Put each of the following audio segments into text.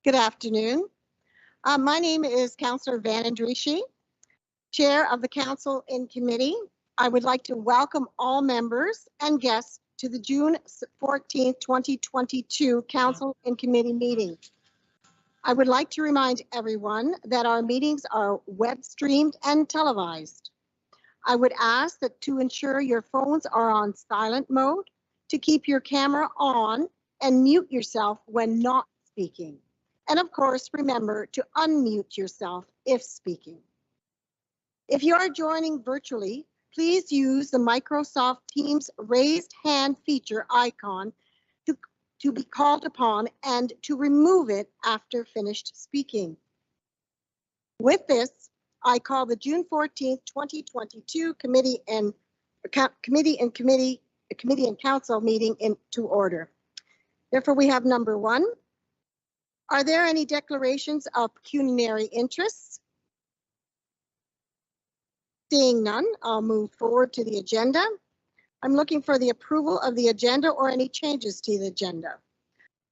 Good afternoon. My name is Councillor Van Andrishi, Chair of the Council in Committee. I would like to welcome all members and guests to the June 14th, 2022 Council in Committee meeting. I would like to remind everyone that our meetings are web streamed and televised. I would ask that to ensure your phones are on silent mode, to keep your camera on and mute yourself when not speaking. And of course, remember to unmute yourself if speaking. If you are joining virtually, please use the Microsoft Teams raised hand feature icon to be called upon and to remove it after finished speaking. With this, I call the June 14th, 2022 Committee and Council meeting into order. Therefore, we have number 1. Are there any declarations of pecuniary interests? Seeing none, I'll move forward to the agenda. I'm looking for the approval of the agenda or any changes to the agenda.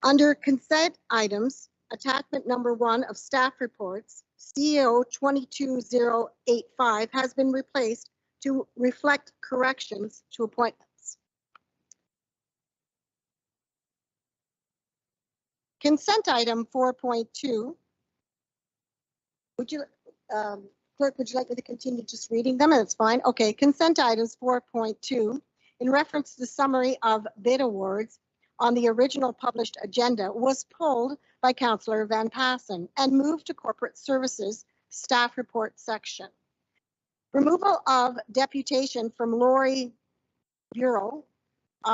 Under consent items, attachment number 1 of staff reports, CEO 22085 has been replaced to reflect corrections to appointments. Consent item 4.2. Would you, Clerk, would you like me to continue just reading them? That's fine. Okay, consent items 4.2. In reference to the summary of bid awards on the original published agenda was pulled by Councillor Van Passen and moved to Corporate Services Staff Report section. Removal of deputation from Lorry Bureau,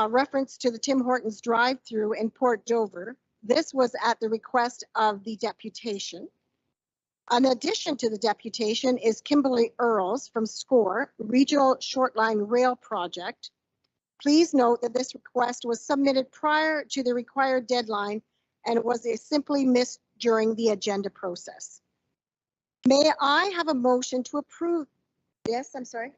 reference to the Tim Hortons drive-through in Port Dover. This was at the request of the deputation. In addition to the deputation is Kimberly Earls from SCORE, Regional Shortline Rail Project. Please note that this request was submitted prior to the required deadline and was simply missed during the agenda process. May I have a motion to approve? Yes, I'm sorry.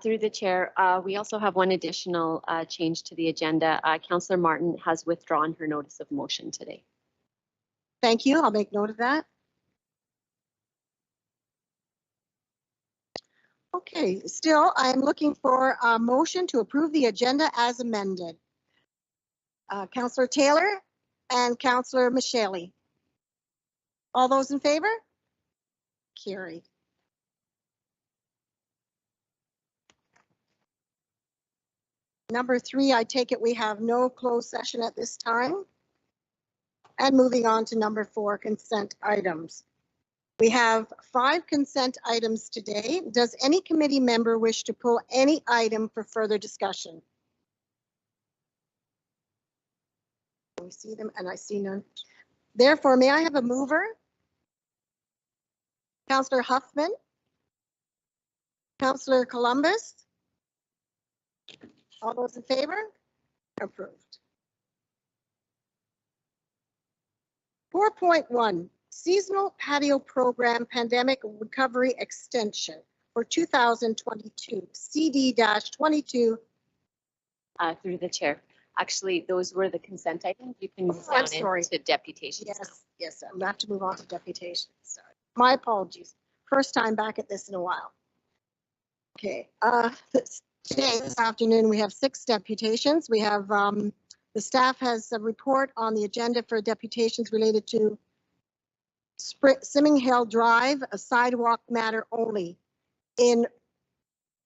Through the chair, we also have one additional change to the agenda. Councillor Martin has withdrawn her notice of motion today. Thank you. I'll make note of that. Okay, still, I'm looking for a motion to approve the agenda as amended. Councillor Taylor and Councillor Michele. All those in favor? Carried. Number 3, I take it we have no closed session at this time. And moving on to number 4, consent items. We have 5 consent items today. Does any committee member wish to pull any item for further discussion? We see them and I see none. Therefore, may I have a mover? Councillor Huffman? Councillor Columbus? All those in favor? Approved. 4.1, Seasonal Patio Program Pandemic Recovery Extension for 2022, CD-22. Through the chair. Actually, those were the consent items. You can move on into deputations. Yes, yes, I'm about to move on to deputation. Sorry. My apologies. First time back at this in a while. Okay, today, this afternoon, we have 6 deputations. We have the staff has a report on the agenda for deputations related to Simming Hill Drive, a sidewalk matter only. In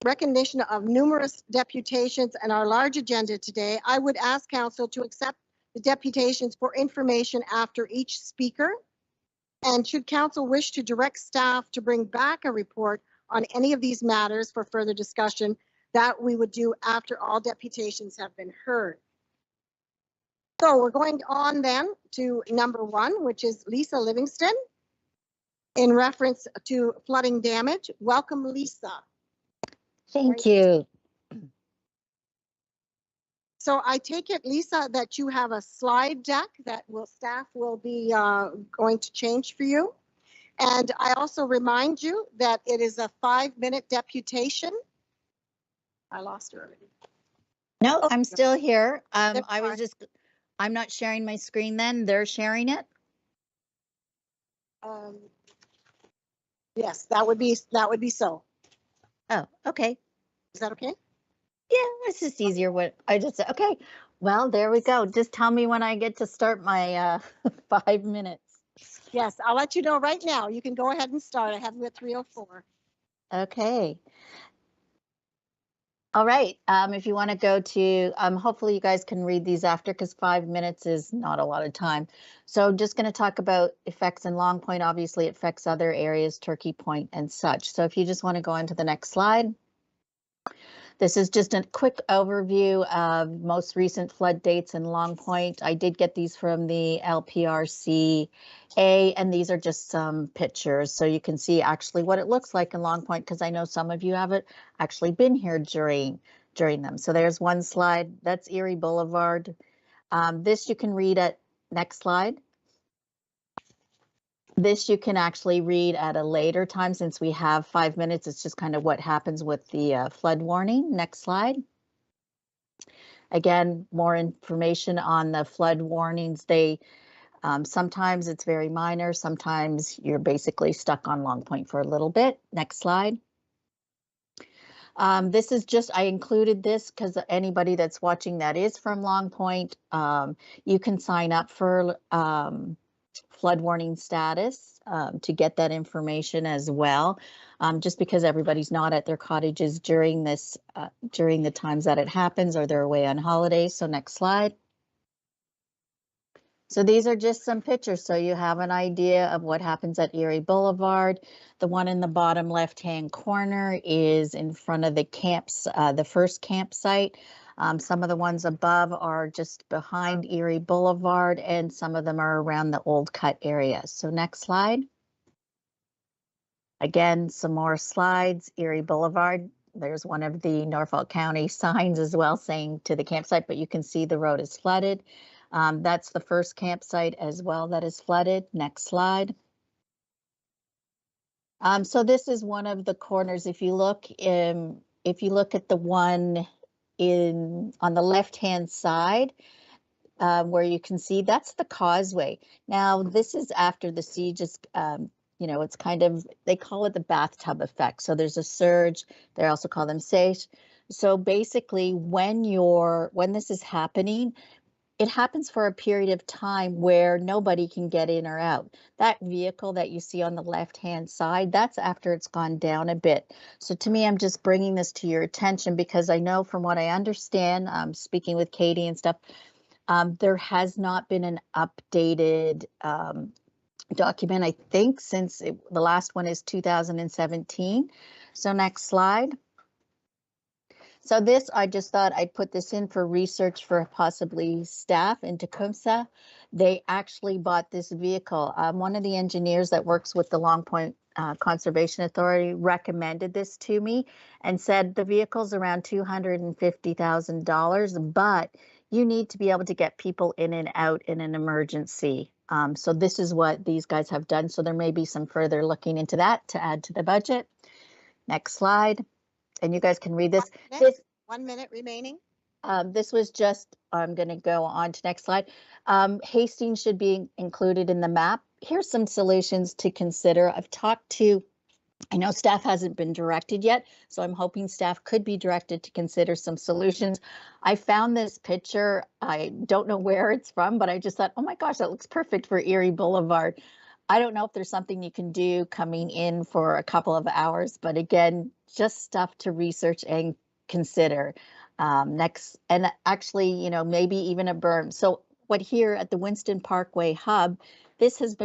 recognition of numerous deputations and our large agenda today, I would ask council to accept the deputations for information after each speaker. And should council wish to direct staff to bring back a report on any of these matters for further discussion, that we would do after all deputations have been heard. So we're going on then to number 1, which is Lisa Livingston in reference to flooding damage. Welcome, Lisa. Thank you. So I take it, Lisa, that you have a slide deck that staff will be going to change for you. And I also remind you that it is a 5-minute deputation. I lost her already. No, Oh, I'm still here. They're I'm not sharing my screen then. They're sharing it. Yes, that would be so. Oh, okay. Is that okay? Yeah, it's just easier what I just said. Okay. Well, there we go. Just tell me when I get to start my 5 minutes. Yes, I'll let you know right now. You can go ahead and start. I have you at 3:04. Okay. All right. If you want to go to, hopefully you guys can read these after because 5 minutes is not a lot of time. So just going to talk about effects in Long Point. Obviously, it affects other areas, Turkey Point and such. So if you just want to go on to the next slide. This is just a quick overview of most recent flood dates in Long Point. I did get these from the LPRCA, and these are just some pictures. So you can see actually what it looks like in Long Point, because I know some of you haven't actually been here during them. So there's one slide, that's Erie Boulevard. This you can read at, next slide. This you can actually read at a later time since we have 5 minutes. It's just kind of what happens with the flood warning. Next slide. Again, more information on the flood warnings. They sometimes it's very minor. Sometimes you're basically stuck on Long Point for a little bit. Next slide. This is just, I included this because anybody that's watching that is from Long Point, you can sign up for flood warning status to get that information as well. Just because everybody's not at their cottages during this, during the times that it happens, or they're away on holidays. So next slide. So these are just some pictures so you have an idea of what happens at Erie Boulevard. The one in the bottom left-hand corner is in front of the camps, the first campsite. Some of the ones above are just behind Erie Boulevard, and some of them are around the Old Cut area. So next slide. Again, some more slides. Erie Boulevard. There's one of the Norfolk County signs as well saying to the campsite, but you can see the road is flooded. That's the first campsite as well that is flooded. Next slide. So this is one of the corners. If you look at the one on the left-hand side, where you can see that's the causeway. Now this is after the siege is, you know, it's kind of, they call it the bathtub effect. So there's a surge. They also call them sage. So basically, when this is happening, it happens for a period of time where nobody can get in or out. That vehicle that you see on the left-hand side, that's after it's gone down a bit. So to me, I'm just bringing this to your attention because I know from what I understand, speaking with Katie and stuff, there has not been an updated document, I think, since the last one is 2017. So next slide. So this, I just thought I'd put this in for research for possibly staff in Tecumseh. They actually bought this vehicle. One of the engineers that works with the Long Point Conservation Authority recommended this to me and said the vehicle's around $250,000, but you need to be able to get people in and out in an emergency. So this is what these guys have done. So there may be some further looking into that to add to the budget. Next slide. And you guys can read this. 1 minute remaining. This was just, I'm going to go on to next slide. Hastings should be included in the map. Here's some solutions to consider. I've talked to, I know staff hasn't been directed yet, so I'm hoping staff could be directed to consider some solutions. I found this picture. I don't know where it's from, but I just thought, oh my gosh, that looks perfect for Erie Boulevard. I don't know if there's something you can do coming in for a couple of hours, but again, just stuff to research and consider. Next, and actually, you know, maybe even a berm. So what here at the Winston Parkway hub, this was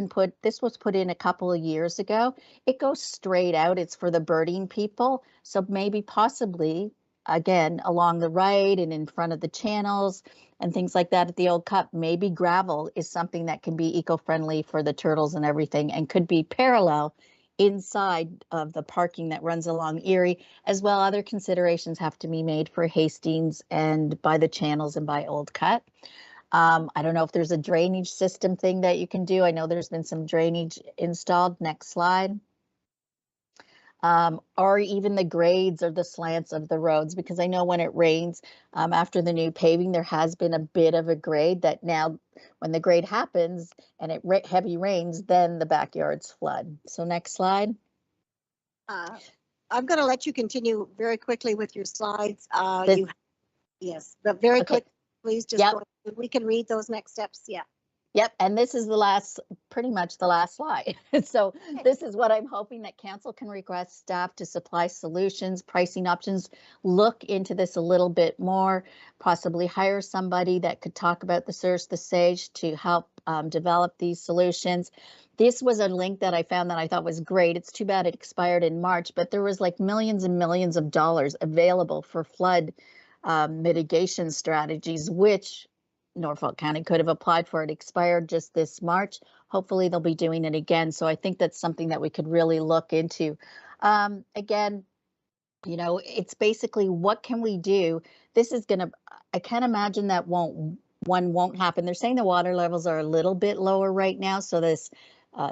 put in a couple of years ago. It goes straight out. It's for the birding people. So maybe possibly, again, along the right and in front of the channels and things like that at the Old Cup, maybe gravel is something that can be eco-friendly for the turtles and everything and could be parallel inside of the parking that runs along Erie. As well, other considerations have to be made for Hastings and by the channels and by Old Cut. I don't know if there's a drainage system thing that you can do. I know there's been some drainage installed. Next slide. or even the grades or the slants of the roads, because I know when it rains, after the new paving, there has been a bit of a grade that now when the grade happens and it heavy rains, then the backyards flood. So next slide. I'm going to let you continue very quickly with your slides. This- Yes, but very Okay. quick, please just Yep. go. We can read those next steps. Yeah. Yep, and this is the last, pretty much the last slide. So this is what I'm hoping that council can request staff to supply solutions, pricing options, look into this a little bit more, possibly hire somebody that could talk about the SURS, the SAGE to help develop these solutions. This was a link that I found that I thought was great. It's too bad it expired in March, but there was like millions and millions of dollars available for flood mitigation strategies, which Norfolk County could have applied for. It expired just this March. Hopefully they'll be doing it again. So I think that's something that we could really look into. Again, you know, it's basically what can we do? This is going to, I can't imagine that one won't happen. They're saying the water levels are a little bit lower right now. So this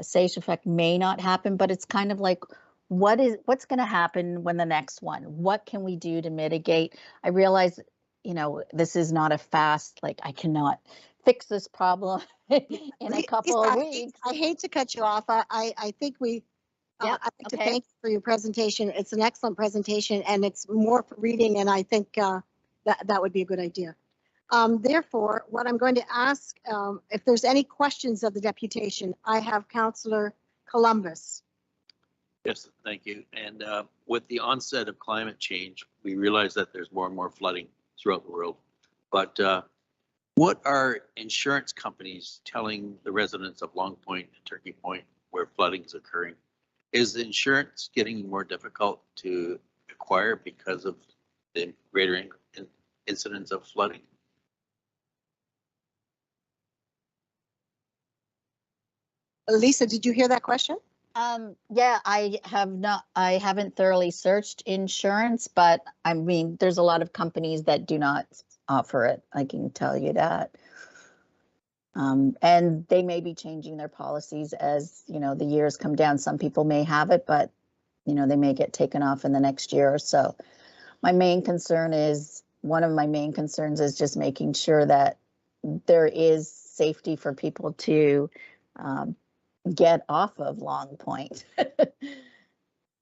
SAGE effect may not happen, but it's kind of like, what's going to happen when the next one? What can we do to mitigate? I realize, you know, this is not a fast, like I cannot fix this problem in a couple of weeks. I hate to cut you off. I think we, Yep, I'd like to okay. thank you for your presentation. It's an excellent presentation and it's more for reading, and I think that would be a good idea. Therefore, what I'm going to ask, if there's any questions of the deputation, I have Councillor Columbus. Yes, thank you. And with the onset of climate change, we realize that there's more and more flooding throughout the world. But what are insurance companies telling the residents of Long Point and Turkey Point where flooding is occurring? Is the insurance getting more difficult to acquire because of the greater incidence of flooding? Lisa, did you hear that question? Yeah, I haven't thoroughly searched insurance, but I mean, there's a lot of companies that do not offer it. I can tell you that. And they may be changing their policies as, you know, the years come down. Some people may have it, but, you know, they may get taken off in the next year or so. One of my main concerns is just making sure that there is safety for people to get off of Long Point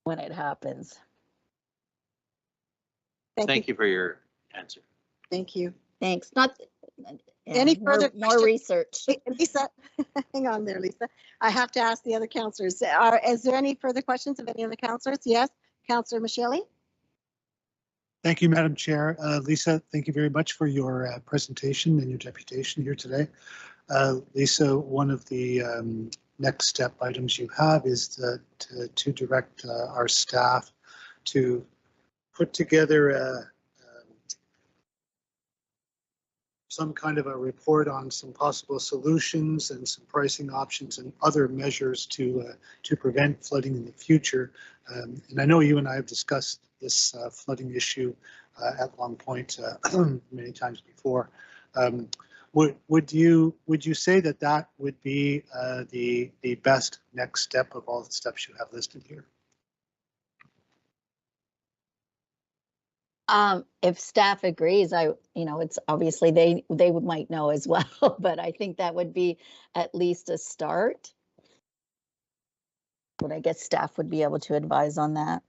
when it happens. Thank you for your answer. Thank you. Thanks. Not Any further more research. Lisa, hang on there, Lisa. I have to ask the other councillors. Is there any further questions of any other councillors? Yes, Councillor Michele. Thank you, Madam Chair. Lisa, thank you very much for your presentation and your deputation here today. Lisa, one of the next step items you have is to direct our staff to put together some kind of a report on some possible solutions and some pricing options and other measures to prevent flooding in the future. And I know you and I have discussed this flooding issue at Long Point many times before. Would you say that would be the best next step of all the steps you have listed here? If staff agrees, it's obviously they might know as well, but I think that would be at least a start. But I guess staff would be able to advise on that.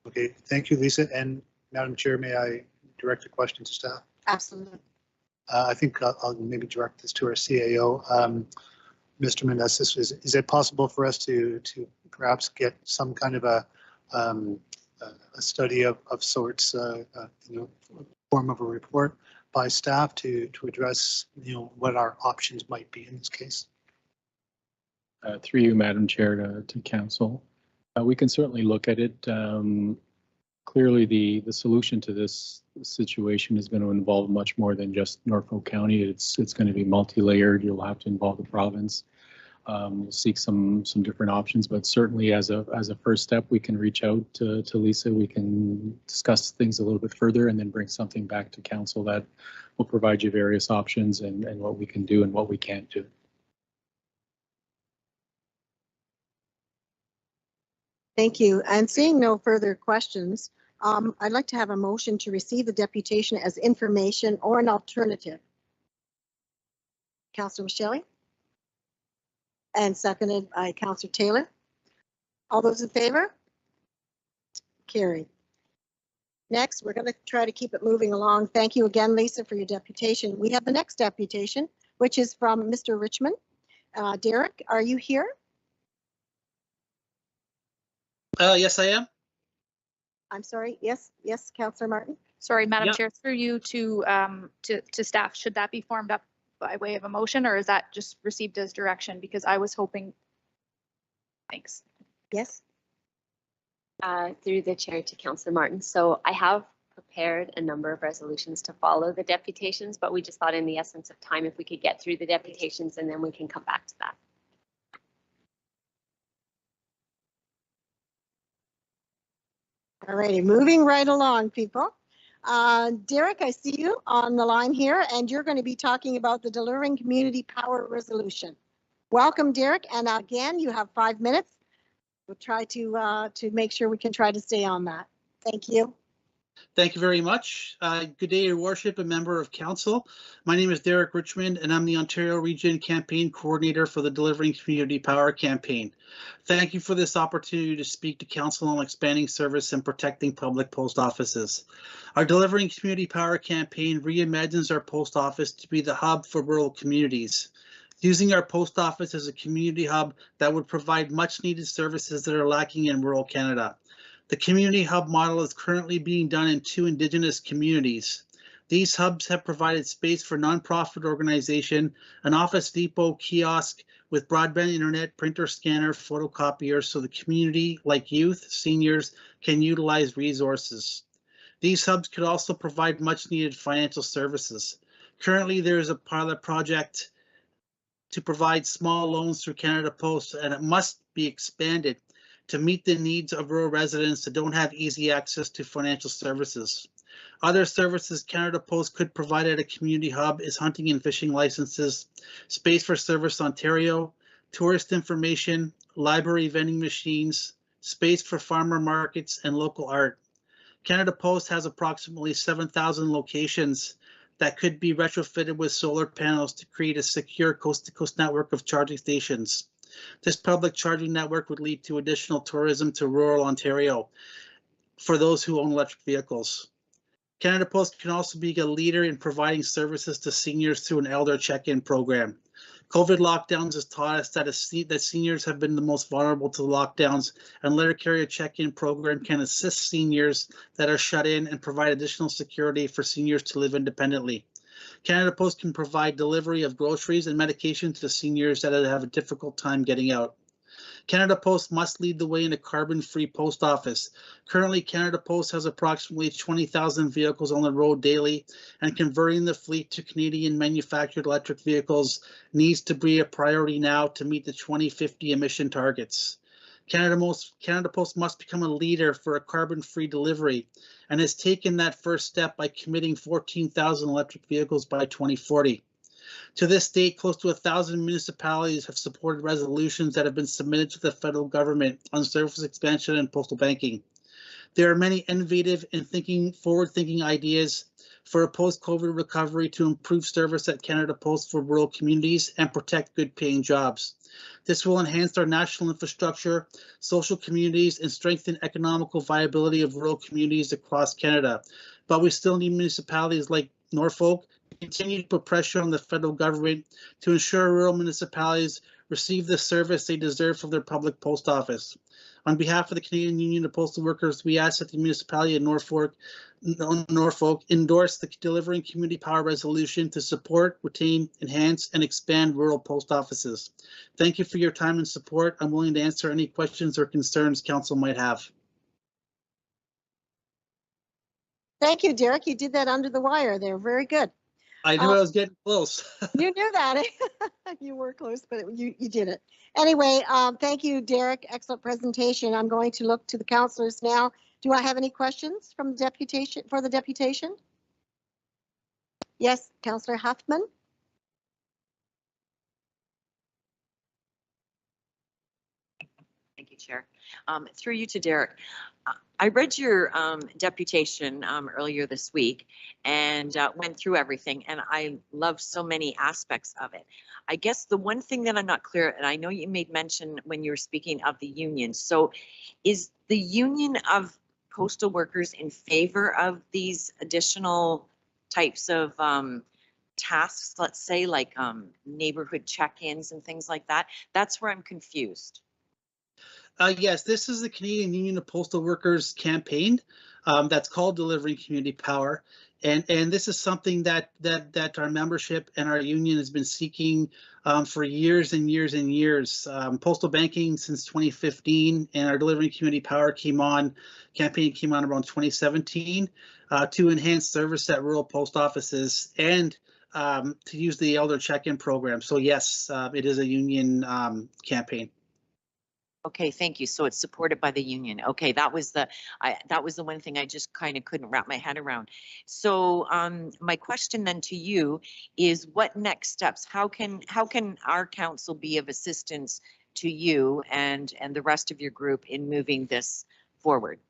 Okay, thank you, Lisa. And Madam Chair, may I direct a question to staff? Absolutely. I think I'll maybe direct this to our CAO. Mr. Mendez, is it possible for us to perhaps get some kind of a study of sorts, form of a report by staff to address, what our options might be in this case? Through you, Madam Chair, to Council. We can certainly look at it. Clearly, the solution to this situation is going to involve much more than just Norfolk County. It's going to be multi-layered. You'll have to involve the province. We'll seek some different options, but certainly as a first step, we can reach out to Lisa. We can discuss things a little bit further and then bring something back to Council that will provide you various options and what we can do and what we can't do. Thank you. And seeing no further questions, I'd like to have a motion to receive the deputation as information or an alternative. Councillor Michelle, and seconded by Councillor Taylor. All those in favor? Carried. Next, we're going to try to keep it moving along. Thank you again, Lisa, for your deputation. We have the next deputation, which is from Mr. Richmond. Derek, are you here? Yes, I am. I'm sorry. Yes, Councillor Martin. Sorry, Madam Yep. Chair, through you to staff. Should that be formed up by way of a motion, or is that just received as direction? Because I was hoping. Thanks. Yes. Through the chair to Councillor Martin. So I have prepared a number of resolutions to follow the deputations, but we just thought in the essence of time, if we could get through the deputations and then we can come back to that. All righty, moving right along, people. Derek, I see you on the line here, and you're going to be talking about the Delivering Community Power Resolution. Welcome, Derek, and again, you have 5 minutes. We'll try to make sure we can try to stay on that. Thank you. Thank you very much. Good day, Your Worship and member of council. My name is Derek Richmond, and I'm the Ontario Region Campaign Coordinator for the Delivering Community Power Campaign. Thank you for this opportunity to speak to council on expanding service and protecting public post offices. Our Delivering Community Power Campaign reimagines our post office to be the hub for rural communities, using our post office as a community hub that would provide much needed services that are lacking in rural Canada. The community hub model is currently being done in 2 Indigenous communities. These hubs have provided space for nonprofit organization, an office depot kiosk with broadband internet, printer scanner, photocopier, so the community, like youth, seniors, can utilize resources. These hubs could also provide much needed financial services. Currently, there is a pilot project to provide small loans through Canada Post, and it must be expanded to meet the needs of rural residents that don't have easy access to financial services. Other services Canada Post could provide at a community hub is hunting and fishing licenses, space for Service Ontario, tourist information, library vending machines, space for farmer markets, and local art. Canada Post has approximately 7,000 locations that could be retrofitted with solar panels to create a secure coast-to-coast network of charging stations. This public charging network would lead to additional tourism to rural Ontario for those who own electric vehicles. Canada Post can also be a leader in providing services to seniors through an elder check-in program. COVID lockdowns has taught us that seniors have been the most vulnerable to lockdowns, and letter carrier check-in program can assist seniors that are shut in and provide additional security for seniors to live independently. Canada Post can provide delivery of groceries and medication to seniors that have a difficult time getting out. Canada Post must lead the way in a carbon-free post office. Currently, Canada Post has approximately 20,000 vehicles on the road daily, and converting the fleet to Canadian manufactured electric vehicles needs to be a priority now to meet the 2050 emission targets. Canada Post must become a leader for a carbon-free delivery, and has taken that first step by committing 14,000 electric vehicles by 2040. To this date, close to 1,000 municipalities have supported resolutions that have been submitted to the federal government on service expansion and postal banking. There are many innovative and forward-thinking ideas for a post-COVID recovery to improve service at Canada Post for rural communities and protect good-paying jobs. This will enhance our national infrastructure, social communities, and strengthen economical viability of rural communities across Canada. But we still need municipalities like Norfolk to continue to put pressure on the federal government to ensure rural municipalities receive the service they deserve from their public post office. On behalf of the Canadian Union of Postal Workers, we ask that the municipality of Norfolk endorse the Delivering Community Power Resolution to support, retain, enhance, and expand rural post offices. Thank you for your time and support. I'm willing to answer any questions or concerns council might have. Thank you, Derek. You did that under the wire there. Very good. I knew I was getting close. You knew that. You were close, but you did it. Anyway, thank you, Derek. Excellent presentation. I'm going to look to the councillors now. Do I have any questions from the deputation for the deputation? Yes, Councillor Huffman. Thank you, Chair. Through you to Derek. I read your deputation earlier this week and went through everything, and I love so many aspects of it. I guess the one thing that I'm not clear, and I know you made mention when you were speaking of the union. So is the union of postal workers in favor of these additional types of tasks, let's say like neighborhood check-ins and things like that? That's where I'm confused. Yes, this is the Canadian Union of Postal Workers campaign that's called Delivering Community Power. And this is something that our membership and our union has been seeking for years and years and years. Postal banking since 2015, and our Delivering Community Power campaign came on around 2017 to enhance service at rural post offices and to use the elder check-in program. So yes, it is a union campaign. Okay, thank you. So it's supported by the union. Okay, that was the one thing I just kind of couldn't wrap my head around. So my question then to you is, what next steps? How can our council be of assistance to you and the rest of your group in moving this forward?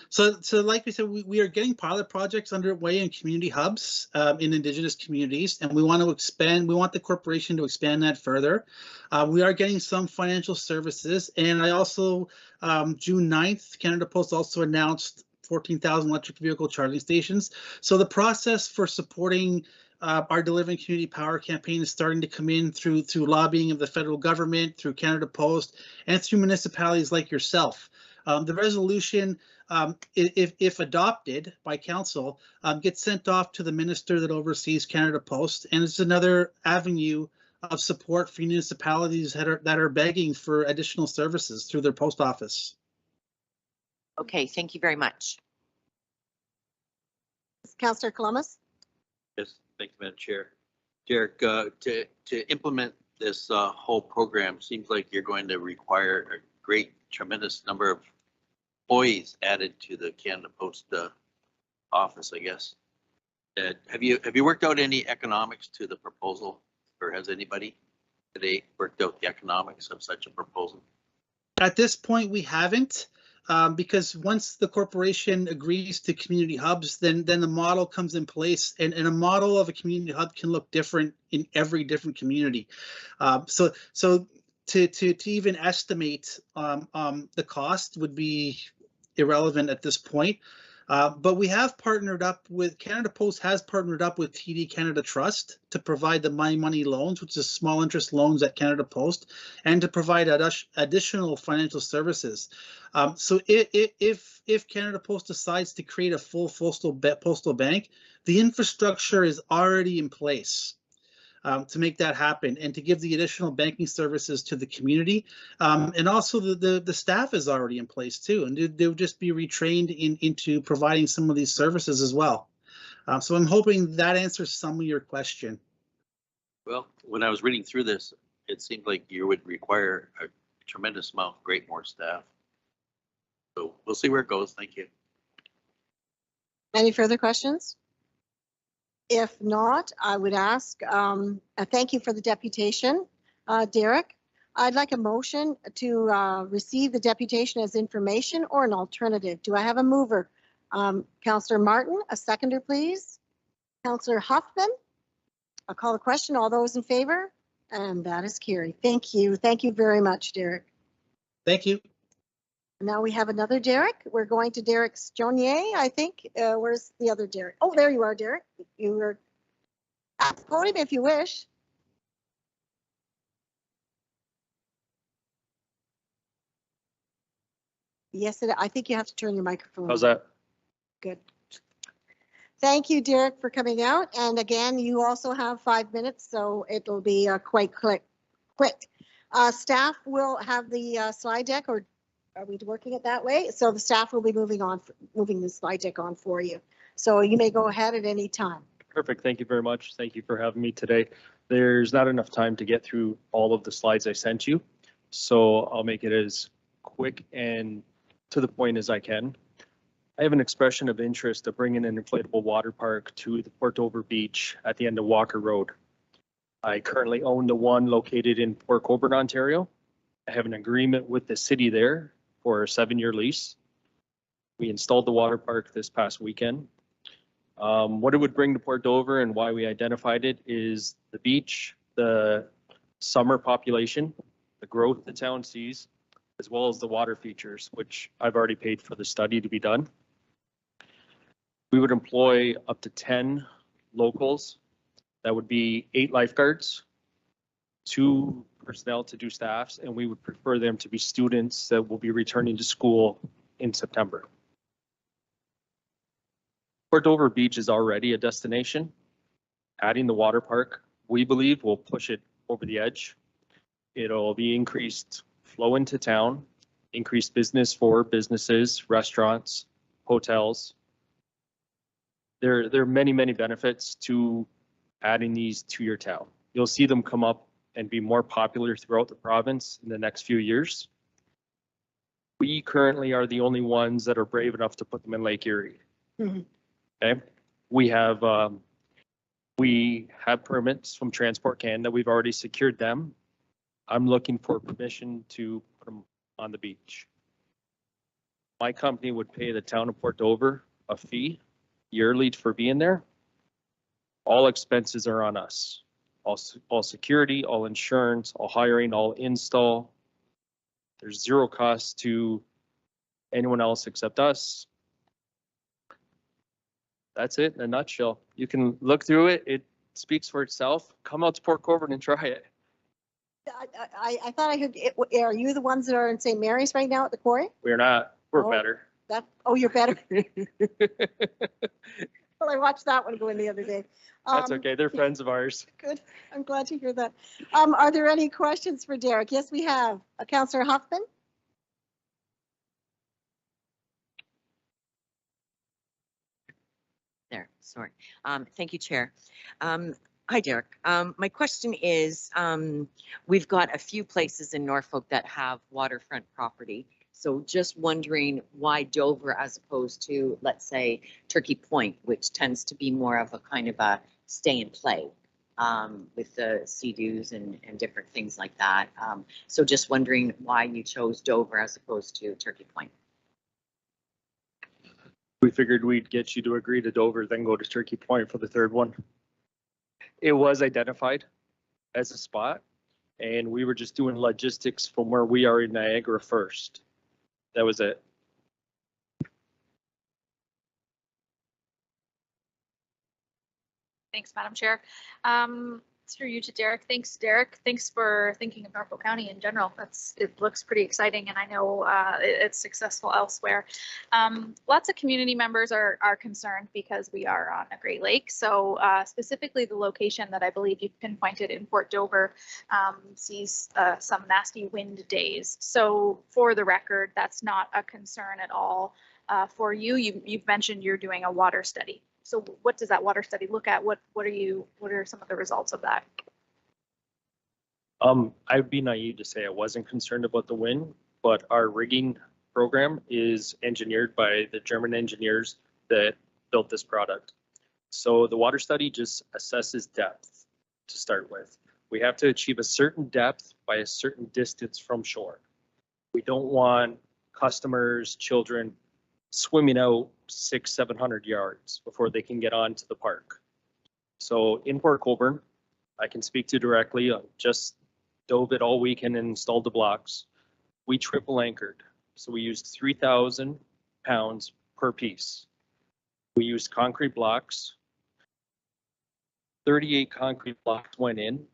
So like we said, we are getting pilot projects underway in community hubs in Indigenous communities, and we want to expand. We want the corporation to expand that further. We are getting some financial services, and I also, June 9th, Canada Post also announced 14,000 electric vehicle charging stations. So the process for supporting our Delivering Community Power campaign is starting to come in through lobbying of the federal government, through Canada Post, and through municipalities like yourself. The resolution, if adopted by council, gets sent off to the minister that oversees Canada Post, and it's another avenue of support for municipalities that are begging for additional services through their post office. Okay, thank you very much. Councillor Columbus? Yes, thank you, Madam Chair. Derek, to implement this whole program, seems like you're going to require a tremendous number of employees added to the Canada Post office, I guess. Have you worked out any economics to the proposal, or has anybody today worked out the economics of such a proposal? At this point, we haven't, because once the corporation agrees to community hubs, then the model comes in place, and a model of a community hub can look different in every different community. So to even estimate the cost would be irrelevant at this point. But we have partnered up with, Canada Post has partnered up with TD Canada Trust to provide the My Money loans, which is small interest loans at Canada Post, and to provide additional financial services. So if Canada Post decides to create a full postal bank, the infrastructure is already in place to make that happen and to give the additional banking services to the community. And also the staff is already in place too, and they'll just be retrained into providing some of these services as well. So I'm hoping that answers some of your question. Well, when I was reading through this, it seemed like you would require a tremendous amount, more staff. So we'll see where it goes. Thank you. Any further questions? If not, I would ask, thank you for the deputation, Derek. I'd like a motion to receive the deputation as information or an alternative. Do I have a mover? Councillor Martin, a seconder, please. Councillor Huffman, I'll call the question. All those in favor? And that is carried. Thank you. Thank you very much, Derek. Thank you. Now we have another Derek. We're going to Derek Stonier, I think. Where's the other Derek? Oh, there you are, Derek. You were at the podium if you wish. Yes, I think you have to turn your microphone. How's that? Good. Thank you, Derek, for coming out. And again, you also have 5 minutes, so it'll be quite quick. Staff will have the slide deck, or are we working it that way? So the staff will be moving the slide deck on for you. So you may go ahead at any time. Perfect. Thank you very much. Thank you for having me today. There's not enough time to get through all of the slides I sent you, so I'll make it as quick and to the point as I can. I have an expression of interest to bring in an inflatable water park to the Port Dover Beach at the end of Walker Road. I currently own the one located in Port Colborne, Ontario, I have an agreement with the city there for a 7-year lease. We installed the water park this past weekend. What it would bring to Port Dover and why we identified it is the beach, the summer population, the growth the town sees, as well as the water features, which I've already paid for the study to be done. We would employ up to 10 locals. That would be 8 lifeguards, 2 personnel to do staffs, and we would prefer them to be students that will be returning to school in September. Port Dover Beach is already a destination. Adding the water park, we believe, will push it over the edge. It'll be increased flow into town, increased business for businesses, restaurants, hotels. There are many, many benefits to adding these to your town. You'll see them come up and be more popular throughout the province in the next few years. We currently are the only ones that are brave enough to put them in Lake Erie. Mhm. Okay, we have permits from Transport Canada. We've already secured them. I'm looking for permission to put them on the beach. My company would pay the town of Port Dover a fee yearly for being there. All expenses are on us. All security, all insurance, all hiring, all install. There's zero cost to anyone else except us. That's it in a nutshell. You can look through it. It speaks for itself. Come out to Port Colborne and try it. I thought I heard, are you the ones that are in St. Mary's right now at the quarry? We're not, we're Oh. better. Oh, you're better. Well, I watched that one go in the other day. That's okay. They're friends of ours. Good. I'm glad to hear that. Are there any questions for Derek? Yes, we have. Councillor Huffman? There, sorry. Thank you, Chair. Hi, Derek. My question is, we've got a few places in Norfolk that have waterfront property. So just wondering why Dover as opposed to, let's say, Turkey Point, which tends to be more of a kind of a stay and play with the sea-doos and different things like that. So just wondering why you chose Dover as opposed to Turkey Point. We figured we'd get you to agree to Dover, then go to Turkey Point for the third one. It was identified as a spot, and we were just doing logistics from where we are in Niagara first. That was it. Thanks, Madam Chair. Through you to Derek. Thanks, Derek. Thanks for thinking of Norfolk County in general. It looks pretty exciting, and I know it's successful elsewhere. Lots of community members are concerned because we are on a Great Lake. So specifically the location that I believe you've pinpointed in Port Dover sees some nasty wind days. So for the record, that's not a concern at all for you. You've mentioned you're doing a water study. So what does that water study look at? What are some of the results of that? I'd be naive to say I wasn't concerned about the wind, but our rigging program is engineered by the German engineers that built this product. So the water study just assesses depth to start with. We have to achieve a certain depth by a certain distance from shore. We don't want customers, children swimming out 600-700 yards before they can get onto the park. So in Port Colborne, I can speak to directly. I just dove it all weekend and installed the blocks. We triple anchored. So we used 3,000 pounds per piece. We used concrete blocks. 38 concrete blocks went in.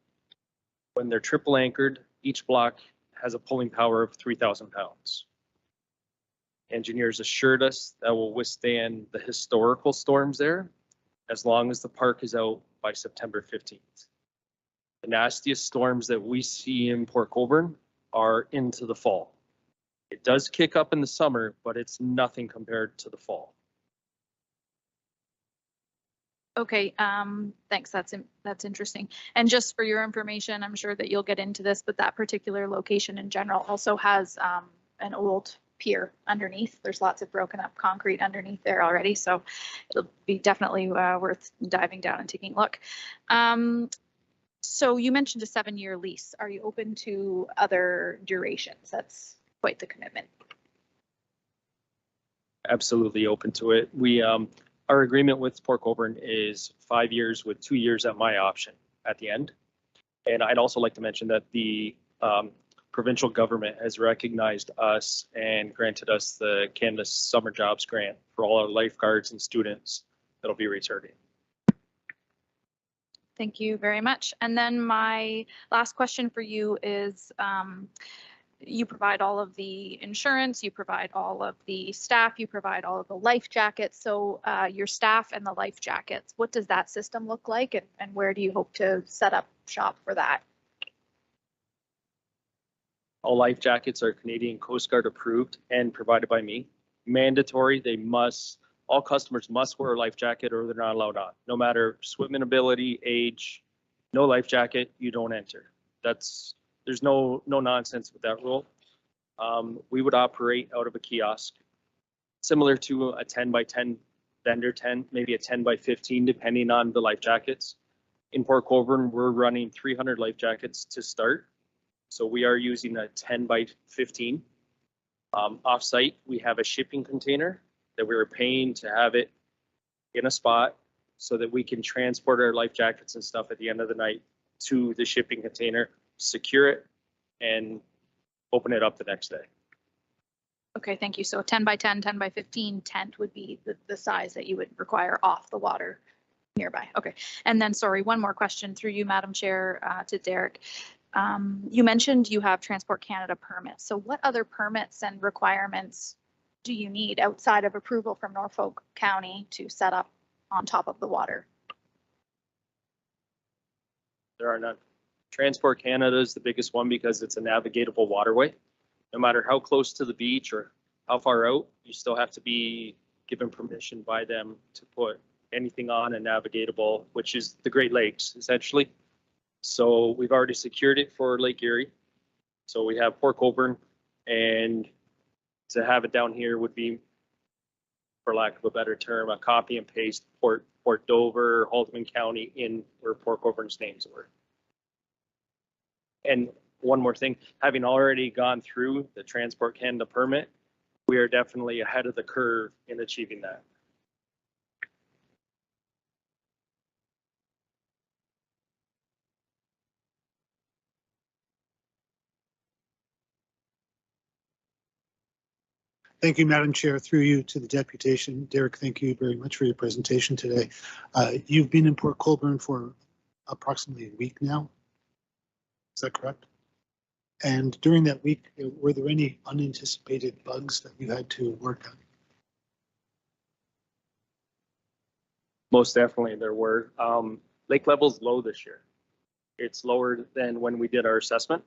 When they're triple anchored, each block has a pulling power of 3,000 pounds. Engineers assured us that will withstand the historical storms there as long as the park is out by September 15th. The nastiest storms that we see in Port Colborne are into the fall. It does kick up in the summer, but it's nothing compared to the fall. Okay, thanks. That's interesting. And just for your information, I'm sure that you'll get into this, but that particular location in general also has an old pier underneath. There's lots of broken up concrete underneath there already, so it'll be definitely worth diving down and taking a look. So you mentioned a 7-year lease. Are you open to other durations? That's quite the commitment. Absolutely open to it. We, our agreement with Port Colborne is 5 years with 2 years at my option at the end. And I'd also like to mention that the provincial government has recognized us and granted us the Canada Summer Jobs Grant for all our lifeguards and students that'll be returning. Thank you very much. And then my last question for you is, you provide all of the insurance, you provide all of the staff, you provide all of the life jackets. So your staff and the life jackets, what does that system look like, and where do you hope to set up shop for that? All life jackets are Canadian Coast Guard approved and provided by me. Mandatory, all customers must wear a life jacket or they're not allowed on. No matter swimming ability, age, no life jacket, you don't enter. There's no nonsense with that rule. We would operate out of a kiosk, similar to a 10 by 10 vendor tent, maybe a 10 by 15, depending on the life jackets. In Port Colborne, we're running 300 life jackets to start. So we are using a 10 by 15. Off-site, we have a shipping container that we were paying to have it in a spot so that we can transport our life jackets and stuff at the end of the night to the shipping container, secure it, and open it up the next day. Okay, thank you. So 10 by 10, 10 by 15 tent would be the size that you would require off the water nearby. Okay. And then, sorry, one more question through you, Madam Chair, to Derek. You mentioned you have Transport Canada permits. So what other permits and requirements do you need outside of approval from Norfolk County to set up on top of the water? There are none. Transport Canada is the biggest one because it's a navigatable waterway. No matter how close to the beach or how far out, you still have to be given permission by them to put anything on a navigatable, which is the Great Lakes, essentially. So we've already secured it for Lake Erie. So we have Port Colborne, and to have it down here would be, for lack of a better term, a copy and paste Port Dover, Haldeman County in where Port Colborne's names were. And one more thing, having already gone through the Transport Canada permit, we are definitely ahead of the curve in achieving that. Thank you, Madam Chair. Through you to the deputation. Derek, thank you very much for your presentation today. You've been in Port Colborne for approximately a week now. Is that correct? And during that week, were there any unanticipated bugs that you had to work on? Most definitely there were. Lake level's low this year. It's lower than when we did our assessment.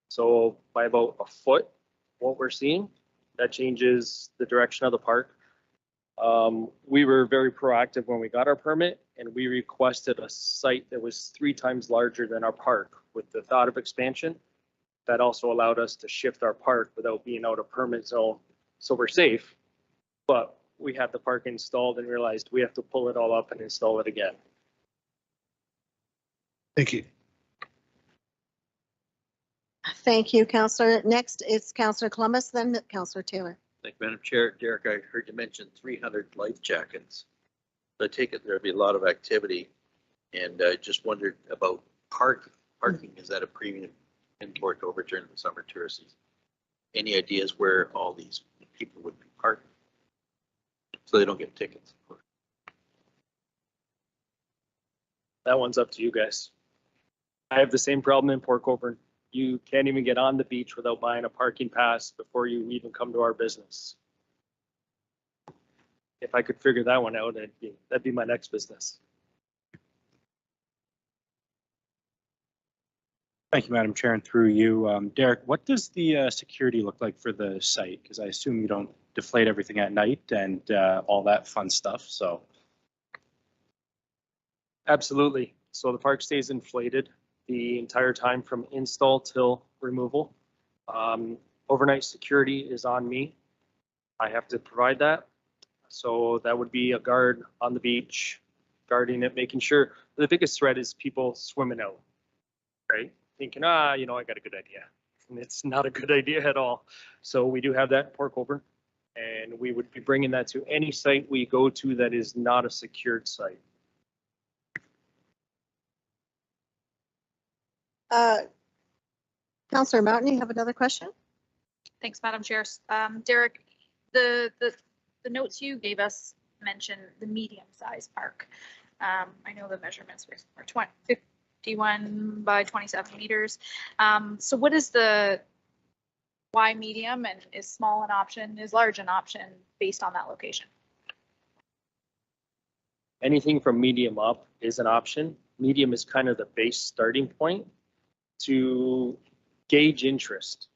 So by about a foot, what we're seeing, that changes the direction of the park. We were very proactive when we got our permit, and we requested a site that was 3 times larger than our park with the thought of expansion. That also allowed us to shift our park without being out of permit zone. So we're safe, but we had the park installed and realized we have to pull it all up and install it again. Thank you. Thank you, Councillor. Next is Councillor Columbus, then Councillor Taylor. Thank you, Madam Chair. Derek, I heard you mention 300 life jackets. I take it there'd be a lot of activity, and I just wondered about parking. Parking, is that a premium in Port Colborne during the summer tourist season? Any ideas where all these people would be parked so they don't get tickets? That one's up to you guys. I have the same problem in Port Colborne. You can't even get on the beach without buying a parking pass before you even come to our business. If I could figure that one out, that'd be my next business. Thank you, Madam Chair, and through you, Derek, what does the security look like for the site? Because I assume you don't deflate everything at night and all that fun stuff, so. Absolutely. So the park stays inflated the entire time from install till removal. Overnight security is on me. I have to provide that. So that would be a guard on the beach, guarding it, making sure the biggest threat is people swimming out. right? Thinking, I got a good idea. And it's not a good idea at all. So we do have that in Port Colborne, and we would be bringing that to any site we go to that is not a secured site. Councillor Mountain, you have another question? Thanks, Madam Chair. Derek, the notes you gave us mention the medium-sized park. I know the measurements were 51 by 27 meters. So what is why medium, and is small an option, is large an option based on that location? Anything from medium up is an option. Medium is kind of the base starting point to gauge interest.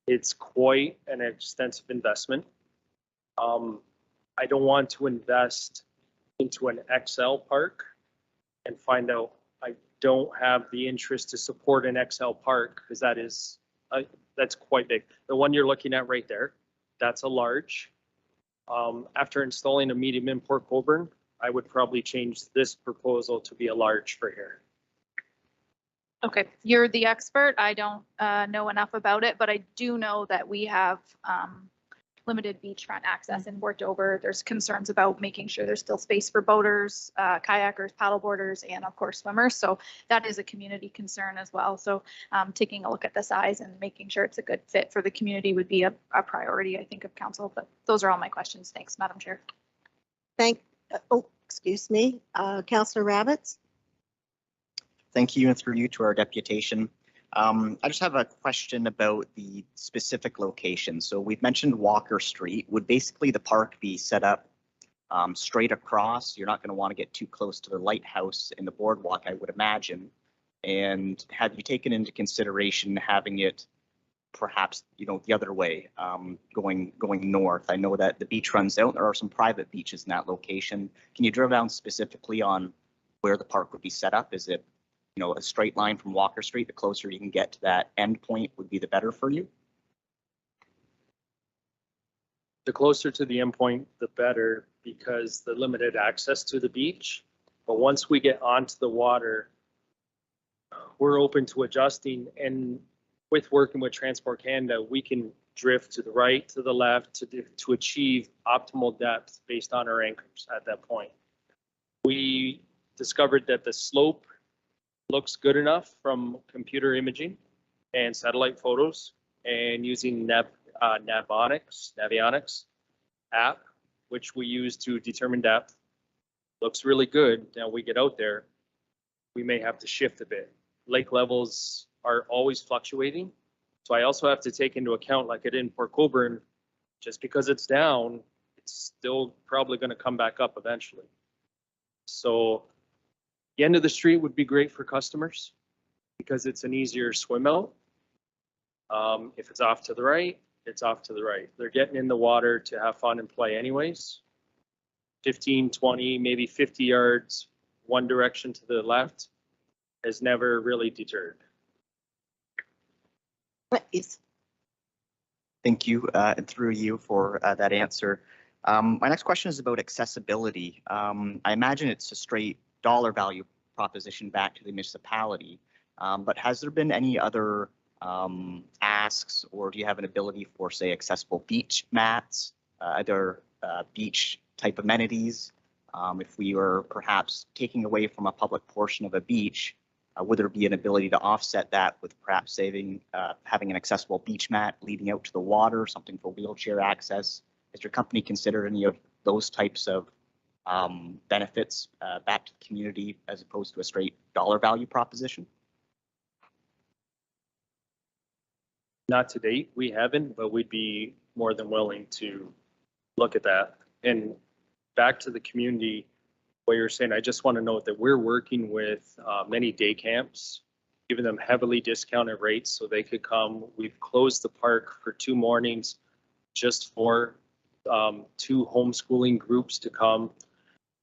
It's quite an extensive investment. I don't want to invest into an XL park and find out I don't have the interest to support an XL park, because that's quite big. The one you're looking at right there, that's a large. After installing a medium in Port Colborne, I would probably change this proposal to be a large for here. Okay, you're the expert. I don't know enough about it, but I do know that we have limited beachfront access in Port Dover. There's concerns about making sure there's still space for boaters, kayakers, paddleboarders, and of course swimmers. So that is a community concern as well. So taking a look at the size and making sure it's a good fit for the community would be a priority, I think, of council. But those are all my questions. Thanks, Madam Chair. Excuse me, Councillor Rabbits. Thank you, and through you to our deputation. I just have a question about the specific location. So we've mentioned Walker Street. Would basically the park be set up straight across? You're not going to want to get too close to the lighthouse in the boardwalk, I would imagine. And have you taken into consideration having it perhaps, the other way, going north? I know that the beach runs out. There are some private beaches in that location. Can you drill down specifically on where the park would be set up? Is it a straight line from Walker Street? The closer you can get to that end point would be the better for you? The closer to the end point, the better, because the limited access to the beach. But once we get onto the water, we're open to adjusting, and with working with Transport Canada, we can drift to the right, to the left to achieve optimal depth based on our anchors at that point. We discovered that the slope looks good enough from computer imaging and satellite photos, and using Navionics app, which we use to determine depth, looks really good. Now we get out there, we may have to shift a bit. Lake levels are always fluctuating. So I also have to take into account, like it in Port Colborne, just because it's down, it's still probably going to come back up eventually. So the end of the street would be great for customers because it's an easier swim out. If it's off to the right, it's off to the right. They're getting in the water to have fun and play anyways. 15, 20, maybe 50 yards, one direction to the left has never really deterred. Thank you, and through you for that answer. My next question is about accessibility. I imagine it's a straight dollar value proposition back to the municipality, but has there been any other asks, or do you have an ability for, say, accessible beach mats, other beach type amenities? If we were perhaps taking away from a public portion of a beach, would there be an ability to offset that with perhaps having an accessible beach mat leading out to the water, something for wheelchair access? Has your company considered any of those types of benefits back to the community as opposed to a straight dollar value proposition? Not to date, we haven't, but we'd be more than willing to look at that. And back to the community, what you're saying, I just want to note that we're working with many day camps, giving them heavily discounted rates so they could come. We've closed the park for 2 mornings just for 2 homeschooling groups to come.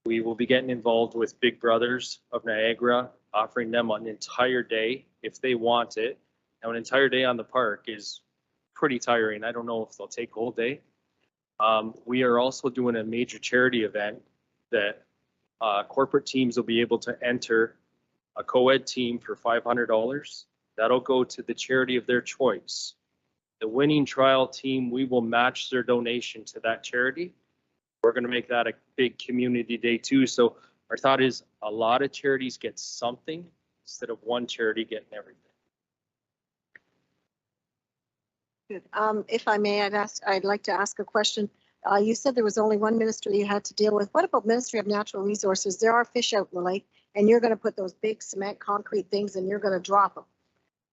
We will be getting involved with Big Brothers of Niagara, offering them an entire day if they want it. Now, an entire day on the park is pretty tiring. I don't know if they'll take a whole day. We are also doing a major charity event that corporate teams will be able to enter a co-ed team for $500. That'll go to the charity of their choice. The winning trial team, we will match their donation to that charity. We're going to make that a big community day too. So our thought is a lot of charities get something instead of one charity getting everything. Good. If I may, I'd like to ask a question. You said there was only one ministry you had to deal with. What about Ministry of Natural Resources? There are fish out in the lake, and you're going to put those big cement concrete things and you're going to drop them.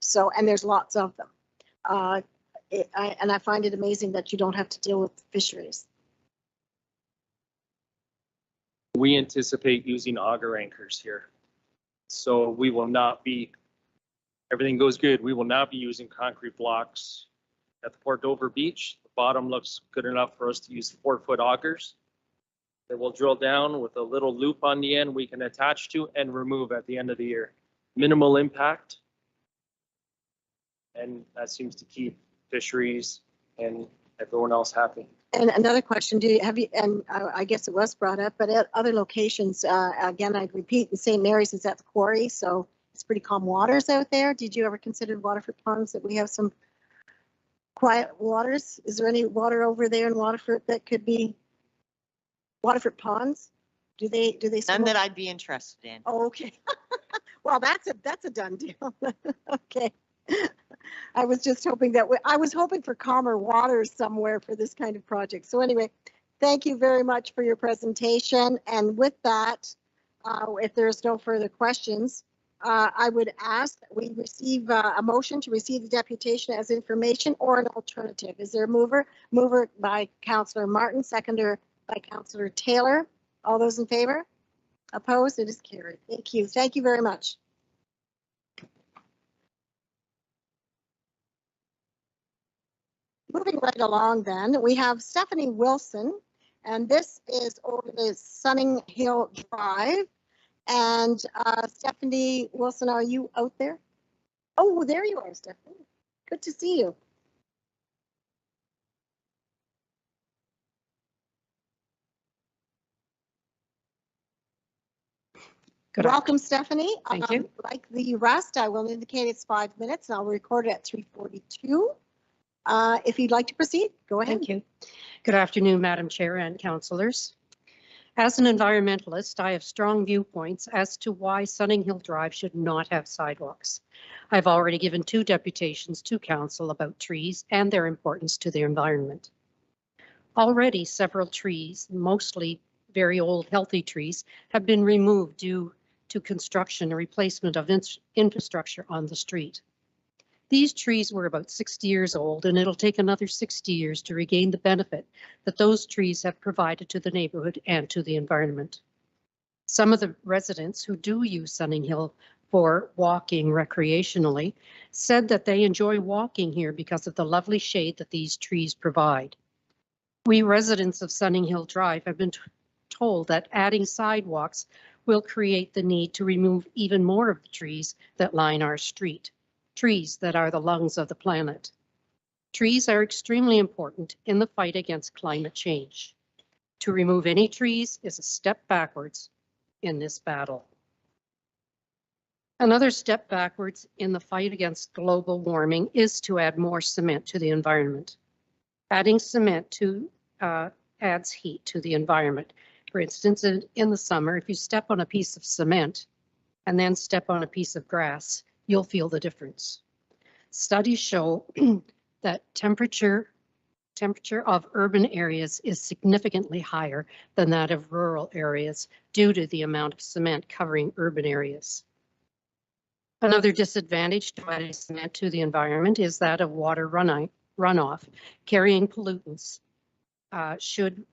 So, and there's lots of them. And I find it amazing that you don't have to deal with fisheries. We anticipate using auger anchors here. So we will not be, everything goes good, we will not be using concrete blocks at the Port Dover Beach. The bottom looks good enough for us to use 4-foot augers. Then we'll drill down with a little loop on the end we can attach to and remove at the end of the year. Minimal impact. And that seems to keep fisheries and everyone else happy. And another question, and I guess it was brought up, but at other locations, again, I'd repeat, in St. Mary's is at the quarry, so it's pretty calm waters out there. Did you ever consider Waterford Ponds, that we have some quiet waters? Is there any water over there in Waterford that could be Waterford Ponds? Do they? None that I'd be interested in. Oh, okay. Well, that's a done deal. Okay. I was just hoping that I was hoping for calmer waters somewhere for this kind of project. So anyway, thank you very much for your presentation. And with that, if there's no further questions, I would ask that we receive a motion to receive the deputation as information or an alternative. Is there a mover? Mover by Councillor Martin, seconder by Councillor Taylor. All those in favor? Opposed? It is carried. Thank you. Thank you very much. Moving right along then, we have Stephanie Wilson, and this is over the Sunning Hill Drive. And Stephanie Wilson, are you out there? Oh, there you are, Stephanie. Good to see you. Welcome, Stephanie. Thank you. Like the rest, I will indicate it's 5 minutes, and I'll record it at 3:42. If you'd like to proceed, go ahead. Thank you. Good afternoon, Madam Chair and councillors. As an environmentalist, I have strong viewpoints as to why Sunning Hill Drive should not have sidewalks. I've already given 2 deputations to council about trees and their importance to the environment. Already several trees, mostly very old healthy trees, have been removed due to construction and replacement of infrastructure on the street. These trees were about 60 years old, and it'll take another 60 years to regain the benefit that those trees have provided to the neighborhood and to the environment. Some of the residents who do use Sunning Hill for walking recreationally said that they enjoy walking here because of the lovely shade that these trees provide. We residents of Sunning Hill Drive have been told that adding sidewalks will create the need to remove even more of the trees that line our street. Trees that are the lungs of the planet. Trees are extremely important in the fight against climate change. To remove any trees is a step backwards in this battle. Another step backwards in the fight against global warming is to add more cement to the environment. Adding cement adds heat to the environment. For instance, in the summer, if you step on a piece of cement and then step on a piece of grass, you'll feel the difference. Studies show that temperature of urban areas is significantly higher than that of rural areas due to the amount of cement covering urban areas. Another disadvantage to adding cement to the environment is that of water runoff carrying pollutants should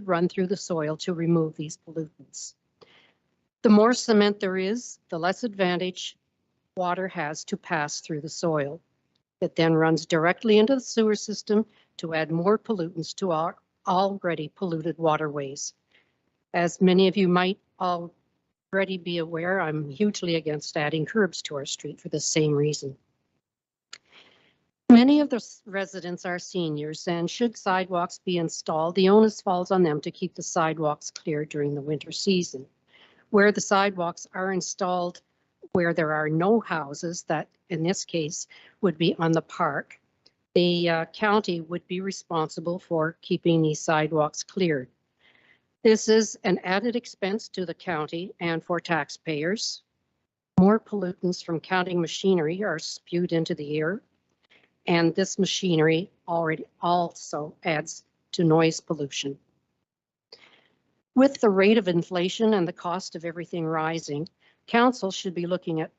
run through the soil to remove these pollutants. The more cement there is, the less advantage water has to pass through the soil. It then runs directly into the sewer system to add more pollutants to our already polluted waterways. As many of you might already be aware, I'm hugely against adding curbs to our street for the same reason. Many of the residents are seniors, and should sidewalks be installed, the onus falls on them to keep the sidewalks clear during the winter season. Where the sidewalks are installed, where there are no houses, that in this case would be on the park, the county would be responsible for keeping these sidewalks cleared. This is an added expense to the county and for taxpayers. More pollutants from county machinery are spewed into the air, and this machinery already also adds to noise pollution. With the rate of inflation and the cost of everything rising, council should be looking at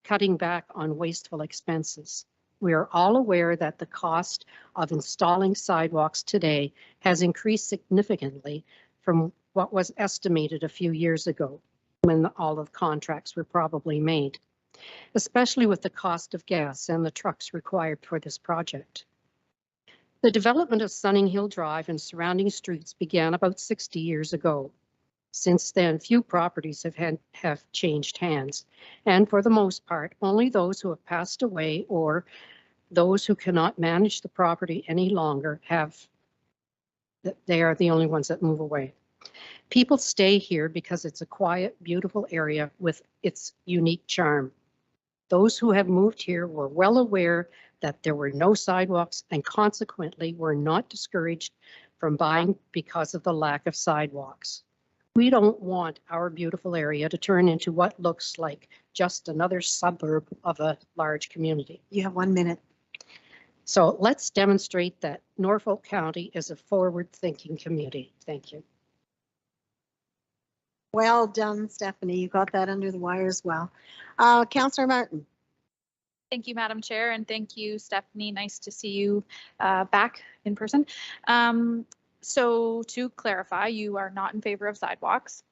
cutting back on wasteful expenses. We are all aware that the cost of installing sidewalks today has increased significantly from what was estimated a few years ago when all of the contracts were probably made, especially with the cost of gas and the trucks required for this project. The development of Sunning Hill Drive and surrounding streets began about 60 years ago. Since then, few properties have changed hands, and for the most part, only those who have passed away or those who cannot manage the property any longer they are the only ones that move away. People stay here because it's a quiet, beautiful area with its unique charm. Those who have moved here were well aware that there were no sidewalks and consequently were not discouraged from buying because of the lack of sidewalks. We don't want our beautiful area to turn into what looks like just another suburb of a large community. You have 1 minute. So let's demonstrate that Norfolk County is a forward-thinking community. Thank you. Well done, Stephanie. You got that under the wire as well. Councillor Martin. Thank you, Madam Chair, and thank you, Stephanie. Nice to see you back in person. So to clarify, you are not in favor of sidewalks.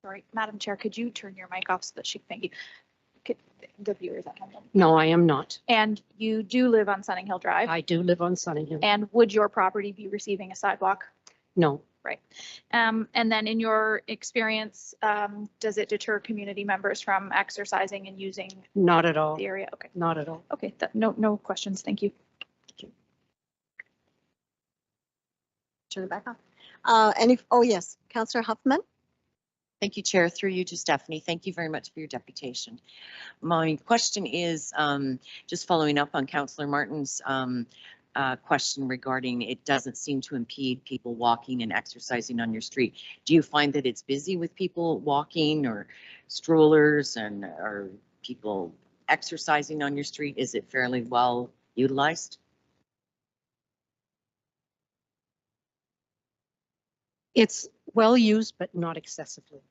Sorry, Madam Chair, could you turn your mic off so that she, thank you. The viewers at home. No, I am not. And you do live on Sunning Hill Drive? I do live on Sunning Hill. And would your property be receiving a sidewalk? No. Right. And then in your experience, does it deter community members from exercising and using Not at all. the area? Okay. Not at all. Okay, no questions. Thank you. Turn it back on. Oh yes, Councillor Huffman. Thank you, Chair. Through you to Stephanie. Thank you very much for your deputation. My question is just following up on Councillor Martin's question regarding it doesn't seem to impede people walking and exercising on your street. Do you find that it's busy with people walking or strollers and or people exercising on your street? Is it fairly well utilized? It's well used, but not excessively.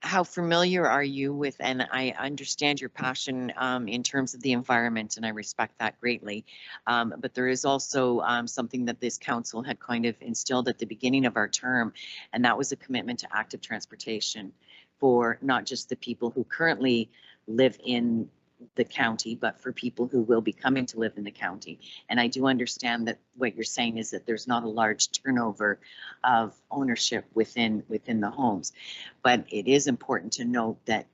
How familiar are you with, and I understand your passion in terms of the environment, and I respect that greatly. But there is also something that this council had kind of instilled at the beginning of our term, and that was a commitment to active transportation for not just the people who currently live in the county, but for people who will be coming to live in the county. And I do understand that what you're saying is that there's not a large turnover of ownership within the homes. But it is important to note that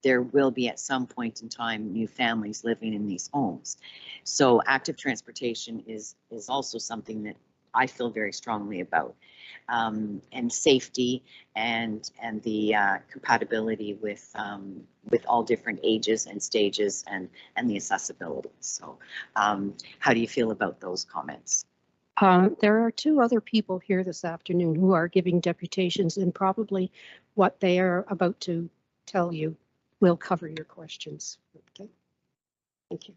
there will be at some point in time new families living in these homes. So active transportation is also something that I feel very strongly about. And safety and the compatibility with all different ages and stages and the accessibility. So how do you feel about those comments? There are two other people here this afternoon who are giving deputations, and probably what they are about to tell you will cover your questions. Okay. Thank you.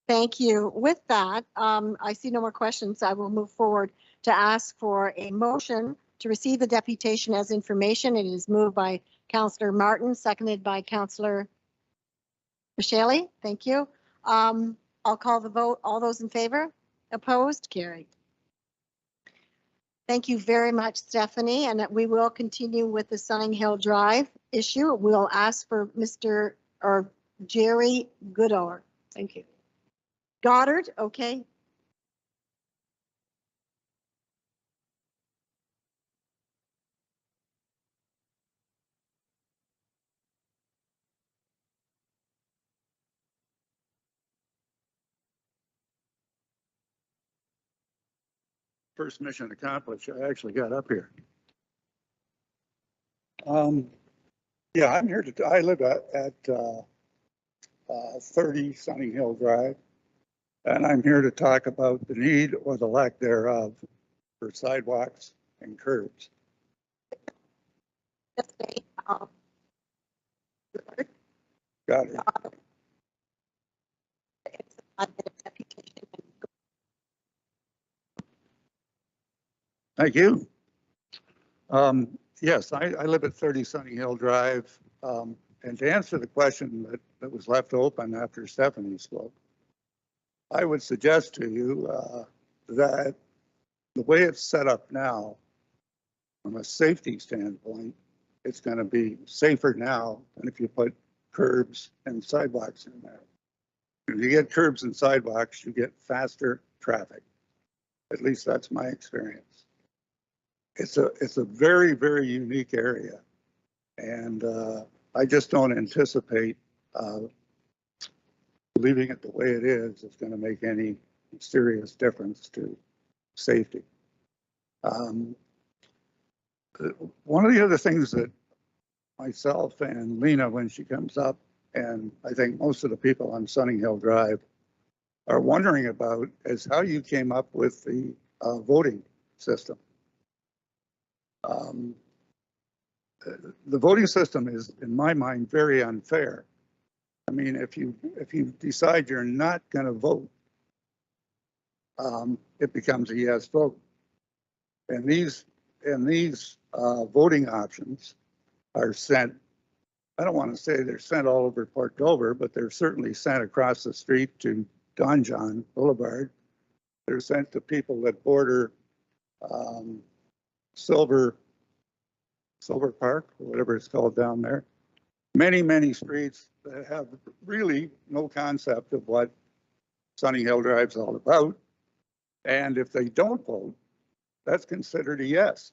Thank you. With that, I see no more questions. I will move forward to ask for a motion to receive the deputation as information. It is moved by Councillor Martin, seconded by Councillor Michele. Thank you. I'll call the vote. All those in favor? Opposed? Carried. Thank you very much, Stephanie, and we will continue with the Sunning Hill Drive issue. We'll ask for Mr. or Jerry Goodor. Thank you. Goddard, okay. first mission accomplished. I actually got up here. Yeah, I'm here to, I live at 30 Sunny Hill Drive, and I'm here to talk about the need or the lack thereof for sidewalks and curbs. Got it. Thank you. Yes, I live at 30 Sunny Hill Drive. And to answer the question that was left open after Stephanie spoke, I would suggest to you that the way it's set up now, from a safety standpoint, it's going to be safer now than if you put curbs and sidewalks in there. If you get curbs and sidewalks, you get faster traffic. At least that's my experience. It's a very, very unique area. And I just don't anticipate leaving it the way it is going to make any serious difference to safety. One of the other things that myself and Lena, when she comes up, and I think most of the people on Sunny Hill Drive are wondering about is how you came up with the voting system. The voting system is, in my mind, very unfair. I mean, if you decide you're not going to vote, it becomes a yes vote. And these voting options are sent. I don't want to say they're sent all over Port Dover, but they're certainly sent across the street to Don John Boulevard. They're sent to people that border Silver Park, or whatever it's called down there. Many, many streets that have really no concept of what Sunny Hill Drive is all about. And if they don't vote, that's considered a yes.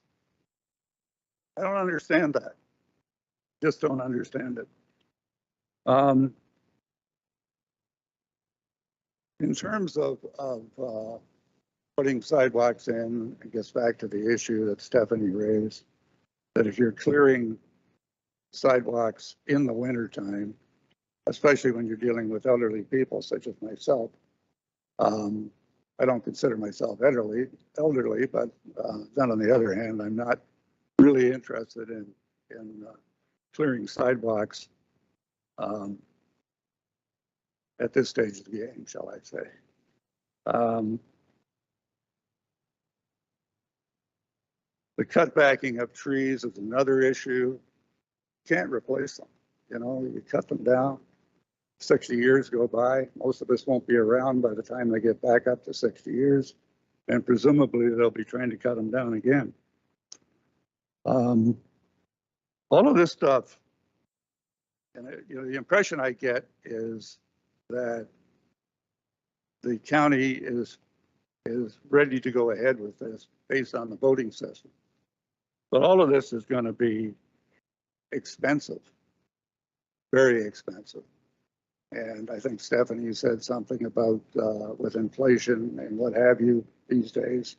I don't understand that. Just don't understand it. In terms of putting sidewalks in, it gets back to the issue that Stephanie raised, that if you're clearing sidewalks in the wintertime, especially when you're dealing with elderly people such as myself. I don't consider myself elderly, but then on the other hand, I'm not really interested in clearing sidewalks at this stage of the game, shall I say. The cutbacking of trees is another issue. Can't replace them. You know, you cut them down, 60 years go by. Most of us won't be around by the time they get back up to 60 years. And presumably they'll be trying to cut them down again. All of this stuff, and you know, the impression I get is that the county is ready to go ahead with this based on the voting system. But all of this is going to be expensive, very expensive. And I think Stephanie said something about with inflation and what have you these days,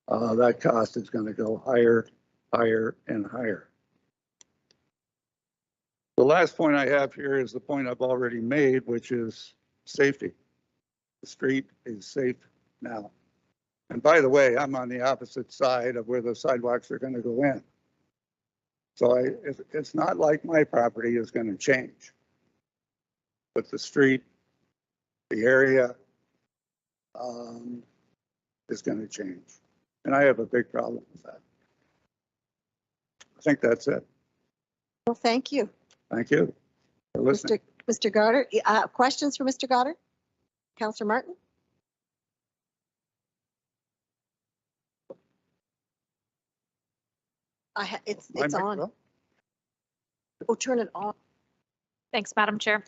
that cost is going to go higher, higher, and higher. The last point I have here is the point I've already made, which is safety. The street is safe now. And by the way, I'm on the opposite side of where the sidewalks are going to go in. So it's not like my property is going to change. But the street, the area is going to change. And I have a big problem with that. I think that's it. Well, thank you. Thank you for listening. Mr. Goddard, questions for Mr. Goddard? Councillor Martin? It's on. Oh, turn it on. Thanks, Madam Chair.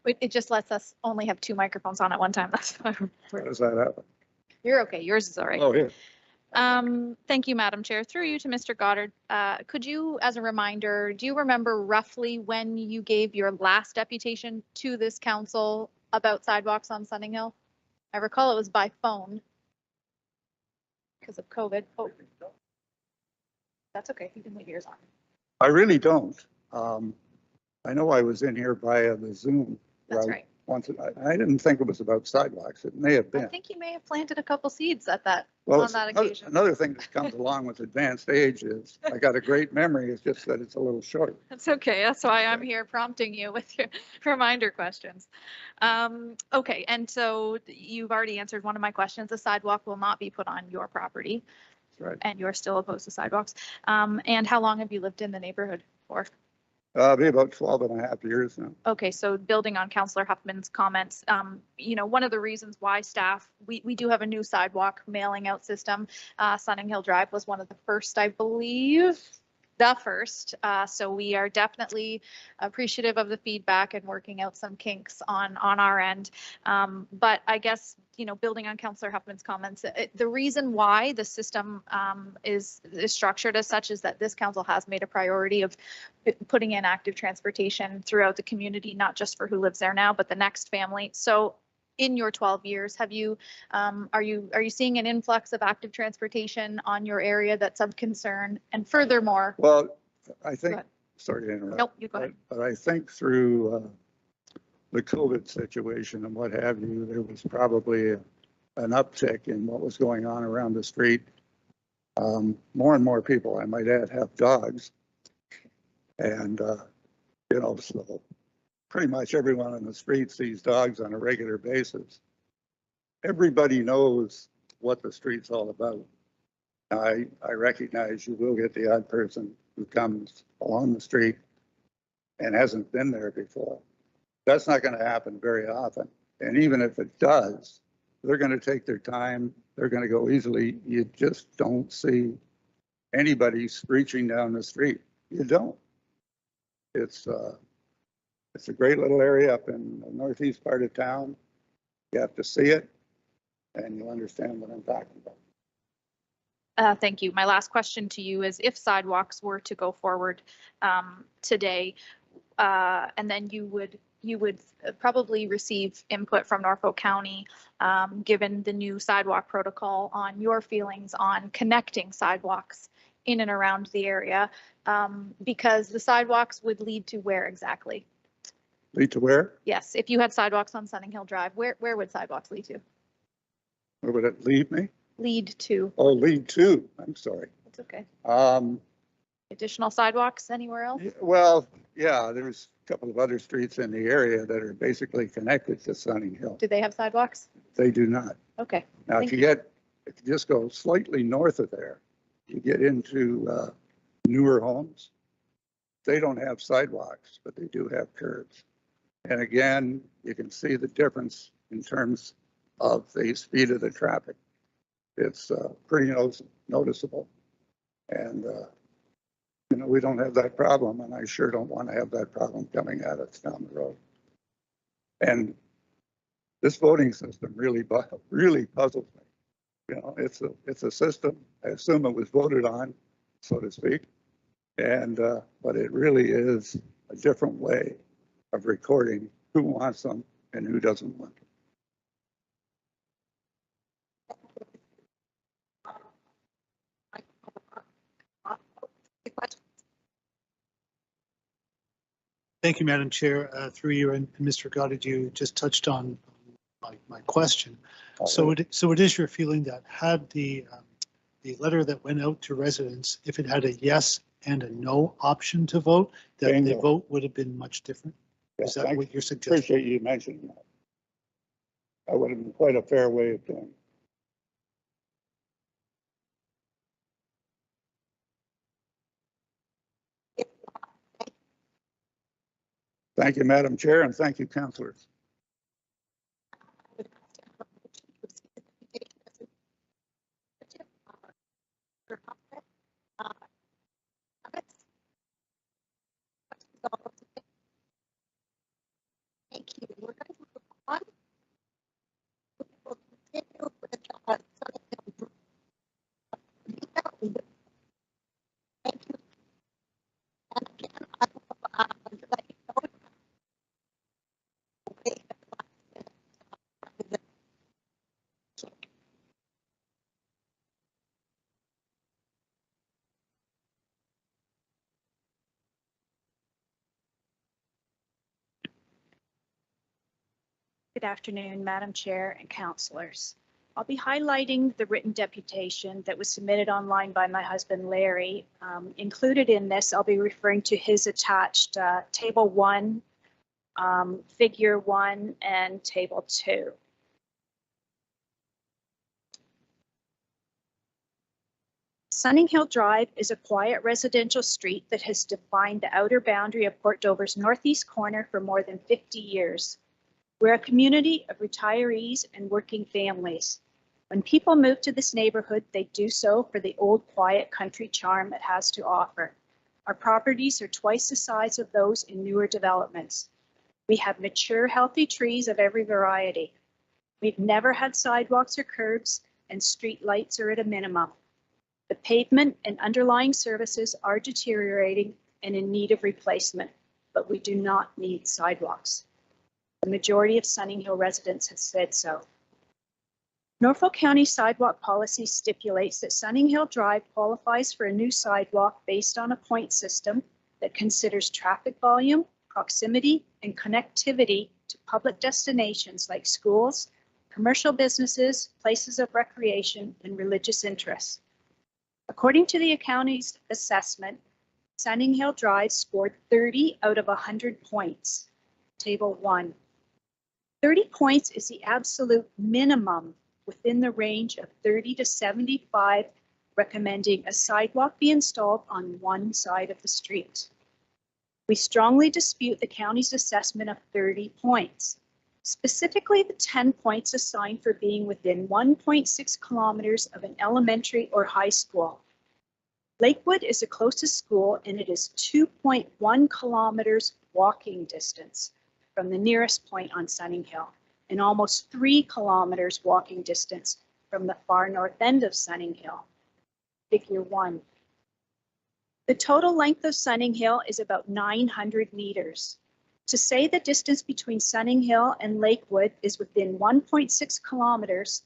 It just lets us only have 2 microphones on at one time. That's why How does that happen? You're okay. Yours is all right. Oh, yeah. Thank you, Madam Chair. Through you to Mr. Goddard. Could you, as a reminder, do you remember roughly when you gave your last deputation to this council about sidewalks on Sunning Hill? I recall it was by phone. because of COVID. Oh, that's okay. You can leave yours on. I really don't. I know I was in here via the Zoom. That's right. Once, I didn't think it was about sidewalks. It may have I been. think you may have planted a couple seeds at that, Well, on it's that occasion. another thing that comes along with advanced age is I got a great memory. It's just that it's a little short. That's okay. That's why I'm here prompting you with your reminder questions. Okay, and so you've already answered one of my questions. The sidewalk will not be put on your property. That's right. And you're still opposed to sidewalks. And how long have you lived in the neighborhood for? Be about 12 and a half years now. Okay, so building on Councillor Huffman's comments, one of the reasons why staff, we do have a new sidewalk mailing out system. Sunning Hill Drive was one of the first, I believe, the first. So we are definitely appreciative of the feedback and working out some kinks on our end. But I guess, building on Councillor Huffman's comments, the reason why the system is structured as such is that this council has made a priority of putting in active transportation throughout the community, not just for who lives there now, but the next family. So in your 12 years, are you seeing an influx of active transportation on your area that's of concern? And furthermore, Well, I think, sorry to interrupt. Nope, you go ahead. But I think through the COVID situation and what have you, there was probably an uptick in what was going on around the street. More and more people, I might add, have dogs. And, so pretty much everyone on the street sees dogs on a regular basis. Everybody knows what the street's all about. I recognize you will get the odd person who comes along the street and hasn't been there before. That's not going to happen very often. And even if it does, they're going to take their time. They're going to go easily. You just don't see anybody screeching down the street. You don't. It's a great little area up in the northeast part of town. You have to see it and you'll understand what I'm talking about. thank you. My last question to you is, if sidewalks were to go forward today, and then you would probably receive input from Norfolk County, given the new sidewalk protocol, on your feelings on connecting sidewalks in and around the area, because the sidewalks would lead to where exactly? Lead to where? Yes, if you had sidewalks on Sunning Hill Drive, where would sidewalks lead to? Where would it lead me? Lead to. Oh, lead to, I'm sorry. It's okay. Um, Additional sidewalks anywhere else? Well, yeah, there's a couple of other streets in the area that are basically connected to Sunning Hill. Do they have sidewalks? They do not. Okay. Now, if you just go slightly north of there, you get into newer homes. They don't have sidewalks, but they do have curbs. And again, you can see the difference in terms of the speed of the traffic. It's pretty noticeable. And, we don't have that problem, and I sure don't want to have that problem coming at us down the road. And this voting system really puzzles me. It's a system. I assume it was voted on, so to speak. And, but it really is a different way of recording who wants them and who doesn't want them. Thank you, Madam Chair. Through you and Mr. Goddard, you just touched on my question. So it is your feeling that had the letter that went out to residents, if it had a yes and a no option to vote, that the vote would have been much different? Is that what you're suggesting? Appreciate you mentioning that. That would have been quite a fair way of doing it. Thank you, Madam Chair, and thank you, councillors. Thank you. We're going to move on. We will continue with thank you. And again, I will let you know. Okay. Good afternoon, Madam Chair and councillors. I'll be highlighting the written deputation that was submitted online by my husband, Larry. Included in this, I'll be referring to his attached Table 1, Figure 1, and Table 2. Sunning Hill Drive is a quiet residential street that has defined the outer boundary of Port Dover's northeast corner for more than 50 years. We're a community of retirees and working families. When people move to this neighborhood, they do so for the old quiet country charm it has to offer. Our properties are twice the size of those in newer developments. We have mature, healthy trees of every variety. We've never had sidewalks or curbs, and street lights are at a minimum. The pavement and underlying services are deteriorating and in need of replacement, but we do not need sidewalks. The majority of Sunning Hill residents have said so. Norfolk County sidewalk policy stipulates that Sunning Hill Drive qualifies for a new sidewalk based on a point system that considers traffic volume, proximity, and connectivity to public destinations like schools, commercial businesses, places of recreation, and religious interests. According to the county's assessment, Sunning Hill Drive scored 30 out of 100 points. Table 1. 30 points is the absolute minimum within the range of 30 to 75, recommending a sidewalk be installed on one side of the street. We strongly dispute the county's assessment of 30 points, specifically the 10 points assigned for being within 1.6 kilometers of an elementary or high school. Lakewood is the closest school, and it is 2.1 kilometers walking distance from the nearest point on Sunning Hill, and almost 3 kilometers walking distance from the far north end of Sunning Hill. Figure 1. The total length of Sunning Hill is about 900 meters. To say the distance between Sunning Hill and Lakewood is within 1.6 kilometers,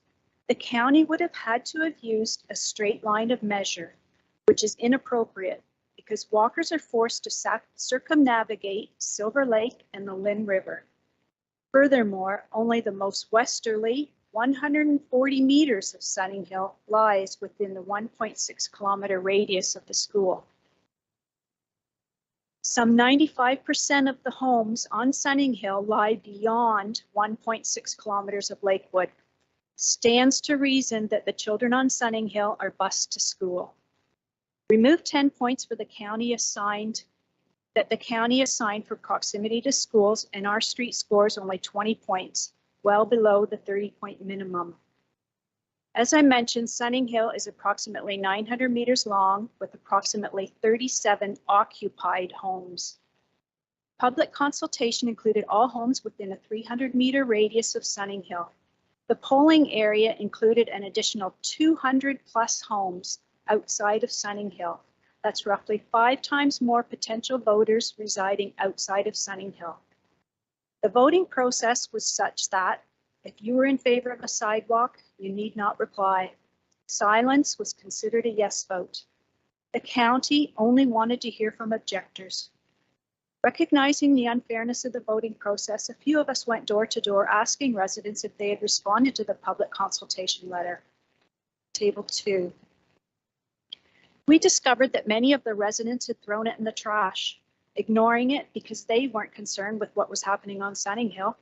the county would have had to have used a straight line of measure, which is inappropriate because walkers are forced to circumnavigate Silver Lake and the Lynn River. Furthermore, only the most westerly 140 meters of Sunning Hill lies within the 1.6 kilometer radius of the school. Some 95% of the homes on Sunning Hill lie beyond 1.6 kilometers of Lakewood. Stands to reason that the children on Sunning Hill are bused to school. Remove 10 points for the county assigned for proximity to schools, and our street scores only 20 points, well below the 30-point minimum. As I mentioned, Sunning Hill is approximately 900 meters long with approximately 37 occupied homes. Public consultation included all homes within a 300-meter radius of Sunning Hill. The polling area included an additional 200 plus homes outside of Sunning Hill. That's roughly 5 times more potential voters residing outside of Sunning Hill. The voting process was such that if you were in favor of a sidewalk, you need not reply. Silence was considered a yes vote. The county only wanted to hear from objectors. Recognizing the unfairness of the voting process, a few of us went door to door asking residents if they had responded to the public consultation letter. Table 2. We discovered that many of the residents had thrown it in the trash, ignoring it because they weren't concerned with what was happening on Sunning Hill.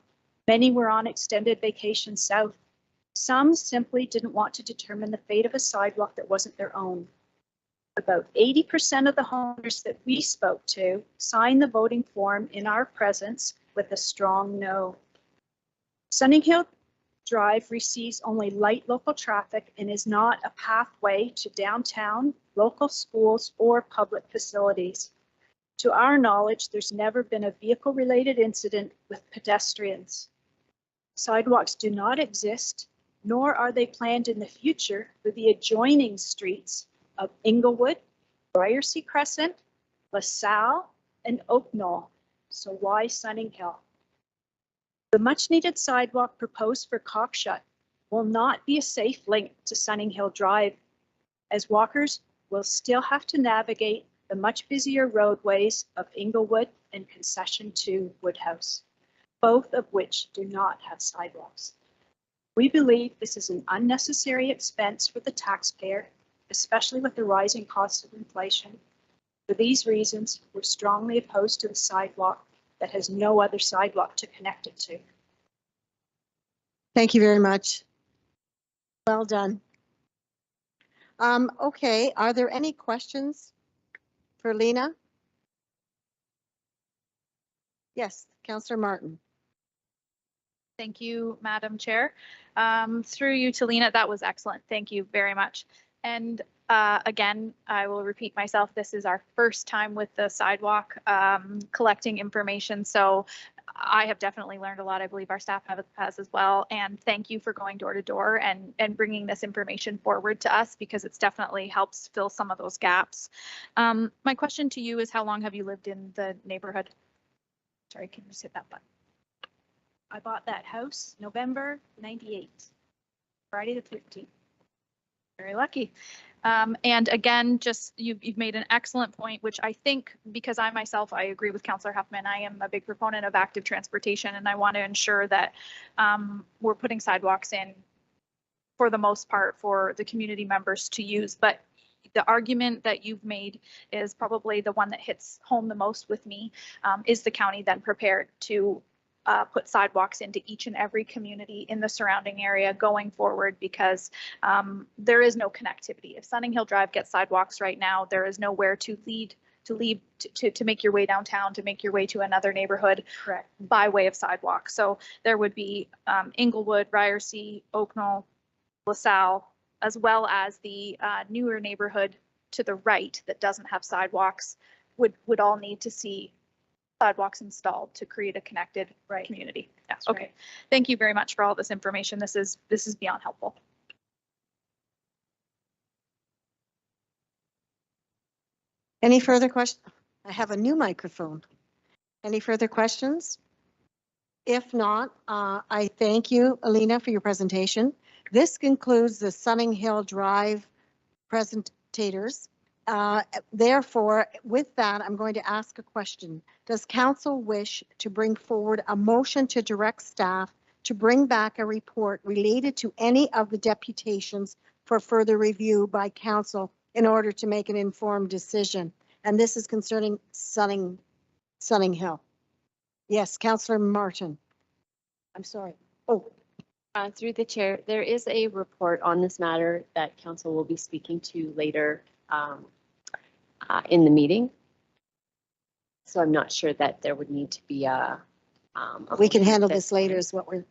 Many were on extended vacation south. Some simply didn't want to determine the fate of a sidewalk that wasn't their own. About 80% of the homeowners that we spoke to signed the voting form in our presence with a strong no. Sunning Hill Drive receives only light local traffic and is not a pathway to downtown, local schools, or public facilities. To our knowledge, there's never been a vehicle-related incident with pedestrians. Sidewalks do not exist, nor are they planned in the future for the adjoining streets of Inglewood, Briarsea Crescent, LaSalle, and Oak Knoll. So why Sunning Hill? The much-needed sidewalk proposed for Cockshut will not be a safe link to Sunning Hill Drive, as walkers will still have to navigate the much busier roadways of Inglewood and Concession to Woodhouse. both of which do not have sidewalks. We believe this is an unnecessary expense for the taxpayer, especially with the rising cost of inflation. For these reasons, we're strongly opposed to the sidewalk that has no other sidewalk to connect it to. Thank you very much. Well done. Okay, are there any questions for Lena? Yes, Councillor Martin. Thank you, Madam Chair. Through you to Lena, that was excellent. Thank you very much. And again, I will repeat myself. This is our first time with the sidewalk collecting information. So I have definitely learned a lot. I believe our staff has as well. And thank you for going door to door and bringing this information forward to us, because it's definitely helps fill some of those gaps. My question to you is, how long have you lived in the neighborhood? Sorry, can you just hit that button? I bought that house November 98, Friday the 13th. Very lucky. And again, just you've made an excellent point, which I think, because I myself, I agree with Councillor Huffman. I am a big proponent of active transportation, and I want to ensure that we're putting sidewalks in for the most part for the community members to use. But the argument that you've made is probably the one that hits home the most with me. Is the county then prepared to put sidewalks into each and every community in the surrounding area going forward, because there is no connectivity. If Sunning Hill Drive gets sidewalks right now, there is nowhere to make your way downtown, to make your way to another neighborhood. Correct. By way of sidewalk. So there would be Inglewood, Ryersea, Oaknall, LaSalle, as well as the newer neighborhood to the right that doesn't have sidewalks would all need to see sidewalks installed to create a connected community. Yes. Okay. Right. Thank you very much for all this information. This is beyond helpful. Any further questions? I have a new microphone. Any further questions? If not, I thank you, Alina, for your presentation. This concludes the Sunning Hill Drive presentators. Therefore, with that, I'm going to ask a question. Does council wish to bring forward a motion to direct staff to bring back a report related to any of the deputations for further review by council in order to make an informed decision? And this is concerning Sunning Hill. Yes, Councillor Martin. I'm sorry. Oh. Through the chair, there is a report on this matter that council will be speaking to later in the meeting. So I'm not sure that there would need to be a we can handle this later is what we're.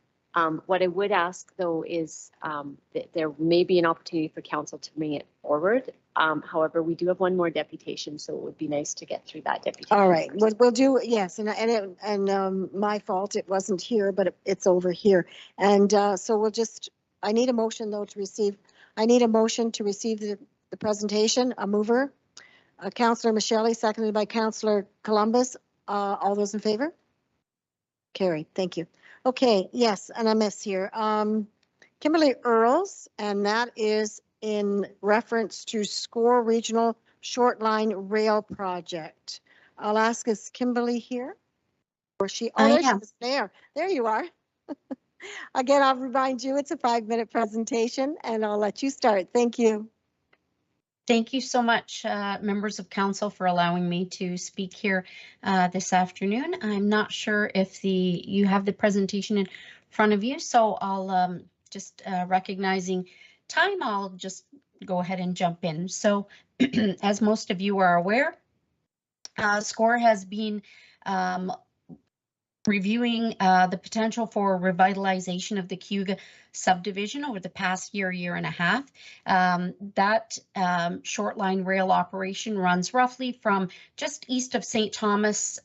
What I would ask though is that there may be an opportunity for council to bring it forward. However, we do have one more deputation, so it would be nice to get through that deputation. All right, we'll do, yes, and my fault, it wasn't here, but it's over here. And so we'll just, I need a motion though to receive, the presentation, a mover. Councillor Michele, seconded by Councillor Columbus. All those in favor? Carried, thank you. Okay, yes, and I miss here. Kimberly Earls, and that is in reference to SCORE Regional Short Line Rail Project. I'll ask, is Kimberly here? Or she? Oh, there she is. There you are. Again, I'll remind you, it's a 5-minute presentation, and I'll let you start. Thank you. Thank you so much, members of council, for allowing me to speak here this afternoon. I'm not sure if you have the presentation in front of you, so I'll just recognizing time, I'll just go ahead and jump in. So as most of you are aware, SCORE has been reviewing the potential for revitalization of the Cayuga subdivision over the past year and a half. That short line rail operation runs roughly from just east of St. Thomas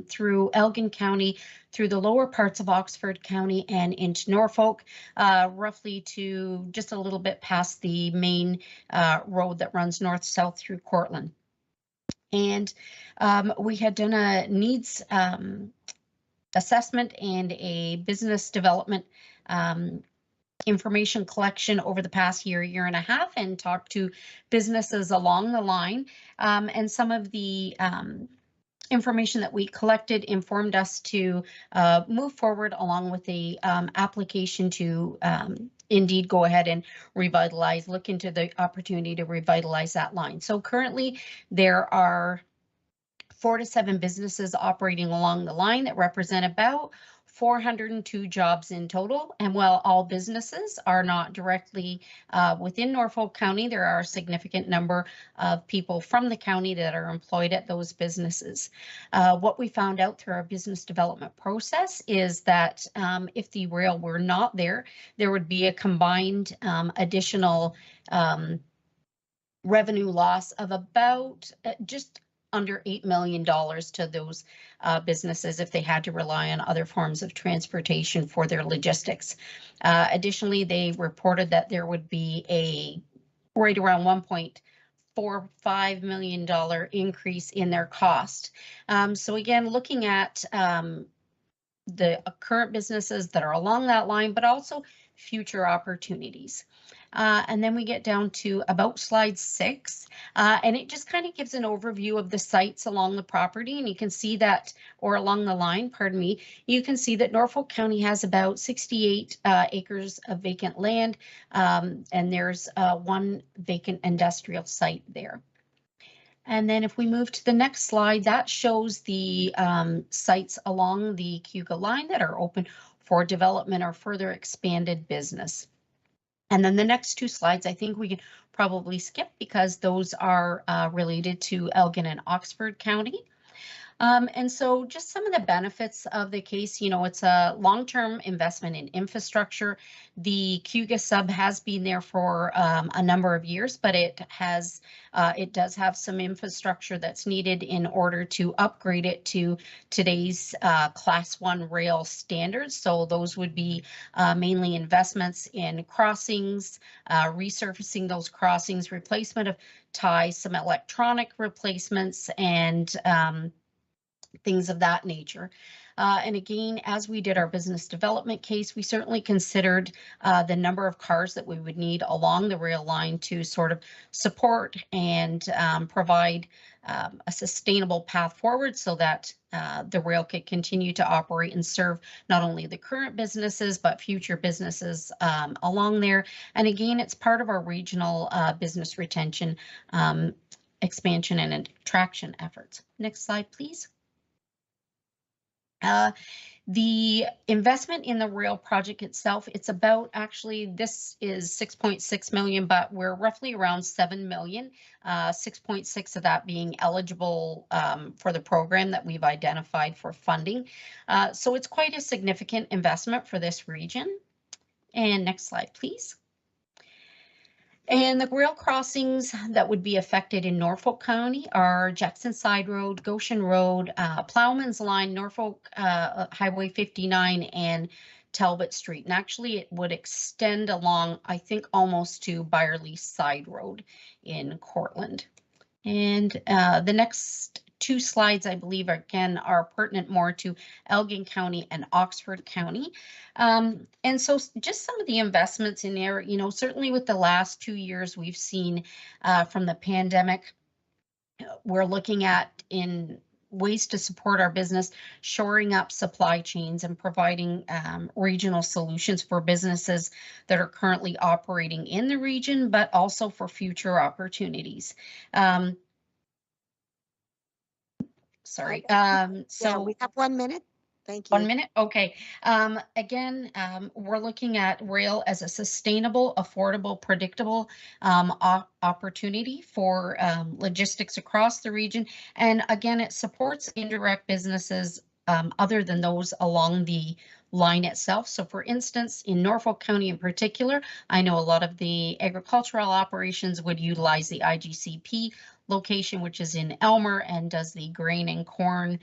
through Elgin County, through the lower parts of Oxford County and into Norfolk, roughly to just a little bit past the main road that runs north-south through Cortland. And we had done a needs assessment and a business development information collection over the past year and a half, and talked to businesses along the line. And some of the information that we collected informed us to move forward along with the application to indeed go ahead and look into the opportunity to revitalize that line. So currently there are 4 to 7 businesses operating along the line that represent about 402 jobs in total. And while all businesses are not directly within Norfolk County, there are a significant number of people from the county that are employed at those businesses. What we found out through our business development process is that if the rail were not there, there would be a combined additional revenue loss of about just under $8 million to those businesses if they had to rely on other forms of transportation for their logistics. Additionally, they reported that there would be a right around $1.45 million increase in their cost. So again, looking at the current businesses that are along that line, but also future opportunities. And then we get down to about slide 6, and it just kind of gives an overview of the sites along the property. And you can see that, or along the line, pardon me, you can see that Norfolk County has about 68 acres of vacant land, and there's 1 vacant industrial site there. And then if we move to the next slide, that shows the sites along the Cayuga line that are open for development or further expanded business. And then the next 2 slides, I think we can probably skip because those are related to Elgin and Oxford County. And so just some of the benefits of the case, you know, it's a long-term investment in infrastructure. The Cayuga sub has been there for a number of years, but it does have some infrastructure that's needed in order to upgrade it to today's Class 1 rail standards. So those would be mainly investments in crossings, resurfacing those crossings, replacement of ties, some electronic replacements, and things of that nature. And again, as we did our business development case, we certainly considered the number of cars that we would need along the rail line to sort of support and provide a sustainable path forward so that the rail could continue to operate and serve not only the current businesses, but future businesses along there. And again, it's part of our regional business retention, expansion and attraction efforts. Next slide, please. The investment in the rail project itself, it's about, actually, this is 6.6 million, but we're roughly around 7 million, 6.6 of that being eligible for the program that we've identified for funding. So it's quite a significant investment for this region. And next slide, please. And the rail crossings that would be affected in Norfolk County are Jackson Side Road, Goshen Road, Plowman's Line, Norfolk Highway 59, and Talbot Street. And actually it would extend along, I think, almost to Byerly Side Road in Cortland. And the next 2 slides, I believe, again, are pertinent more to Elgin County and Oxford County. And so just some of the investments in there, you know, certainly with the last 2 years we've seen from the pandemic, we're looking at in ways to support our business, shoring up supply chains and providing regional solutions for businesses that are currently operating in the region, but also for future opportunities. Sorry. So we have 1 minute. Thank you. 1 minute. Okay. Again, we're looking at rail as a sustainable, affordable, predictable opportunity for logistics across the region. And again, it supports indirect businesses other than those along the line itself. So for instance, in Norfolk County in particular, I know a lot of the agricultural operations would utilize the IGCP location, which is in Elmer and does the grain and corn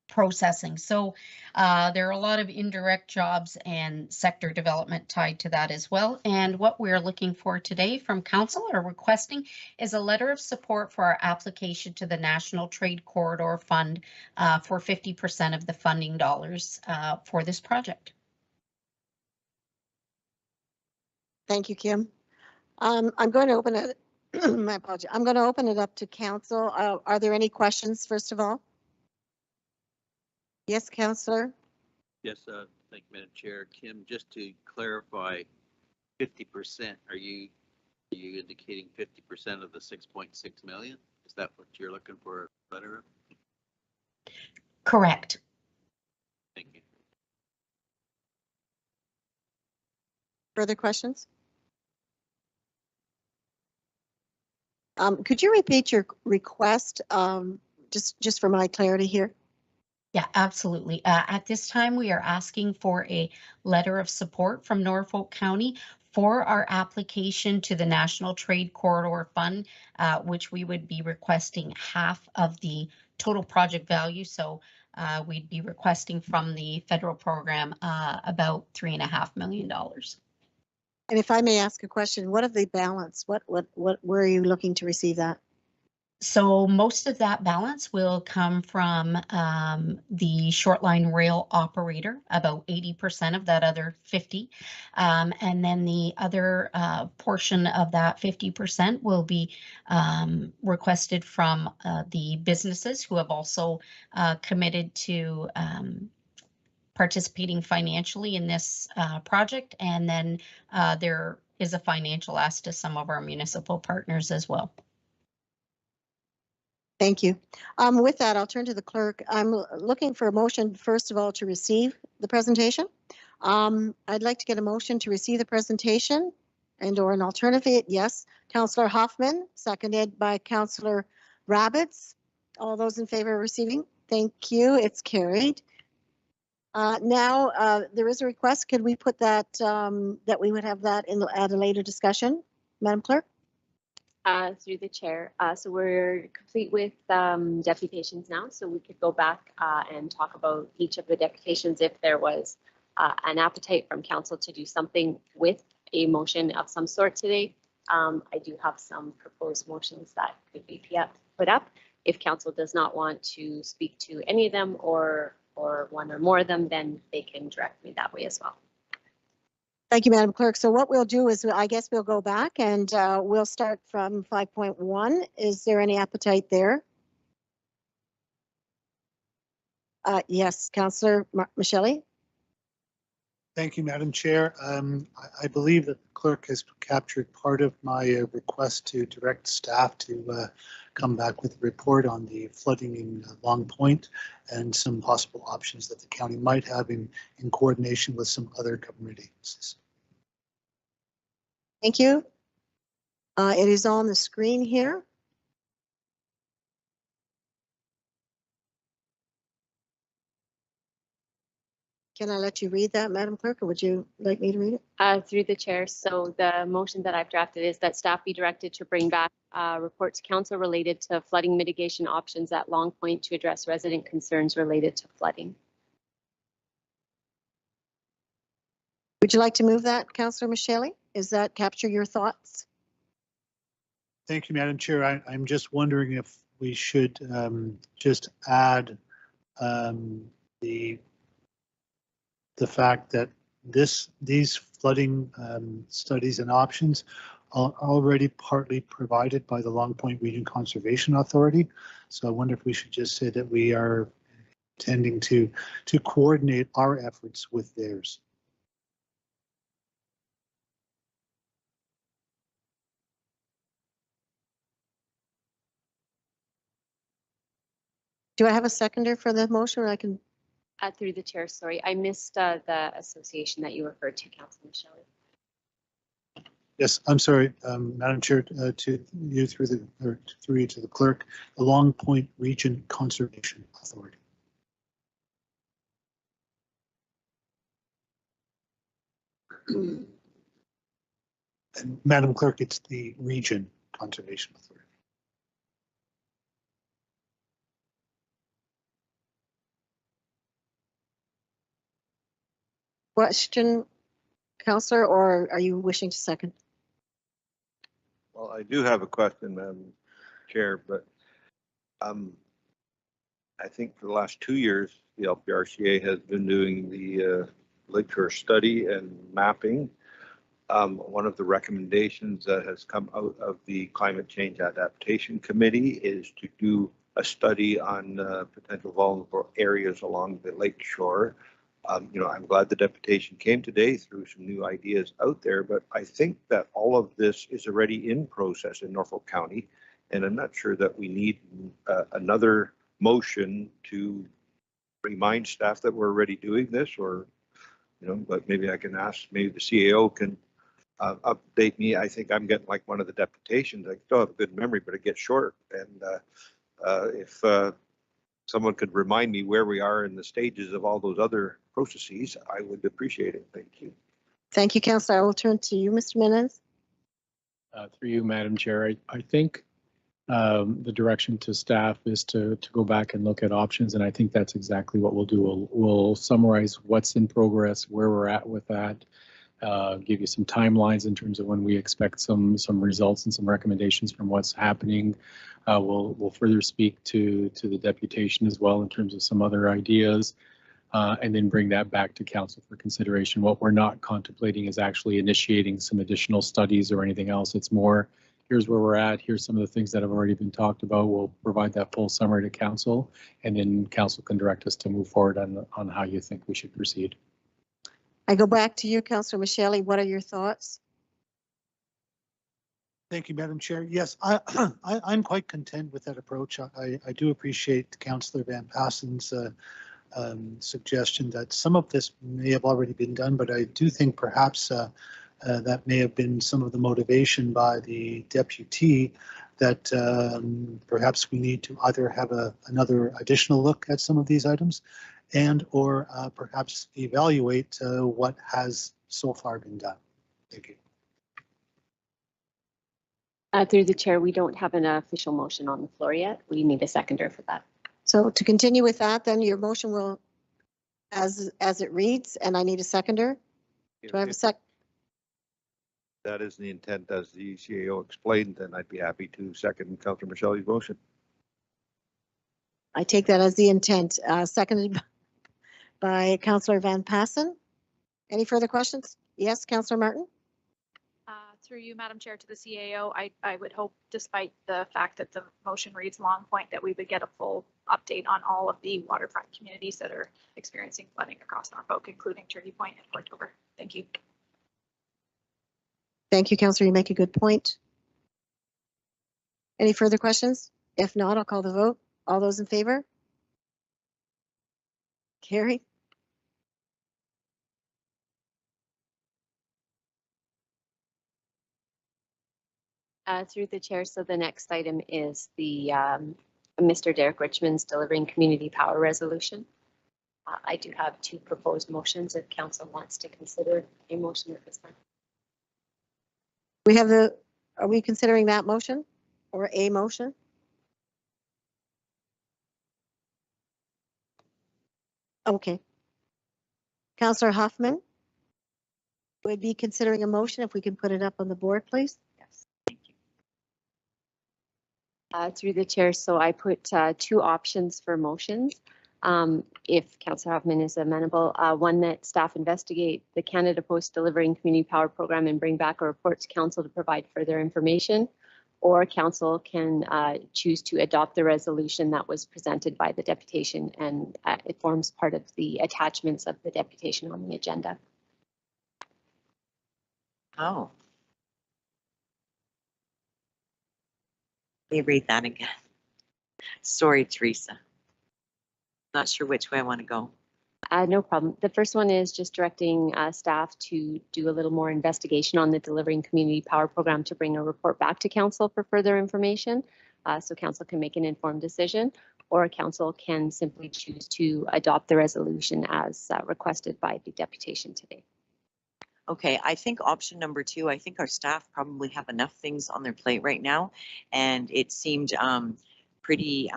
processing. So there are a lot of indirect jobs and sector development tied to that as well. And what we're looking for today from council or requesting is a letter of support for our application to the National Trade Corridor Fund for 50% of the funding dollars for this project. Thank you, Kim. I'm going to open My apologies. I'm going to open it up to council. Are there any questions, first of all? Yes, Councillor? Yes, thank you, Madam Chair. Kim, just to clarify, 50%, are you indicating 50% of the 6.6 million? Is that what you're looking for a letter of? Correct. Thank you. Further questions? Could you repeat your request, just for my clarity here? Yeah, absolutely. At this time, we are asking for a letter of support from Norfolk County for our application to the National Trade Corridor Fund, which we would be requesting half of the total project value. So we'd be requesting from the federal program about $3.5 million. And if I may ask a question, what of the balance? Where are you looking to receive that? So most of that balance will come from the short line rail operator, about 80% of that other 50. And then the other portion of that 50% will be requested from the businesses who have also committed to participating financially in this project. And then there is a financial ask to some of our municipal partners as well. Thank you. With that, I'll turn to the clerk. I'm looking for a motion, first of all, to receive the presentation. I'd like to get a motion to receive the presentation and or an alternative. Yes, Councillor Hoffman, seconded by Councillor Rabbits. All those in favor of receiving? Thank you. It's carried. Now, there is a request. Could we put that, that we would have that in at a later discussion, Madam Clerk? Through the chair. So we're complete with deputations now, so we could go back and talk about each of the deputations if there was an appetite from council to do something with a motion of some sort today. I do have some proposed motions that could be put up. If council does not want to speak to any of them or one or more of them, then they can direct me that way as well. Thank you, Madam Clerk. So what we'll do is, I guess we'll go back and we'll start from 5.1. Is there any appetite there? Yes, Councillor Michele. Thank you, Madam Chair. I believe that the clerk has captured part of my request to direct staff to come back with a report on the flooding in Long Point and some possible options that the county might have in coordination with some other government agencies. Thank you. It is on the screen here. Can I let you read that, Madam Clerk, or would you like me to read it? Through the chair. So the motion that I've drafted is that staff be directed to bring back a report to council related to flooding mitigation options at Long Point to address resident concerns related to flooding. Would you like to move that, Councillor Michele? Does that capture your thoughts? Thank you, Madam Chair. I'm just wondering if we should just add the fact that these flooding studies and options are already partly provided by the Long Point Region Conservation Authority. So I wonder if we should just say that we are intending to coordinate our efforts with theirs. Do I have a seconder for the motion, or I can? Through the chair, sorry, I missed the association that you referred to, Councilor Michele. Yes, I'm sorry, Madam Chair, to you through you to the clerk, the Long Point Region Conservation Authority. And Madam Clerk, it's the Region Conservation Authority. Question, Councillor, or are you wishing to second? Well, I do have a question, Madam Chair, but I think for the last 2 years, the LPRCA has been doing the Lakeshore study and mapping. One of the recommendations that has come out of the Climate Change Adaptation Committee is to do a study on potential vulnerable areas along the lake shore. I'm glad the deputation came today, threw some new ideas out there, but I think that all of this is already in process in Norfolk County. And I'm not sure that we need another motion to remind staff that we're already doing this, or, but maybe I can ask, maybe the CAO can update me. I think I'm getting like one of the deputations. I still have a good memory, but it gets short. And if someone could remind me where we are in the stages of all those other processes, I would appreciate it. Thank you. Thank you, Councillor. I will turn to you, Mr. Menez. Through you, Madam Chair, I think the direction to staff is to go back and look at options, and I think that's exactly what we'll do. We'll summarize what's in progress, where we're at with that, give you some timelines in terms of when we expect some results and some recommendations from what's happening. We'll further speak to the deputation as well in terms of some other ideas, and then bring that back to council for consideration. What we're not contemplating is actually initiating some additional studies or anything else. It's more, here's where we're at, here's some of the things that have already been talked about. We'll provide that full summary to council, and then council can direct us to move forward on how you think we should proceed. I go back to you, Councillor Michele. What are your thoughts? Thank you, Madam Chair. Yes, I'm quite content with that approach. I do appreciate Councillor Van Passen's suggestion that some of this may have already been done, but I do think perhaps that may have been some of the motivation by the deputy that perhaps we need to either have another additional look at some of these items and or perhaps evaluate what has so far been done. Thank you. Through the chair, we don't have an official motion on the floor yet. We need a seconder for that. So to continue with that, then your motion will, as it reads, and I need a seconder. Do I have a sec? That is the intent as the CAO explained, then I'd be happy to second Councillor Michele's motion. I take that as the intent, seconded by Councillor Van Passen. Any further questions? Yes, Councillor Martin? Through you, Madam Chair, to the CAO, I would hope, despite the fact that the motion reads Long Point, that we would get a full update on all of the waterfront communities that are experiencing flooding across Norfolk, including Turkey Point and Port Dover. Thank you. Thank you, Councillor. You make a good point. Any further questions? If not, I'll call the vote. All those in favor? Carrie? Through the chair, so the next item is the Mr. Derek Richmond's delivering community power resolution. I do have two proposed motions if council wants to consider a motion at this time. We have are we considering that motion or a motion? Okay. Councillor Hoffman would be considering a motion if we can put it up on the board, please. Yes, thank you. Through the chair, so I put two options for motions. If Councillor Hoffman is amenable, one that staff investigate the Canada Post delivering community power program and bring back a report to council to provide further information, or council can choose to adopt the resolution that was presented by the deputation, and it forms part of the attachments of the deputation on the agenda. Oh. Let me read that again. Sorry, Teresa. Not sure which way I want to go. No problem. The first one is just directing staff to do a little more investigation on the delivering community power program to bring a report back to council for further information, so council can make an informed decision, or council can simply choose to adopt the resolution as requested by the deputation today. Okay, I think option number two, I think our staff probably have enough things on their plate right now, and it seemed pretty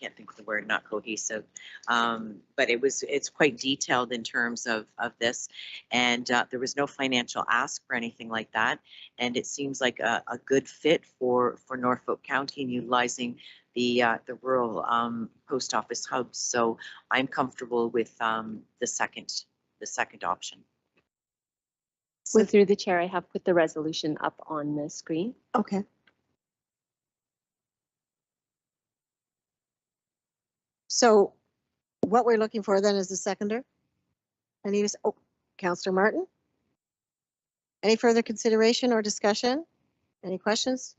can't think of the word, not cohesive, but it's quite detailed in terms of this, and there was no financial ask for anything like that, and it seems like a good fit for Norfolk County and utilizing the rural post office hubs. So I'm comfortable with the second the second option. So through the chair, I have put the resolution up on the screen. Okay. So what we're looking for then is the seconder. Councillor Martin. Any further consideration or discussion? Any questions?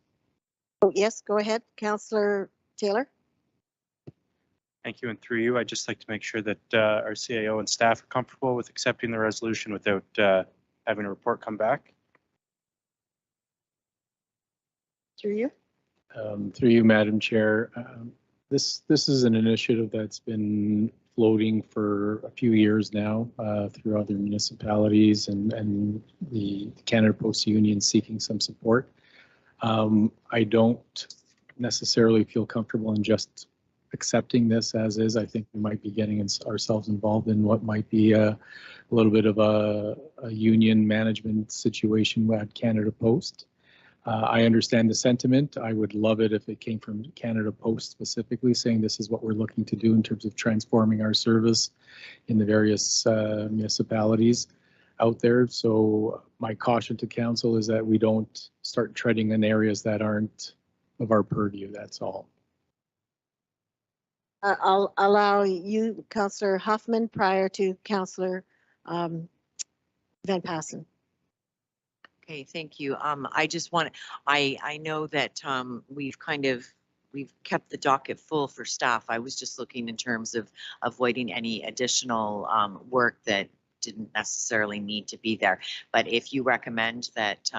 Oh, yes, go ahead, Councillor Taylor. Thank you. And through you, I'd just like to make sure that our CAO and staff are comfortable with accepting the resolution without having a report come back. Through you. Through you, Madam Chair. This is an initiative that's been floating for a few years now through other municipalities and the Canada Post Union seeking some support. I don't necessarily feel comfortable in just accepting this as is. I think we might be getting ourselves involved in what might be a little bit of a union management situation at Canada Post. I understand the sentiment. I would love it if it came from Canada Post specifically, saying this is what we're looking to do in terms of transforming our service in the various municipalities out there. So my caution to council is that we don't start treading in areas that aren't of our purview. That's all. I'll allow you, Councillor Huffman, prior to Councillor Van Passen. Okay, thank you. I just want, I know that we've kept the docket full for staff. I was just looking in terms of avoiding any additional work that didn't necessarily need to be there. But if you recommend that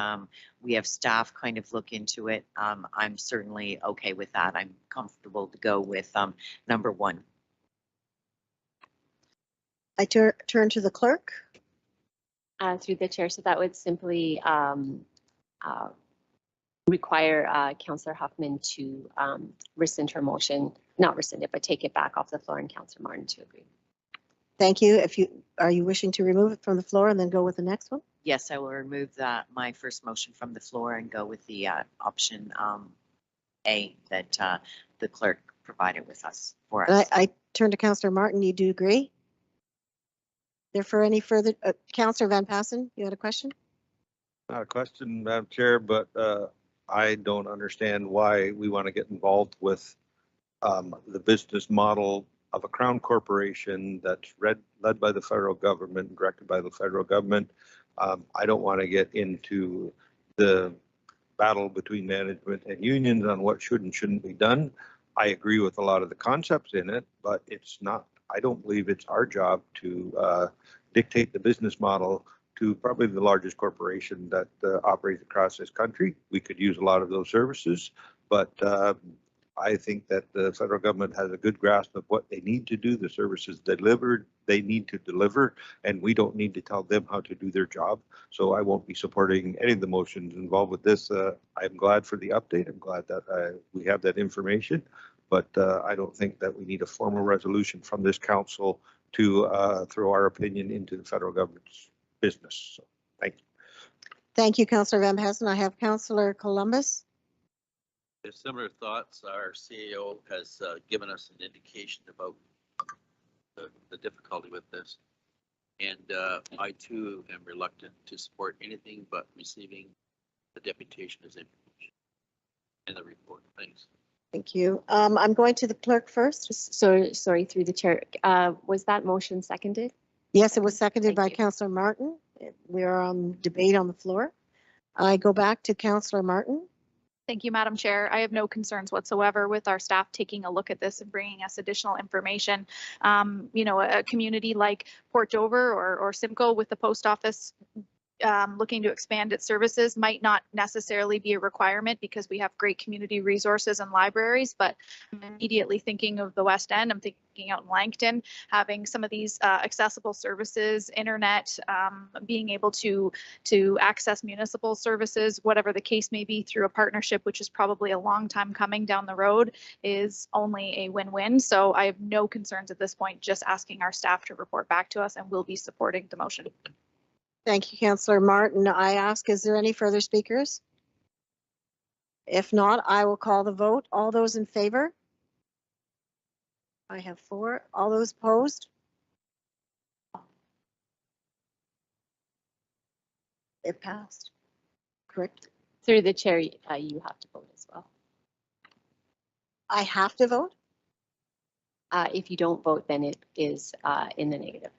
we have staff kind of look into it, I'm certainly okay with that. I'm comfortable to go with number 1. I turn to the clerk. Through the chair, so that would simply require Councillor Huffman to rescind her motion, not rescind it, but take it back off the floor, and Councillor Martin to agree. Thank you. Are you wishing to remove it from the floor and then go with the next one? Yes, I will remove my first motion from the floor and go with the option A that the clerk provided with us for us. I turn to Councillor Martin. You do agree? Therefore, any further, Councillor Van Passen, you had a question? Not a question, Madam Chair, but I don't understand why we want to get involved with the business model of a crown corporation that's led by the federal government, directed by the federal government. I don't want to get into the battle between management and unions on what should and shouldn't be done. I agree with a lot of the concepts in it, but it's not, I don't believe it's our job to dictate the business model to probably the largest corporation that operates across this country. We could use a lot of those services, but I think that the federal government has a good grasp of what they need to do, the services delivered, they need to deliver, and we don't need to tell them how to do their job. So I won't be supporting any of the motions involved with this. I'm glad for the update. I'm glad that we have that information, but I don't think that we need a formal resolution from this council to throw our opinion into the federal government's business. So, thank you. Thank you, Councillor Van Passen. I have Councillor Columbus. Similar thoughts. Our CAO has given us an indication about the difficulty with this. And I too am reluctant to support anything but receiving the deputation as information in the report. Thanks. Thank you. I'm going to the clerk first. Sorry, through the chair. Was that motion seconded? Yes, it was seconded by Councillor Martin. We are on debate on the floor. I go back to Councillor Martin. Thank you, Madam Chair. I have no concerns whatsoever with our staff taking a look at this and bringing us additional information. You know, a community like Port Dover or Simcoe with the post office looking to expand its services might not necessarily be a requirement because we have great community resources and libraries, but I'm immediately thinking of the West End. I'm thinking out in Langton, having some of these accessible services, internet, being able to access municipal services, whatever the case may be, through a partnership, which is probably a long time coming down the road, is only a win-win. So I have no concerns at this point, just asking our staff to report back to us, and we'll be supporting the motion. Thank you, Councillor Martin. I ask, is there any further speakers? If not, I will call the vote. All those in favor? I have 4. All those opposed? It passed. Correct? Through the chair, you have to vote as well. I have to vote? If you don't vote, then it is in the negative.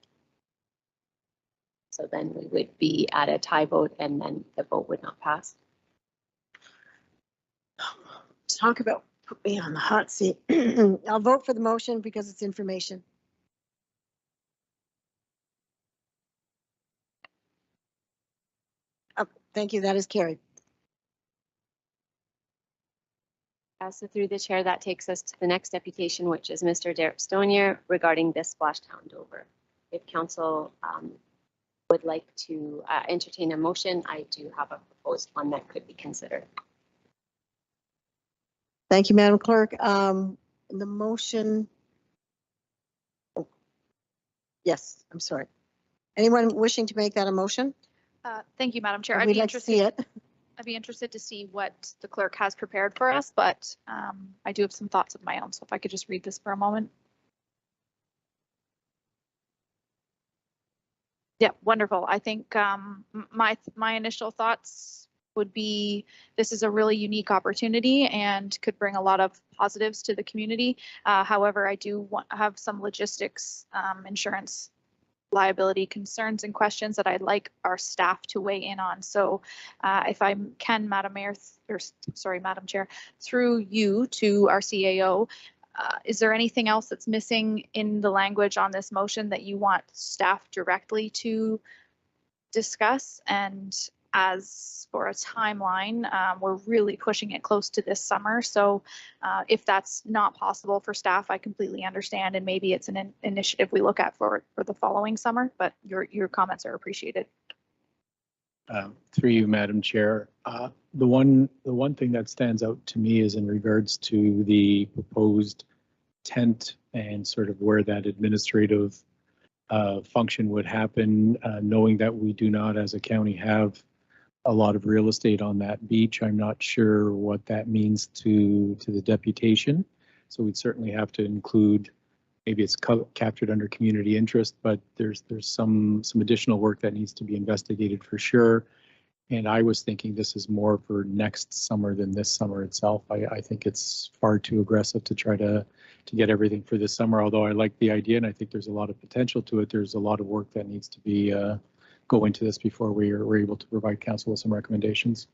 So then we would be at a tie vote and then the vote would not pass. Talk about put me on the hot seat. I'll vote for the motion because it's information. Thank you. That is carried. So through the chair, that takes us to the next deputation, which is Mr. Derek Stonier regarding this splashdown Dover. If council would like to entertain a motion, I do have a proposed one that could be considered. Thank you, Madam Clerk. The motion. Oh, yes, I'm sorry. Anyone wishing to make that a motion? Thank you, Madam Chair. We'd like to see it. I'd be interested to see what the clerk has prepared for us, but I do have some thoughts of my own. So if I could just read this for a moment. Yeah, wonderful. I think my initial thoughts would be this is a really unique opportunity and could bring a lot of positives to the community. However, I do have some logistics, insurance liability concerns and questions that I'd like our staff to weigh in on. So if I can, Madam Chair, through you to our CAO, is there anything else that's missing in the language on this motion that you want staff directly to discuss? And as for a timeline, we're really pushing it close to this summer. So if that's not possible for staff, I completely understand. And maybe it's an initiative we look at for the following summer, but your comments are appreciated. Through you, Madam Chair. The one thing that stands out to me is in regards to the proposed tent and sort of where that administrative function would happen, knowing that we do not as a county have a lot of real estate on that beach. I'm not sure what that means to the deputation. So we'd certainly have to include, maybe it's captured under community interest, but there's some additional work that needs to be investigated for sure. And I was thinking this is more for next summer than this summer itself. I think it's far too aggressive to try to get everything for this summer, although I like the idea and I think there's a lot of potential to it. There's a lot of work that needs to be go into this before we're able to provide council with some recommendations.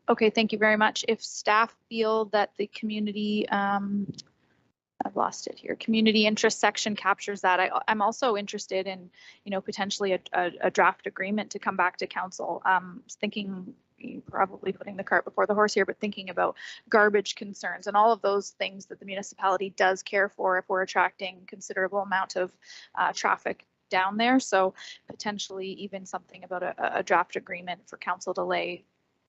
Okay, thank you very much. If staff feel that the community, I've lost it here, community interest section captures that, I'm also interested in, potentially a draft agreement to come back to council. Thinking, probably putting the cart before the horse here, but thinking about garbage concerns and all of those things that the municipality does care for if we're attracting considerable amount of traffic down there. So potentially even something about a draft agreement for council to lay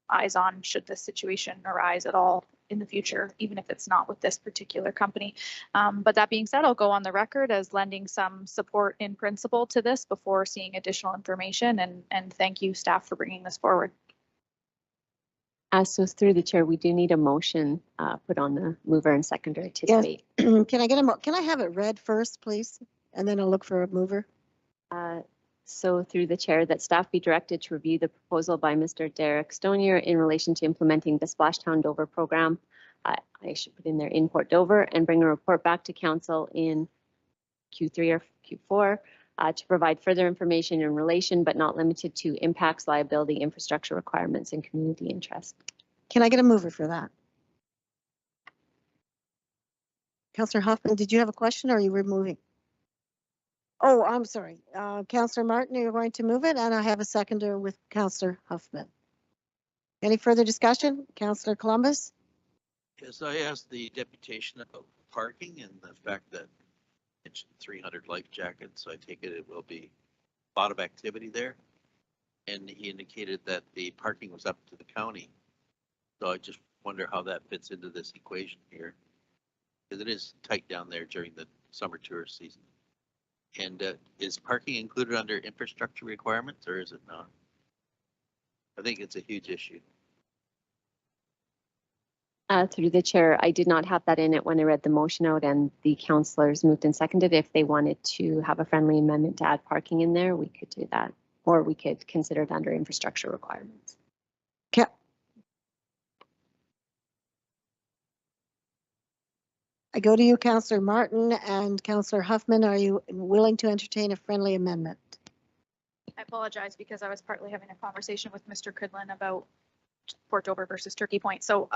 eyes on should this situation arise at all in the future, even if it's not with this particular company. But that being said, I'll go on the record as lending some support in principle to this before seeing additional information, and thank you staff for bringing this forward. So through the chair, we do need a motion put on the mover and seconder to debate. Can I have it read first, please? And then I'll look for a mover. So through the chair, that staff be directed to review the proposal by Mr. Derek Stonier in relation to implementing the Splashtown Dover program. I should put in there in Port Dover and bring a report back to council in Q3 or Q4 to provide further information in relation but not limited to impacts, liability, infrastructure requirements, and community interest. Can I get a mover for that? Councillor Hoffman, did you have a question or are you removing? Oh, I'm sorry. Councillor Martin, you're going to move it, and I have a seconder with Councillor Huffman. Any further discussion? Councillor Columbus? Yes, I asked the deputation about parking and the fact that it's 300 life jackets. I take it will be a lot of activity there. And he indicated that the parking was up to the county. So I just wonder how that fits into this equation here. Because it is tight down there during the summer tourist season. And is parking included under infrastructure requirements or is it not? I think it's a huge issue. Through the chair, I did not have that in it when I read the motion out, and the councillors moved and seconded. If they wanted to have a friendly amendment to add parking in there, we could do that. or we could consider it under infrastructure requirements. I go to you, Councillor Martin and Councillor Huffman. Are you willing to entertain a friendly amendment? I apologize because I was partly having a conversation with Mr. Cridlin about Port Dover versus Turkey Point. So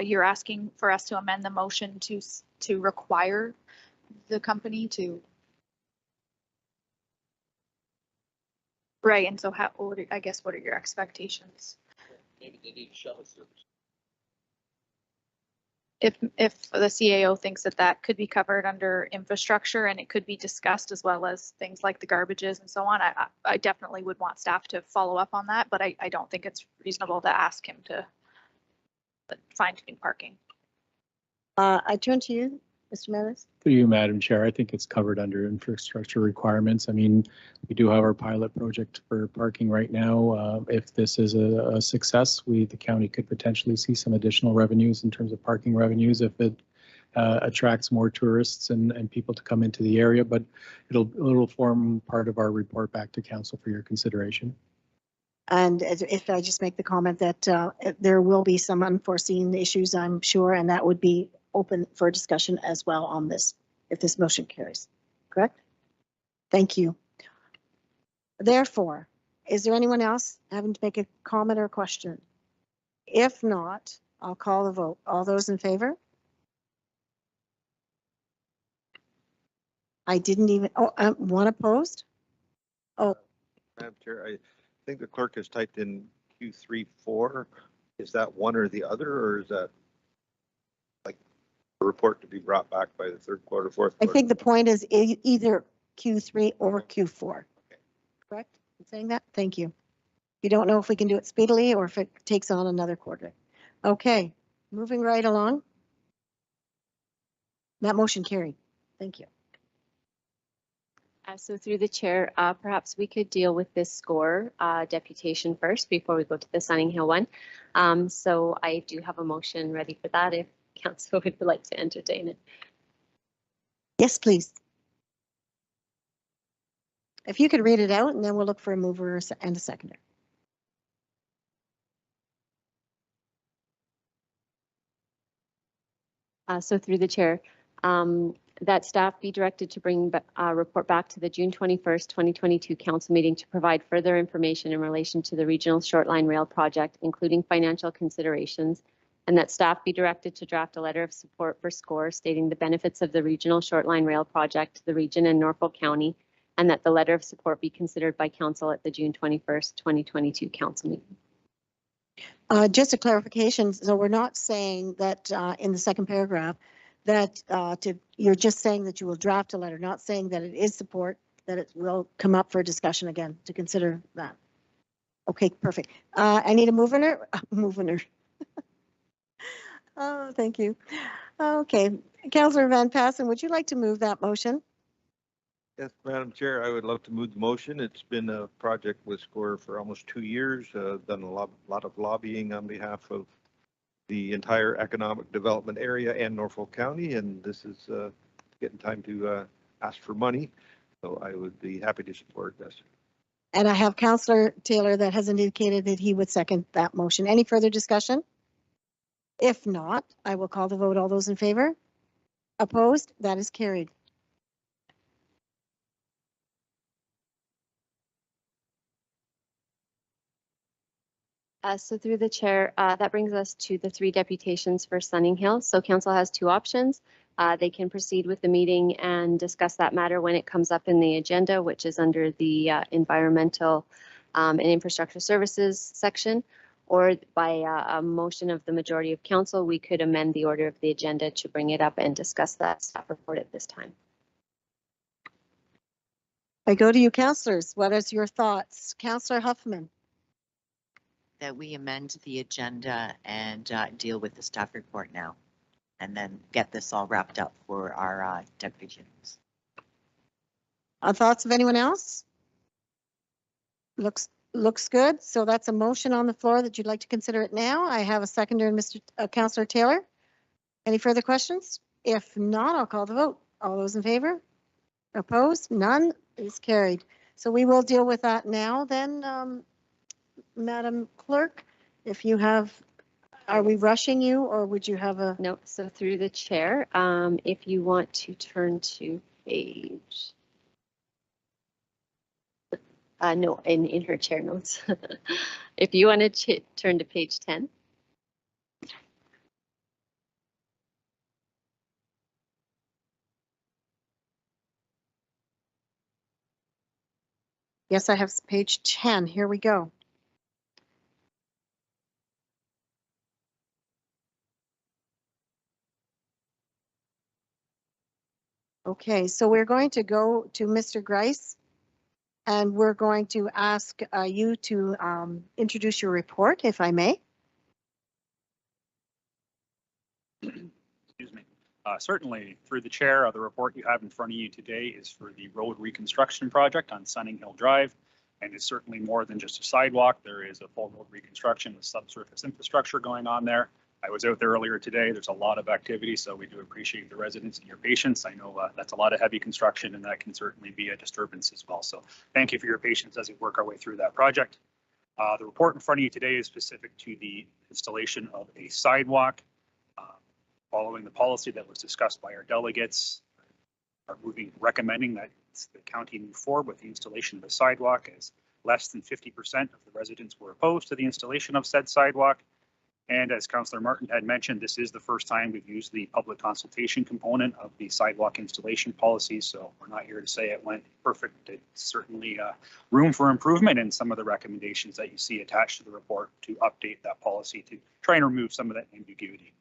you're asking for us to amend the motion to require the company to. Right, and so how, I guess, what are your expectations? Maybe they need shuttle service. If the CAO thinks that that could be covered under infrastructure and it could be discussed as well as things like the garbages and so on, I definitely would want staff to follow up on that, but I don't think it's reasonable to ask him to find new parking. I turn to you, Mr. Meadows. Through you, Madam Chair, I think it's covered under infrastructure requirements. I mean, we do have our pilot project for parking right now. If this is a success, the county could potentially see some additional revenues in terms of parking revenues if it attracts more tourists and people to come into the area, but it'll form part of our report back to council for your consideration. And if I just make the comment that there will be some unforeseen issues, I'm sure, and that would be open for discussion as well on this, if this motion carries. Correct? Thank you. Therefore, is there anyone else having to make a comment or question? If not, I'll call the vote. All those in favor? I didn't even, one opposed? Oh, Madam Chair, I think the clerk has typed in Q34. Is that one or the other, or is that like a report to be brought back by the third quarter, fourth I quarter? think the point is either Q3 or Q4. Correct? I'm saying that? Thank you. You don't know if we can do it speedily or if it takes on another quarter. Okay, moving right along. That motion carried. Thank you. So through the chair, perhaps we could deal with this score deputation first before we go to the Sunning Hill one. So I do have a motion ready for that if council would like to entertain it. Yes, please. If you could read it out and then we'll look for a mover and a seconder. So through the chair, that staff be directed to bring a report back to the June 21st, 2022 council meeting to provide further information in relation to the regional short line rail project, including financial considerations, and that staff be directed to draft a letter of support for SCORE stating the benefits of the regional short line rail project to the region and Norfolk County, and that the letter of support be considered by council at the June 21st, 2022 council meeting. Just a clarification. So we're not saying that in the second paragraph that you're just saying that you will draft a letter, not saying that it is support, that it will come up for discussion again to consider that. Okay, perfect. I need a mover. Mover. Oh, thank you. Okay, Councillor Van Passen, would you like to move that motion? Yes, Madam Chair, I would love to move the motion. It's been a project with SCORE for almost 2 years. Done a lot of lobbying on behalf of the entire economic development area and Norfolk County, and this is getting time to ask for money. So I would be happy to support this. And I have Councillor Taylor that has indicated that he would second that motion. Any further discussion? If not, I will call the vote. All those in favor? Opposed? That is carried. So through the chair, that brings us to the 3 deputations for Sunning Hill. So council has 2 options. They can proceed with the meeting and discuss that matter when it comes up in the agenda, which is under the environmental and infrastructure services section, or by a motion of the majority of council, we could amend the order of the agenda to bring it up and discuss that staff report at this time. I go to you, councillors. What is your thoughts? Councillor Huffman. That we amend the agenda and deal with the staff report now, and then get this all wrapped up for our deputations. Thoughts of anyone else? Looks good. So that's a motion on the floor that you'd like to consider it now. I have a seconder, Mr. Councillor Taylor. Any further questions? If not, I'll call the vote. All those in favor? Opposed? None is carried. So we will deal with that now then, Madam Clerk, if you have, are we rushing you or would you have a? No, so through the chair, if you want to turn to page. No, in her chair notes. If you want to turn to page 10. Yes, I have page 10. Here we go. Okay, so we're going to go to Mr. Grice, and we're going to ask you to introduce your report, if I may. Excuse me. Certainly, through the chair, the report you have in front of you today is for the road reconstruction project on Sunning Hill Drive. And it's certainly more than just a sidewalk. There is a full road reconstruction with subsurface infrastructure going on there. I was out there earlier today. There's a lot of activity, so we do appreciate the residents and your patience. I know that's a lot of heavy construction, and that can certainly be a disturbance as well. So thank you for your patience as we work our way through that project. The report in front of you today is specific to the installation of a sidewalk. Following the policy that was discussed by our delegates, are recommending that the county move forward with the installation of a sidewalk, as less than 50% of the residents were opposed to the installation of said sidewalk. And as Councillor Martin had mentioned, this is the first time we've used the public consultation component of the sidewalk installation policy. So we're not here to say it went perfect. It's certainly room for improvement in some of the recommendations that you see attached to the report to update that policy to try and remove some of that ambiguity.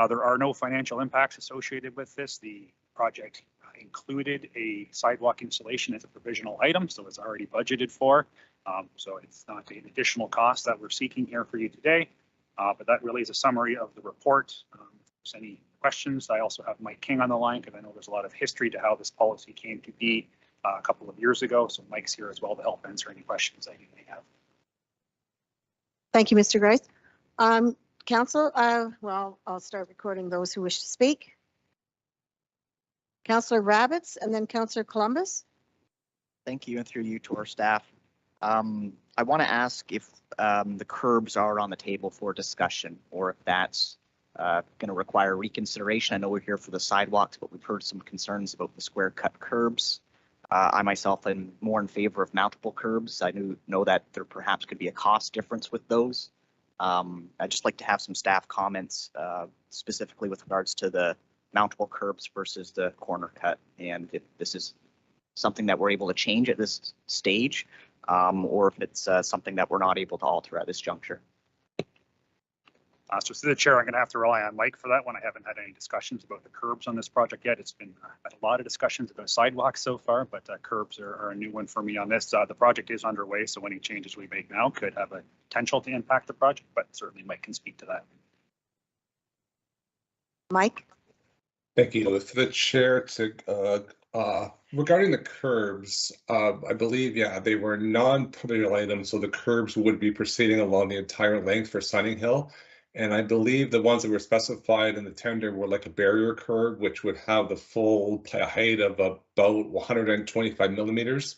There are no financial impacts associated with this. The project included a sidewalk installation as a provisional item, so it's already budgeted for. So it's not an additional cost that we're seeking here for you today, but that really is a summary of the report. If there's any questions, I also have Mike King on the line because I know there's a lot of history to how this policy came to be a couple of years ago. So Mike's here as well to help answer any questions that you may have. Thank you, Mr. Grice. Council, well, I'll start recording those who wish to speak. Councillor Rabbits and then Councillor Columbus. Thank you, and through you to our staff. I want to ask if the curbs are on the table for discussion or if that's going to require reconsideration. I know we're here for the sidewalks, but we've heard some concerns about the square cut curbs. I myself am more in favor of mountable curbs. I know that there perhaps could be a cost difference with those. I'd just like to have some staff comments specifically with regards to the mountable curbs versus the corner cut, and if this is something that we're able to change at this stage, or if it's something that we're not able to alter at this juncture. So through the chair, I'm going to have to rely on Mike for that one. I haven't had any discussions about the curbs on this project yet. It's been a lot of discussions about sidewalks so far, but curbs are a new one for me on this. The project is underway, so any changes we make now could have a potential to impact the project, but certainly Mike can speak to that. Mike? Thank you. For the chair to regarding the curbs, I believe, yeah, they were non-provisional items, so the curbs would be proceeding along the entire length for Sunning Hill. And I believe the ones that were specified in the tender were like a barrier curb, which would have the full height of about 125 millimeters.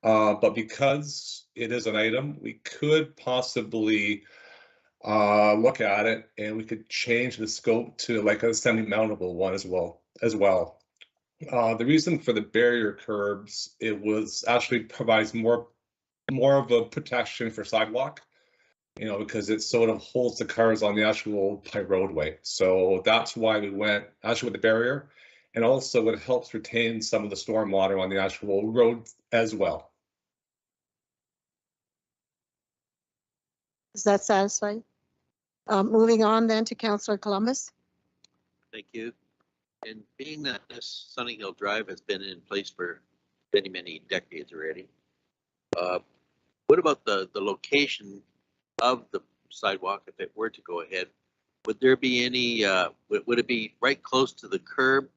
But because it is an item, we could possibly look at it and we could change the scope to like a semi-mountable one as well. The reason for the barrier curbs, it was actually provides more of a protection for sidewalk, you know, because it sort of holds the cars on the actual roadway. So that's why we went actually with the barrier, and also it helps retain some of the stormwater on the actual road as well. Does that satisfy? Moving on then to Councillor Columbus. Thank you. And being that this Sunning Hill Drive has been in place for many, many decades already, what about the location of the sidewalk if it were to go ahead? Would there be any, would it be right close to the curb,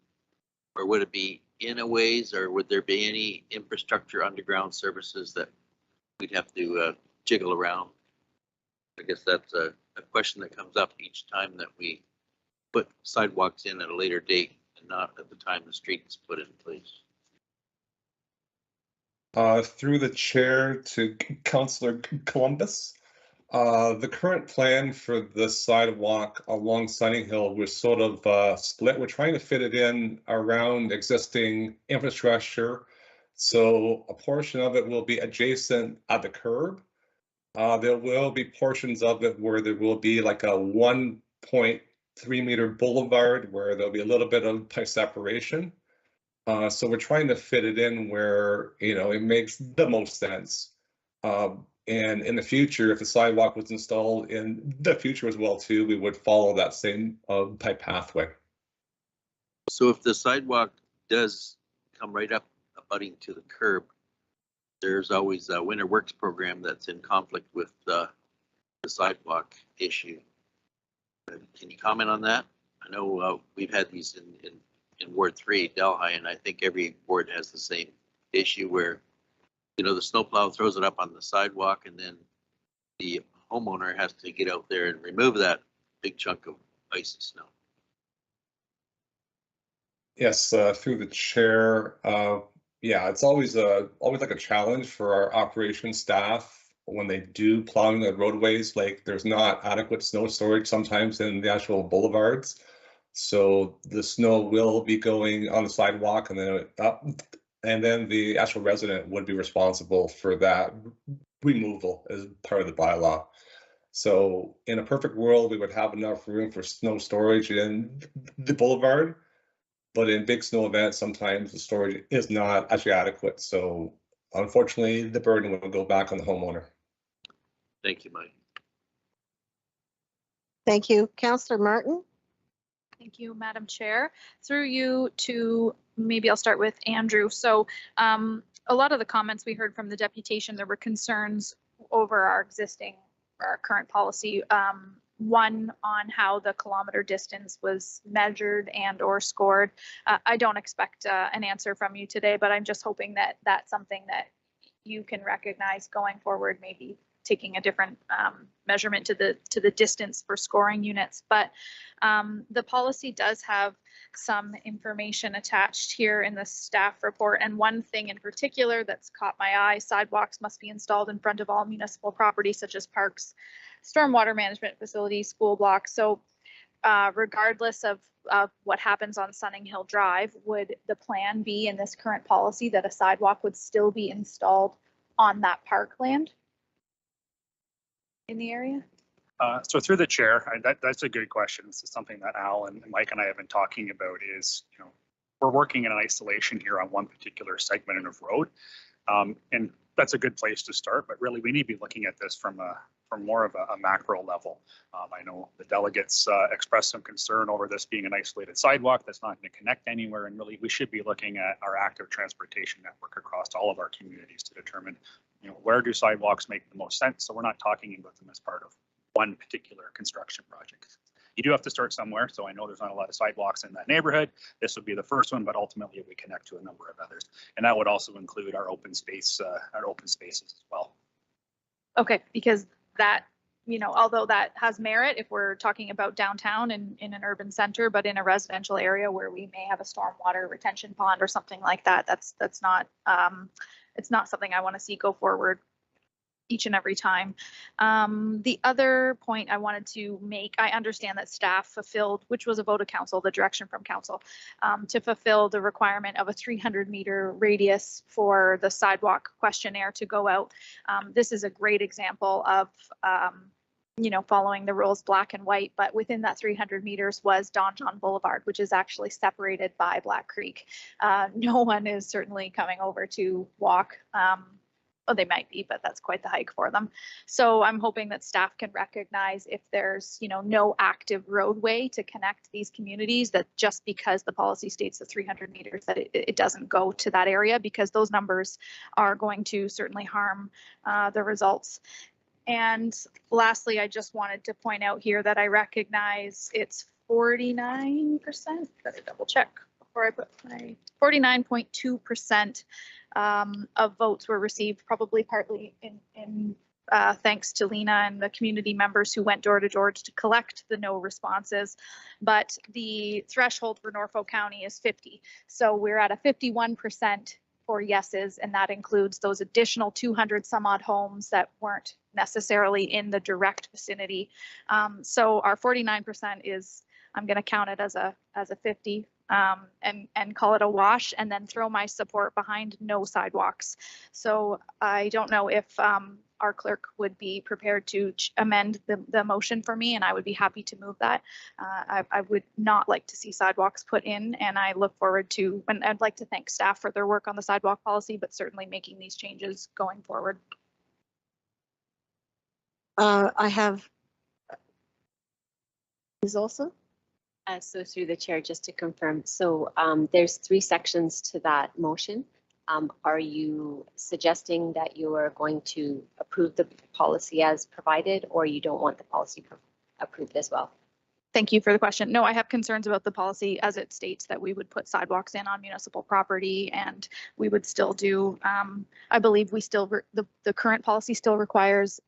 or would it be in a ways, or would there be any infrastructure underground services that we'd have to jiggle around? I guess that's a question that comes up each time that we put sidewalks in at a later date and not at the time the street is put in place. Through the chair to Councillor Columbus. The current plan for the sidewalk along Sunninghill was sort of split. We're trying to fit it in around existing infrastructure. So a portion of it will be adjacent at the curb. There will be portions of it where there will be like a 1.3 meter boulevard where there'll be a little bit of pipe separation. So we're trying to fit it in where, it makes the most sense. And in the future, if the sidewalk was installed in the future as well too, we would follow that same pipe pathway. So if the sidewalk does come right up abutting to the curb, there's always a winter works program that's in conflict with the sidewalk issue. Can you comment on that? I know we've had these in Ward 3, Delhi, and I think every ward has the same issue where, the snowplow throws it up on the sidewalk and then the homeowner has to get out there and remove that big chunk of ice and snow. Yes, through the chair. Yeah, it's always like a challenge for our operations staff when they do plowing the roadways. Like there's not adequate snow storage sometimes in the actual boulevards. So the snow will be going on the sidewalk and then up, and then the actual resident would be responsible for that removal as part of the bylaw. So in a perfect world, we would have enough room for snow storage in the boulevard, but in big snow events, sometimes the storage is not actually adequate. So unfortunately, the burden will go back on the homeowner. Thank you, Mike. Thank you. Councillor Martin. Thank you, Madam Chair. Through you to, maybe I'll start with Andrew. So a lot of the comments we heard from the deputation, there were concerns over our current policy. One on how the kilometer distance was measured and or scored. I don't expect an answer from you today, but I'm just hoping that that's something that you can recognize going forward, maybe taking a different measurement to the distance for scoring units. But the policy does have some information attached here in the staff report. And one thing in particular that's caught my eye, sidewalks must be installed in front of all municipal property such as parks, stormwater management facilities, school blocks. So regardless of what happens on Sunninghill Drive, would the plan be in this current policy that a sidewalk would still be installed on that parkland in the area? So through the chair, that's a good question. This is something that Al and Mike and I have been talking about is, we're working in isolation here on one particular segment of road. And that's a good place to start, but really we need to be looking at this from more of a macro level. I know the delegates expressed some concern over this being an isolated sidewalk that's not going to connect anywhere, and really we should be looking at our active transportation network across all of our communities to determine, where do sidewalks make the most sense. So we're not talking about them as part of one particular construction project. You do have to start somewhere, so I know there's not a lot of sidewalks in that neighborhood. This would be the first one, but ultimately we connect to a number of others, and that would also include our open spaces as well. Okay, because that, although that has merit if we're talking about downtown and in an urban center, but in a residential area where we may have a stormwater retention pond or something like that, that's not it's not something I want to see go forward each and every time. The other point I wanted to make, I understand that staff fulfilled, which was a vote of council, the direction from council, to fulfill the requirement of a 300-meter radius for the sidewalk questionnaire to go out. This is a great example of following the rules black and white, but within that 300 meters was Don John Boulevard, which is actually separated by Black Creek. No one is certainly coming over to walk. Oh, they might be, but that's quite the hike for them. So I'm hoping that staff can recognize if there's, no active roadway to connect these communities, that just because the policy states the 300 meters, that it doesn't go to that area, because those numbers are going to certainly harm the results. And lastly, I just wanted to point out here that I recognize it's 49%, better double check before I put my 49.2% of votes were received, probably partly in thanks to Lena and the community members who went door to door to collect the no responses. But the threshold for Norfolk County is 50. So we're at a 51% yeses, and that includes those additional 200 some odd homes that weren't necessarily in the direct vicinity. So our 49% is, I'm going to count it as a 50 and call it a wash, and then throw my support behind no sidewalks. So I don't know if our clerk would be prepared to amend the motion for me, and I would be happy to move that. I would not like to see sidewalks put in, and I look forward to, and I'd like to thank staff for their work on the sidewalk policy, but certainly making these changes going forward. I have. Is also. So through the chair, just to confirm, so there's 3 sections to that motion. Are you suggesting that you are going to approve the policy as provided, or you don't want the policy approved as well? Thank you for the question. No, I have concerns about the policy as it states that we would put sidewalks in on municipal property, and we would still do, I believe we still, the current policy still requires,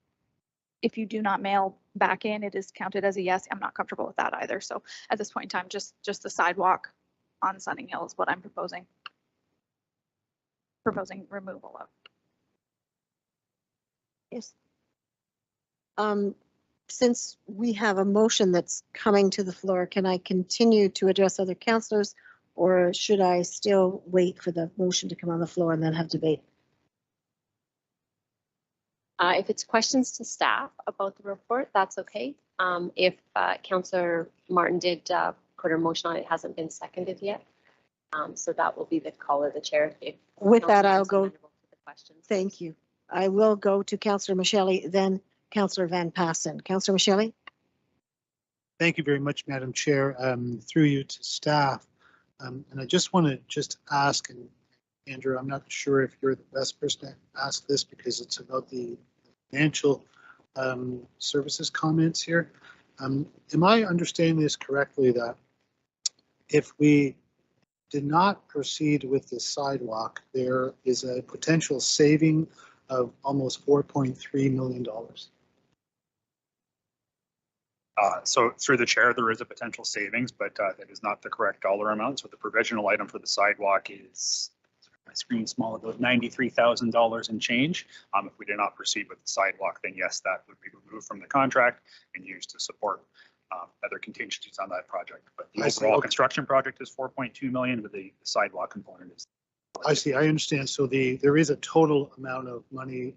if you do not mail back in, it is counted as a yes. I'm not comfortable with that either. So at this point in time, just the sidewalk on Sunning Hill is what I'm proposing removal of. Yes. Since we have a motion that's coming to the floor, can I continue to address other councillors, or should I still wait for the motion to come on the floor and then have debate? If it's questions to staff about the report, that's okay. If Councillor Martin did put her motion on, it hasn't been seconded yet. So that will be the call of the chair. With that, I'll go. Thank you. I will go to Councillor Michelle, then Councillor Van Passen. Councillor Michelle. Thank you very much, Madam Chair. Through you to staff. And I just want to ask, and Andrew, I'm not sure if you're the best person to ask this because it's about the financial services comments here. Am I understanding this correctly, that if we did not proceed with this sidewalk, there is a potential saving of almost $4.3 million? So through the chair, there is a potential savings, but that is not the correct dollar amount. So the provisional item for the sidewalk is, my screen small, about $93,000 and change. If we did not proceed with the sidewalk, then yes, that would be removed from the contract and used to support other contingencies on that project. But the overall construction project is 4.2 million, but the sidewalk component is. I see. I understand. So there is a total amount of money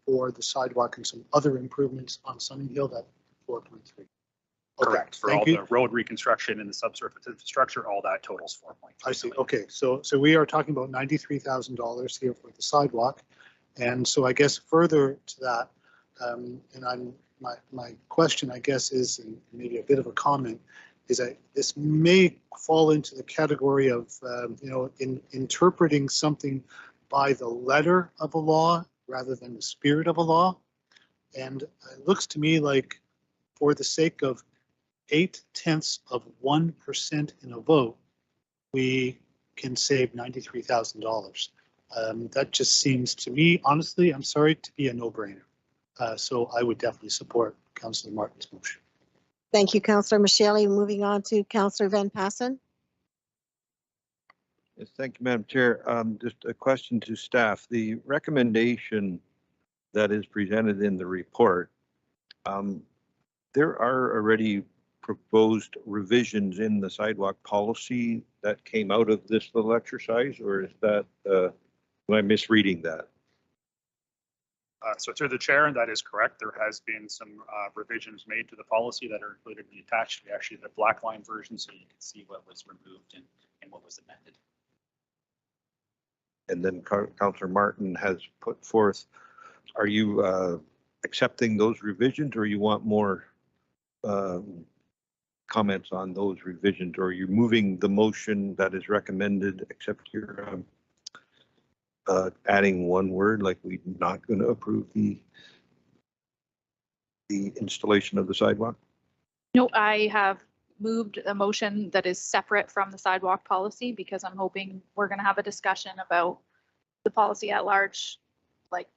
for the sidewalk and some other improvements on Sunning Hill, that 4.3. Correct. For all the road reconstruction and the subsurface infrastructure, all that totals 4.3. I see. Okay. So we are talking about $93,000 here for the sidewalk. And so I guess further to that, and my question, I guess, is, and maybe a bit of a comment, is that this may fall into the category of, in interpreting something by the letter of a law rather than the spirit of a law. And it looks to me like, for the sake of 0.8% in a vote, we can save $93,000. That just seems to me, honestly, I'm sorry, to be a no-brainer. So I would definitely support Councillor Martin's motion. Thank you, Councillor Michelle. Moving on to Councillor Van Passen. Yes, thank you, Madam Chair. Just a question to staff. The recommendation that is presented in the report, there are already proposed revisions in the sidewalk policy that came out of this little exercise, or is that, am I misreading that? So through the chair, and that is correct, there has been some revisions made to the policy that are included in the attached, actually the black line version, so you can see what was removed and what was amended. And then Councillor Martin has put forth, are you accepting those revisions, or you want more comments on those revisions, or are you moving the motion that is recommended, except you're adding one word, like we're not going to approve the installation of the sidewalk? No, I have moved a motion that is separate from the sidewalk policy, because I'm hoping we're going to have a discussion about the policy at large. Like,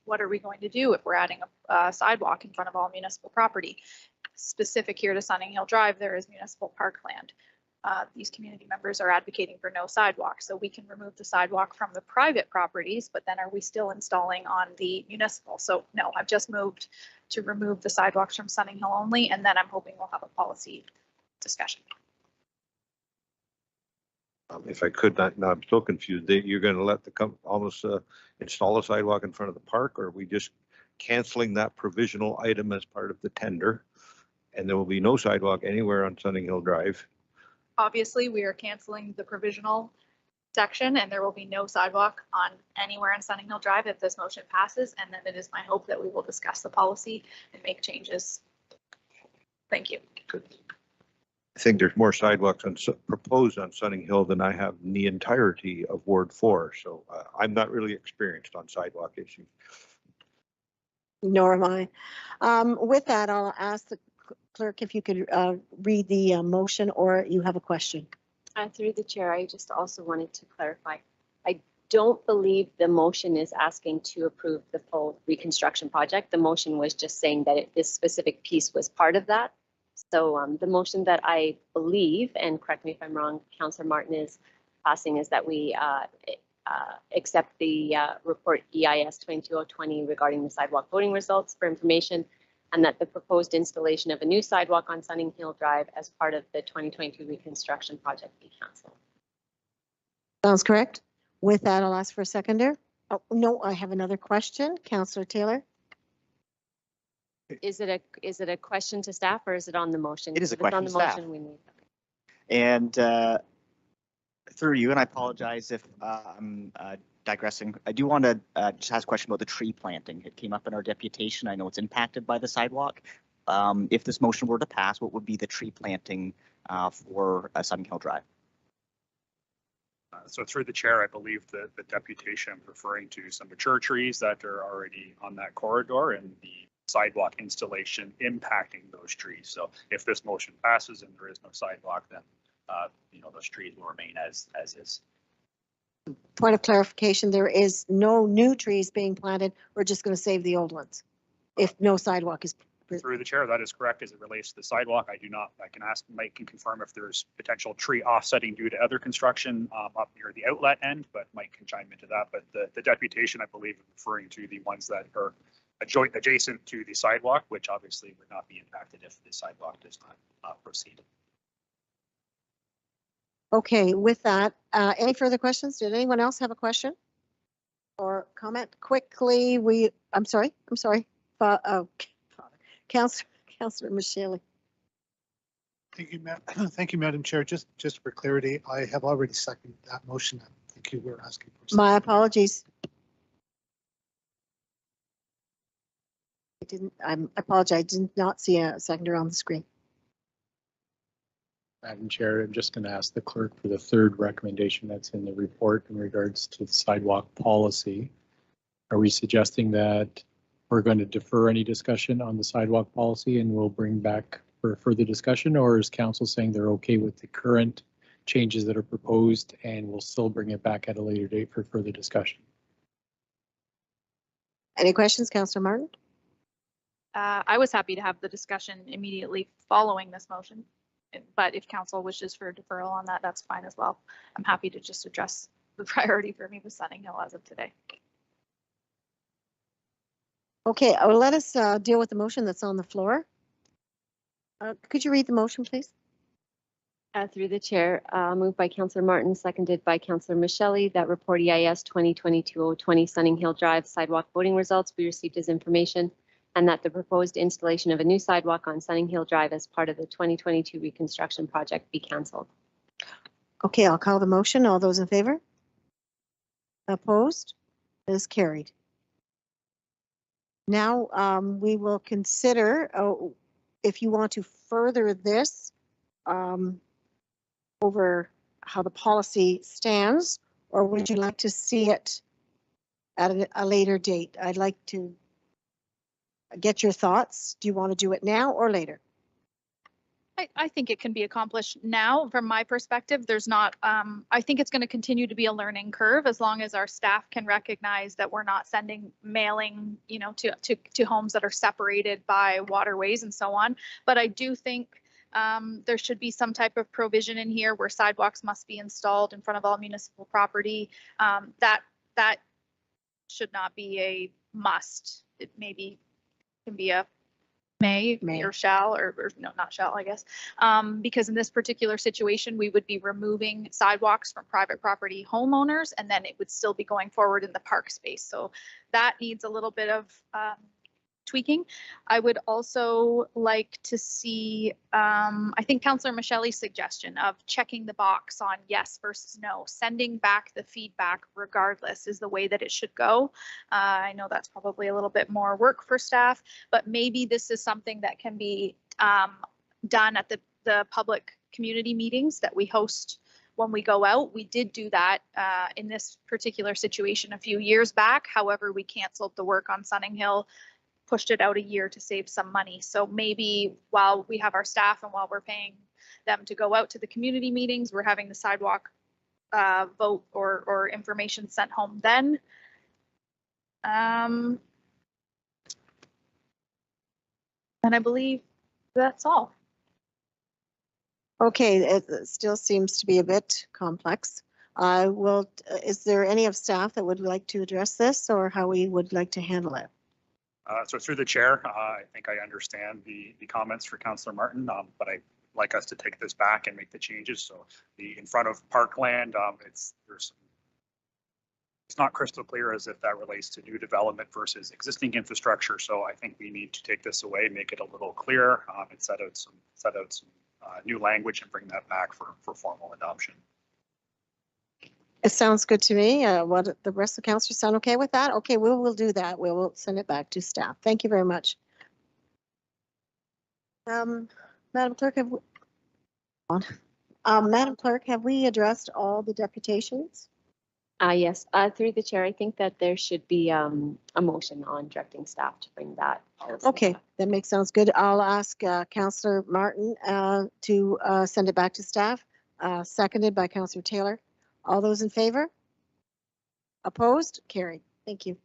what are we going to do if we're adding a sidewalk in front of all municipal property? Specific here to Sunning Hill Drive, there is municipal parkland. these community members are advocating for no sidewalk. So we can remove the sidewalk from the private properties, but then are we still installing on the municipal? So no, I've just moved to remove the sidewalks from Sunning Hill only, and then I'm hoping we'll have a policy discussion. If I could, now I'm still confused. You're going to let the almost install a sidewalk in front of the park, or are we just canceling that provisional item as part of the tender? And there will be no sidewalk anywhere on Sunning Hill Drive. Obviously, we are canceling the provisional section and there will be no sidewalk on anywhere on Sunning Hill Drive if this motion passes. And then it is my hope that we will discuss the policy and make changes. Thank you. Good. I think there's more sidewalks proposed on Sunning Hill than I have in the entirety of Ward 4. So I'm not really experienced on sidewalk issues. Nor am I. With that, I'll ask the clerk if you could read the motion, or you have a question. Through the chair, I just also wanted to clarify. I don't believe the motion is asking to approve the full reconstruction project. The motion was just saying that this specific piece was part of that. So the motion that I believe, and correct me if I'm wrong, Councillor Martin is passing, is that we accept the report EIS 22020 regarding the sidewalk voting results for information, and that the proposed installation of a new sidewalk on Sunning Hill Drive as part of the 2022 reconstruction project be cancelled. Sounds correct. With that, I'll ask for a seconder. Oh, no, I have another question. Councillor Taylor. Is it a question to staff, or is it on the motion? It is a If it's question on to the staff. motion, we need. And through you, and I apologize if I'm digressing, I do want to just ask a question about the tree planting. It came up in our deputation. I know it's impacted by the sidewalk. If this motion were to pass, what would be the tree planting for Sunning Hill Drive? So through the chair, I believe that the deputation I'm referring to some mature trees that are already on that corridor and the sidewalk installation impacting those trees. So if this motion passes and there is no sidewalk, then those trees will remain as is. Point of clarification, there is no new trees being planted. We're just going to save the old ones if no sidewalk is. Through the chair, that is correct as it relates to the sidewalk. I can ask Mike can confirm if there's potential tree offsetting due to other construction up near the outlet end, but Mike can chime into that. But the deputation, I believe, is referring to the ones that are adjacent to the sidewalk, which obviously would not be impacted if the sidewalk does not proceed. Okay, with that, any further questions? Did anyone else have a question or comment quickly? I'm sorry. Councillor Michele. Thank you, Madam Chair. Just for clarity, I have already seconded that motion. I think you were asking for. My apologies. I apologize. I did not see a seconder on the screen. Madam Chair, I'm just going to ask the clerk for the third recommendation that's in the report in regards to the sidewalk policy. Are we suggesting that we're going to defer any discussion on the sidewalk policy and we'll bring back for further discussion, or is council saying they're okay with the current changes that are proposed and we'll still bring it back at a later date for further discussion? Any questions, Councillor Martin? I was happy to have the discussion immediately following this motion, but if council wishes for a deferral on that, that's fine as well. I'm happy to just address the priority for me with Sunning Hill as of today. Okay, let us deal with the motion that's on the floor. Could you read the motion, please? Through the chair, moved by Councillor Martin, seconded by Councillor Michele, that report EIS 2022-020 Sunning Hill Drive sidewalk voting results be received as information, and that the proposed installation of a new sidewalk on Sunning Hill Drive as part of the 2022 reconstruction project be cancelled. Okay, I'll call the motion. All those in favor? Opposed? It is carried. Now we will consider if you want to further this over how the policy stands, or would you like to see it at a later date? I'd like to get your thoughts. Do you want to do it now or later? I think it can be accomplished now. From my perspective, there's not, I think it's going to continue to be a learning curve as long as our staff can recognize that we're not sending mailing, to homes that are separated by waterways and so on. But I do think There should be some type of provision in here where sidewalks must be installed in front of all municipal property. That should not be a must. It maybe can be a may or shall, or no, not shall, I guess. Because in this particular situation, we would be removing sidewalks from private property homeowners, and then it would still be going forward in the park space. So that needs a little bit of tweaking. I would also like to see, I think Councillor Michelle's suggestion of checking the box on yes versus no, sending back the feedback regardless is the way that it should go. I know that's probably a little bit more work for staff, but maybe this is something that can be done at the public community meetings that we host when we go out. We did do that in this particular situation a few years back. However, we canceled the work on Sunning Hill, pushed it out a year to save some money. So maybe while we have our staff and while we're paying them to go out to the community meetings, we're having the sidewalk vote or information sent home then. And I believe that's all. Okay, it still seems to be a bit complex. Is there any of staff that would like to address this, or how we would like to handle it? So through the chair, I think I understand the comments for Councillor Martin, but I'd like us to take this back and make the changes. So in front of parkland, it's not crystal clear as if that relates to new development versus existing infrastructure. So I think we need to take this away, make it a little clearer, and set out some new language and bring that back for formal adoption. It sounds good to me. What the rest of the councillors sound okay with that? Okay, we will do that. We will send it back to staff. Thank you very much. Madam Clerk, Madam Clerk, have we addressed all the deputations? Yes, through the chair, I think that there should be a motion on directing staff to bring that. Okay, that sounds good. I'll ask Councillor Martin to send it back to staff, seconded by Councillor Taylor. All those in favor? Opposed? Carried. Thank you.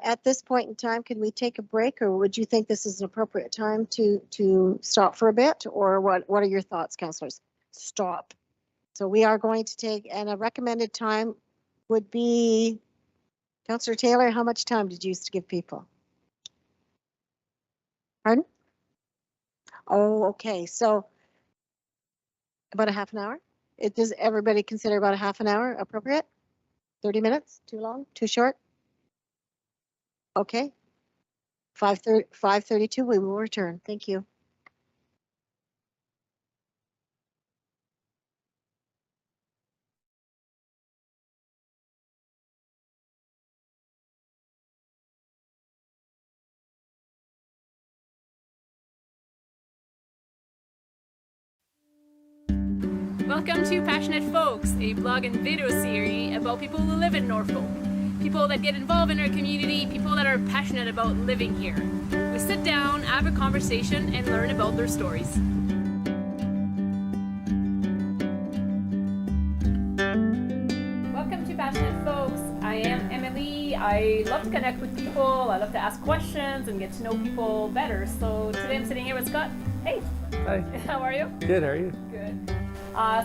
At this point in time, can we take a break, or would you think this is an appropriate time to stop for a bit, or what are your thoughts, councillors? Stop. So we are going to take, and a recommended time would be, Councillor Taylor, how much time did you used to give people? Pardon? Oh, okay. So about a half an hour? Does everybody consider about a half an hour appropriate? 30 minutes? Too long? Too short? Okay. 5:32, we will return. Thank you. Welcome to Passionate Folks, a blog and video series about people who live in Norfolk. People that get involved in our community, people that are passionate about living here. We sit down, have a conversation, and learn about their stories. Welcome to Passionate Folks. I am Emily. I love to connect with people. I love to ask questions and get to know people better. So today I'm sitting here with Scott. Hey. Hi. How are you? Good, how are you? Good.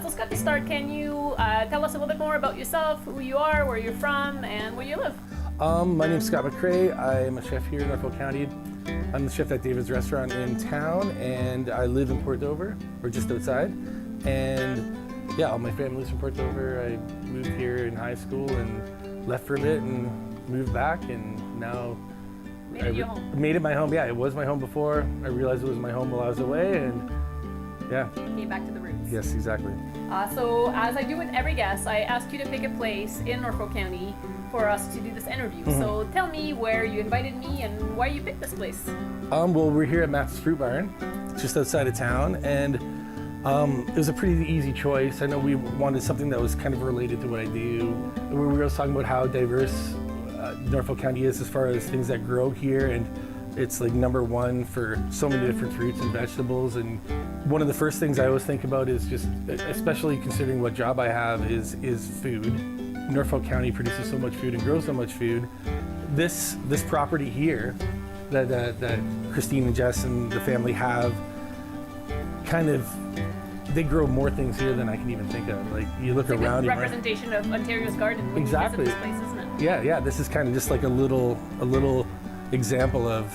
So Scott, to start, can you tell us a little bit more about yourself, who you are, where you're from, and where you live? My name's Scott McCrae. I'm a chef here in Norfolk County. I'm the chef at David's Restaurant in town, and I live in Port Dover, or just outside. And yeah, all my family lives in Port Dover. I moved here in high school and left for a bit and moved back, and now Made it your home. Made it my home. Yeah, it was my home before. I realized it was my home while I was away, and yeah. Came back to the roots. Yes, exactly. So as I do with every guest, I ask you to pick a place in Norfolk County for us to do this interview. Mm-hmm. So tell me where you invited me and why you picked this place. Well, we're here at Matt's Fruit Barn, just outside of town, and it was a pretty easy choice. I know we wanted something that was kind of related to what I do. We were always talking about how diverse Norfolk County is as far as things that grow here, and it's like #1 for so many different fruits and vegetables. And one of the first things I always think about is just, especially considering what job I have, is food. Norfolk County produces so much food and grows so much food. This property here that Christine and Jess and the family have kind of, they grow more things here than I can even think of. Like you look It's a around. good and representation of Ontario's garden when Exactly. you visit this place, isn't it? Yeah, this is kind of just like a little example of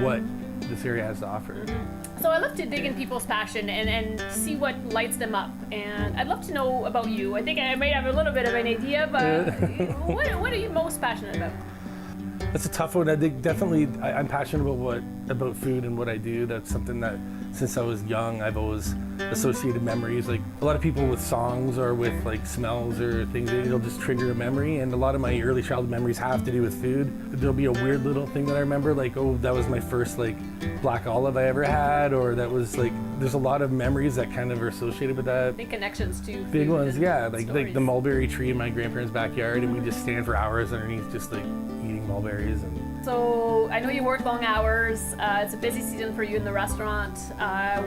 what this area has to offer. So I love to dig in people's passion and see what lights them up. And I'd love to know about you. I think I may have a little bit of an idea, but what are you most passionate about? That's a tough one. I think definitely I'm passionate about food and what I do. That's something that since I was young, I've always associated memories. Like a lot of people with songs or with like smells or things, it'll just trigger a memory. And a lot of my early childhood memories have to do with food. There'll be a weird little thing that I remember, like, oh, that was my first like black olive I ever had, or that was like, there's a lot of memories that kind of are associated with that. Big connections to Big food ones, and yeah. Like stories. the mulberry tree in my grandparents' backyard, and we just stand for hours underneath just like eating mulberries. And So I know you work long hours. It's a busy season for you in the restaurant.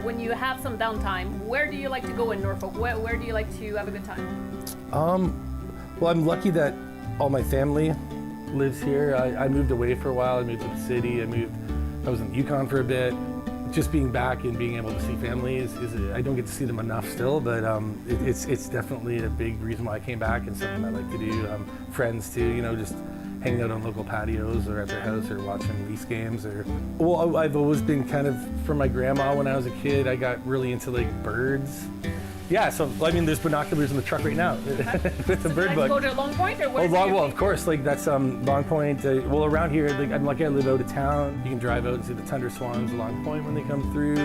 When you have some downtime, where do you like to go in Norfolk? Where do you like to have a good time? Well, I'm lucky that all my family lives here. I moved away for a while. I moved to the city. I was in Yukon for a bit. Just being back and being able to see family is I don't get to see them enough still, but it's definitely a big reason why I came back and something I like to do. Friends too, you know, just hanging out on local patios or at their house or watching Leafs games well, I've always been kind of, from my grandma when I was a kid, I got really into like birds. Yeah, so I mean, there's binoculars in the truck right now with the bird Like book. go to Long Point or what? is Well, your of course, like that's Long Point. Well, around here, like, I'm lucky I live out of town. You can drive out and see the tundra swans at Long Point when they come through.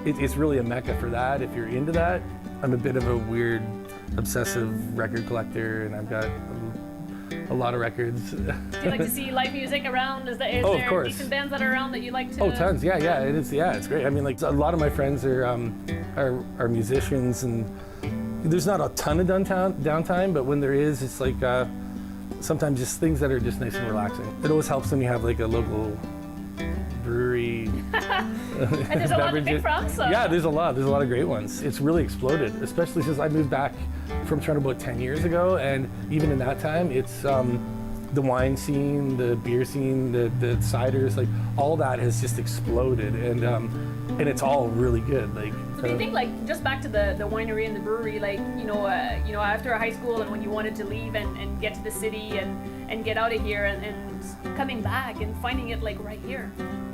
It's really a mecca for that if you're into that. I'm a bit of a weird, obsessive record collector, and I've got a lot of records. Do you like to see live music around? Is there of course. decent bands that are around that you like to? Oh, tons. Yeah, it is. Yeah, it's great. I mean, like a lot of my friends are musicians, and there's not a ton of downtime, but when there is, it's like sometimes just things that are just nice and relaxing. It always helps when you have like a local brewery. And there's a lot to pick from, so. Yeah, there's a lot of great ones. It's really exploded, especially since I moved back from Toronto about 10 years ago, and even in that time, it's the wine scene, the beer scene, the ciders, like all that has just exploded, and it's all really good. Like, So do you think, like, just back to the winery and the brewery, like, you know, after high school and when you wanted to leave and get to the city and get out of here and coming back and finding it like right here?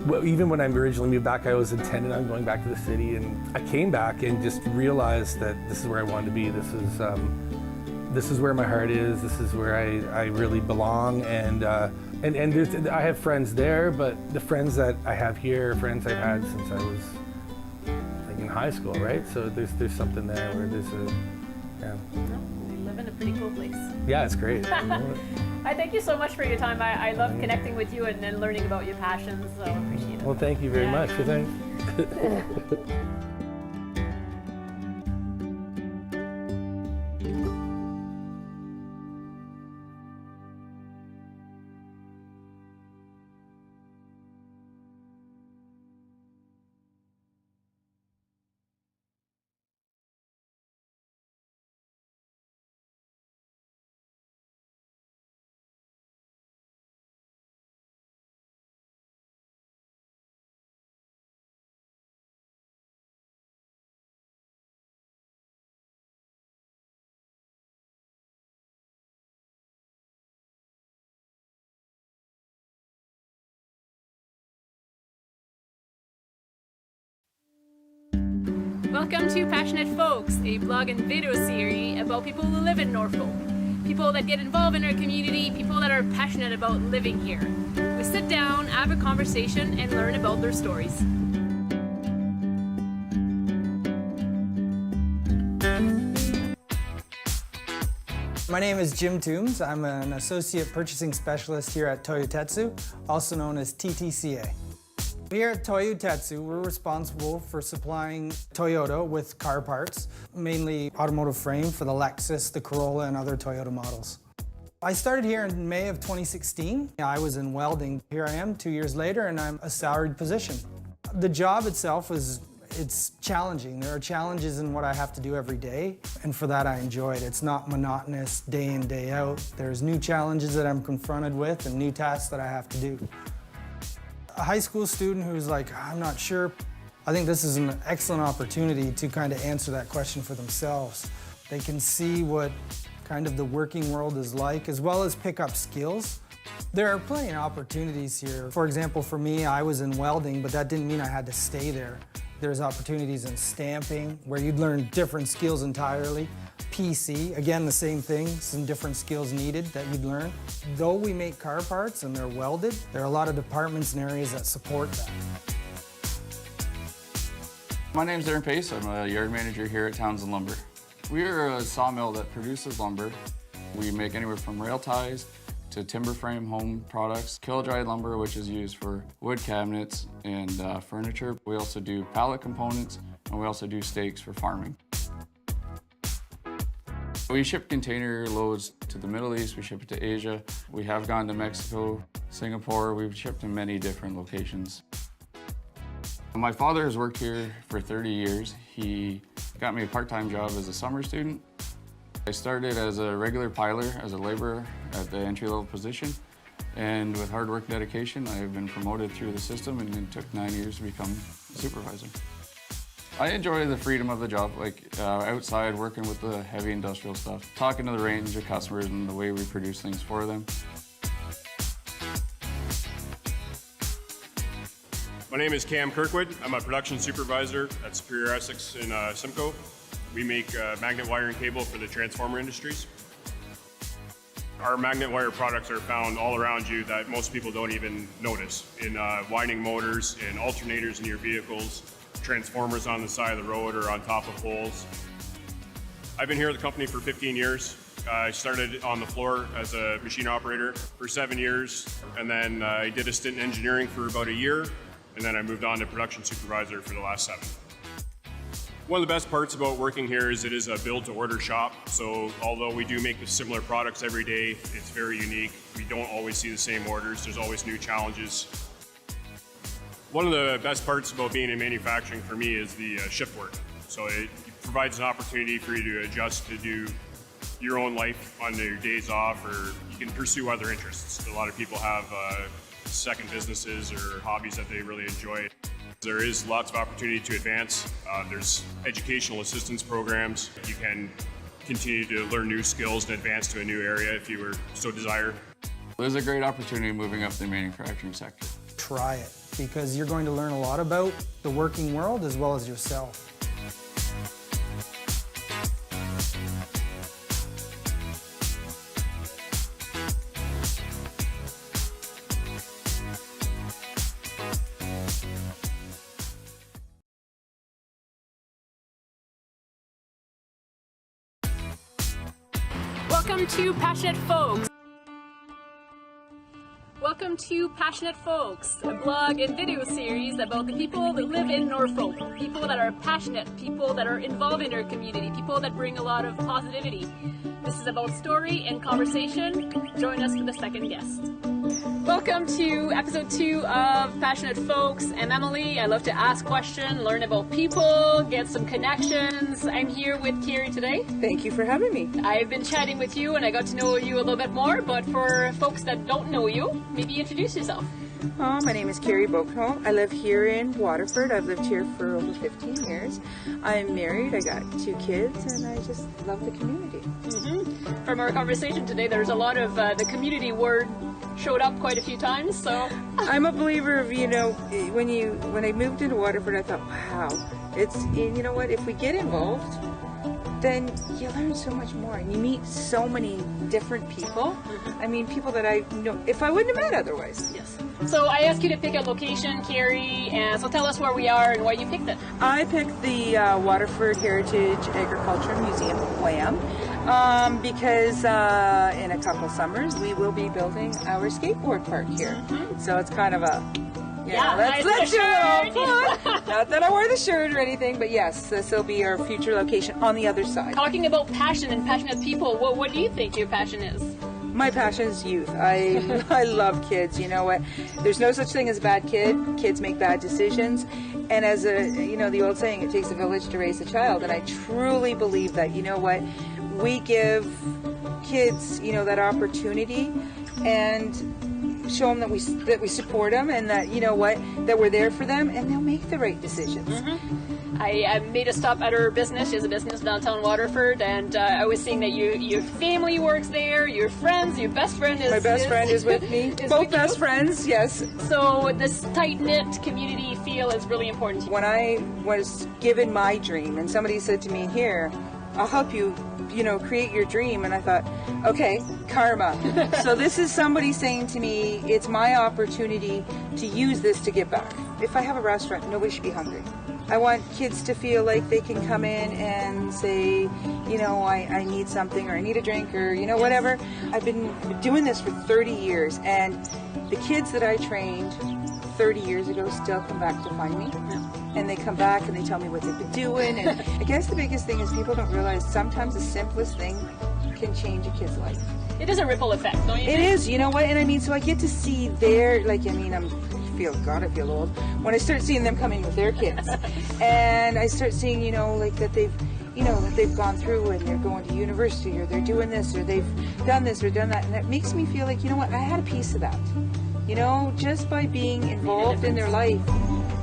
Well, even when I originally moved back, I was intending on going back to the city, and I came back and just realized that this is where I wanted to be. This is where my heart is. This is where I really belong, and I have friends there, but the friends that I have here are friends I've had since I was like in high school, right? So there's something there where You live in a pretty cool place. Yeah, it's great. I thank you so much for your time. I love connecting with you and learning about your passions, so I appreciate it. Well, thank you very much. Thanks. Welcome to Passionate Folks, a blog and video series about people who live in Norfolk. People that get involved in our community, people that are passionate about living here. We sit down, have a conversation, and learn about their stories. My name is Jim Toombs. I'm an Associate Purchasing Specialist here at Toyotetsu, also known as TTCA. Here at Toyotetsu, we're responsible for supplying Toyota with car parts, mainly automotive frame for the Lexus, the Corolla, and other Toyota models. I started here in May of 2016. I was in welding. Here I am 2 years later, and I'm a salaried position. The job itself it's challenging. There are challenges in what I have to do every day, and for that I enjoy it. It's not monotonous day in, day out. There's new challenges that I'm confronted with and new tasks that I have to do. A high school student who's like, I'm not sure, I think this is an excellent opportunity to kind of answer that question for themselves. They can see what kind of the working world is like, as well as pick up skills. There are plenty of opportunities here. For example, for me, I was in welding, but that didn't mean I had to stay there. There's opportunities in stamping, where you'd learn different skills entirely. PC, again, the same thing, some different skills needed that you'd learn. Though we make car parts and they're welded, there are a lot of departments and areas that support that. My name's Darren Pace. I'm a yard manager here at Townsend Lumber. We are a sawmill that produces lumber. We make anywhere from rail ties to timber frame home products, kiln-dried lumber, which is used for wood cabinets and furniture. We also do pallet components, and we also do stakes for farming. We ship container loads to the Middle East, we ship it to Asia. We have gone to Mexico, Singapore. We've shipped to many different locations. My father has worked here for 30 years. He got me a part-time job as a summer student. I started as a regular piler, as a laborer at the entry-level position. And with hard work and dedication, I've been promoted through the system, and it took 9 years to become a supervisor. I enjoy the freedom of the job, like outside working with the heavy industrial stuff, talking to the range of customers and the way we produce things for them. My name is Cam Kirkwood. I'm a production supervisor at Superior Essex in Simcoe. We make magnet wire and cable for the transformer industries. Our magnet wire products are found all around you that most people don't even notice, in winding motors, in alternators in your vehicles, transformers on the side of the road or on top of poles. I've been here at the company for 15 years. I started on the floor as a machine operator for 7 years, and then I did a stint in engineering for about a year, and then I moved on to production supervisor for the last 7. One of the best parts about working here is it is a build-to-order shop, so although we do make similar products every day, it's very unique. We don't always see the same orders. There's always new challenges. One of the best parts about being in manufacturing for me is the shift work. So it provides an opportunity for you to adjust to do your own life on your days off, or you can pursue other interests. A lot of people have second businesses or hobbies that they really enjoy. There is lots of opportunity to advance. There's educational assistance programs. You can continue to learn new skills and advance to a new area if you were so desire. There's a great opportunity moving up the manufacturing sector. Try it, because you're going to learn a lot about the working world as well as yourself. Welcome to Passionate Folks. Welcome to Passionate Folks, a blog and video series about the people that live in Norfolk, people that are passionate, people that are involved in our community, people that bring a lot of positivity. This is about story and conversation. Join us for the second guest. Welcome to episode 2 of Passionate Folks. I'm Emily. I love to ask questions, learn about people, get some connections. I'm here with Carrie today. Thank you for having me. I've been chatting with you and I got to know you a little bit more, but for folks that don't know you, maybe introduce yourself. My name is Carrie Boaknall. I live here in Waterford. I've lived here for over 15 years. I'm married. I got 2 kids, and I just love the community. Mm-hmm. From our conversation today, there's a lot of the community word showed up quite a few times. So I'm a believer of, when I moved into Waterford, I thought, wow, you know what? If we get involved, then you learn so much more, and you meet so many different people. I mean, people that I know if I wouldn't have met otherwise. Yes. So I asked you to pick a location, Carrie, and so tell us where we are and why you picked it. I picked the Waterford Heritage Agriculture Museum, WHAM, because in a couple summers we will be building our skateboard park here. So it's kind of let's show a little fun. Not that I wear the shirt or anything, but yes, this will be our future location on the other side. Talking about passion and passionate people, what do you think your passion is? My passion is youth. I love kids. You know what? There's no such thing as a bad kid. Kids make bad decisions. And as the old saying, it takes a village to raise a child. And I truly believe that, you know what? We give kids, that opportunity. And show them that we support them and that, you know what, that we're there for them, and they'll make the right decisions. I made a stop at her business. She has a business downtown Waterford, and I was seeing that your family works there, your friends, your best friend is... My best friend is with me. Both best friends, yes. So this tight-knit community feel is really important. When I was given my dream and somebody said to me, here, I'll help you, create your dream. And I thought, okay, karma. So this is somebody saying to me, it's my opportunity to use this to give back. If I have a restaurant, nobody should be hungry. I want kids to feel like they can come in and say, I need something, or I need a drink, or, whatever. I've been doing this for 30 years, and the kids that I trained 30 years ago still come back to find me. And they come back and they tell me what they've been doing. And I guess the biggest thing is people don't realize sometimes the simplest thing can change a kid's life. It is a ripple effect, don't you think? It is, you know what? And I mean, so I get to see their, I feel old when I start seeing them coming with their kids. And I start seeing, that they've gone through and they're going to university, or they're doing this, or they've done this or done that. And it makes me feel like, you know what, I had a piece of that. Just by being involved in their life,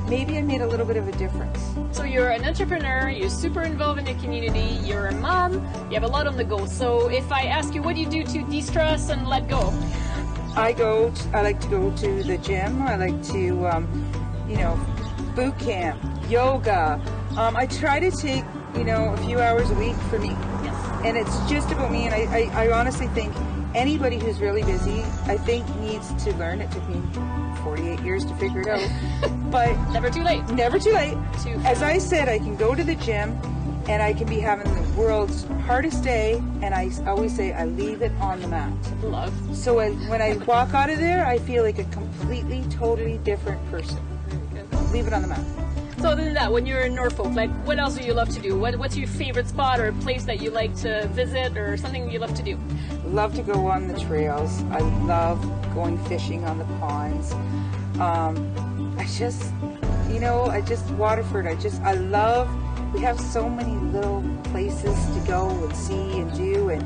maybe I made a little bit of a difference. So you're an entrepreneur, you're super involved in the community, you're a mom, you have a lot on the go. So if I ask you, what do you do to de-stress and let go? I like to go to the gym. I like to, boot camp, yoga. I try to take, a few hours a week for me. Yes. And it's just about me. And I honestly think anybody who's really busy, I think, needs to learn. It took me 48 years to figure it out. But never too late. Never too late. As I said, I can go to the gym and I can be having the world's hardest day, and I always say I leave it on the mat. Love. So when I walk out of there, I feel like a completely, totally different person. Leave it on the mat. So other than that, when you're in Norfolk, what else do you love to do? What's your favorite spot or place that you like to visit, or something you love to do? Love to go on the trails. I love going fishing on the ponds. Waterford, we have so many little places to go and see and do and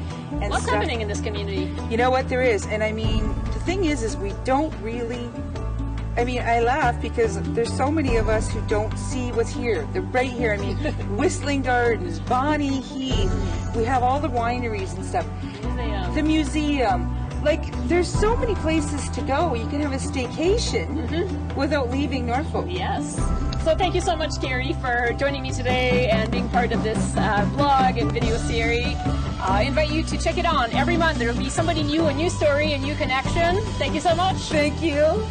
What's stuff. happening in this community? You know what, there is. And I mean, the thing is we don't really, I laugh because there's so many of us who don't see what's here. They're right here. I mean, Whistling Gardens, Bonnie Heath. We have all the wineries and stuff. The museum. There's so many places to go. You can have a staycation without leaving Norfolk. Yes. So thank you so much, Carrie, for joining me today and being part of this blog and video series. I invite you to check it on. Every month there will be somebody new, a new story, a new connection. Thank you so much. Thank you.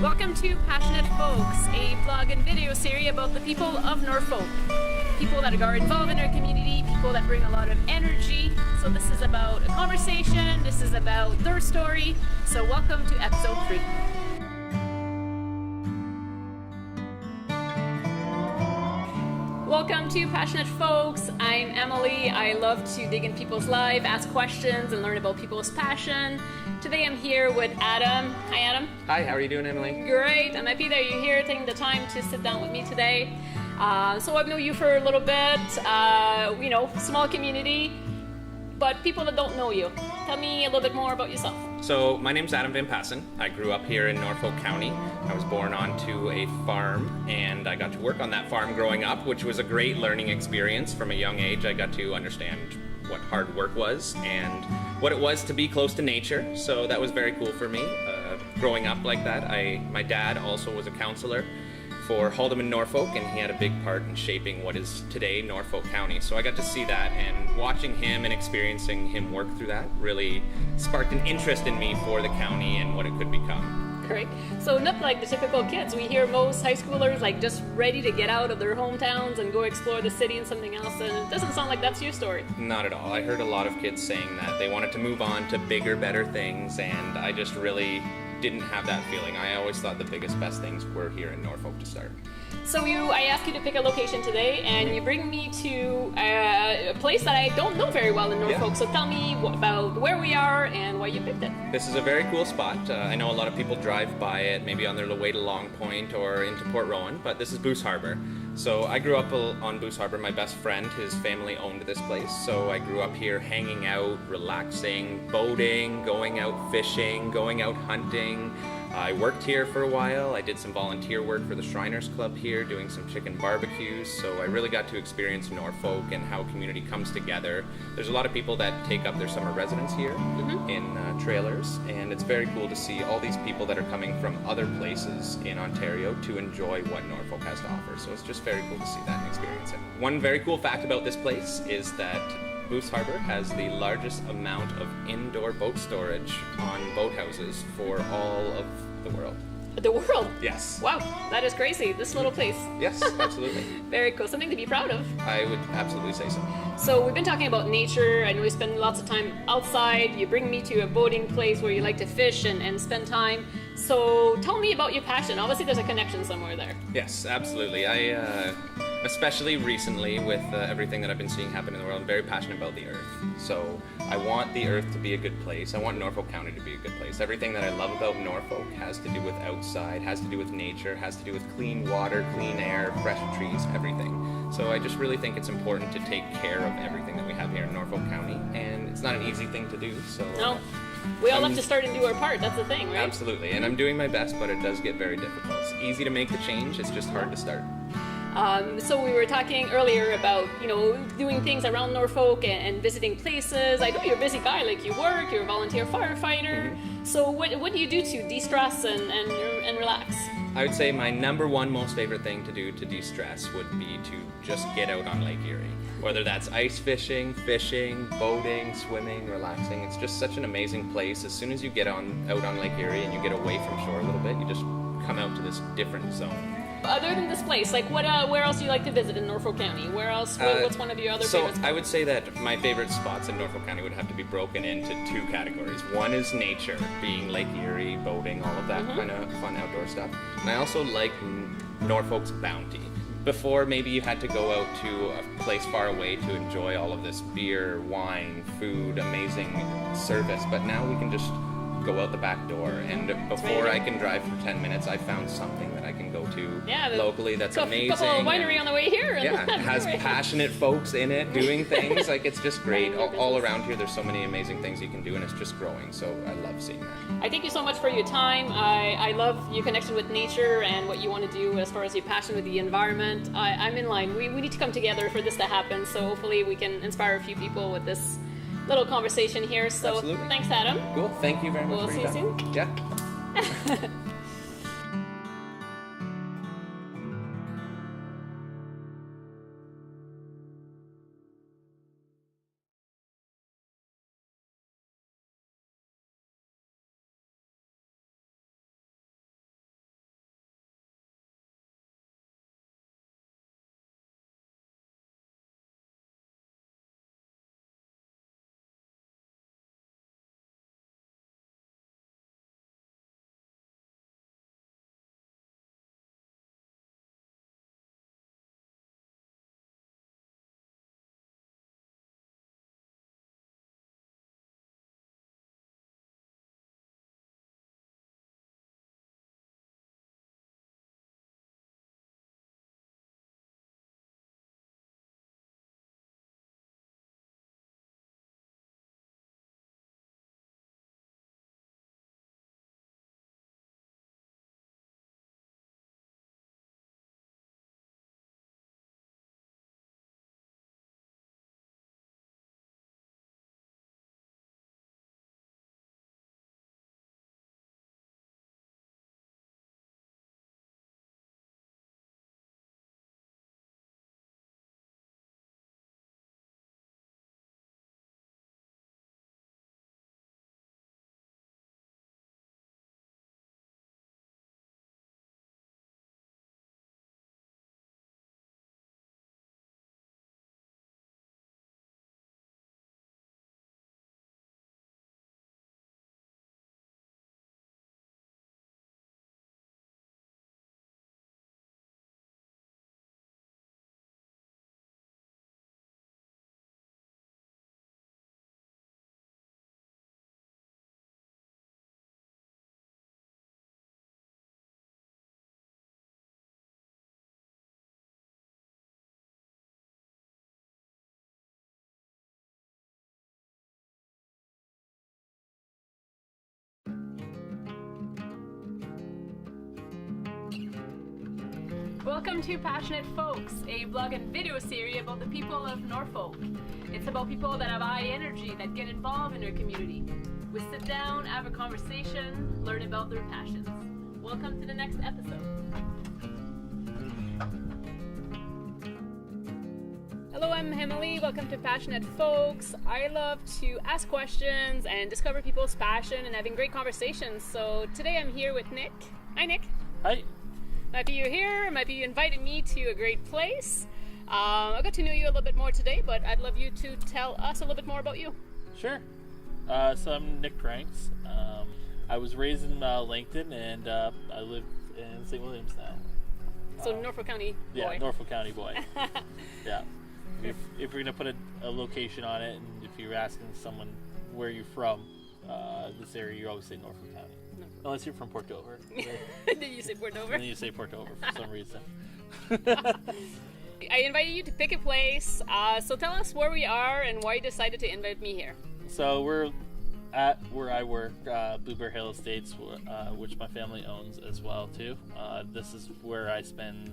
Welcome to Passionate Folks, a blog and video series about the people of Norfolk. People that are involved in our community, people that bring a lot of energy. So this is about a conversation, this is about their story. So welcome to episode 3. Welcome to Passionate Folks. I'm Emily. I love to dig in people's lives, ask questions, and learn about people's passion. Today I'm here with Adam. Hi, Adam. Hi, how are you doing, Emily? Great. I'm happy that you're here, taking the time to sit down with me today. So I've known you for a little bit, you know, small community, but people that don't know you, tell me a little bit more about yourself. So my name's Adam Van Passen. I grew up here in Norfolk County. I was born onto a farm and I got to work on that farm growing up, which was a great learning experience. From a young age, I got to understand what hard work was and what it was to be close to nature. So that was very cool for me. Growing up like that, my dad also was a counselor for Haldeman, Norfolk, and he had a big part in shaping what is today Norfolk County. So I got to see that, and watching him and experiencing him work through that really sparked an interest in me for the county and what it could become. Great. So not like the typical kids. We hear most high schoolers like just ready to get out of their hometowns and go explore the city and something else, and it doesn't sound like that's your story. Not at all. I heard a lot of kids saying that they wanted to move on to bigger, better things, and I just really didn't have that feeling. I always thought the biggest, best things were here in Norfolk to start. So I asked you to pick a location today, and you bring me to a place that I don't know very well in Norfolk. Yeah. So tell me about where we are and why you picked it. This is a very cool spot. I know a lot of people drive by it, maybe on their way to Long Point or into Port Rowan, but this is Boose Harbor. So I grew up on Boose Harbor. My best friend, his family owned this place. So I grew up here hanging out, relaxing, boating, going out fishing, going out hunting. I worked here for a while. I did some volunteer work for the Shriners Club here, doing some chicken barbecues. So I really got to experience Norfolk and how community comes together. There's a lot of people that take up their summer residence here in trailers, and it's very cool to see all these people that are coming from other places in Ontario to enjoy what Norfolk has to offer. So it's just very cool to see that and experience it. One very cool fact about this place is that Boose Harbor has the largest amount of indoor boat storage on boathouses for all of the world. The world? Yes. Wow, that is crazy. This little place. Yes, absolutely. Very cool. Something to be proud of. I would absolutely say so. So we've been talking about nature. I know we spend lots of time outside. You bring me to a boating place where you like to fish and spend time. So tell me about your passion. Obviously there's a connection somewhere there. Yes, absolutely. Especially recently with everything that I've been seeing happen in the world, I'm very passionate about the earth. So I want the earth to be a good place. I want Norfolk County to be a good place. Everything that I love about Norfolk has to do with outside, has to do with nature, has to do with clean water, clean air, fresh trees, everything. So I just really think it's important to take care of everything that we have here in Norfolk County, and it's not an easy thing to do. So no. We all have to start and do our part. That's the thing, right? Absolutely. And I'm doing my best, but it does get very difficult. It's easy to make the change. It's just hard to start. So we were talking earlier about, you know, doing things around Norfolk and visiting places. I know you're a busy guy, like you work, you're a volunteer firefighter. So what do you do to de-stress and relax? I would say my number one most favorite thing to do to de-stress would be to just get out on Lake Erie. Whether that's ice fishing, fishing, boating, swimming, relaxing. It's just such an amazing place. As soon as you get out on Lake Erie and you get away from shore a little bit, you just come out to this different zone. Other than this place, like where else do you like to visit in Norfolk County? Where else? What's one of your other favorite spots? I would say that my favorite spots in Norfolk County would have to be broken into two categories. One is nature, being Lake Erie, boating, all of that kind of fun outdoor stuff. And I also like Norfolk's bounty. Before, maybe you had to go out to a place far away to enjoy all of this beer, wine, food, amazing service, but now we can just go out the back door, and before I can drive for 10 minutes, I found something that I can go to locally that's amazing. A couple of winery on the way here. Yeah, it has passionate folks in it doing things. Like, it's just great. All around here, there's so many amazing things you can do, and it's just growing, so I love seeing that. I thank you so much for your time. I love your connection with nature and what you want to do as far as your passion with the environment. I'm in line. We need to come together for this to happen, so hopefully we can inspire a few people with this little conversation here. So Absolutely. Thanks, Adam. Cool. Thank you very much. We'll see you soon. Yeah. Welcome to Passionate Folks, a blog and video series about the people of Norfolk. It's about people that have high energy, that get involved in their community. We sit down, have a conversation, learn about their passions. Welcome to the next episode. Hello, I'm Emily. Welcome to Passionate Folks. I love to ask questions and discover people's passion and having great conversations. So today I'm here with Nick. Hi, Nick. Hi. Might be you here, might be you invited me to a great place. I got to know you a little bit more today, but I'd love you to tell us a little bit more about you. Sure. So I'm Nick Pranks. I was raised in Langton, and I live in St. Williams now. So Norfolk County boy. Yeah, Norfolk County boy. Yeah. If we're going to put a location on it, and if you're asking someone where you're from, this area, you always say Norfolk County. Unless you're from Port Dover. Did you say Port Dover? And then you say Port Dover for some reason. I invited you to pick a place. So tell us where we are and why you decided to invite me here. So we're at where I work, Blueberry Hill Estates, which my family owns as well too. This is where I spend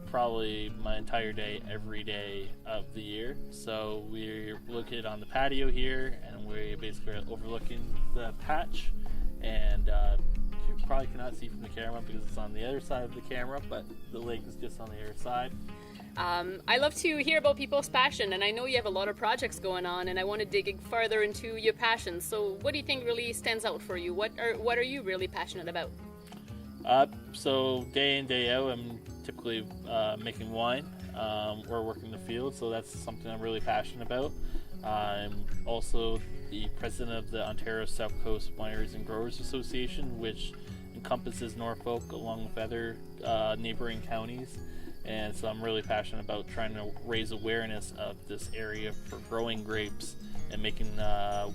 probably my entire day every day of the year. So we're located on the patio here, and we're basically overlooking the patch. And you probably cannot see from the camera because it's on the other side of the camera, but the lake is just on the other side. I love to hear about people's passion, and I know you have a lot of projects going on, and I want to dig further into your passion. So what do you think really stands out for you? What are you really passionate about? So day in, day out, I'm typically making wine or working the field, so that's something I'm really passionate about. I'm also the president of the Ontario South Coast Wineries and Growers Association, which encompasses Norfolk along with other neighboring counties. And so I'm really passionate about trying to raise awareness of this area for growing grapes and making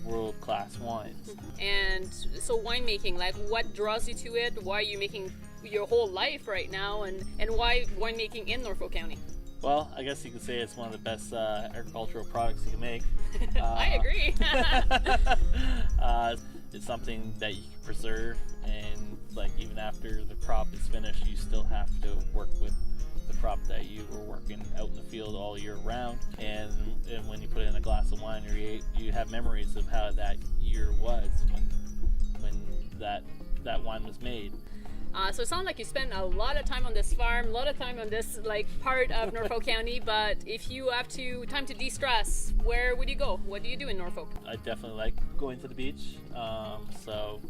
world-class wines. And so winemaking, like what draws you to it? Why are you making your whole life right now? And why winemaking in Norfolk County? Well, I guess you could say it's one of the best agricultural products you can make. I agree. It's something that you can preserve, and like even after the crop is finished, you still have to work with the crop that you were working out in the field all year round. And when you put it in a glass of wine, you have memories of how that year was when that wine was made. So it sounds like you spend a lot of time on this farm, a lot of time on this like part of Norfolk County, but if you have time to de-stress, where would you go? What do you do in Norfolk? I definitely like going to the beach. So,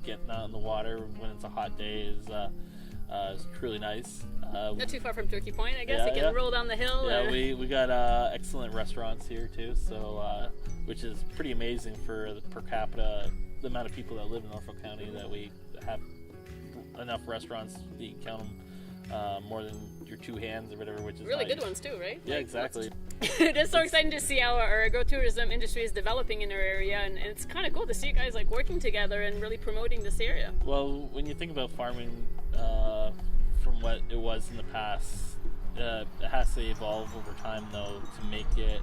getting out in the water when it's a hot day is truly nice. Not too far from Turkey Point, I guess. You can roll down the hill. Yeah, we got excellent restaurants here too, so which is pretty amazing for the per capita, the amount of people that live in Norfolk County, that we have enough restaurants that you can count them more than your two hands or whatever, which is really nice. Good ones too, right? Yeah, exactly. It's so exciting to see how our agro-tourism industry is developing in our area, and it's kind of cool to see you guys like working together and really promoting this area. Well, when you think about farming from what it was in the past, it has to evolve over time though to make it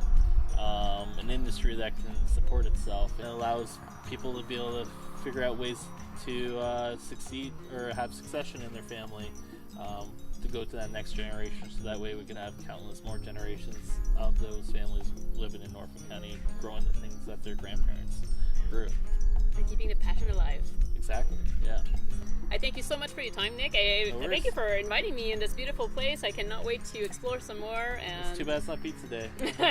an industry that can support itself. It allows people to be able to figure out ways to succeed or have succession in their family, to go to that next generation, so that way we can have countless more generations of those families living in Norfolk County, growing the things that their grandparents grew. And keeping the passion alive. Exactly, yeah. I thank you so much for your time, Nick. I thank you for inviting me in this beautiful place. I cannot wait to explore some more. And It's too bad it's not pizza day.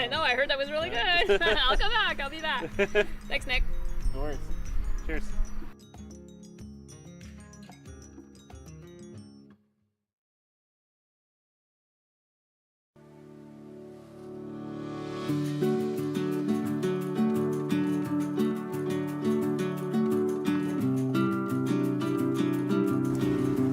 No, I heard that was really good. I'll come back. I'll be back. Thanks, Nick. No worries. Cheers.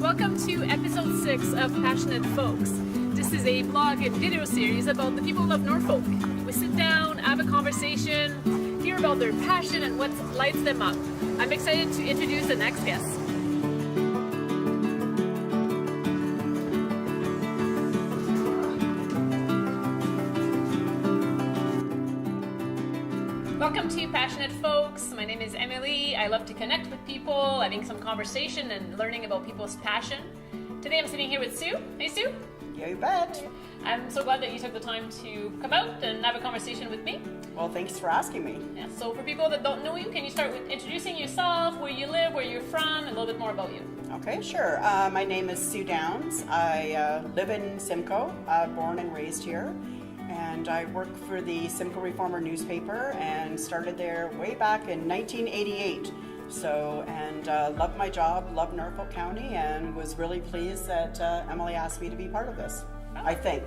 Welcome to episode 6 of Passionate Folks. This is a blog and video series about the people of Norfolk. We sit down, have a conversation, hear about their passion and what lights them up. I'm excited to introduce the next guest. Welcome to Passionate Folks. My name is Emily. I love to connect with people, having some conversation and learning about people's passion. Today I'm sitting here with Sue. Hey, Sue. You bet. I'm so glad that you took the time to come out and have a conversation with me. Well, thanks for asking me. Yeah, so for people that don't know you, can you start with introducing yourself, where you live, where you're from, and a little bit more about you? Okay, sure. My name is Sue Downs. I live in Simcoe, born and raised here. And I work for the Simcoe Reformer newspaper and started there way back in 1988. So, and loved my job, loved Norfolk County, and was really pleased that Emily asked me to be part of this. I think.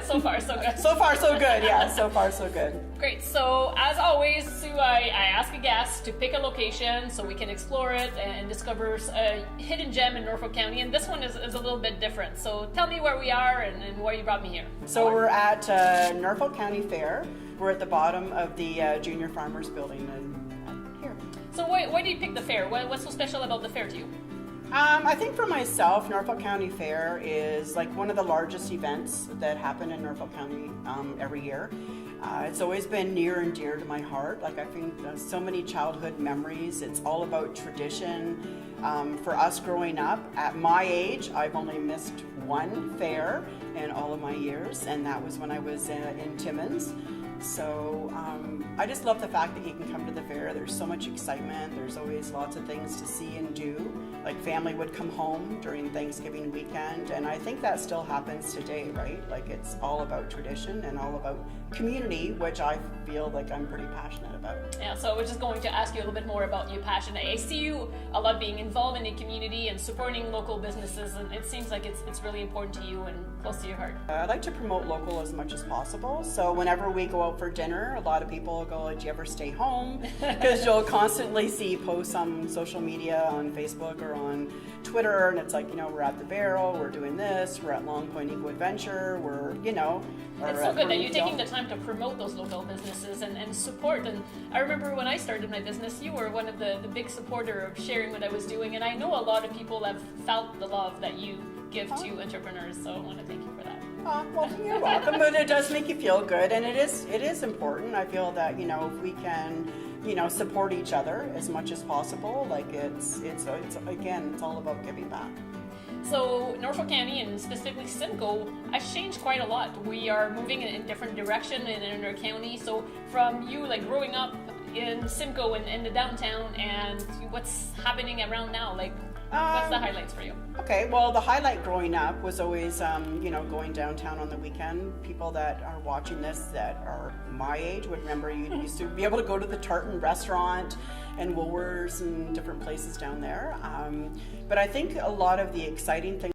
So far, so good. So far, so good. Yeah, so far, so good. Great. So, as always, Sue, I ask a guest to pick a location so we can explore it and discover a hidden gem in Norfolk County. And this one is a little bit different. So, tell me where we are and why you brought me here. So, we're at Norfolk County Fair. We're at the bottom of the Junior Farmers Building here. So, why did you pick the fair? What's so special about the fair to you? I think for myself, Norfolk County Fair is like one of the largest events that happen in Norfolk County every year. It's always been near and dear to my heart. Like I think so many childhood memories. It's all about tradition. For us growing up, at my age, I've only missed one fair in all of my years, and that was when I was in Timmins. So I just love the fact that you can come to the fair. There's so much excitement. There's always lots of things to see and do. Like family would come home during Thanksgiving weekend, and I think that still happens today, right? Like it's all about tradition and all about community, which I feel like I'm pretty passionate about. Yeah, so I was just going to ask you a little bit more about your passion. I see you a lot being involved in the community and supporting local businesses, and it seems like it's really important to you and close to your heart. I like to promote local as much as possible. So whenever we go out for dinner, a lot of people go, do you ever stay home? Because you'll constantly see posts on social media, on Facebook or on Twitter, and it's like, you know, we're at the Barrel, we're doing this, we're at Long Point Eco Adventure, we're, you know. It's so good that you're taking the time to promote those local businesses and support. And I remember when I started my business, you were one of the big supporter of sharing what I was doing. And I know a lot of people have felt the love that you give to entrepreneurs. So I want to thank you for that. Well, you're welcome, but it does make you feel good, and it is important. I feel that, you know, if we can, you know, support each other as much as possible, like it's again, it's all about giving back. So Norfolk County and specifically Simcoe has changed quite a lot. We are moving in different direction in our county. So from you like growing up in Simcoe and in the downtown and what's happening around now, like what's the highlights for you? Okay, well, the highlight growing up was always, you know, going downtown on the weekend. People that are watching this that are my age would remember you used to be able to go to the Tartan restaurant and Woolworths and different places down there. But I think a lot of the exciting things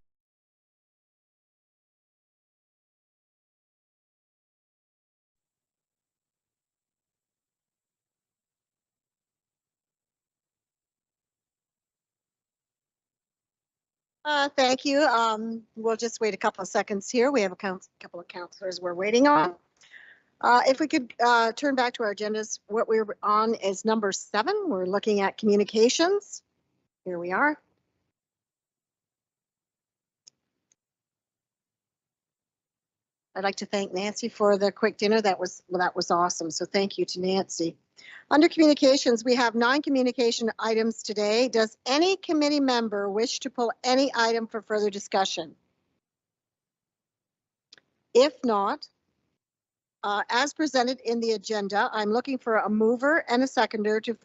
Thank you. We'll just wait a couple of seconds here. We have a couple of counselors we're waiting on. If we could turn back to our agendas, what we're on is number 7. We're looking at communications. Here we are. I'd like to thank Nancy for the quick dinner. That was awesome. So thank you to Nancy. Under communications, we have 9 communication items today. Does any committee member wish to pull any item for further discussion? If not, as presented in the agenda, I'm looking for a mover and a seconder to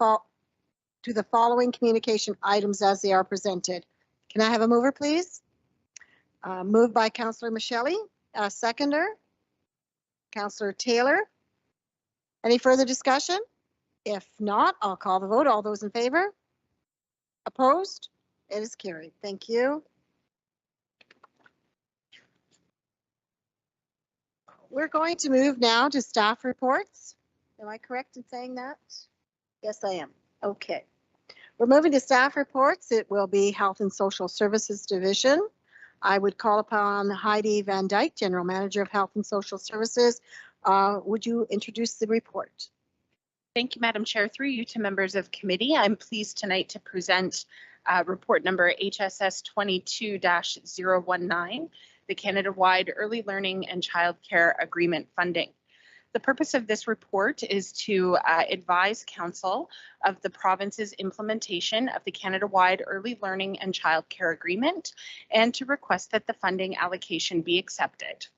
the following communication items as they are presented. Can I have a mover, please? Moved by Councillor Michelli, a seconder, Councillor Taylor. Any further discussion? If not, I'll call the vote. All those in favor? Opposed? It is carried. Thank you. We're going to move now to staff reports. Am I correct in saying that? Yes, I am. Okay. We're moving to staff reports. It will be Health and Social Services Division. I would call upon Heidi Van Dyke, General Manager of Health and Social Services. Would you introduce the report? Thank you, Madam Chair. Through you to members of committee, I'm pleased tonight to present report number HSS 22-019, the Canada-wide Early Learning and Childcare Agreement Funding. The purpose of this report is to advise Council of the province's implementation of the Canada-wide Early Learning and Childcare Agreement and to request that the funding allocation be accepted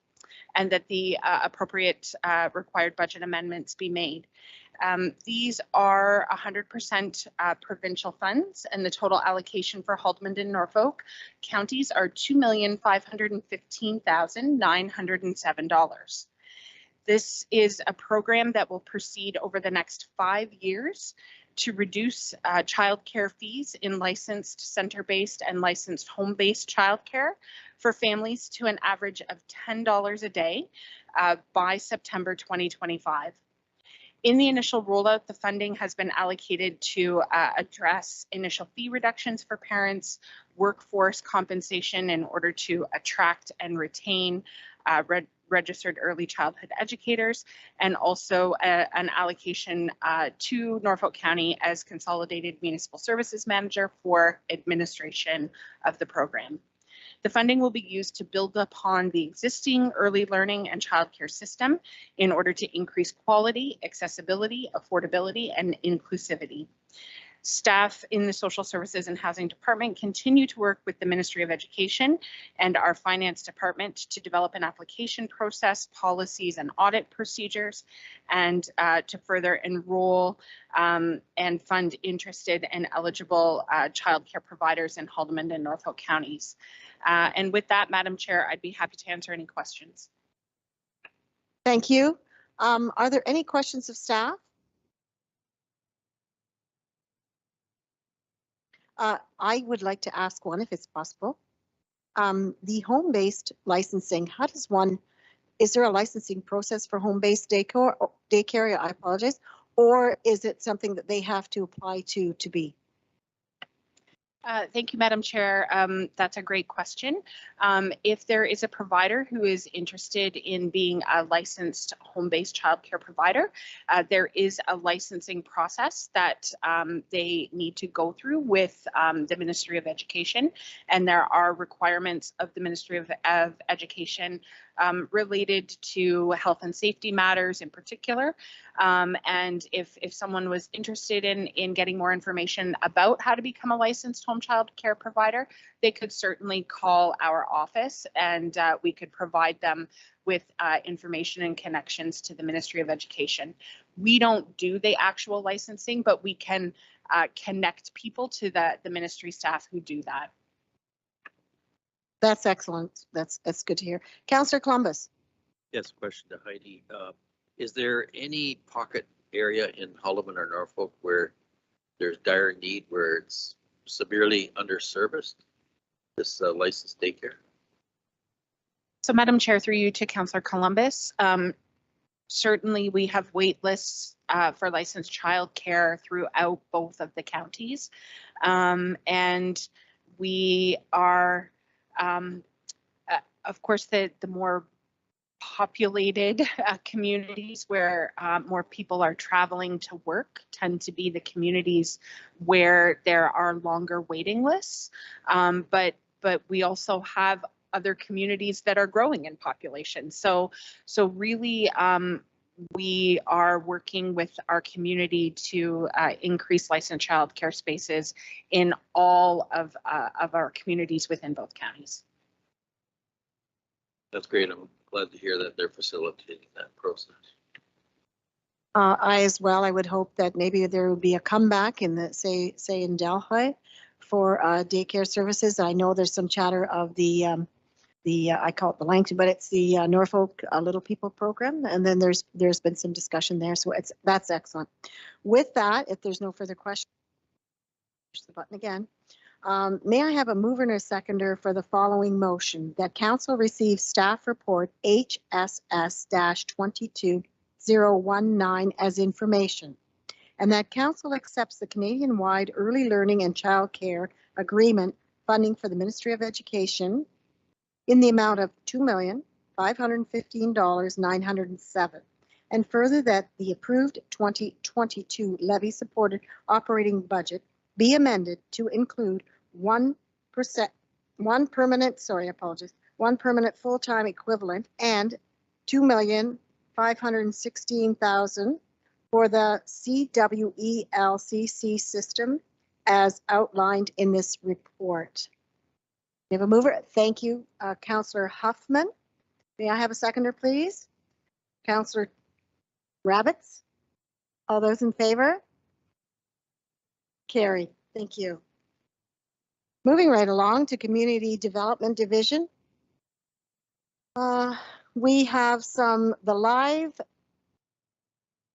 and that the appropriate required budget amendments be made. These are 100% provincial funds, and the total allocation for Haldimand and Norfolk counties are $2,515,907. This is a program that will proceed over the next 5 years to reduce childcare fees in licensed center-based and licensed home-based childcare for families to an average of $10 a day by September 2025. In the initial rollout, the funding has been allocated to address initial fee reductions for parents, workforce compensation in order to attract and retain registered early childhood educators, and also an allocation to Norfolk County as Consolidated Municipal Services Manager for administration of the program. The funding will be used to build upon the existing early learning and childcare system in order to increase quality, accessibility, affordability, and inclusivity. Staff in the Social Services and Housing Department continue to work with the Ministry of Education and our Finance Department to develop an application process, policies, and audit procedures, and to further enroll and fund interested and eligible childcare providers in Haldimand and Norfolk counties. And with that, Madam Chair, I'd be happy to answer any questions. Thank you. Are there any questions of staff? I would like to ask one if it's possible. The home-based licensing, how does one, is there a licensing process for home-based daycare? I apologize. Or is it something that they have to apply to be? Thank you, Madam Chair. That's a great question. If there is a provider who is interested in being a licensed home-based childcare provider, there is a licensing process that they need to go through with the Ministry of Education, and there are requirements of the Ministry of Education related to health and safety matters in particular. And if someone was interested in getting more information about how to become a licensed home child care provider, they could certainly call our office, and we could provide them with information and connections to the Ministry of Education. We don't do the actual licensing, but we can connect people to the ministry staff who do that. That's excellent. That's good to hear. Councillor Columbus. Yes, question to Heidi. Is there any pocket area in Haldimand or Norfolk where there's dire need, where it's severely underserviced, this licensed daycare? So, Madam Chair, through you to Councillor Columbus, certainly we have wait lists for licensed childcare throughout both of the counties. And we are, of course, the more populated communities where more people are traveling to work tend to be the communities where there are longer waiting lists. But we also have other communities that are growing in population. So really, we are working with our community to increase licensed childcare spaces in all of our communities within both counties. That's great. I'm glad to hear that they're facilitating that process. I as well, I would hope that maybe there would be a comeback in the, say in Delhi for daycare services. I know there's some chatter of the I call it the Langton, but it's the Norfolk Little People program, and then there's been some discussion there, so that's excellent. With that, if there's no further questions, push the button again. May I have a mover and a seconder for the following motion: that Council receive staff report HSS-22019 as information, and that Council accepts the Canadian-wide Early Learning and Childcare Agreement funding for the Ministry of Education in the amount of $2,515,907, and further that the approved 2022 levy-supported operating budget be amended to include one permanent full-time equivalent and $2,050,000 $516,000 for the CWELCC system as outlined in this report. We have a mover. Thank you, Councillor Huffman. May I have a seconder, please? Councillor Rabbits. All those in favor? Carried. Thank you. Moving right along to Community Development Division. We have the Live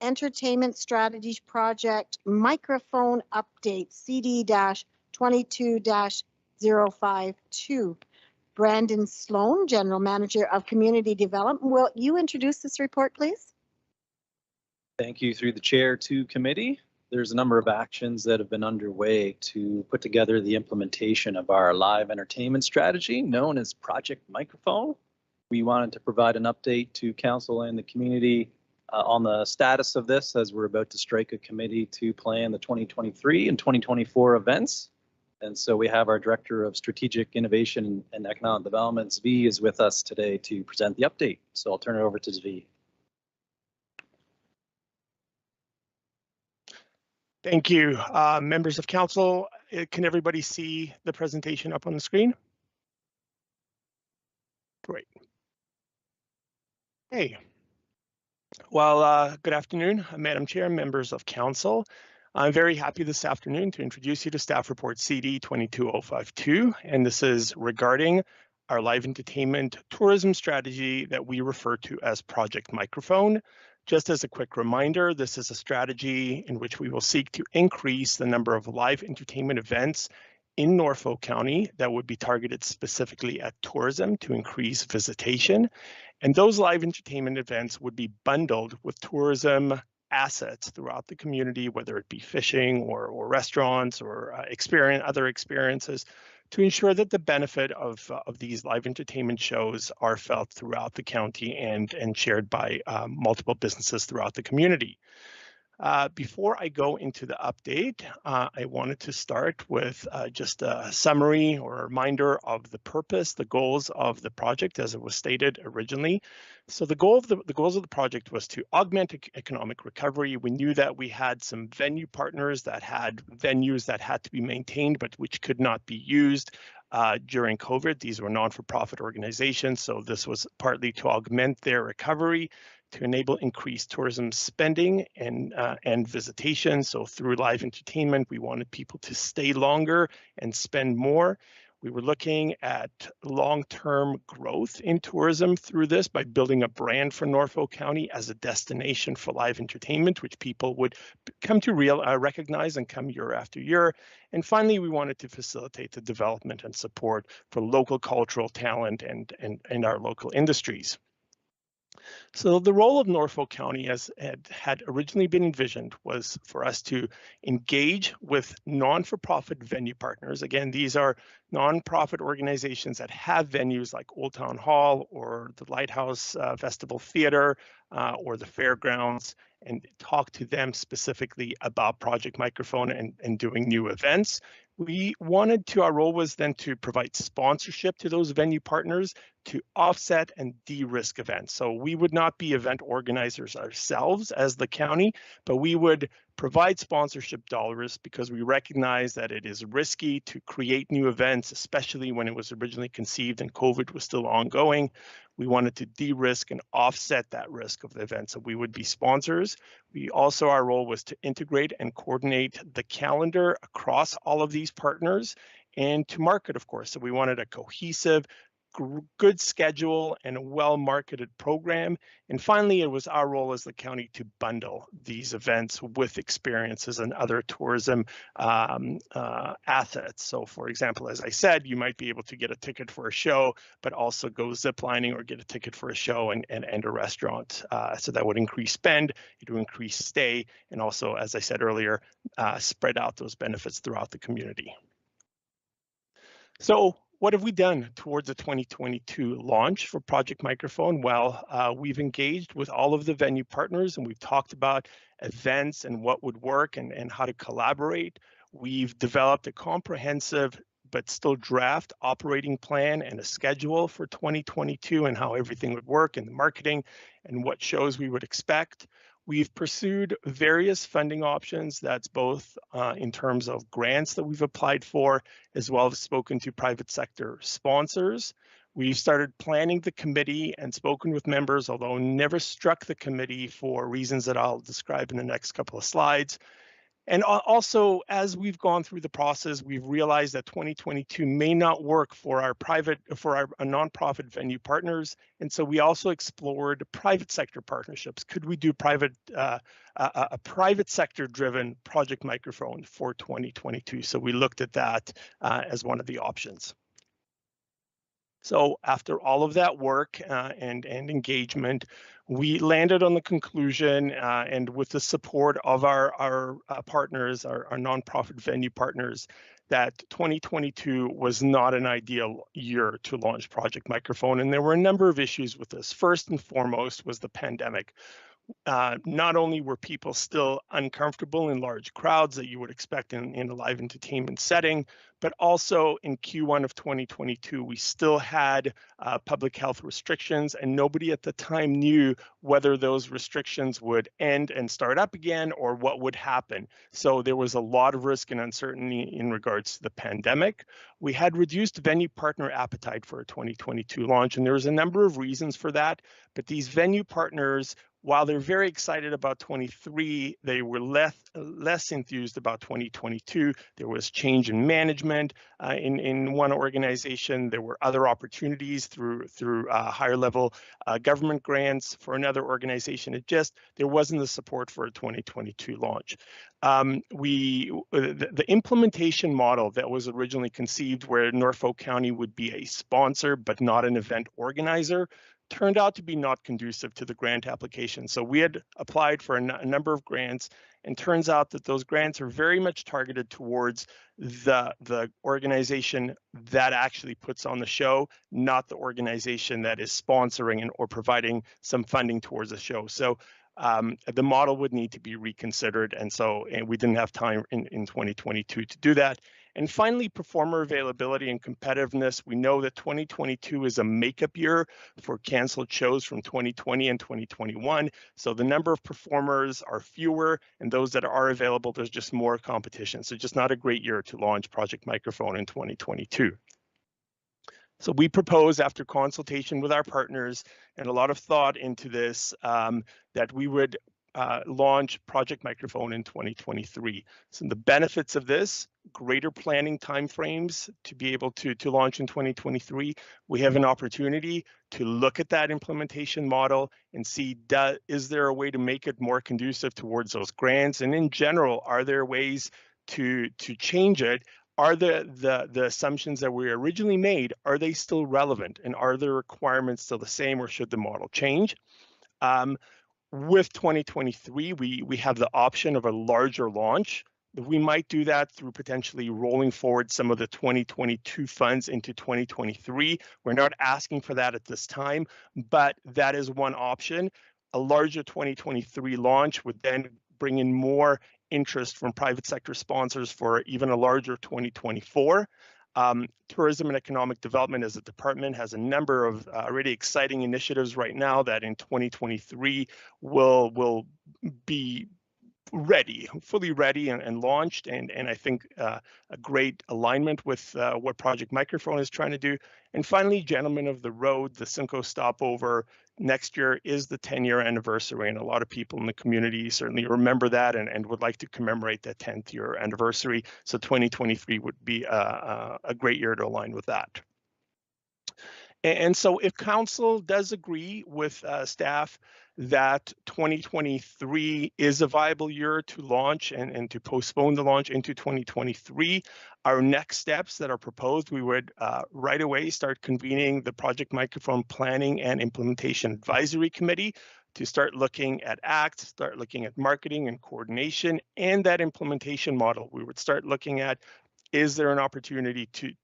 Entertainment Strategy Project Microphone Update CD-22-052. Brandon Sloan, General Manager of Community Development. Will you introduce this report, please? Thank you. Through the chair to committee. There's a number of actions that have been underway to put together the implementation of our live entertainment strategy known as Project Microphone. We wanted to provide an update to council and the community on the status of this as we're about to strike a committee to plan the 2023 and 2024 events. And so we have our Director of Strategic Innovation and Economic Development, Zvi, is with us today to present the update. So I'll turn it over to Zvi. Thank you. Members of council, can everybody see the presentation up on the screen? Great. Hey. Well, good afternoon, Madam Chair, members of council. I'm very happy this afternoon to introduce you to Staff Report CD 22052, and this is regarding our live entertainment tourism strategy that we refer to as Project Microphone. Just as a quick reminder, this is a strategy in which we will seek to increase the number of live entertainment events in Norfolk County that would be targeted specifically at tourism to increase visitation. And those live entertainment events would be bundled with tourism assets throughout the community, whether it be fishing or restaurants or other experiences, to ensure that the benefit of these live entertainment shows are felt throughout the county and shared by multiple businesses throughout the community. Before I go into the update, I wanted to start with just a summary or a reminder of the purpose, the goals of the project as it was stated originally. So the goals of the project was to augment economic recovery. We knew that we had some venue partners that had venues that had to be maintained, but which could not be used during COVID. These were non-for-profit organizations, so this was partly to augment their recovery, to enable increased tourism spending and visitation. So through live entertainment, we wanted people to stay longer and spend more. We were looking at long-term growth in tourism through this by building a brand for Norfolk County as a destination for live entertainment, which people would come to recognize and come year after year. And finally, we wanted to facilitate the development and support for local cultural talent and our local industries. So the role of Norfolk County, as had originally been envisioned, was for us to engage with non-for-profit venue partners. Again, these are non-profit organizations that have venues like Old Town Hall or the Lighthouse Festival Theater or the fairgrounds, and talk to them specifically about Project Microphone and doing new events. Our role was then to provide sponsorship to those venue partners to offset and de-risk events. So we would not be event organizers ourselves as the county, but we would provide sponsorship dollars because we recognize that it is risky to create new events, especially when it was originally conceived and COVID was still ongoing. We wanted to de-risk and offset that risk of the event, so we would be sponsors. Our role was to integrate and coordinate the calendar across all of these partners and to market, of course. So we wanted a cohesive, good schedule and a well-marketed program. And finally, it was our role as the county to bundle these events with experiences and other tourism assets. So for example, as I said, you might be able to get a ticket for a show, but also go ziplining or get a ticket for a show and a restaurant. So that would increase spend, it would increase stay, and also, as I said earlier, spread out those benefits throughout the community. So what have we done towards the 2022 launch for Project Microphone? Well, we've engaged with all of the venue partners and we've talked about events and what would work and how to collaborate. We've developed a comprehensive but still draft operating plan and a schedule for 2022 and how everything would work and the marketing and what shows we would expect. We've pursued various funding options. That's both in terms of grants that we've applied for, as well as spoken to private sector sponsors. We've started planning the committee and spoken with members, although never struck the committee for reasons that I'll describe in the next couple of slides. And also, as we've gone through the process, we've realized that 2022 may not work for our nonprofit venue partners. And so we also explored private sector partnerships. Could we do a private sector driven project microphone for 2022? So we looked at that as one of the options. So after all of that work and engagement, we landed on the conclusion, and with the support of our partners, our nonprofit venue partners, that 2022 was not an ideal year to launch Project Microphone. And there were a number of issues with this. First and foremost was the pandemic. Not only were people still uncomfortable in large crowds that you would expect in a live entertainment setting, but also in Q1 of 2022, we still had public health restrictions, and nobody at the time knew whether those restrictions would end and start up again or what would happen. So there was a lot of risk and uncertainty in regards to the pandemic. We had reduced venue partner appetite for a 2022 launch, and there was a number of reasons for that, but these venue partners, while they're very excited about 23, they were less enthused about 2022. There was change in management in one organization. There were other opportunities through higher level government grants for another organization. There wasn't the support for a 2022 launch. The implementation model that was originally conceived, where Norfolk County would be a sponsor but not an event organizer, turned out to be not conducive to the grant application. So we had applied for a number of grants, and turns out that those grants are very much targeted towards the organization that actually puts on the show, not the organization that is sponsoring or providing some funding towards the show. So the model would need to be reconsidered, and we didn't have time in 2022 to do that. And finally, performer availability and competitiveness. We know that 2022 is a makeup year for canceled shows from 2020 and 2021. So the number of performers are fewer, and those that are available, there's just more competition. So just not a great year to launch Project Microphone in 2022. So we propose, after consultation with our partners and a lot of thought into this, that we would launch Project Microphone in 2023. So the benefits of this: greater planning timeframes to be able to launch in 2023. We have an opportunity to look at that implementation model and see, is there a way to make it more conducive towards those grants? And in general, are there ways to change it? Are the assumptions that we originally made, are they still relevant? And are the requirements still the same, or should the model change? With 2023, we have the option of a larger launch. We might do that through potentially rolling forward some of the 2022 funds into 2023. We're not asking for that at this time, but that is one option. A larger 2023 launch would then bring in more interest from private sector sponsors for even a larger 2024. Tourism and Economic Development as a department has a number of really exciting initiatives right now that in 2023 will be ready, fully ready and launched, and I think a great alignment with what Project Microphone is trying to do. And finally, Gentlemen of the Road, the Simcoe stopover next year is the 10-year anniversary, and a lot of people in the community certainly remember that and would like to commemorate that 10th year anniversary. So 2023 would be a great year to align with that. And so if council does agree with staff that 2023 is a viable year to launch and to postpone the launch into 2023, our next steps that are proposed, we would right away start convening the Project Microphone Planning and Implementation Advisory Committee to start looking at acts, start looking at marketing and coordination, and that implementation model. We would start looking at, is there an opportunity to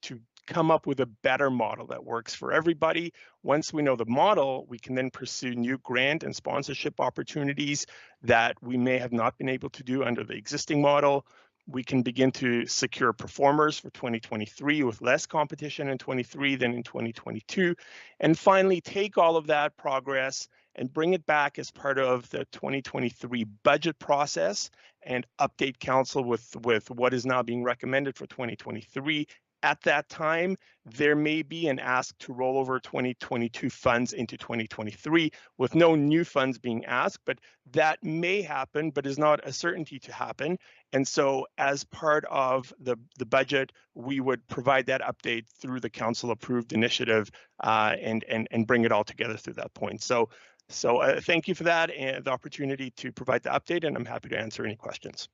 come up with a better model that works for everybody? Once we know the model, we can then pursue new grant and sponsorship opportunities that we may have not been able to do under the existing model. we can begin to secure performers for 2023 with less competition in 23 than in 2022. And finally, take all of that progress and bring it back as part of the 2023 budget process and update council with what is now being recommended for 2023. At that time, there may be an ask to roll over 2022 funds into 2023 with no new funds being asked, but that may happen, but is not a certainty to happen. And so as part of the budget, we would provide that update through the council approved initiative and bring it all together through that point. So thank you for that and the opportunity to provide the update, and I'm happy to answer any questions.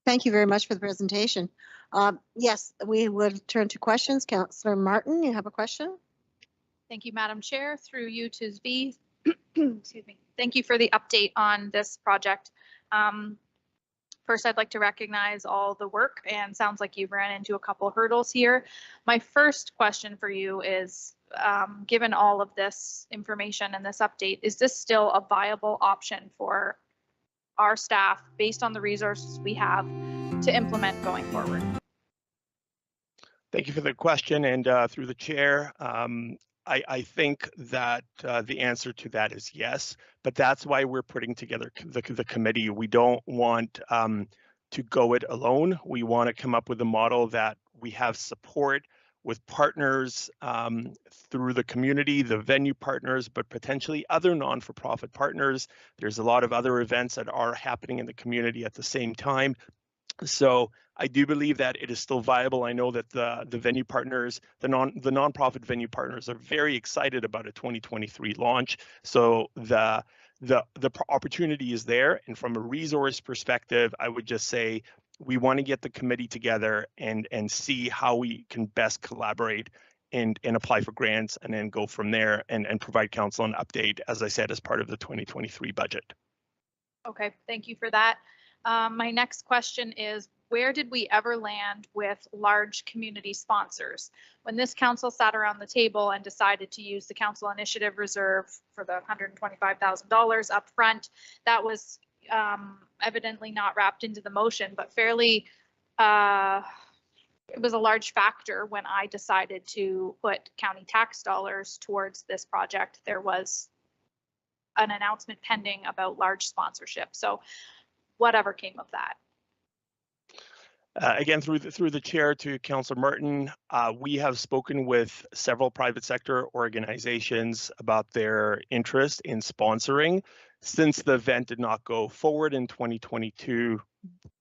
Thank you very much for the presentation. Yes, we would turn to questions. Councillor Martin, you have a question? Thank you, Madam Chair. Through you to Zvi. Excuse me. Thank you for the update on this project. First, I'd like to recognize all the work, and sounds like you've ran into a couple hurdles here. My first question for you is, given all of this information and this update, is this still a viable option for our staff based on the resources we have to implement going forward? Thank you for the question, and through the chair, I think that the answer to that is yes, but that's why we're putting together the committee. We don't want to go it alone. We want to come up with a model that we have support with partners through the community, the venue partners, but potentially other non-for-profit partners. There's a lot of other events that are happening in the community at the same time. So I do believe that it is still viable. I know that the venue partners, the nonprofit venue partners, are very excited about a 2023 launch. So the opportunity is there. And from a resource perspective, I would just say we want to get the committee together and see how we can best collaborate and apply for grants, and then go from there and provide council an update, as I said, as part of the 2023 budget. Okay, thank you for that. My next question is, where did we ever land with large community sponsors? When this council sat around the table and decided to use the council initiative reserve for the $125,000 up front, that was evidently not wrapped into the motion, but fairly, it was a large factor when I decided to put county tax dollars towards this project. There was an announcement pending about large sponsorship. So whatever came of that. Again, through the chair to Councillor Martin, we have spoken with several private sector organizations about their interest in sponsoring. Since the event did not go forward in 2022,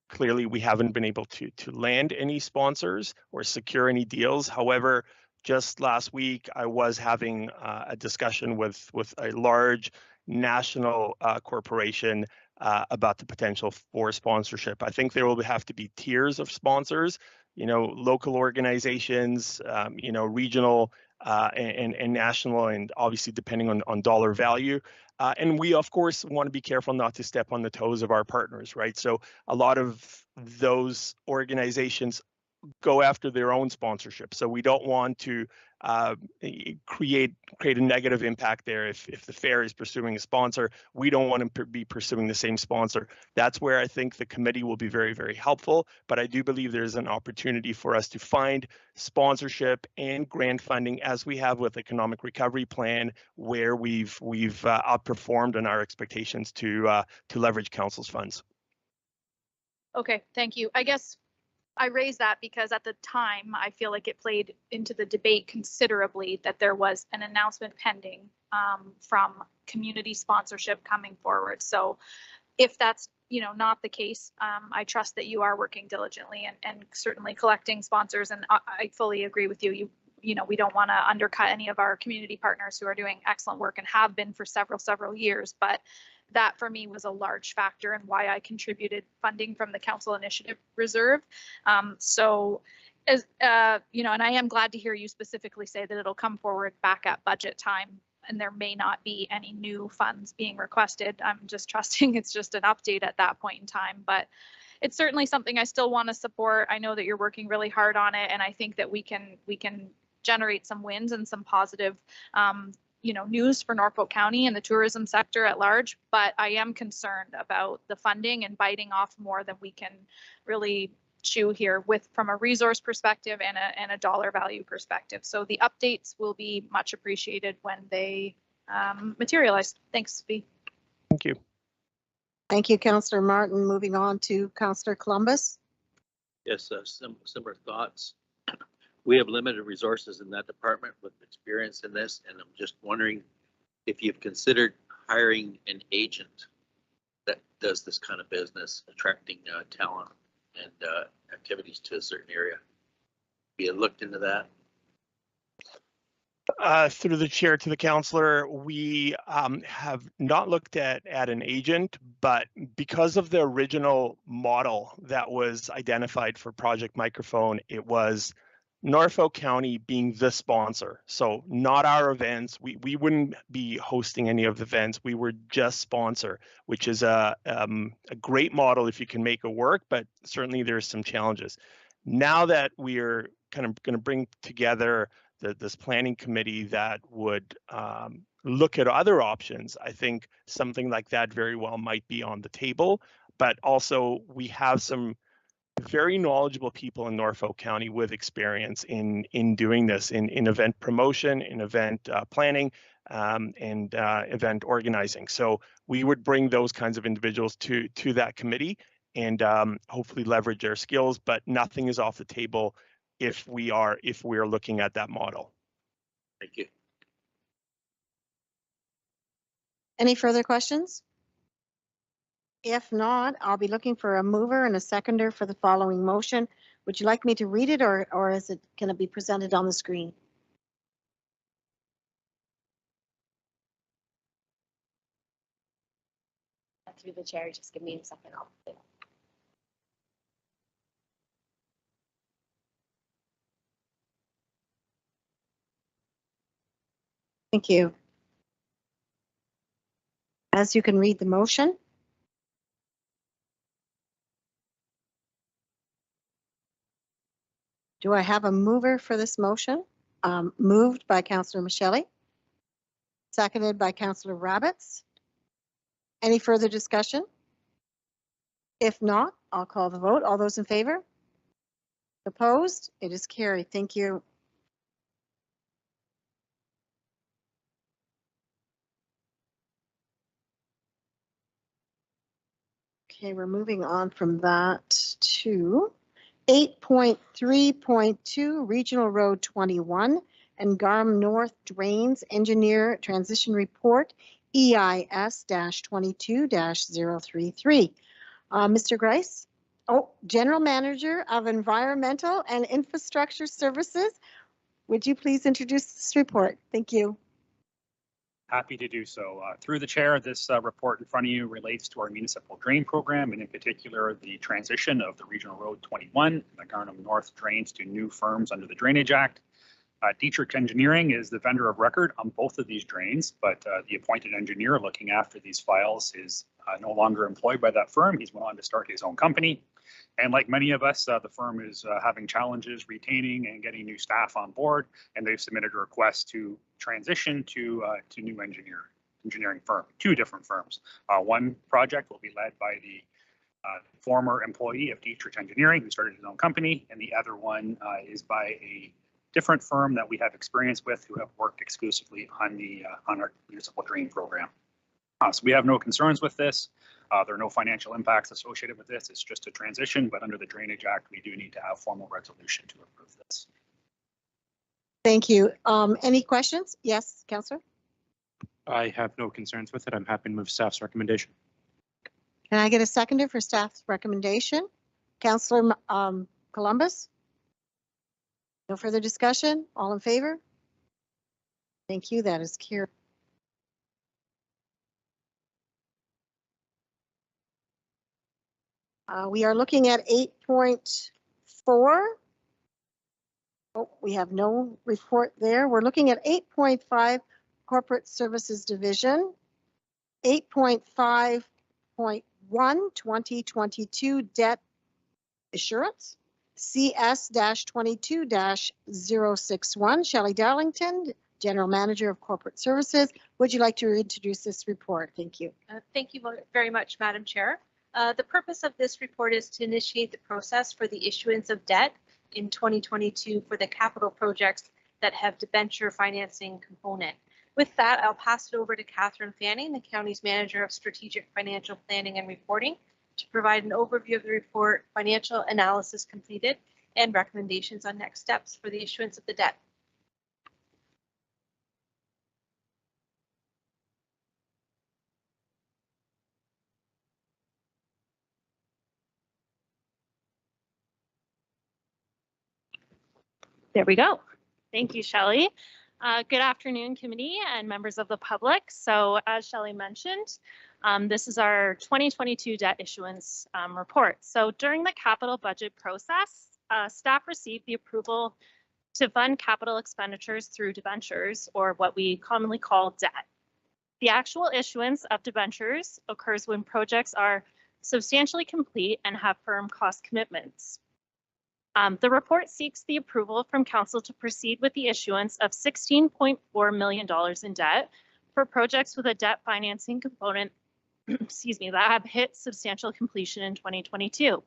clearly we haven't been able to land any sponsors or secure any deals. However, just last week, I was having a discussion with a large national corporation about the potential for sponsorship. I think there will have to be tiers of sponsors, local organizations, regional and national, and obviously depending on dollar value. And we, of course, want to be careful not to step on the toes of our partners, right? So a lot of those organizations go after their own sponsorship. So we don't want to create a negative impact there. If the fair is pursuing a sponsor, we don't want to be pursuing the same sponsor. That's where I think the committee will be very, very helpful. But I do believe there's an opportunity for us to find sponsorship and grant funding, as we have with Economic Recovery Plan, where we've outperformed on our expectations to leverage council's funds. Okay, thank you. I guess I raise that because at the time, I feel like it played into the debate considerably that there was an announcement pending from community sponsorship coming forward. So if that's not the case, I trust that you are working diligently and certainly collecting sponsors. And I fully agree with you. We don't want to undercut any of our community partners who are doing excellent work and have been for several years. But that for me was a large factor in why I contributed funding from the council initiative reserve. So as and I am glad to hear you specifically say that it'll come forward back at budget time and there may not be any new funds being requested. I'm just trusting it's just an update at that point in time, but it's certainly something I still want to support. I know that you're working really hard on it, and I think that we can generate some wins and some positive news for Norfolk County and the tourism sector at large, but I am concerned about the funding and biting off more than we can really chew here from a resource perspective and a dollar value perspective. So the updates will be much appreciated when they materialize. Thanks, Sophie. Thank you. Thank you, Councillor Martin. Moving on to Councillor Columbus. Yes, similar thoughts. We have limited resources in that department with experience in this, and I'm just wondering if you've considered hiring an agent that does this kind of business, attracting talent and activities to a certain area. Have you looked into that? Through the chair to the councillor, we have not looked at an agent, but because of the original model that was identified for Project Microphone, it was Norfolk County being the sponsor. So not our events. We wouldn't be hosting any of the events. We were just sponsor, which is a great model if you can make it work, but certainly there's some challenges. Now that we're kind of going to bring together this planning committee that would look at other options, I think something like that very well might be on the table. But also we have some very knowledgeable people in Norfolk County with experience in doing this, in event promotion, in event planning, and event organizing. So we would bring those kinds of individuals to that committee and hopefully leverage their skills, but nothing is off the table if we're looking at that model. Thank you. Any further questions? If not, I'll be looking for a mover and a seconder for the following motion. Would you like me to read it, or can it be presented on the screen? Through the chair, just give me a second. I'll do it. Thank you. As you can read the motion. Do I have a mover for this motion? Moved by Councillor Michele, seconded by Councillor Rabbits. Any further discussion? If not, I'll call the vote. All those in favor? Opposed? It is carried. Thank you. Okay, we're moving on from that to 8.3.2 Regional Road 21 and Garm North Drains Engineer Transition Report EIS-22-033. Mr. Grice? Oh, General Manager of Environmental and Infrastructure Services. Would you please introduce this report? Thank you. Happy to do so. Through the chair, this report in front of you relates to our municipal drain program, and in particular, the transition of the Regional Road 21 and the Garnham North drains to new firms under the Drainage Act. Dietrich Engineering is the vendor of record on both of these drains, but the appointed engineer looking after these files is no longer employed by that firm. He's went on to start his own company. And like many of us, the firm is having challenges retaining and getting new staff on board, and they've submitted a request to transition to new engineering firm, two different firms. One project will be led by the former employee of Dietrich Engineering, who started his own company, and the other one is by a different firm that we have experience with, who have worked exclusively on our municipal drain program. So we have no concerns with this. There are no financial impacts associated with this. It's just a transition, but under the Drainage Act, we do need to have formal resolution to approve this. Thank you. Any questions? Yes, Councillor? I have no concerns with it. I'm happy to move staff's recommendation. Can I get a seconder for staff's recommendation? Councillor Columbus? No further discussion? All in favor? Thank you. That is carried. We are looking at 8.4. Oh, we have no report there. We're looking at 8.5 Corporate Services Division, 8.5.1 2022 Debt Assurance, CS-22-061 Shelley Darlington General Manager of Corporate Services. Would you like to introduce this report? Thank you. Thank you very much, Madam Chair. The purpose of this report is to initiate the process for the issuance of debt in 2022 for the capital projects that have debenture financing component. With that, I'll pass it over to Catherine Fanning, the county's Manager of Strategic Financial Planning and Reporting, to provide an overview of the report, financial analysis completed, and recommendations on next steps for the issuance of the debt. There we go. Thank you, Shelley. Good afternoon, committee and members of the public. So as Shelley mentioned, this is our 2022 debt issuance report. So during the capital budget process, staff received the approval to fund capital expenditures through debentures, or what we commonly call debt. The actual issuance of debentures occurs when projects are substantially complete and have firm cost commitments. The report seeks the approval from Council to proceed with the issuance of $16.4 million in debt for projects with a debt financing component, excuse me, that have hit substantial completion in 2022.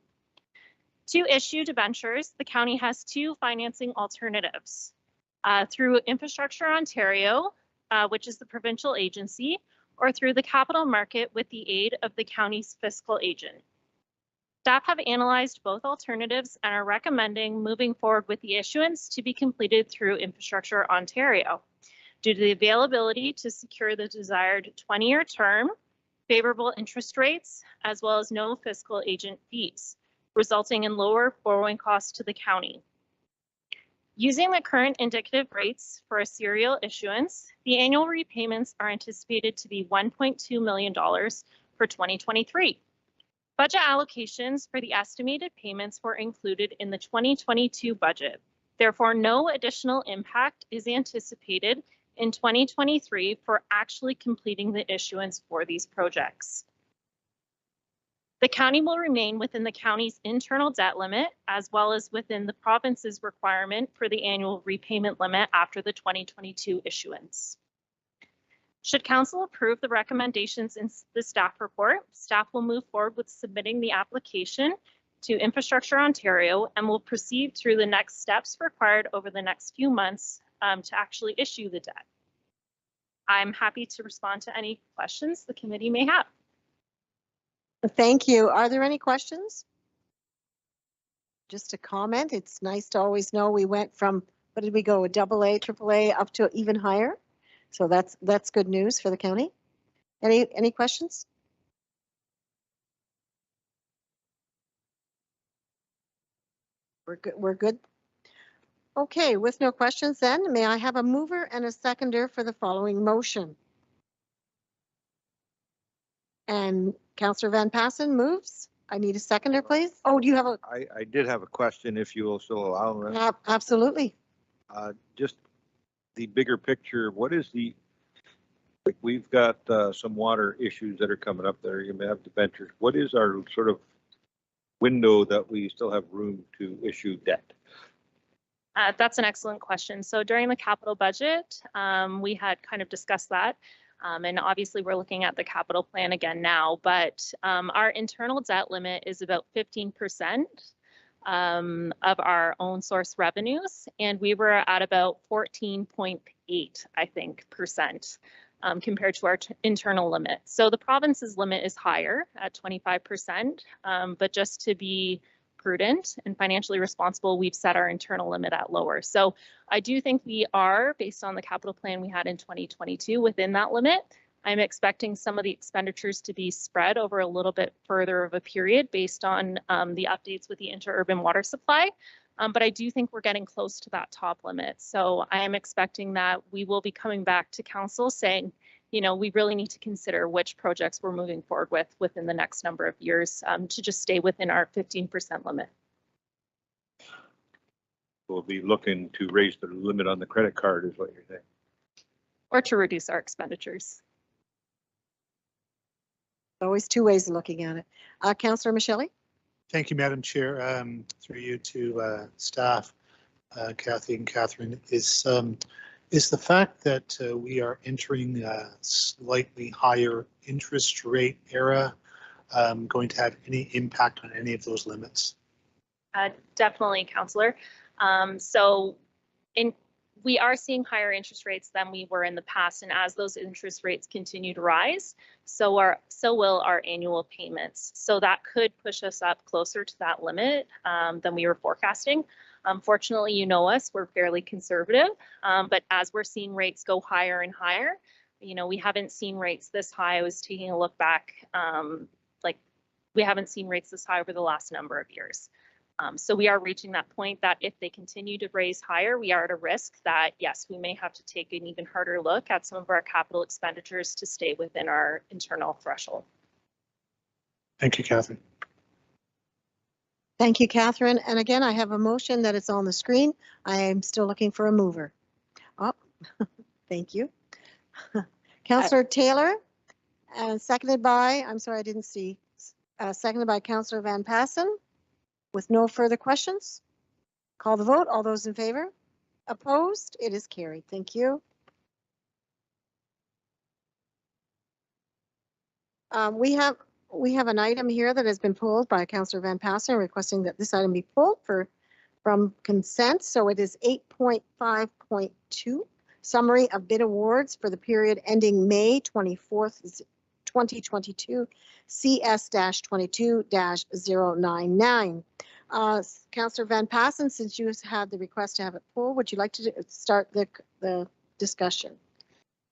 To issue debentures, the county has two financing alternatives. Through Infrastructure Ontario, which is the provincial agency, or through the capital market with the aid of the county's fiscal agent. Staff have analyzed both alternatives and are recommending moving forward with the issuance to be completed through Infrastructure Ontario due to the availability to secure the desired 20-year term, favorable interest rates, as well as no fiscal agent fees, resulting in lower borrowing costs to the county. Using the current indicative rates for a serial issuance, the annual repayments are anticipated to be $1.2 million for 2023. Budget allocations for the estimated payments were included in the 2022 budget. Therefore, no additional impact is anticipated in 2023 for actually completing the issuance for these projects. The county will remain within the county's internal debt limit, as well as within the province's requirement for the annual repayment limit after the 2022 issuance. Should Council approve the recommendations in the staff report, staff will move forward with submitting the application to Infrastructure Ontario and will proceed through the next steps required over the next few months to actually issue the debt. I'm happy to respond to any questions the committee may have. Thank you. Are there any questions? Just a comment. It's nice to always know we went from, what did we go, a AA, AAA, up to even higher. So that's good news for the county. Any questions? We're good. Okay, with no questions then, may I have a mover and a seconder for the following motion? And Councillor Van Passen moves. I need a seconder, please. Oh, do you have a? I did have a question, if you will still allow me. Absolutely. Just the bigger picture, what is the, like, we've got some water issues that are coming up there. You may have debentures. What is our sort of window that we still have room to issue debt? That's an excellent question. So during the capital budget, we had kind of discussed that. And obviously we're looking at the capital plan again now, but our internal debt limit is about 15% of our own source revenues. And we were at about 14.8, I think, percent compared to our internal limit. So the province's limit is higher at 25%, but just to be prudent and financially responsible, we've set our internal limit at lower. So I do think we are, based on the capital plan we had in 2022, within that limit. I'm expecting some of the expenditures to be spread over a little bit further of a period based on the updates with the interurban water supply. But I do think we're getting close to that top limit. So I am expecting that we will be coming back to council saying, you know, we really need to consider which projects we're moving forward with within the next number of years to just stay within our 15% limit. We'll be looking to raise the limit on the credit card, is what you're saying. Or to reduce our expenditures. Always two ways of looking at it. Councillor Michelle? Thank you, Madam Chair. Through you to staff, Kathy and Catherine, is Is the fact that we are entering a slightly higher interest rate era going to have any impact on any of those limits? Definitely, Councillor. We are seeing higher interest rates than we were in the past, and as those interest rates continue to rise, so will our annual payments. So that could push us up closer to that limit than we were forecasting. Unfortunately, you know us, we're fairly conservative, but as we're seeing rates go higher and higher, we haven't seen rates this high. I was taking a look back, we haven't seen rates this high over the last number of years. So we are reaching that point that if they continue to raise higher, we are at a risk that, yes, we may have to take an even harder look at some of our capital expenditures to stay within our internal threshold. Thank you, Catherine. Thank you, Catherine. And again, I have a motion that is on the screen. I am still looking for a mover. Oh, thank you. Councillor Taylor, seconded by, I'm sorry, I didn't see, seconded by Councillor Van Passen. With no further questions, call the vote. All those in favor? Opposed? It is carried. Thank you. We have an item here that has been pulled by Councillor Van Passen requesting that this item be pulled from consent. So it is 8.5.2, summary of bid awards for the period ending May 24th, 2022, CS-22-099. Councillor Van Passen, since you had the request to have it pulled, would you like to start the discussion?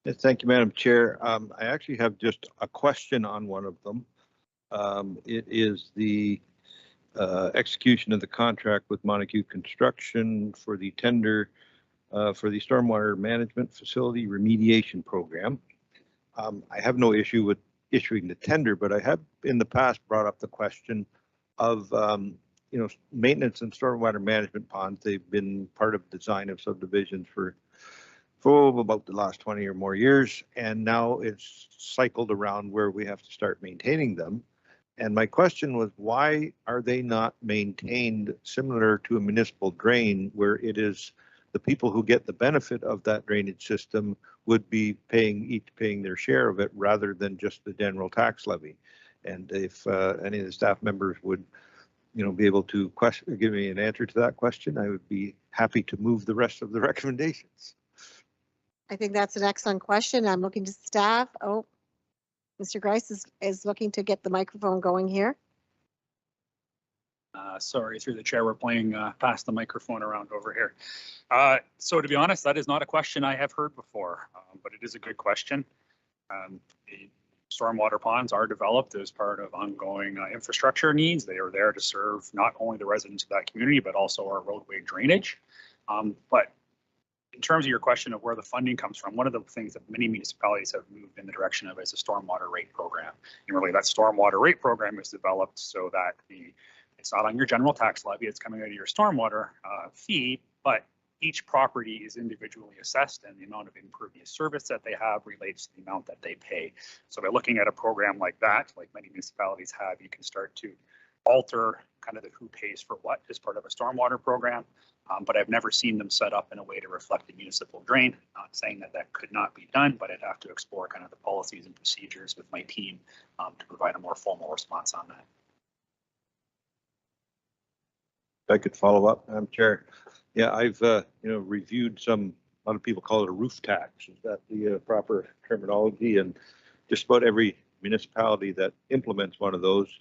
Yes, thank you, Madam Chair. I actually have just a question on one of them. It is the execution of the contract with Montague Construction for the tender for the stormwater management facility remediation program. I have no issue with issuing the tender, but I have in the past brought up the question of maintenance and stormwater management ponds. They've been part of design of subdivisions for about the last 20 or more years, and now it's cycled around where we have to start maintaining them. And my question was, why are they not maintained similar to a municipal drain, where it is the people who get the benefit of that drainage system would be paying their share of it rather than just the general tax levy? And if any of the staff members would be able to give me an answer to that question, I would be happy to move the rest of the recommendations. I think that's an excellent question. I'm looking to staff. Oh, Mr. Grice is looking to get the microphone going here. Sorry, through the chair, we're playing pass the microphone around over here. So to be honest, that is not a question I have heard before, but it is a good question. The stormwater ponds are developed as part of ongoing infrastructure needs. They are there to serve not only the residents of that community, but also our roadway drainage. But in terms of your question of where the funding comes from, one of the things that many municipalities have moved in the direction of is a stormwater rate program. And really that stormwater rate program is developed so that it's not on your general tax levy, it's coming out of your stormwater fee, but each property is individually assessed and the amount of impervious service that they have relates to the amount that they pay. So by looking at a program like that, like many municipalities have, you can start to alter kind of the who pays for what as part of a stormwater program. But I've never seen them set up in a way to reflect the municipal drain. Not saying that that could not be done, but I'd have to explore kind of the policies and procedures with my team to provide a more formal response on that. If I could follow up, Madam Chair. Yeah, I've reviewed a lot of people call it a roof tax. Is that the proper terminology? And just about every municipality that implements one of those,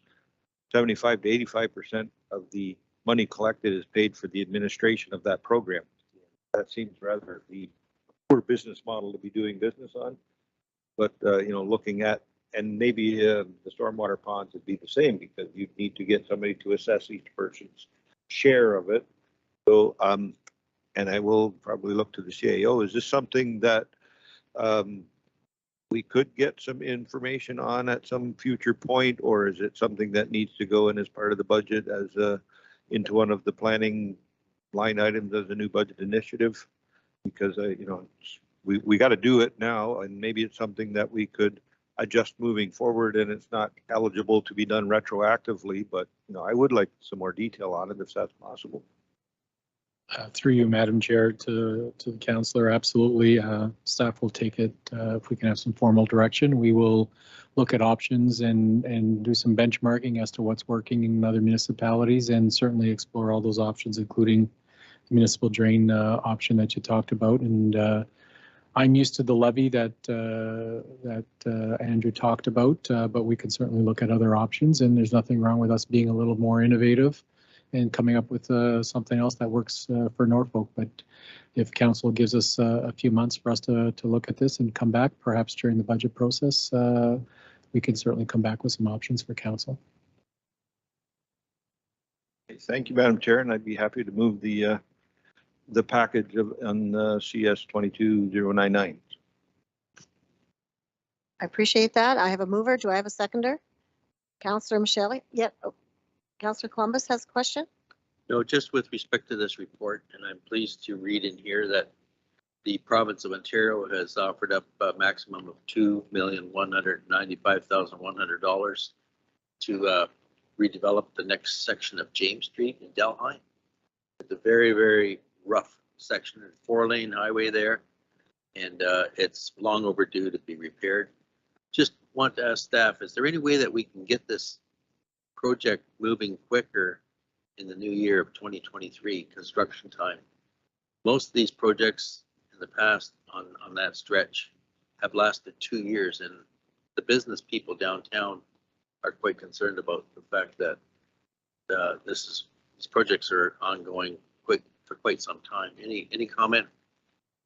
75 to 85% of the money collected is paid for the administration of that program. That seems rather the poor business model to be doing business on. But looking at, and maybe the stormwater ponds would be the same, because you need to get somebody to assess each person's share of it. So, and I will probably look to the CAO. Is this something that we could get some information on at some future point, or is it something that needs to go in as part of the budget as into one of the planning line items as a new budget initiative? Because we got to do it now, and maybe it's something that we could adjust moving forward, and it's not eligible to be done retroactively. But I would like some more detail on it if that's possible. Through you, Madam Chair, to the councillor, absolutely. Staff will take it. If we can have some formal direction, we will look at options and do some benchmarking as to what's working in other municipalities, and certainly explore all those options, including the municipal drain option that you talked about. And I'm used to the levy that Andrew talked about, but we can certainly look at other options, and there's nothing wrong with us being a little more innovative and coming up with something else that works for Norfolk. But if council gives us a few months for us to look at this and come back, perhaps during the budget process, we can certainly come back with some options for council. Thank you, Madam Chair, and I'd be happy to move the package on CS 22099. I appreciate that. I have a mover. Do I have a seconder? Councillor Michelle? Yep. Oh, Councillor Columbus has a question. No, just with respect to this report, and I'm pleased to read in here that the province of Ontario has offered up a maximum of $2,195,100 to redevelop the next section of James Street in Delhi. It's a very, very rough section, a 4-lane highway there, and it's long overdue to be repaired. Just want to ask staff, is there any way that we can get this project moving quicker in the new year of 2023 construction time? Most of these projects in the past on that stretch have lasted 2 years, and the business people downtown are quite concerned about the fact that these projects are ongoing for quite some time. Any comment,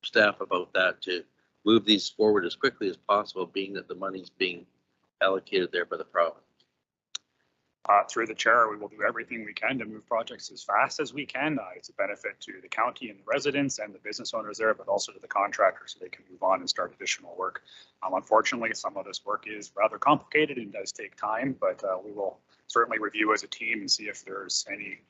staff, about that to move these forward as quickly as possible, being that the money's being allocated there by the province? Through the chair, we will do everything we can to move projects as fast as we can. It's a benefit to the county and the residents and the business owners there, but also to the contractors so they can move on and start additional work. Unfortunately, some of this work is rather complicated and does take time, but we will certainly review as a team and see if there's any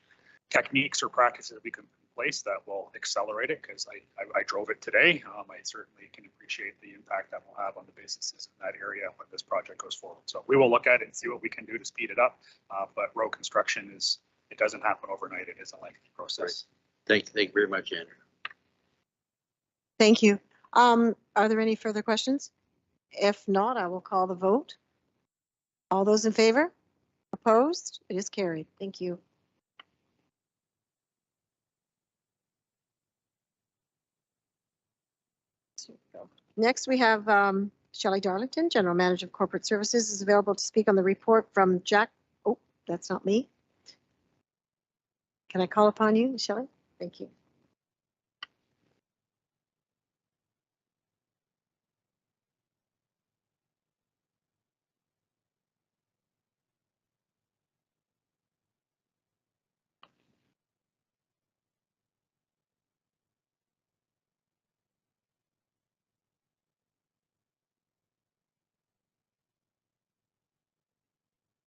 techniques or practices that we can put in place that will accelerate it, because I drove it today. I certainly can appreciate the impact that will have on the businesses in that area when this project goes forward. So we will look at it and see what we can do to speed it up. But road construction it doesn't happen overnight. It is a lengthy process. Right. Thank you very much, Andrew. Thank you. Are there any further questions? If not, I will call the vote. All those in favor? Opposed? It is carried. Thank you. Next, we have Shelley Darlington, General Manager of Corporate Services, is available to speak on the report from Jack. Oh, that's not me. Can I call upon you, Shelley? Thank you.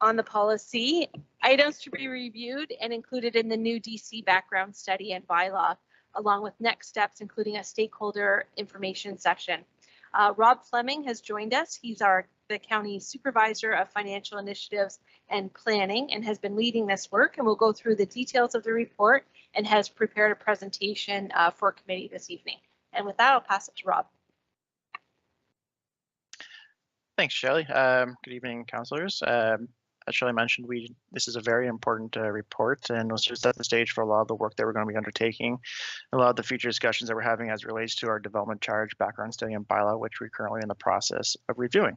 On the policy, items to be reviewed and included in the new DC background study and bylaw, along with next steps, including a stakeholder information session. Rob Fleming has joined us. He's the county supervisor of financial initiatives and planning and has been leading this work, and will go through the details of the report and has prepared a presentation for committee this evening. And with that, I'll pass it to Rob. Thanks, Shelley. Good evening, councillors. As Shelley mentioned, this is a very important report, and will set the stage for a lot of the work that we're going to be undertaking, a lot of the future discussions that we're having as it relates to our development charge, background study, and bylaw, which we're currently in the process of reviewing.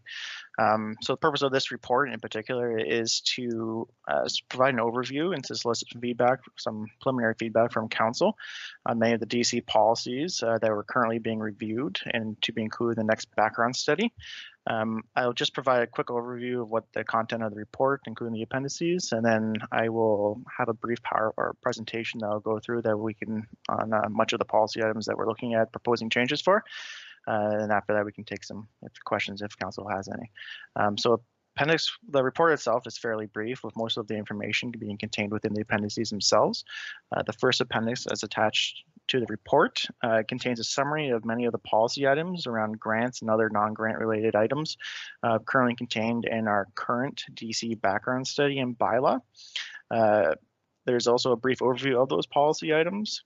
So the purpose of this report in particular is to provide an overview and to solicit some feedback, some preliminary feedback from council on many of the DC policies that are currently being reviewed and to be included in the next background study. I'll just provide a quick overview of what the content of the report, including the appendices, and then I will have a brief presentation that I'll go through that we can on much of the policy items that we're looking at proposing changes for. And after that, we can take some questions if council has any. So the report itself is fairly brief, with most of the information being contained within the appendices themselves. The first appendix, as attached to the report, contains a summary of many of the policy items around grants and other non-grant related items currently contained in our current DC background study and bylaw. There's also a brief overview of those policy items,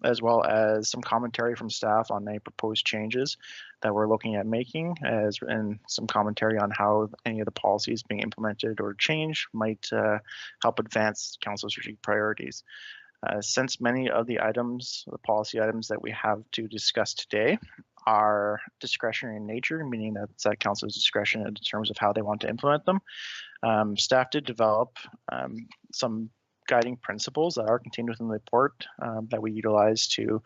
as well as some commentary from staff on any proposed changes that we're looking at making, and some commentary on how any of the policies being implemented or changed might help advance council's strategic priorities. Since many of the items, the policy items that we have to discuss today are discretionary in nature, meaning that it's at council's discretion in terms of how they want to implement them, staff did develop some guiding principles that are contained within the report that we utilize to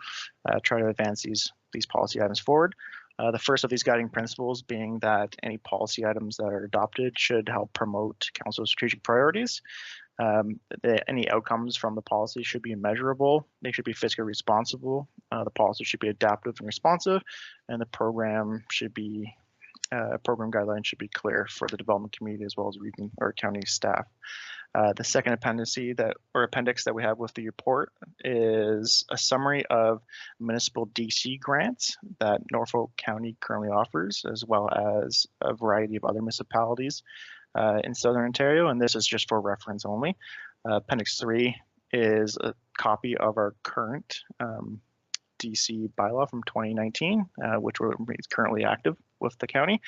try to advance these policy items forward. The first of these guiding principles being that any policy items that are adopted should help promote council's strategic priorities. Any outcomes from the policy should be measurable. They should be fiscally responsible. The policy should be adaptive and responsive, and the program should be program guidelines should be clear for the development community as well as region or county staff. The second appendix that we have with the report is a summary of municipal DC grants that Norfolk County currently offers, as well as a variety of other municipalities in Southern Ontario, and this is just for reference only. Appendix 3 is a copy of our current DC bylaw from 2019, which is currently active with the county.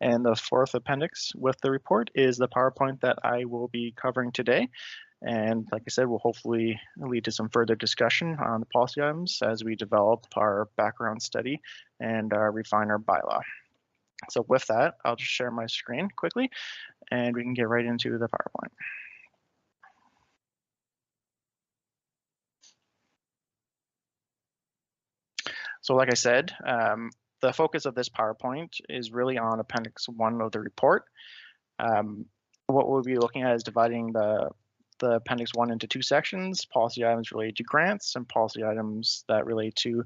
And the fourth appendix with the report is the PowerPoint that I will be covering today. And like I said, we'll hopefully lead to some further discussion on the policy items as we develop our background study and refine our bylaw. So with that, I'll just share my screen quickly and we can get right into the PowerPoint. So like I said, the focus of this PowerPoint is really on Appendix 1 of the report. What we'll be looking at is dividing the Appendix 1 into two sections: policy items related to grants and policy items that relate to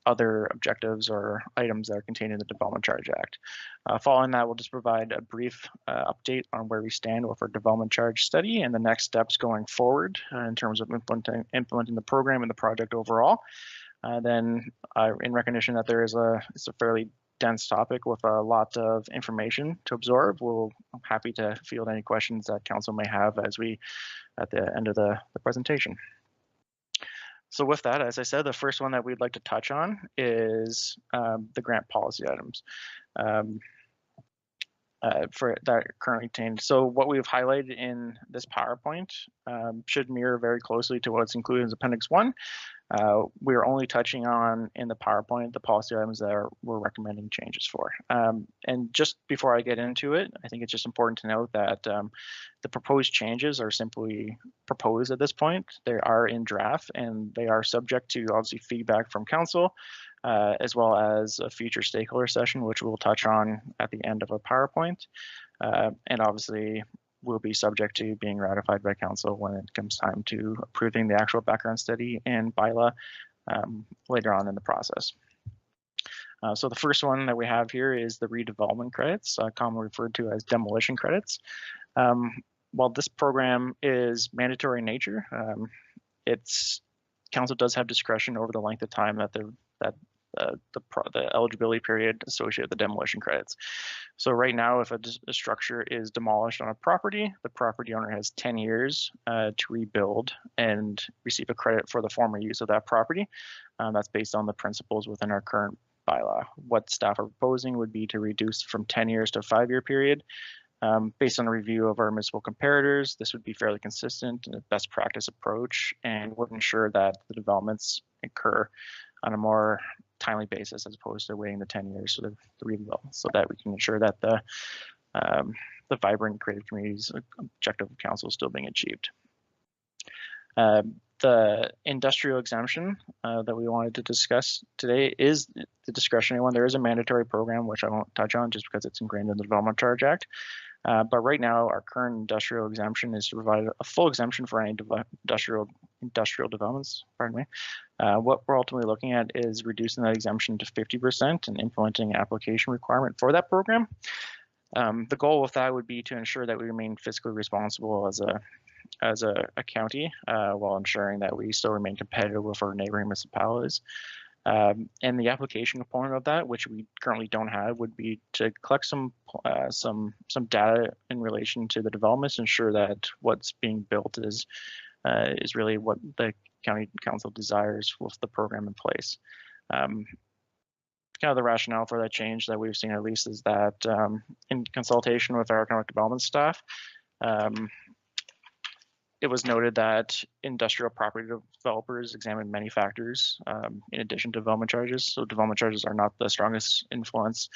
other objectives or items that are contained in the Development Charge Act. Following that, we'll just provide a brief update on where we stand with our Development Charge study and the next steps going forward in terms of implementing the program and the project overall. Then, in recognition that it's a fairly dense topic with a lot of information to absorb, I'm happy to field any questions that council may have at the end of the presentation. So with that, as I said, the first one that we'd like to touch on is the grant policy items for that are currently contained. So what we've highlighted in this PowerPoint should mirror very closely to what's included in Appendix 1. We're only touching on in the PowerPoint the policy items that we're recommending changes for. And just before I get into it, I think it's just important to note that the proposed changes are simply proposed at this point. They are in draft and they are subject to obviously feedback from council, as well as a future stakeholder session, which we'll touch on at the end of a PowerPoint. And obviously will be subject to being ratified by council when it comes time to approving the actual background study and bylaw later on in the process. So the first one that we have here is the redevelopment credits, commonly referred to as demolition credits. While this program is mandatory in nature, council does have discretion over the length of time that the eligibility period associated with the demolition credits. So right now, if a structure is demolished on a property, the property owner has 10 years to rebuild and receive a credit for the former use of that property. That's based on the principles within our current bylaw. What staff are proposing would be to reduce from 10 years to a 5-year period. Based on a review of our municipal comparators, this would be fairly consistent and a best practice approach and would ensure that the developments occur on a more timely basis as opposed to waiting the 10 years for the rebuild, so that we can ensure that the vibrant creative community's objective of council is still being achieved. The industrial exemption that we wanted to discuss today is the discretionary one. There is a mandatory program, which I won't touch on just because it's ingrained in the Development Charge Act. But right now, our current industrial exemption is to provide a full exemption for any industrial developments, pardon me. What we're ultimately looking at is reducing that exemption to 50% and implementing an application requirement for that program. The goal with that would be to ensure that we remain fiscally responsible as a county while ensuring that we still remain competitive with our neighboring municipalities. And the application component of that, which we currently don't have, would be to collect some data in relation to the developments, ensure that what's being built is really what the county council desires with the program in place. Kind of the rationale for that change that we've seen at least is that in consultation with our economic development staff, it was noted that industrial property developers examine many factors in addition to development charges. So development charges are not the strongest influence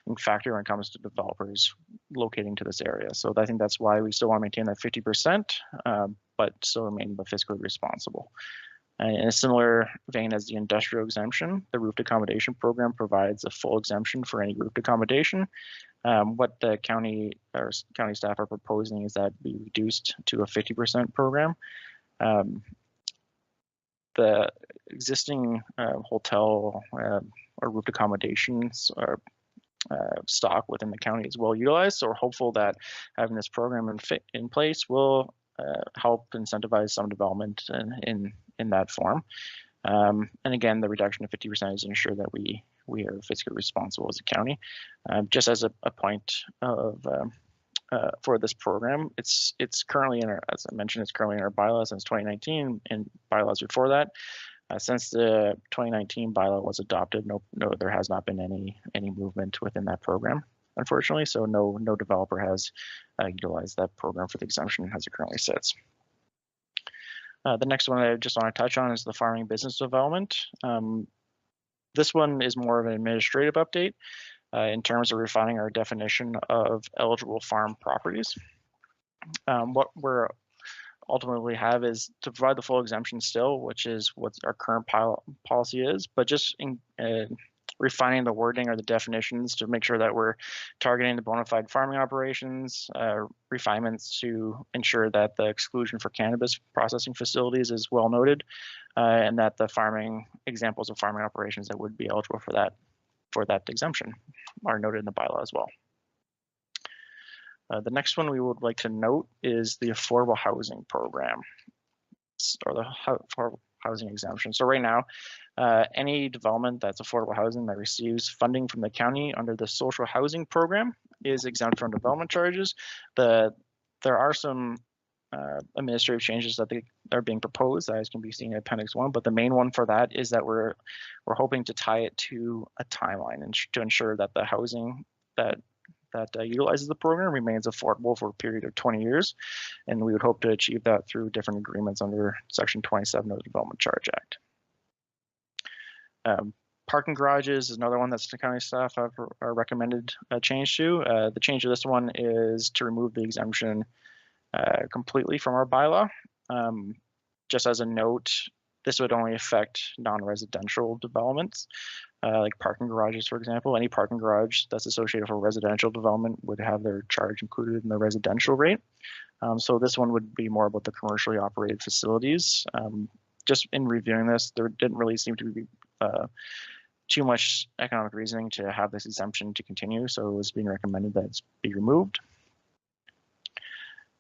and factor when it comes to developers locating to this area. So I think that's why we still want to maintain that 50%, but still remain fiscally responsible. In a similar vein as the industrial exemption, the roofed accommodation program provides a full exemption for any roofed accommodation. What the county staff are proposing is that be reduced to a 50% program. The existing hotel or roofed accommodations are stock within the county is well utilized, so we're hopeful that having this program in place will help incentivize some development in that form. And again, the reduction of 50% is to ensure that we are fiscally responsible as a county. Just as a point of for this program, it's currently in our, as I mentioned, it's currently in our bylaws since 2019 and bylaws before that. Since the 2019 bylaw was adopted, no, there has not been any movement within that program, unfortunately. So no developer has utilized that program for the exemption as it currently sits. The next one I just want to touch on is the farming business development. This one is more of an administrative update in terms of refining our definition of eligible farm properties. What we're ultimately have is to provide the full exemption still, which is what our current policy is, but just refining the wording or the definitions to make sure that we're targeting the bona fide farming operations, refinements to ensure that the exclusion for cannabis processing facilities is well noted, and that the farming examples of farming operations that would be eligible for that exemption are noted in the bylaw as well. The next one we would like to note is the affordable housing program, or the affordable housing exemption. So right now, any development that's affordable housing that receives funding from the county under the social housing program is exempt from development charges. There are some administrative changes that are being proposed, as can be seen in Appendix 1, but the main one for that is that we're hoping to tie it to a timeline and to ensure that the housing that utilizes the program remains affordable for a period of 20 years. And we would hope to achieve that through different agreements under Section 27 of the Development Charge Act. Parking garages is another one that's the county staff have recommended a change to. The change to this one is to remove the exemption completely from our bylaw. Just as a note, this would only affect non-residential developments, like parking garages, for example. Any parking garage that's associated with a residential development would have their charge included in the residential rate. So this one would be more about the commercially operated facilities. Just in reviewing this, there didn't really seem to be too much economic reasoning to have this exemption to continue, so it was being recommended that it's be removed.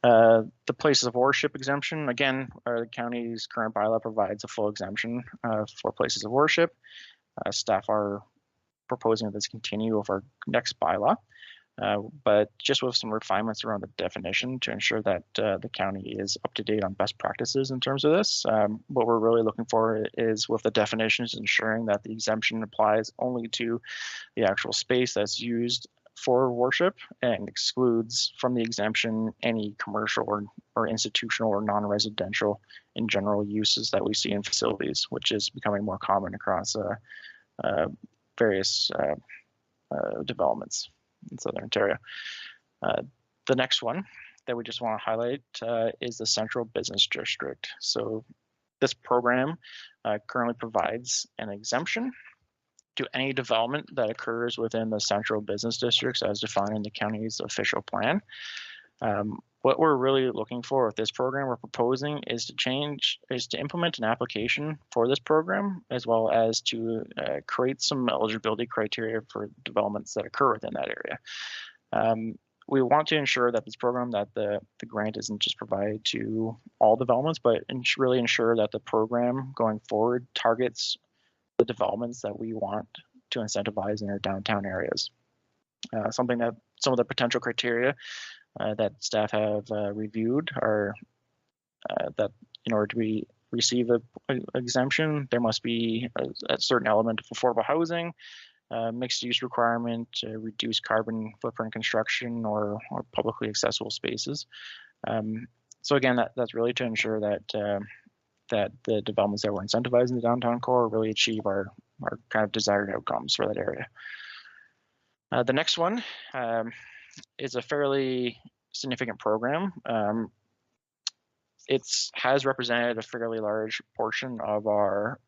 The places of worship exemption, again, the county's current bylaw provides a full exemption for places of worship. Staff are proposing that this continue with our next bylaw, but just with some refinements around the definition to ensure that the county is up to date on best practices in terms of this. What we're really looking for is with the definitions ensuring that the exemption applies only to the actual space that's used for worship and excludes from the exemption any commercial or institutional or non-residential in general uses that we see in facilities, which is becoming more common across various developments in Southern Ontario. The next one that we just want to highlight is the Central Business District. So this program currently provides an exemption to any development that occurs within the central business districts as defined in the county's official plan. What we're really looking for with this program we're proposing is to implement an application for this program, as well as to create some eligibility criteria for developments that occur within that area. We want to ensure that this program, that the grant isn't just provided to all developments, but really ensure that the program going forward targets the developments that we want to incentivize in our downtown areas. Something that some of the potential criteria that staff have reviewed are that in order to be receive a exemption, there must be a certain element of affordable housing, mixed use requirement, reduced carbon footprint construction, or publicly accessible spaces. So again, that's really to ensure that that the developments that we're incentivizing the downtown core really achieve our kind of desired outcomes for that area. The next one is a fairly significant program. It has represented a fairly large portion of our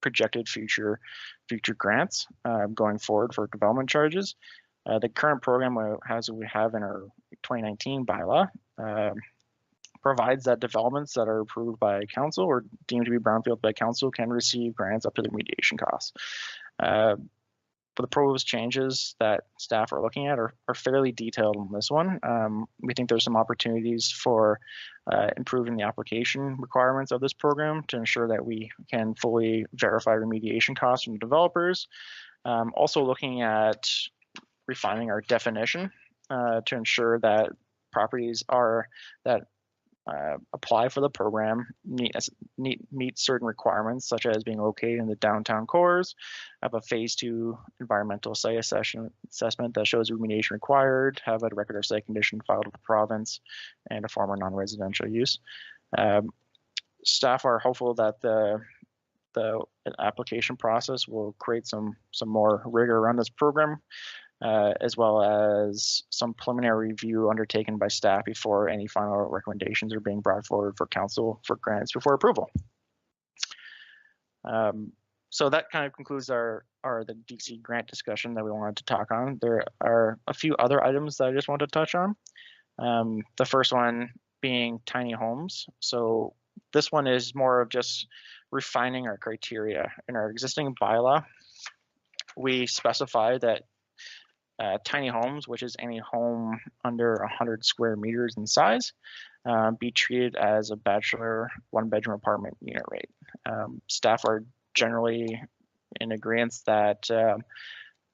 projected future grants going forward for development charges. The current program we have in our 2019 bylaw provides that developments that are approved by council or deemed to be brownfield by council can receive grants up to the remediation costs. But the proposed changes that staff are looking at are fairly detailed on this one. We think there's some opportunities for improving the application requirements of this program to ensure that we can fully verify remediation costs from developers. Also looking at refining our definition to ensure that properties that apply for the program meet certain requirements, such as being located in the downtown cores, have a phase 2 environmental site assessment that shows remediation required, have a record of site condition filed with the province, and a former non-residential use. Staff are hopeful that the application process will create some more rigor around this program, as well as some preliminary review undertaken by staff before any final recommendations are being brought forward for council for grants before approval. So that kind of concludes the DC grant discussion that we wanted to talk on. There are a few other items that I just wanted to touch on. The first one being tiny homes. So this one is more of just refining our criteria. In our existing bylaw, we specify that tiny homes, which is any home under 100 square meters in size, be treated as a bachelor 1-bedroom apartment unit rate. Staff are generally in agreement that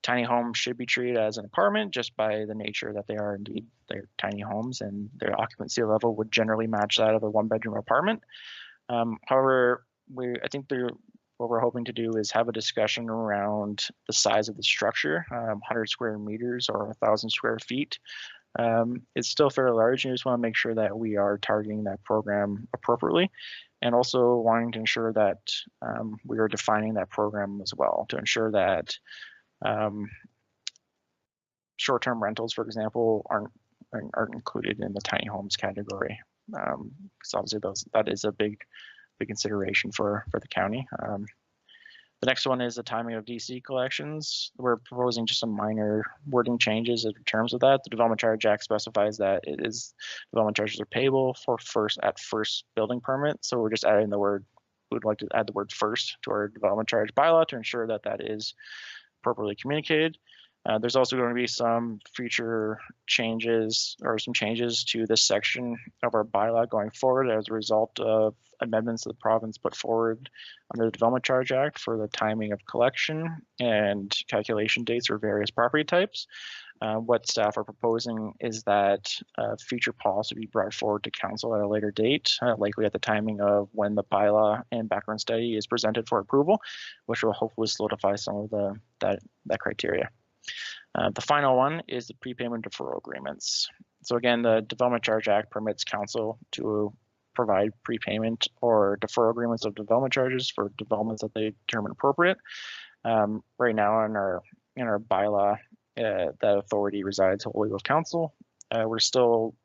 tiny homes should be treated as an apartment just by the nature that they're tiny homes, and their occupancy level would generally match that of a 1-bedroom apartment. However, I think what we're hoping to do is have a discussion around the size of the structure. 100 square meters or 1,000 square feet is still fairly large, and we just want to make sure that we are targeting that program appropriately, and also wanting to ensure that we are defining that program as well to ensure that short-term rentals, for example, aren't included in the tiny homes category, because obviously that is a big consideration for the county. The next one is the timing of DC collections. We're proposing just some minor wording changes in terms of that. The Development Charge Act specifies that development charges are payable for first building permit. So we're just adding we'd like to add the word first to our development charge bylaw to ensure that that is appropriately communicated. There's also going to be some future changes or some changes to this section of our bylaw going forward as a result of amendments that the province put forward under the Development Charge Act for the timing of collection and calculation dates for various property types. What staff are proposing is that future policy be brought forward to council at a later date, likely at the timing of when the bylaw and background study is presented for approval, which will hopefully solidify some of that criteria. The final one is the prepayment deferral agreements. So again, the Development Charge Act permits council to provide prepayment or deferral agreements of development charges for developments that they determine appropriate. Right now in our bylaw, that authority resides wholly with council. We're still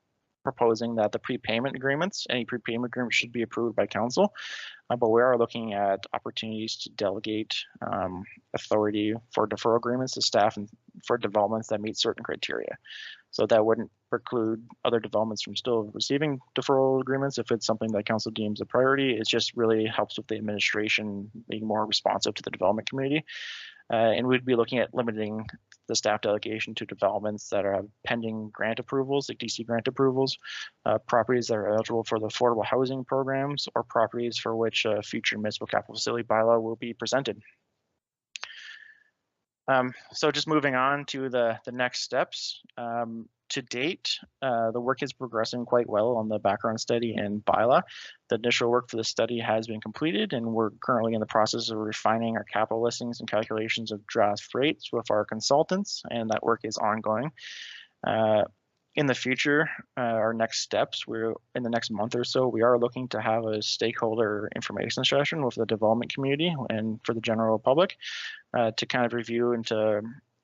proposing that the prepayment agreements, any prepayment agreement should be approved by council, but we are looking at opportunities to delegate authority for deferral agreements to staff and for developments that meet certain criteria. So that wouldn't preclude other developments from still receiving deferral agreements if it's something that council deems a priority. It just really helps with the administration being more responsive to the development community. And we'd be looking at limiting the staff delegation to developments that are pending grant approvals, like DC grant approvals, properties that are eligible for the affordable housing programs, or properties for which a future municipal capital facility bylaw will be presented. So just moving on to the next steps. To date, the work is progressing quite well on the background study and bylaw. The initial work for the study has been completed, and we're currently in the process of refining our capital listings and calculations of draft rates with our consultants, and that work is ongoing. In the future, our next steps, in the next month or so, we are looking to have a stakeholder information session with the development community and for the general public to kind of review and to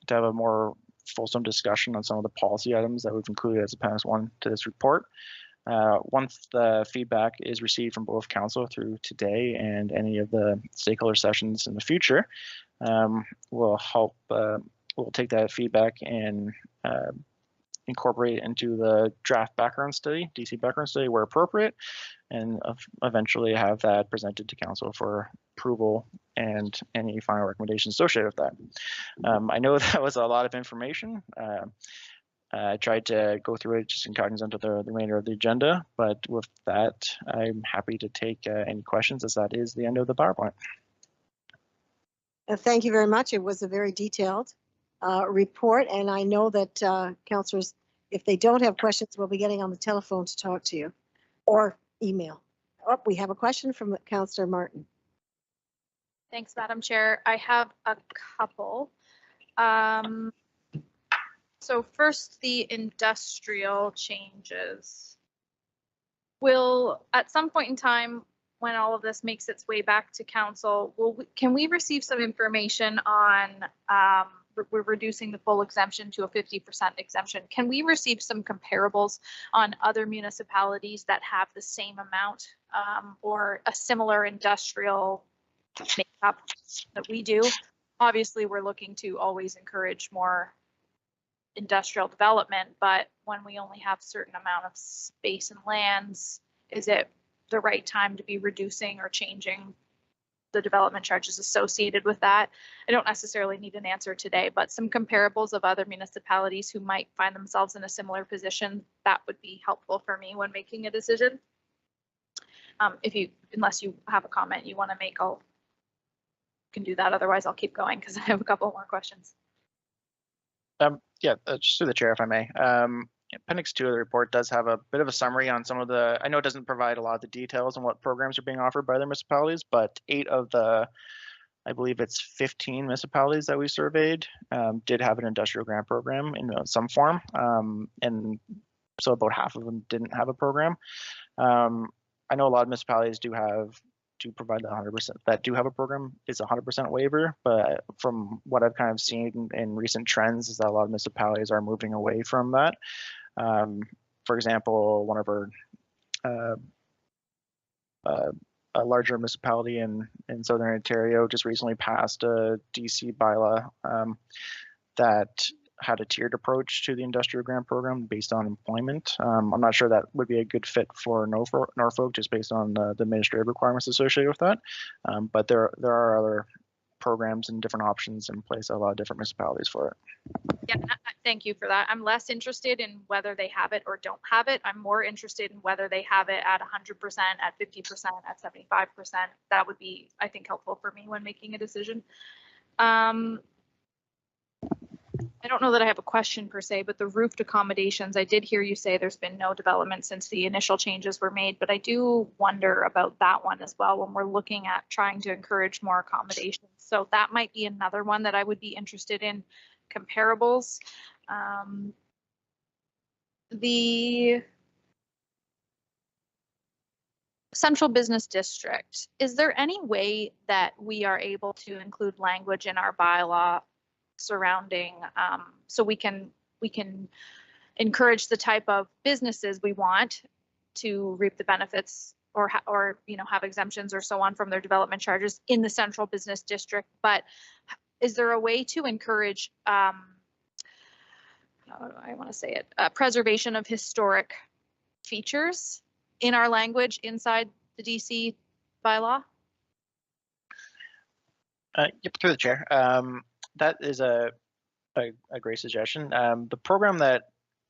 have a more fulsome discussion on some of the policy items that we've included as appendix 1 to this report. Once the feedback is received from both council through today and any of the stakeholder sessions in the future, we'll take that feedback and incorporate it into the draft background study, DC background study where appropriate, and eventually have that presented to council for approval and any final recommendations associated with that. I know that was a lot of information. I tried to go through it just in cognizance of the remainder of the agenda, but with that, I'm happy to take any questions, as that is the end of the PowerPoint. Thank you very much. It was a very detailed report, and I know that councillors, if they don't have questions, will be getting on the telephone to talk to you or email. Oh, we have a question from Councillor Martin. Thanks, Madam Chair. I have a couple. So first, the industrial changes. Will, at some point in time, when all of this makes its way back to council, can we receive some information on, we're reducing the full exemption to a 50% exemption. Can we receive some comparables on other municipalities that have the same amount or a similar industrial makeup that we do? Obviously, we're looking to always encourage more industrial development, but when we only have a certain amount of space and lands, is it the right time to be reducing or changing the development charges associated with that? I don't necessarily need an answer today, but some comparables of other municipalities who might find themselves in a similar position, that would be helpful for me when making a decision. Unless you have a comment you want to make, can do that. Otherwise, I'll keep going because I have a couple more questions. Yeah, just through the chair, if I may. Appendix 2 of the report does have a bit of a summary on some of the, I know it doesn't provide a lot of the details on what programs are being offered by the municipalities, but 8 of the, I believe it's 15 municipalities that we surveyed did have an industrial grant program in some form. And so about half of them didn't have a program. I know a lot of municipalities do provide the 100% that do have a program is 100% waiver, but from what I've kind of seen in recent trends is that a lot of municipalities are moving away from that. For example, one of our a larger municipality in Southern Ontario just recently passed a DC bylaw that had a tiered approach to the industrial grant program based on employment. I'm not sure that would be a good fit for Norfolk just based on the administrative requirements associated with that. But there are other programs and different options in place at a lot of different municipalities for it. Yeah, thank you for that. I'm less interested in whether they have it or don't have it. I'm more interested in whether they have it at 100%, at 50%, at 75%. That would be, I think, helpful for me when making a decision. I don't know that I have a question per se, but the roofed accommodations, I did hear you say there's been no development since the initial changes were made, but I do wonder about that one as well when we're looking at trying to encourage more accommodations. So that might be another one that I would be interested in comparables. The Central Business District, is there any way that we are able to include language in our bylaw surrounding so we can encourage the type of businesses we want to reap the benefits or have exemptions or so on from their development charges in the Central Business District? But is there a way to encourage how do I want to say it, preservation of historic features in our language inside the DC bylaw? Yep, through the chair. That is a great suggestion. The program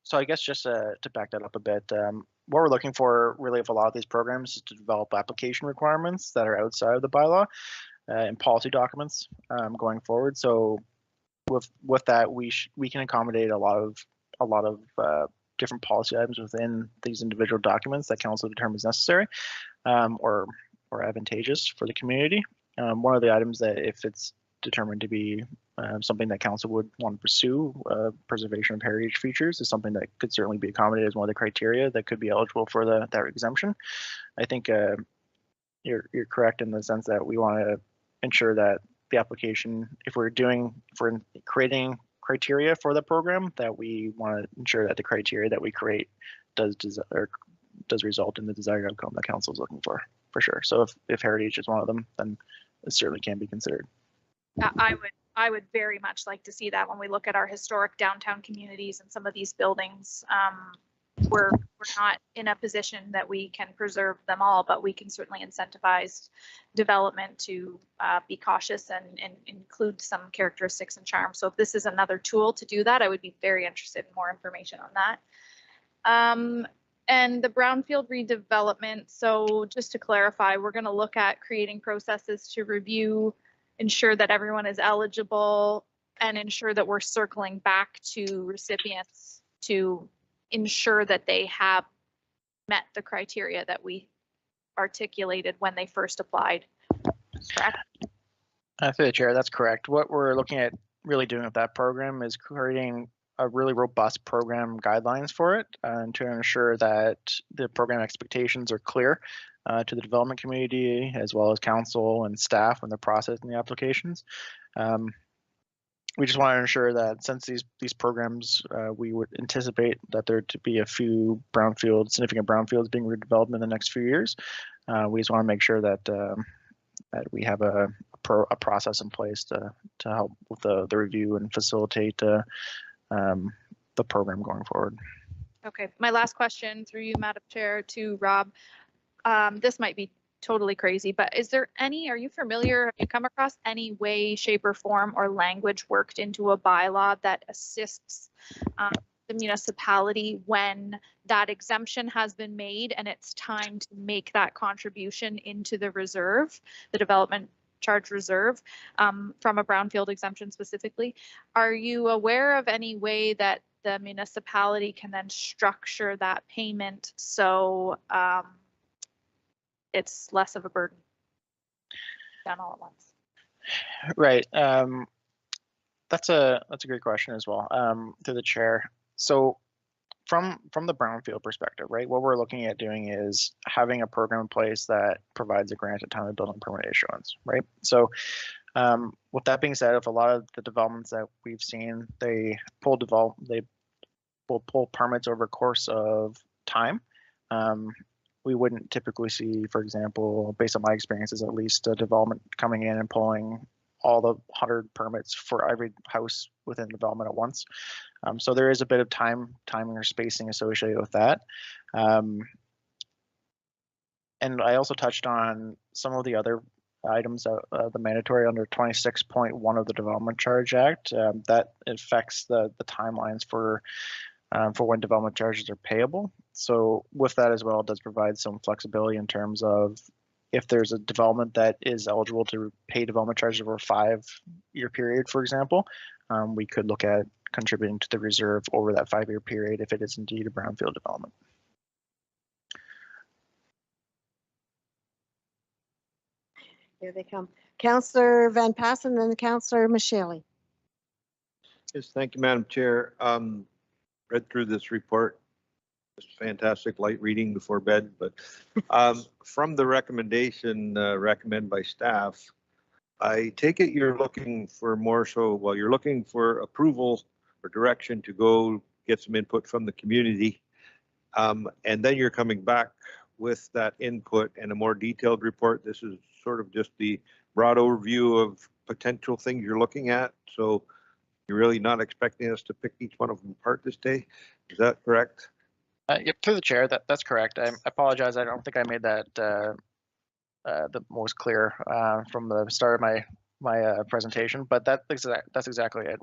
so I guess just to back that up a bit, what we're looking for really with a lot of these programs is to develop application requirements that are outside of the bylaw and policy documents going forward. So with that, we can accommodate a lot of different policy items within these individual documents that council determines necessary or advantageous for the community. One of the items that, if it's determined to be something that council would want to pursue, preservation of heritage features, is something that could certainly be accommodated as one of the criteria that could be eligible for that exemption. I think you're correct in the sense that we want to ensure that the application, if we're creating criteria for the program, that we want to ensure that the criteria that we create does result in the desired outcome that council is looking for sure. So if heritage is one of them, then it certainly can be considered. I would very much like to see that when we look at our historic downtown communities and some of these buildings. We're not in a position that we can preserve them all, but we can certainly incentivize development to be cautious and include some characteristics and charm. So if this is another tool to do that, I would be very interested in more information on that. And the brownfield redevelopment. So just to clarify, we're going to look at creating processes to review, ensure that everyone is eligible, and ensure that we're circling back to recipients to ensure that they have met the criteria that we articulated when they first applied. Correct? Through the chair, that's correct. What we're looking at really doing with that program is creating a really robust program guidelines for it, and to ensure that the program expectations are clear to the development community as well as council and staff when they're processing the applications. We just want to ensure that since these programs, we would anticipate that there to be a few significant brownfields being redeveloped in the next few years. We just want to make sure that that we have a process in place to help with the review and facilitate the program going forward. Okay, my last question through you, Madam Chair, to Rob. This might be totally crazy, but are you familiar, have you come across any way, shape, or form or language worked into a bylaw that assists the municipality when that exemption has been made and it's time to make that contribution into the reserve, the development charge reserve, from a brownfield exemption specifically? Are you aware of any way that the municipality can then structure that payment so it's less of a burden done all at once? Right. That's a great question as well, to the chair. So from the brownfield perspective, right, what we're looking at doing is having a program in place that provides a grant at time of building permit issuance, right? So with that being said, if a lot of the developments that we've seen, they will pull permits over a course of time. We wouldn't typically see, for example, based on my experiences, at least a development coming in and pulling all the 100 permits for every house within development at once. So there is a bit of timing or spacing associated with that. And I also touched on some of the other items, the mandatory under 26.1 of the Development Charge Act, that affects the timelines for when development charges are payable. So with that as well, it does provide some flexibility in terms of if there's a development that is eligible to pay development charges over a 5-year period, for example, we could look at contributing to the reserve over that 5-year period if it is indeed a brownfield development. Here they come. Councillor Van Passen and then Councillor Michele. Yes, thank you, Madam Chair. Read through this report. It's fantastic light reading before bed, but from the recommendation recommended by staff, I take it you're looking for more so, well, you're looking for approval or direction to go get some input from the community. And then you're coming back with that input and a more detailed report. This is sort of just the broad overview of potential things you're looking at. So you're really not expecting us to pick each one of them apart this day. Is that correct? Yep, through the chair, that's correct. I apologize. I don't think I made that the most clear from the start of my presentation, but that's exactly it.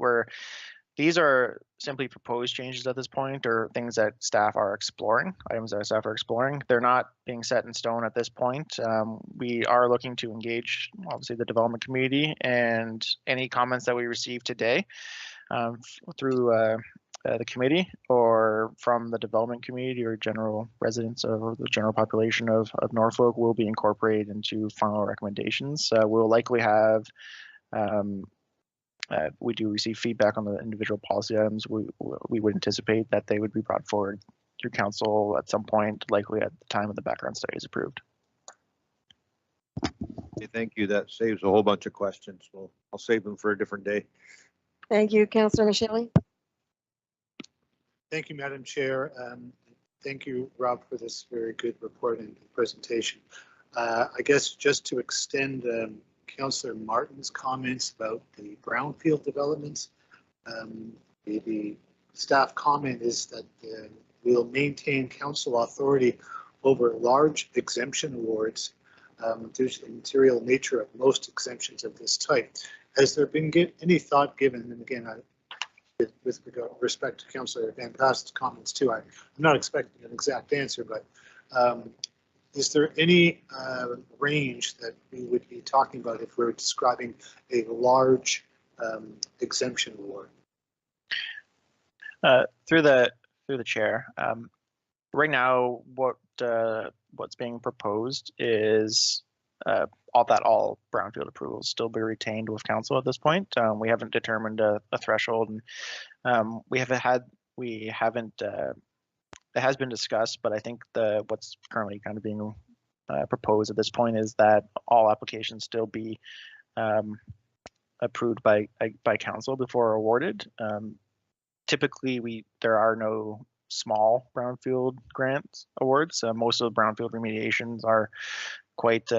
These are simply proposed changes at this point, or things that staff are exploring, items that staff are exploring. They're not being set in stone at this point. We are looking to engage, obviously, the development community, and any comments that we receive today through the committee or from the development community or general residents or the general population of Norfolk will be incorporated into final recommendations. We'll likely have we do receive feedback on the individual policy items. We would anticipate that they would be brought forward through council at some point, likely at the time of the background study is approved. Okay, thank you. That saves a whole bunch of questions. Well, I'll save them for a different day. Thank you, Councillor Michele. Thank you, Madam Chair. Thank you, Rob, for this very good report and presentation. I guess just to extend Councillor Martin's comments about the brownfield developments, the staff comment is that we'll maintain council authority over large exemption awards due to the material nature of most exemptions of this type. Has there been any thought given, and again, with respect to Councillor Van Passen's comments too, I'm not expecting an exact answer, but is there any range that we would be talking about if we're describing a large exemption award? Through the chair, right now, what's being proposed is all brownfield approvals still be retained with council at this point. We haven't determined a threshold, and it has been discussed, but I think what's currently kind of being proposed at this point is that all applications still be approved by council before awarded. Typically, there are no small brownfield grant awards. Most of the brownfield remediations are quite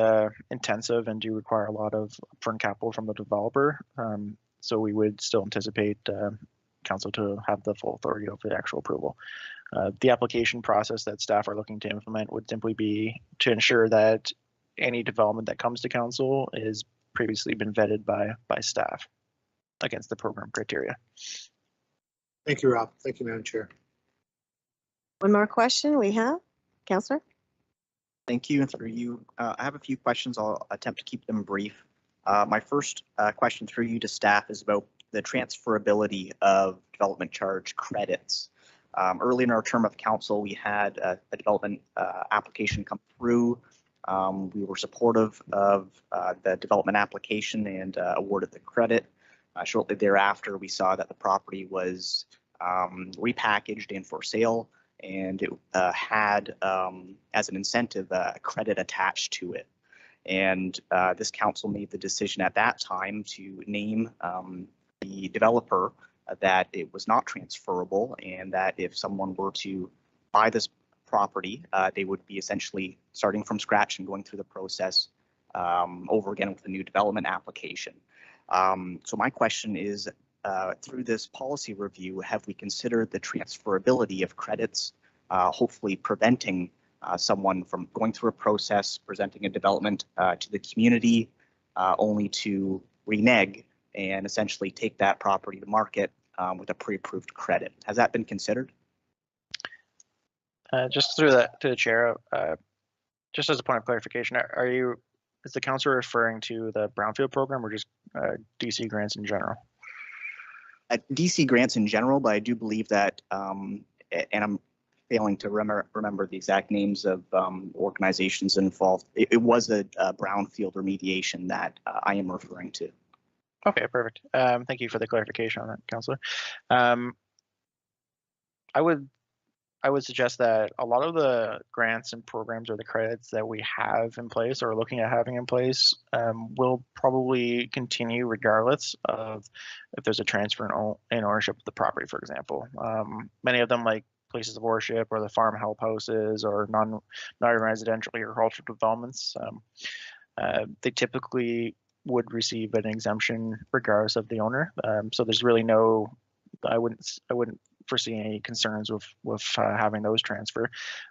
intensive and do require a lot of upfront capital from the developer. So we would still anticipate council to have the full authority over the actual approval. The application process that staff are looking to implement would simply be to ensure that any development that comes to council is previously been vetted by staff against the program criteria. Thank you, Rob. Thank you, Madam Chair. One more question we have, Councillor. Thank you. Through you, I have a few questions. I'll attempt to keep them brief. My first question through you to staff is about the transferability of development charge credits. Early in our term of council, we had a development application come through. We were supportive of the development application and awarded the credit. Shortly thereafter, we saw that the property was repackaged and for sale, and it had, as an incentive, a credit attached to it. And this council made the decision at that time to name the developer that it was not transferable, and that if someone were to buy this property, they would be essentially starting from scratch and going through the process over again with a new development application. So my question is, through this policy review, have we considered the transferability of credits, hopefully preventing someone from going through a process, presenting a development to the community, only to renege and essentially take that property to market with a pre-approved credit? Has that been considered? Just through that to the chair, just as a point of clarification, is the council referring to the brownfield program or just DC grants in general? DC grants in general, but I do believe that, and I'm failing to remember the exact names of organizations involved. It was a brownfield remediation that I am referring to. Okay, perfect. Thank you for the clarification on that, Councillor. I would suggest that a lot of the grants and programs or the credits that we have in place or are looking at having in place will probably continue regardless of if there's a transfer in ownership of the property, for example. Many of them, like places of worship or the farm help houses or non-residential agricultural developments, they typically would receive an exemption regardless of the owner. So there's really I wouldn't foresee any concerns with having those transfer.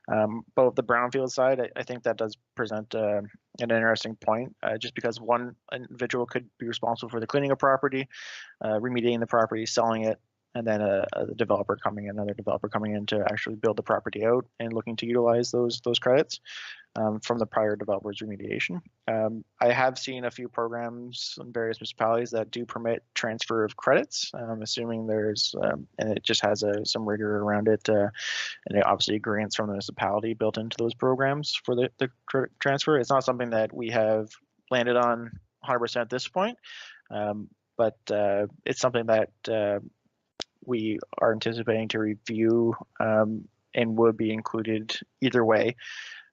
But with the brownfield side, I think that does present an interesting point, just because one individual could be responsible for the cleaning of property, remediating the property, selling it, and then a developer coming in, another developer coming in to actually build the property out and looking to utilize those credits from the prior developer's remediation. I have seen a few programs in various municipalities that do permit transfer of credits, assuming there's, and it just has some rigor around it, and it obviously grants from the municipality built into those programs for the transfer. It's not something that we have landed on 100% at this point, but it's something that we are anticipating to review and would be included either way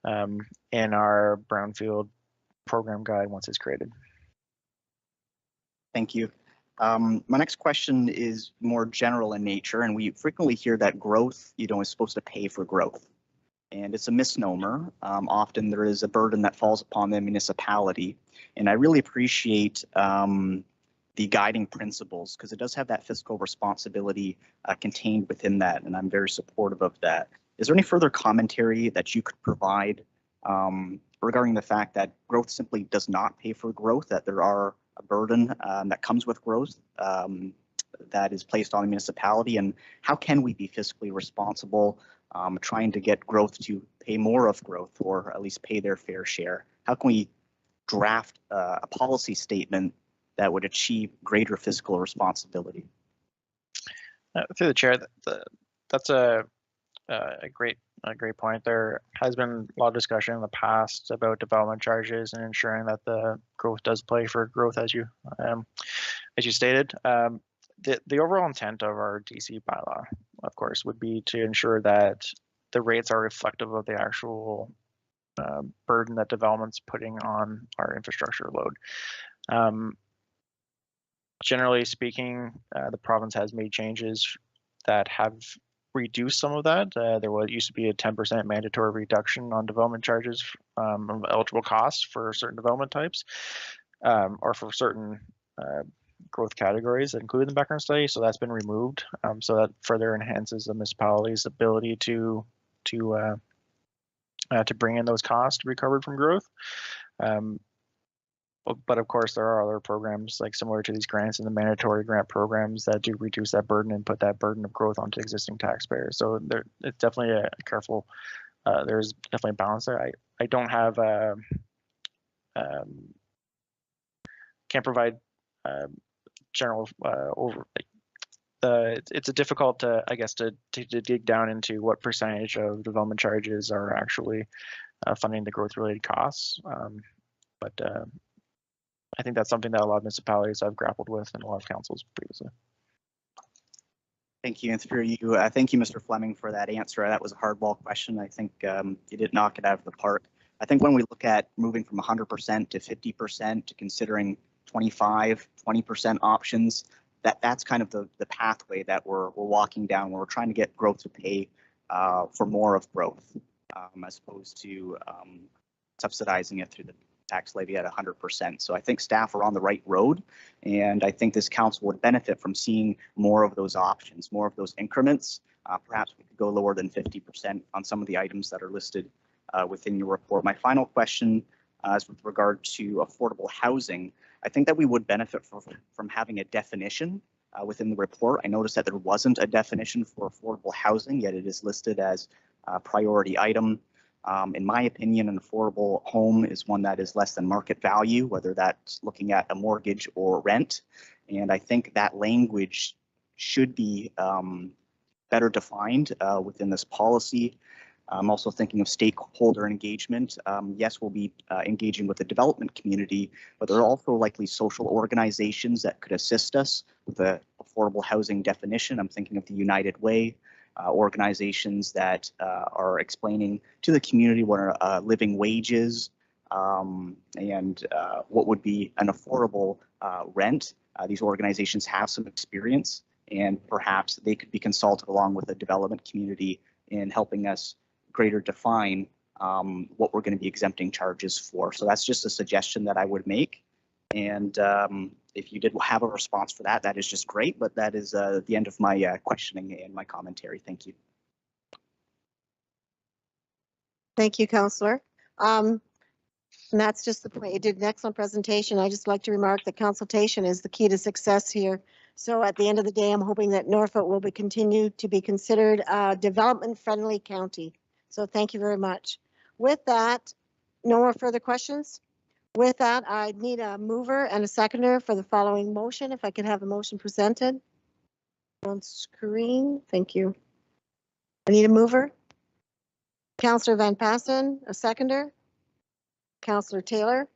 in our brownfield program guide once it's created. Thank you. My next question is more general in nature, and we frequently hear that growth, is supposed to pay for growth. And it's a misnomer. Often there is a burden that falls upon the municipality. And I really appreciate the guiding principles, because it does have that fiscal responsibility contained within that, and I'm very supportive of that. Is there any further commentary that you could provide regarding the fact that growth simply does not pay for growth, that there are a burden that comes with growth that is placed on the municipality, and how can we be fiscally responsible trying to get growth to pay more of growth, or at least pay their fair share? How can we draft a policy statement that would achieve greater fiscal responsibility? Through the chair, that's a great point. There has been a lot of discussion in the past about development charges and ensuring that the growth does play for growth, as you stated. The overall intent of our DC bylaw, of course, would be to ensure that the rates are reflective of the actual burden that development's putting on our infrastructure load. Generally speaking, the province has made changes that have reduced some of that. There used to be a 10% mandatory reduction on development charges of eligible costs for certain development types, or for certain growth categories that include the background study. So that's been removed. So that further enhances the municipality's ability to bring in those costs recovered from growth. But of course, there are other programs like similar to these grants and the mandatory grant programs that do reduce that burden and put that burden of growth onto existing taxpayers. So it's definitely a careful. There's definitely a balance there. I don't have can't provide general over. It's a difficult I guess to dig down into what percentage of development charges are actually funding the growth related costs, but I think that's something that a lot of municipalities have grappled with and a lot of councils previously. Thank you. And through you, thank you, Mr. Fleming, for that answer. That was a hardball question. I think you did knock it out of the park. I think when we look at moving from 100% to 50% to considering 25, 20% options, that's kind of the pathway that we're walking down, where we're trying to get growth to pay for more of growth, as opposed to subsidizing it through the tax levy at 100%. So I think staff are on the right road, and I think this council would benefit from seeing more of those options, more of those increments. Perhaps we could go lower than 50% on some of the items that are listed within your report. My final question is with regard to affordable housing. I think that we would benefit from having a definition within the report. I noticed that there wasn't a definition for affordable housing, yet it is listed as a priority item. In my opinion, an affordable home is one that is less than market value, whether that's looking at a mortgage or rent. And I think that language should be better defined within this policy. I'm also thinking of stakeholder engagement. Yes, we'll be engaging with the development community, but there are also likely social organizations that could assist us with the affordable housing definition. I'm thinking of the United Way. Organizations that are explaining to the community what are living wages and what would be an affordable rent. These organizations have some experience, and perhaps they could be consulted along with the development community in helping us greater define what we're going to be exempting charges for. So that's just a suggestion that I would make. And if you did have a response for that, that is just great, but that is the end of my questioning and my commentary. Thank you. Thank you, Councillor. And that's just the point. You did an excellent presentation. I just like to remark that consultation is the key to success here. So at the end of the day, I'm hoping that Norfolk will be continued to be considered a development-friendly county. So thank you very much. With that, no more further questions? With that, I need a mover and a seconder for the following motion. If I could have a motion presented on screen, thank you. I need a mover. Councillor Van Passen, a seconder. Councillor Taylor.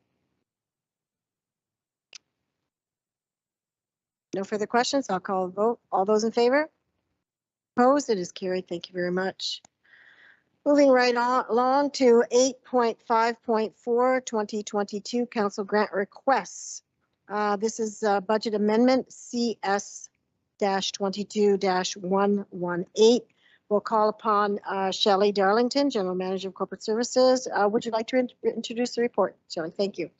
No further questions. I'll call a vote. All those in favor? Opposed? It is carried. Thank you very much. Moving right on along to 8.5.4 2022 Council Grant Requests. This is budget amendment CS-22-118. We'll call upon Shelley Darlington, General Manager of Corporate Services. Would you like to introduce the report, Shelley? Thank you.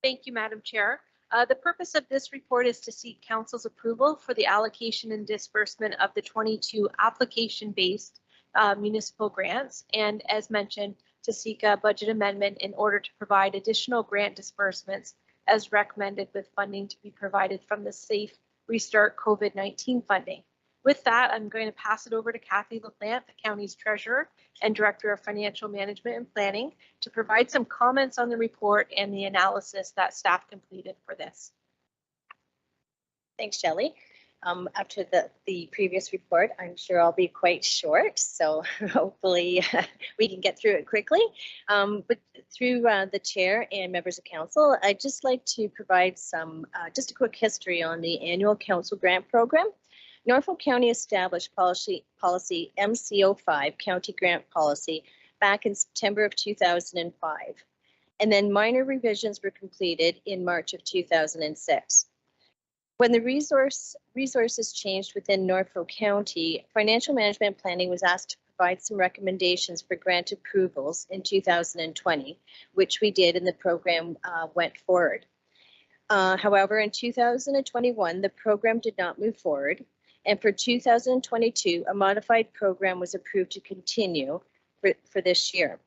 Thank you, Madam Chair. The purpose of this report is to seek Council's approval for the allocation and disbursement of the 22 application-based municipal grants, and as mentioned, to seek a budget amendment in order to provide additional grant disbursements as recommended, with funding to be provided from the Safe Restart COVID-19 funding. With that, I'm going to pass it over to Kathy LaPlante, the county's treasurer and director of financial management and planning, to provide some comments on the report and the analysis that staff completed for this. Thanks, Shelley. After the previous report, I'm sure I'll be quite short, so hopefully we can get through it quickly. But through the chair and members of council, I'd just like to provide some, just a quick history on the annual council grant program. Norfolk County established policy MCO5, County Grant Policy, back in September of 2005. And then minor revisions were completed in March of 2006. When the resources changed within Norfolk County, financial management planning was asked to provide some recommendations for grant approvals in 2020, which we did, and the program went forward. However, in 2021, the program did not move forward. And for 2022, a modified program was approved to continue for this year.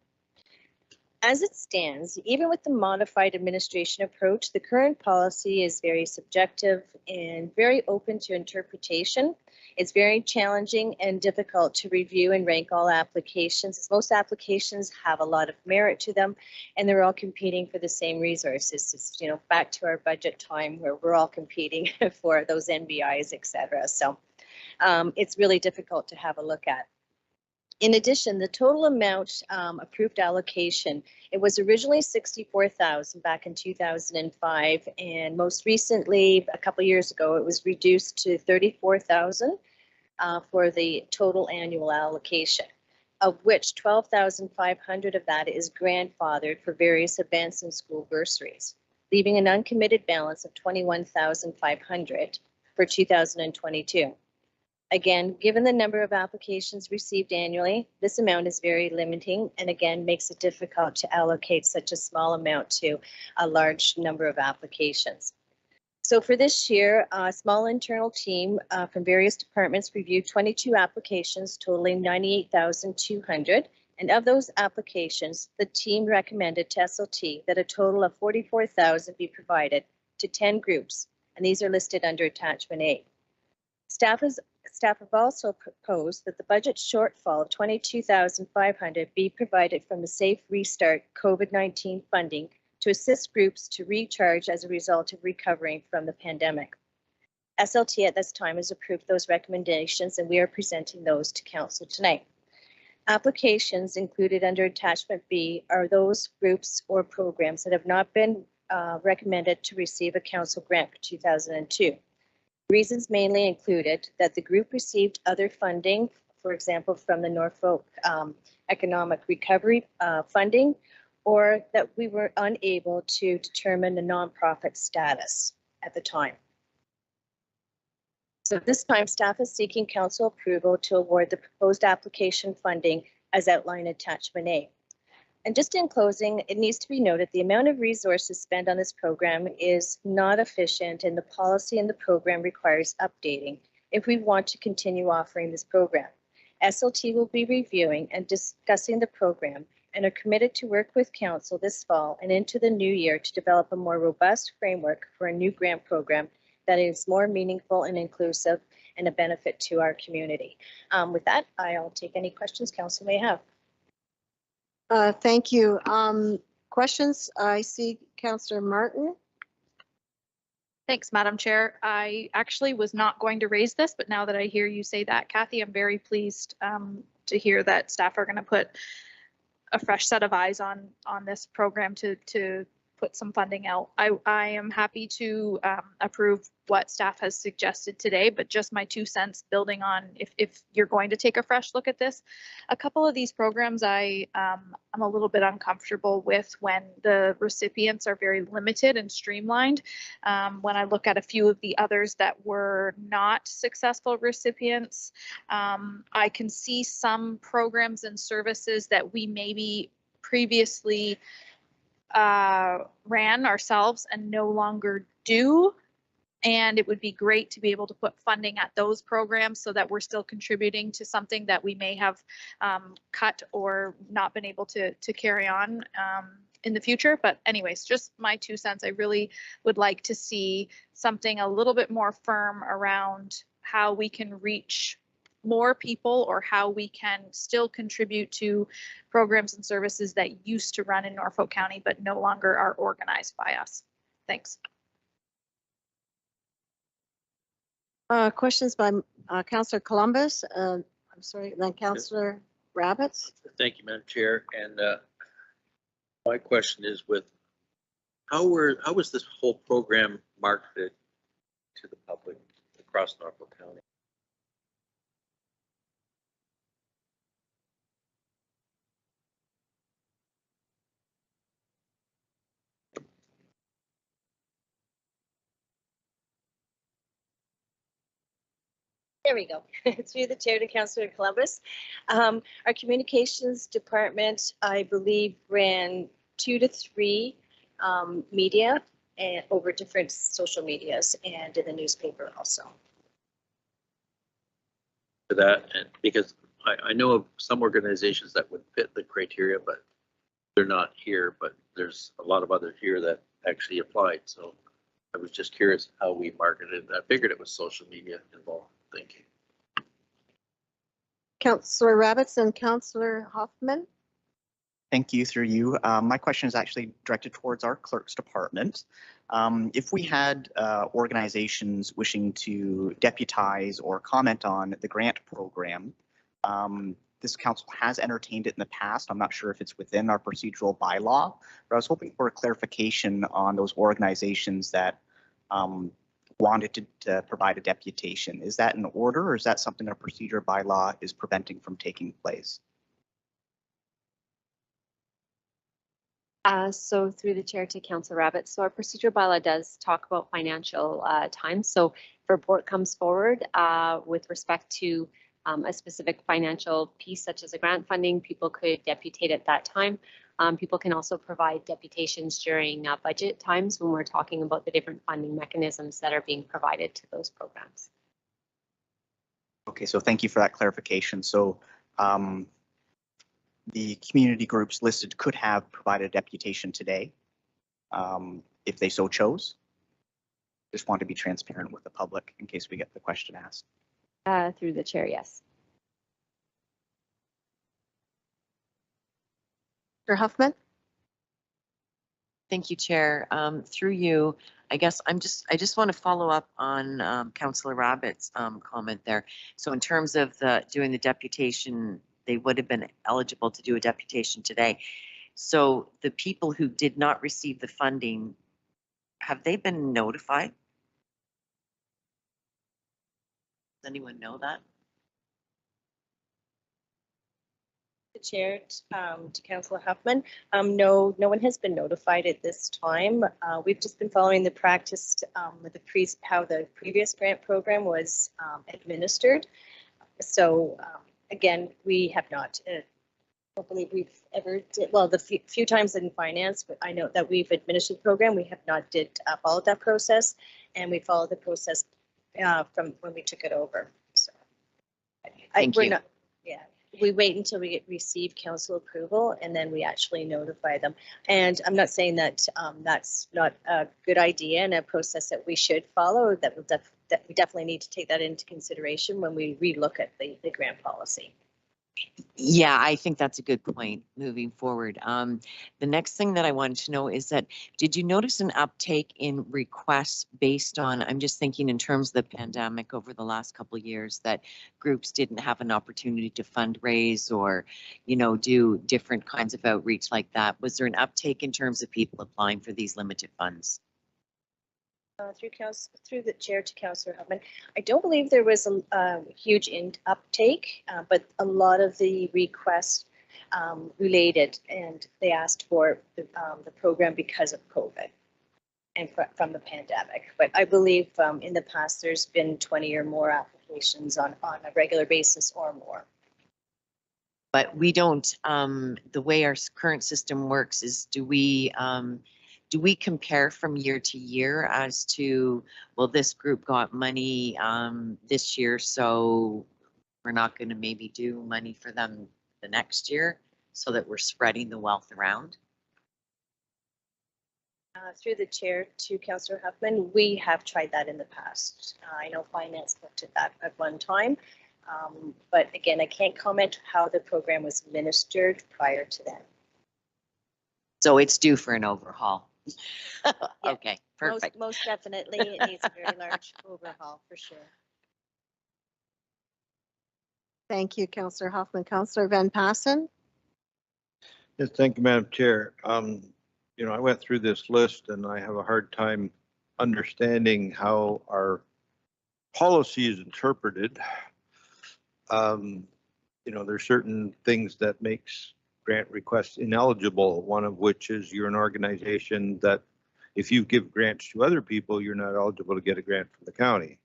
As it stands, even with the modified administration approach, the current policy is very subjective and very open to interpretation. It's very challenging and difficult to review and rank all applications. Most applications have a lot of merit to them, and they're all competing for the same resources. It's, you know, back to our budget time where we're all competing for those NBIs, etc. So it's really difficult to have a look at. In addition, the total amount approved allocation, it was originally $64,000 back in 2005, and most recently, a couple years ago, it was reduced to $34,000 for the total annual allocation, of which $12,500 of that is grandfathered for various advanced in school bursaries, leaving an uncommitted balance of $21,500 for 2022. Again, given the number of applications received annually, this amount is very limiting, and again makes it difficult to allocate such a small amount to a large number of applications. So for this year, a small internal team from various departments reviewed 22 applications totaling $98,200, and of those applications, the team recommended to SLT that a total of $44,000 be provided to 10 groups, and these are listed under Attachment A. Staff have also proposed that the budget shortfall of $22,500 be provided from the Safe Restart COVID-19 funding to assist groups to recharge as a result of recovering from the pandemic. SLT at this time has approved those recommendations, and we are presenting those to Council tonight. Applications included under Attachment B are those groups or programs that have not been recommended to receive a Council grant for 2002. Reasons mainly included that the group received other funding, for example, from the Norfolk Economic Recovery funding, or that we were unable to determine the nonprofit status at the time. So this time, staff is seeking council approval to award the proposed application funding as outlined in Attachment A. And just in closing, it needs to be noted the amount of resources spent on this program is not efficient, and the policy in the program requires updating if we want to continue offering this program. SLT will be reviewing and discussing the program and are committed to work with council this fall and into the new year to develop a more robust framework for a new grant program that is more meaningful and inclusive and a benefit to our community. With that, I'll take any questions council may have. Thank you. Questions? I see Councillor Martin. Thanks, Madam Chair. I actually was not going to raise this, but now that I hear you say that, Kathy, I'm very pleased to hear that staff are going to put a fresh set of eyes on this program to put some funding out. I am happy to approve what staff has suggested today, but just my 2 cents building on if you're going to take a fresh look at this. A couple of these programs I'm a little bit uncomfortable with when the recipients are very limited and streamlined. When I look at a few of the others that were not successful recipients, I can see some programs and services that we maybe previously ran ourselves and no longer do. And it would be great to be able to put funding at those programs so that we're still contributing to something that we may have cut or not been able to carry on in the future. But anyways, just my 2 cents. I really would like to see something a little bit more firm around how we can reach more people or how we can still contribute to programs and services that used to run in Norfolk County but no longer are organized by us. Thanks. Questions by Councillor Columbus. I'm sorry, then Councillor Rabbits. Thank you, Madam Chair. And my question is how was this whole program marketed to the public across Norfolk County? There we go. Through the chair to Councillor Columbus. Our communications department, I believe, ran 2 to 3 media and over different social medias and in the newspaper also. For that, and because I know of some organizations that would fit the criteria, but they're not here, but there's a lot of others here that actually applied. So I was just curious how we marketed. I figured it was social media involved. Thank you. Councillor Rabbits and Councillor Hoffman. Thank you, through you. My question is actually directed towards our clerk's department. If we had organizations wishing to deputize or comment on the grant program, this council has entertained it in the past. I'm not sure if it's within our procedural bylaw, but I was hoping for a clarification on those organizations that wanted to provide a deputation. Is that in order, or is that something our procedure bylaw is preventing from taking place? So through the chair to Councillor Rabbit, so our procedure bylaw does talk about financial time. So if a report comes forward with respect to a specific financial piece, such as a grant funding, people could deputate at that time. People can also provide deputations during budget times when we're talking about the different funding mechanisms that are being provided to those programs. Okay, so thank you for that clarification. So the community groups listed could have provided a deputation today if they so chose. Just want to be transparent with the public in case we get the question asked. Through the chair, yes. Mr. Huffman. Thank you, Chair. Through you, I guess I just want to follow up on Councillor Rabbit's comment there. So in terms of doing the deputation, they would have been eligible to do a deputation today. So the people who did not receive the funding, have they been notified? Does anyone know that? The chair to Councillor Huffman. No one has been notified at this time. We've just been following the practice with how the previous grant program was administered. So again, we have not. I don't believe we've ever did. Well, the few times in finance, but I know that we've administered the program. We have not followed that process, and we followed the process from when we took it over. So Thank you. not. Yeah. We wait until we receive council approval and then we actually notify them. And I'm not saying that that's not a good idea and a process that we should follow, that we definitely need to take that into consideration when we relook at the grant policy. Yeah, I think that's a good point moving forward. The next thing that I wanted to know is that, did you notice an uptake in requests based on, I'm just thinking in terms of the pandemic over the last couple of years, that groups didn't have an opportunity to fundraise or, you know, do different kinds of outreach like that. Was there an uptake in terms of people applying for these limited funds? Through the chair to Councillor Huffman, I don't believe there was a huge uptake, but a lot of the requests related, and they asked for the program because of COVID and from the pandemic. But I believe in the past there's been 20 or more applications on a regular basis or more. But we don't, the way our current system works is, do we compare from year to year as to, well, this group got money this year, so we're not going to maybe do money for them the next year, so that we're spreading the wealth around? Through the chair to Councillor Huffman, we have tried that in the past. I know finance looked at that at one time, but again, I can't comment how the program was administered prior to then. So it's due for an overhaul. Okay, perfect. Most definitely, it needs a very large overhaul for sure. Thank you, Councillor Hoffman. Councillor Van Passen? Yes, thank you, Madam Chair. You know, I went through this list and I have a hard time understanding how our policy is interpreted. You know, there's certain things that makes grant requests ineligible, one of which is you're an organization that if you give grants to other people, you're not eligible to get a grant from the county.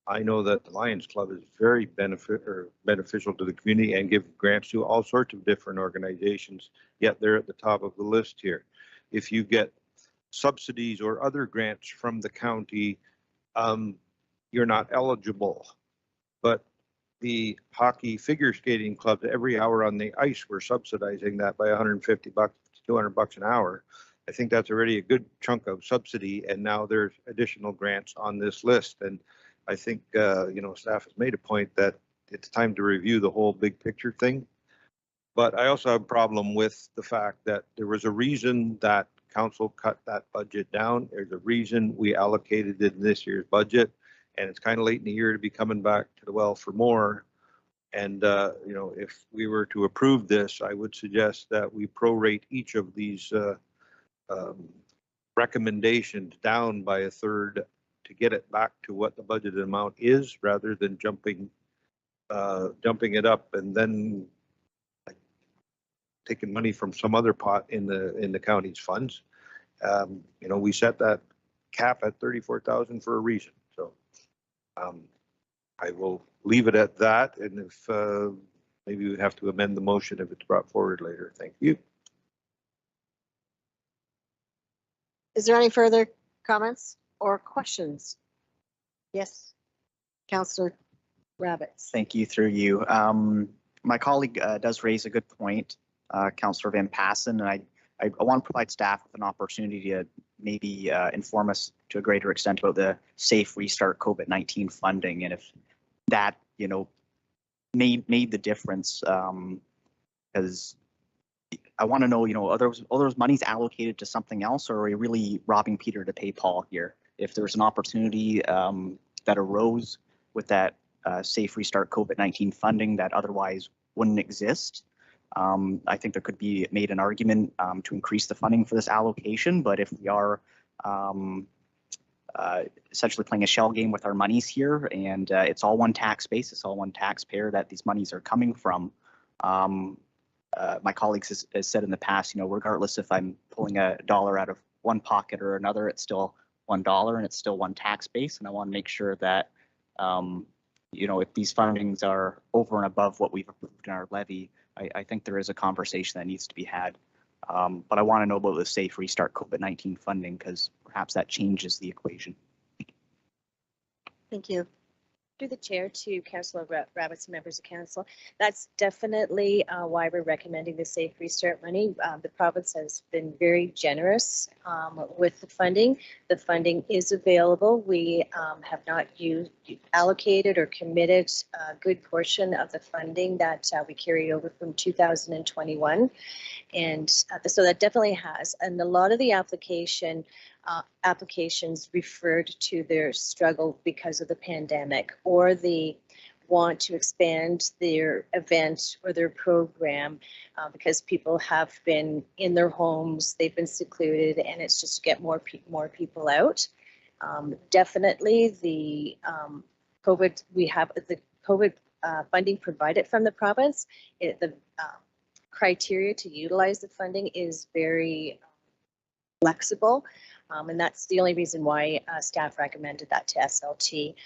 I know that the Lions Club is very beneficial to the community and give grants to all sorts of different organizations, yet they're at the top of the list here. If you get subsidies or other grants from the county, you're not eligible. But the hockey figure skating clubs, every hour on the ice, we're subsidizing that by $150 to $200 an hour. I think that's already a good chunk of subsidy, and now there's additional grants on this list. And I think, you know, staff has made a point that it's time to review the whole big picture thing. But I also have a problem with the fact that there was a reason that council cut that budget down. There's a reason we allocated it in this year's budget. And it's kind of late in the year to be coming back to the well for more. And, you know, if we were to approve this, I would suggest that we prorate each of these recommendations down by a third to get it back to what the budgeted amount is, rather than jumping it up and then taking money from some other pot in the county's funds. You know, we set that cap at 34,000 for a reason. So I will leave it at that, and if maybe we have to amend the motion if it's brought forward later. Thank you. Is there any further comments or questions? Yes, Councillor Rabbits. Thank you, through you. My colleague does raise a good point, Councillor Van Passen, and I want to provide staff with an opportunity to maybe inform us to a greater extent about the Safe Restart COVID-19 funding, and if that, you know, made the difference, because I want to know, you know, are those monies allocated to something else, or are we really robbing Peter to pay Paul here? If there's an opportunity that arose with that Safe Restart COVID-19 funding that otherwise wouldn't exist, I think there could be made an argument to increase the funding for this allocation. But if we are essentially playing a shell game with our monies here, and it's all one tax base, it's all one taxpayer that these monies are coming from. My colleagues has said in the past, you know, regardless if I'm pulling a dollar out of one pocket or another, it's still $1 and it's still one tax base. And I want to make sure that, you know, if these fundings are over and above what we've approved in our levy, I think there is a conversation that needs to be had. But I want to know about the Safe Restart COVID-19 funding, because perhaps that changes the equation. Thank you. Through the chair to Councillor Rabbits and members of council, that's definitely why we're recommending the Safe Restart money. The province has been very generous with the funding. The funding is available. We have not allocated or committed a good portion of the funding that we carried over from 2021. And so that definitely has. And a lot of the applications referred to their struggle because of the pandemic, or the want to expand their event or their program because people have been in their homes, they've been secluded, and it's just to get more people out. Definitely the COVID, we have the COVID funding provided from the province. The criteria to utilize the funding is very flexible. And that's the only reason why staff recommended that to SLT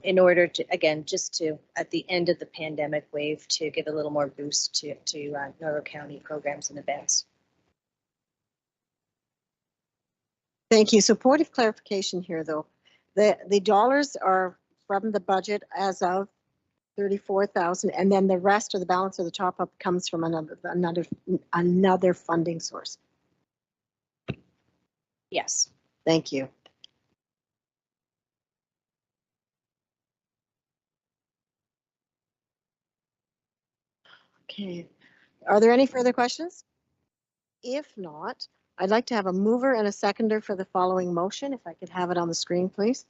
in order to, again, just to, at the end of the pandemic wave, to give a little more boost to Norfolk County programs and events. Thank you. So point of clarification here, though. The dollars are from the budget as of 34,000, and then the rest of the balance of the top up comes from another funding source. Yes. Thank you. Okay. Are there any further questions? If not, I'd like to have a mover and a seconder for the following motion. If I could have it on the screen, please.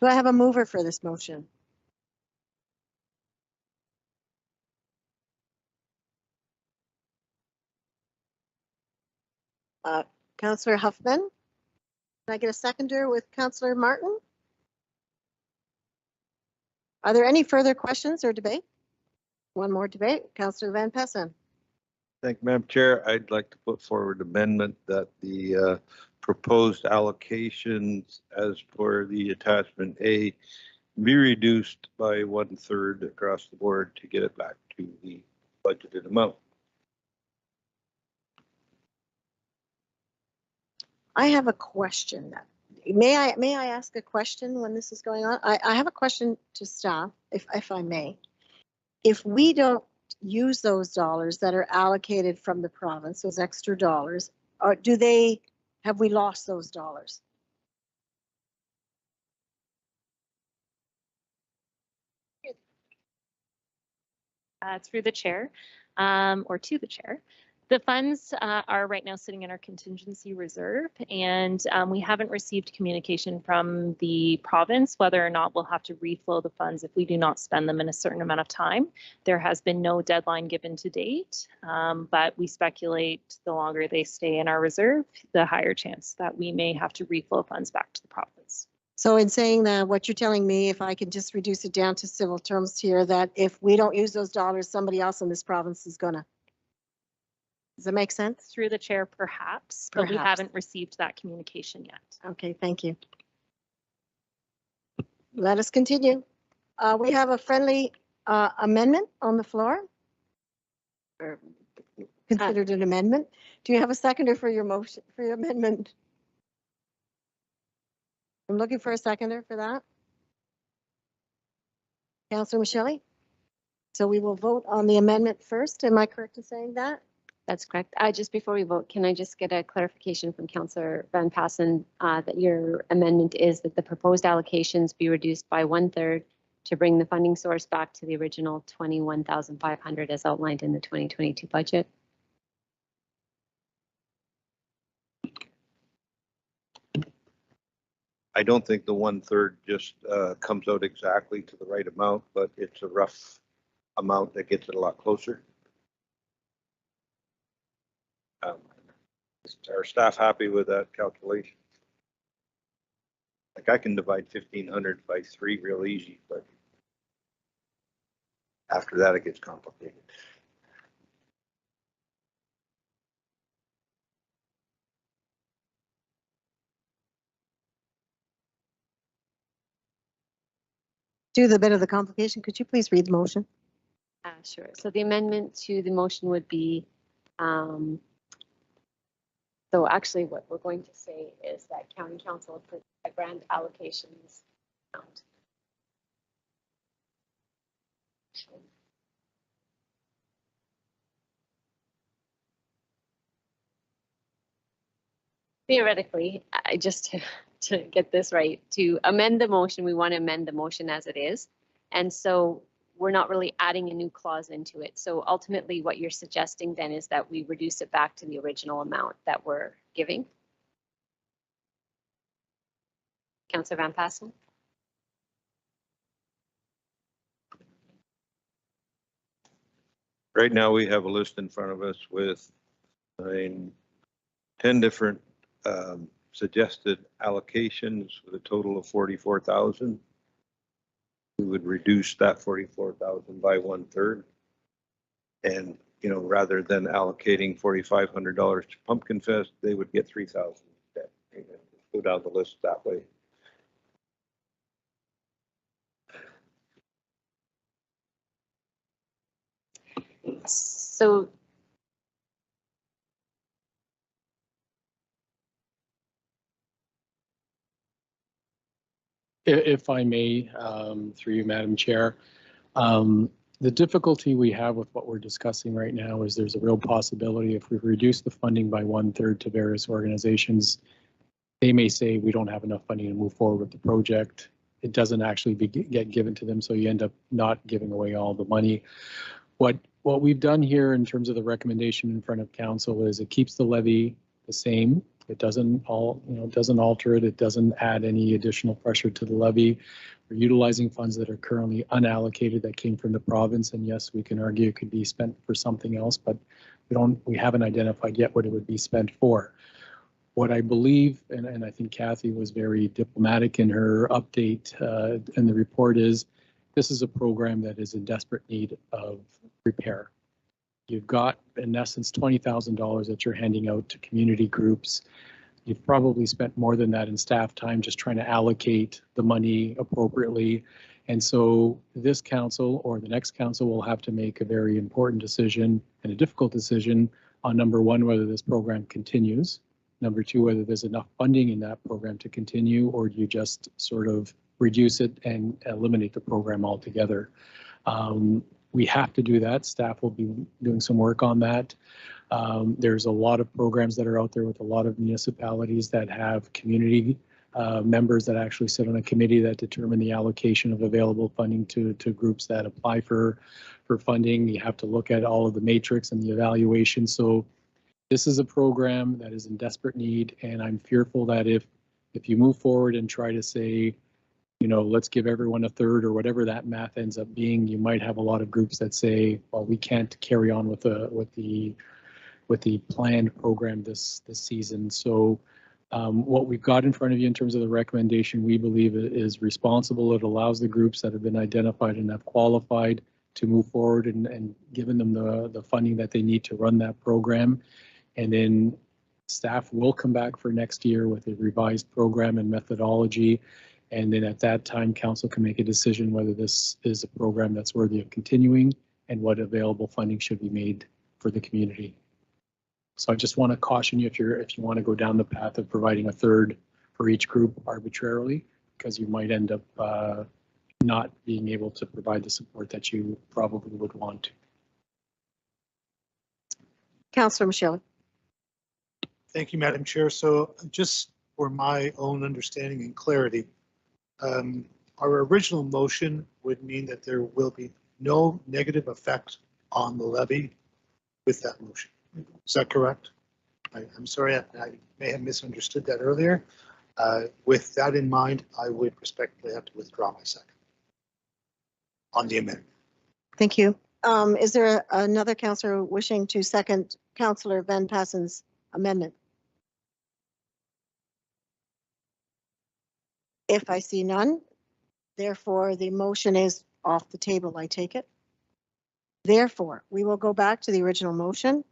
Do I have a mover for this motion? Councillor Huffman. Can I get a seconder with Councillor Martin? Are there any further questions or debate? One more debate. Councillor Van Pessen. Thank you, Madam Chair. I'd like to put forward amendment that the proposed allocations as per the attachment A be reduced by 1/3 across the board to get it back to the budgeted amount. I have a question. May I ask a question when this is going on? I have a question to staff, if I may. If we don't use those dollars that are allocated from the province, those extra dollars, or have we lost those dollars? Through the chair, or to the chair. The funds are right now sitting in our contingency reserve, and we haven't received communication from the province whether or not we'll have to reflow the funds if we do not spend them in a certain amount of time. There has been no deadline given to date, but we speculate the longer they stay in our reserve, the higher chance that we may have to reflow funds back to the province. So in saying that, what you're telling me, if I could just reduce it down to civil terms here, that if we don't use those dollars, somebody else in this province is gonna. Does that make sense? Through the chair, perhaps, but we haven't received that communication yet. Okay, thank you. Let us continue. We have a friendly amendment on the floor. Or considered an amendment. Do you have a seconder for your motion, for your amendment? I'm looking for a seconder for that. Councillor Michelle. So we will vote on the amendment first. Am I correct in saying that? That's correct. Just before we vote, can I just get a clarification from Councillor Van Passen that your amendment is that the proposed allocations be reduced by 1/3 to bring the funding source back to the original 21,500 as outlined in the 2022 budget? I don't think the 1/3 just comes out exactly to the right amount, but it's a rough amount that gets it a lot closer. Is our staff happy with that calculation? Like I can divide 1,500 by 3 real easy, but after that it gets complicated. Do the bit of the complication. Could you please read the motion? Sure. So the amendment to the motion would be the So actually what we're going to say is that county council approved a grant allocations amount. Theoretically, I just to get this right, to amend the motion, we want to amend the motion as it is. And so we're not really adding a new clause into it. So ultimately what you're suggesting then is that we reduce it back to the original amount that we're giving. Councillor Van Passen? Right now, we have a list in front of us with 10 different suggested allocations with a total of 44,000. We would reduce that 44,000 by 1/3. And, you know, rather than allocating $4,500 to Pumpkin Fest, they would get 3,000 instead. Go down the list that way. So If I may, through you, Madam Chair, the difficulty we have with what we're discussing right now is there's a real possibility if we reduce the funding by 1/3 to various organizations, they may say we don't have enough funding to move forward with the project. It doesn't actually get given to them, so you end up not giving away all the money. What we've done here in terms of the recommendation in front of council is it keeps the levy the same. It doesn't alter it. It doesn't add any additional pressure to the levy. We're utilizing funds that are currently unallocated that came from the province. And yes, we can argue it could be spent for something else, but we haven't identified yet what it would be spent for. What I believe, and I think Kathy was very diplomatic in her update in the report, is this is a program that is in desperate need of repair. You've got, in essence, $20,000 that you're handing out to community groups. You've probably spent more than that in staff time just trying to allocate the money appropriately. And so this council or the next council will have to make a very important decision and a difficult decision on, number one, whether this program continues. Number two, whether there's enough funding in that program to continue, or do you just sort of reduce it and eliminate the program altogether? We have to do that. Staff will be doing some work on that. There's a lot of programs that are out there with a lot of municipalities that have community members that actually sit on a committee that determine the allocation of available funding to groups that apply for funding. You have to look at all of the matrix and the evaluation. So this is a program that is in desperate need, and I'm fearful that if you move forward and try to say, you know, let's give everyone 1/3 or whatever that math ends up being, you might have a lot of groups that say, well, we can't carry on with the planned program this season. So what we've got in front of you in terms of the recommendation, we believe is responsible. It allows the groups that have been identified and have qualified to move forward and given them the funding that they need to run that program. And then staff will come back for next year with a revised program and methodology. And then at that time, council can make a decision whether this is a program that's worthy of continuing and what available funding should be made for the community. So I just want to caution you if you want to go down the path of providing 1/3 for each group arbitrarily, because you might end up not being able to provide the support that you probably would want to. Councillor Michelle. Thank you, Madam Chair. So just for my own understanding and clarity, our original motion would mean that there will be no negative effect on the levy with that motion. Is that correct? I'm sorry, I may have misunderstood that earlier. With that in mind, I would respectfully have to withdraw my second on the amendment. Thank you. Is there another councillor wishing to second Councillor Van Passen's amendment? If I see none, therefore the motion is off the table, I take it. Therefore, we will go back to the original motion.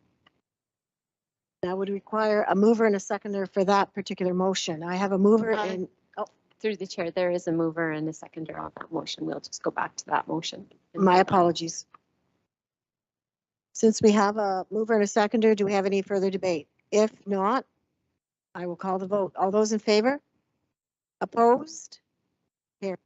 That would require a mover and a seconder for that particular motion. I have a mover and through the chair, there is a mover and a seconder on that motion. We'll just go back to that motion. My apologies. Since we have a mover and a seconder, do we have any further debate? If not, I will call the vote. All those in favor? Opposed? Here.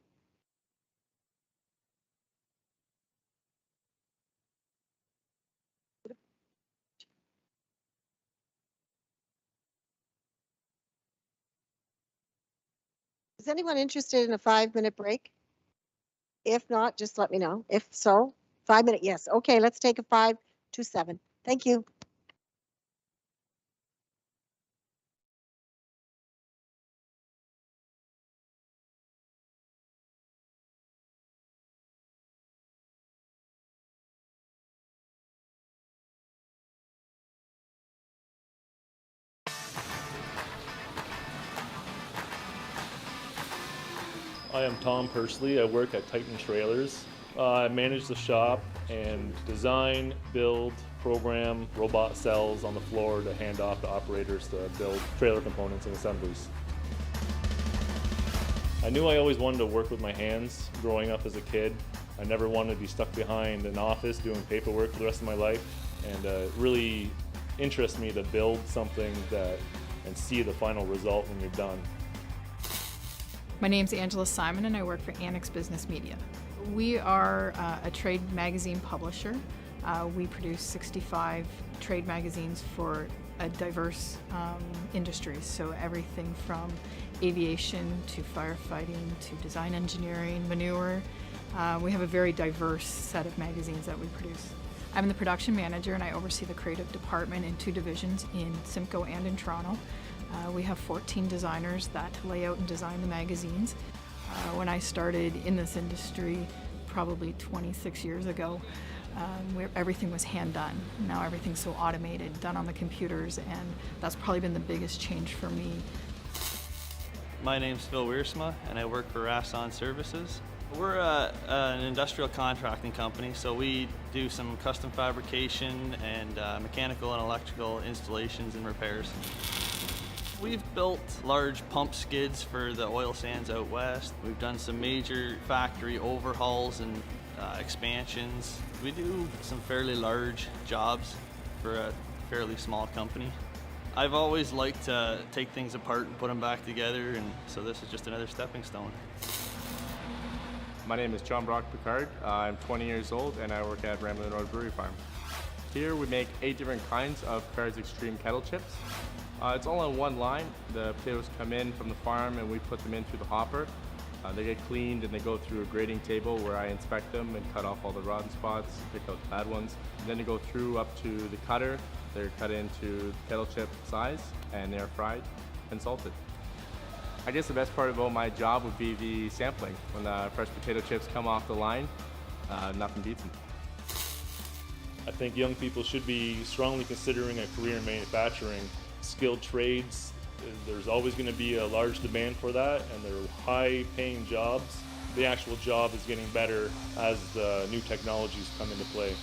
Is anyone interested in a 5-minute break? If not, just let me know. If so, 5 minute, yes. Okay, let's take a 5 to 7. Thank you. I am Tom Pursley. I work at Titan Trailers. I manage the shop and design, build, program robot cells on the floor to hand off to operators to build trailer components and assemblies. I knew I always wanted to work with my hands growing up as a kid. I never wanted to be stuck behind an office doing paperwork for the rest of my life, and it really interests me to build something and see the final result when you're done. My name's Angela Simon and I work for Annex Business Media. We are a trade magazine publisher. We produce 65 trade magazines for a diverse industries, so everything from aviation to firefighting to design engineering, manure. We have a very diverse set of magazines that we produce. I'm the production manager and I oversee the creative department in 2 divisions in Simcoe and in Toronto. We have 14 designers that lay out and design the magazines. When I started in this industry probably 26 years ago, everything was hand done. Now everything's so automated, done on the computers, and that's probably been the biggest change for me. My name's Phil Wiersma and I work for Rasson Services. We're an industrial contracting company, so we do some custom fabrication and mechanical and electrical installations and repairs. We've built large pump skids for the oil sands out west. We've done some major factory overhauls and expansions. We do some fairly large jobs for a fairly small company. I've always liked to take things apart and put them back together, and so this is just another stepping stone. My name is John Brock Picard. I'm 20 years old and I work at Ramblin' Road Brewery Farm. Here we make 8 different kinds of Picard's Extreme kettle chips. It's all on one line. The potatoes come in from the farm and we put them in through the hopper. They get cleaned and they go through a grading table where I inspect them and cut off all the rotten spots, pick out the bad ones. And then they go through up to the cutter. They're cut into kettle chip size and they're fried and salted. I guess the best part about my job would be the sampling. When the fresh potato chips come off the line, nothing beats them. I think young people should be strongly considering a career in manufacturing. Skilled trades, there's always going to be a large demand for that, and they're high-paying jobs. The actual job is getting better as the new technologies come into play.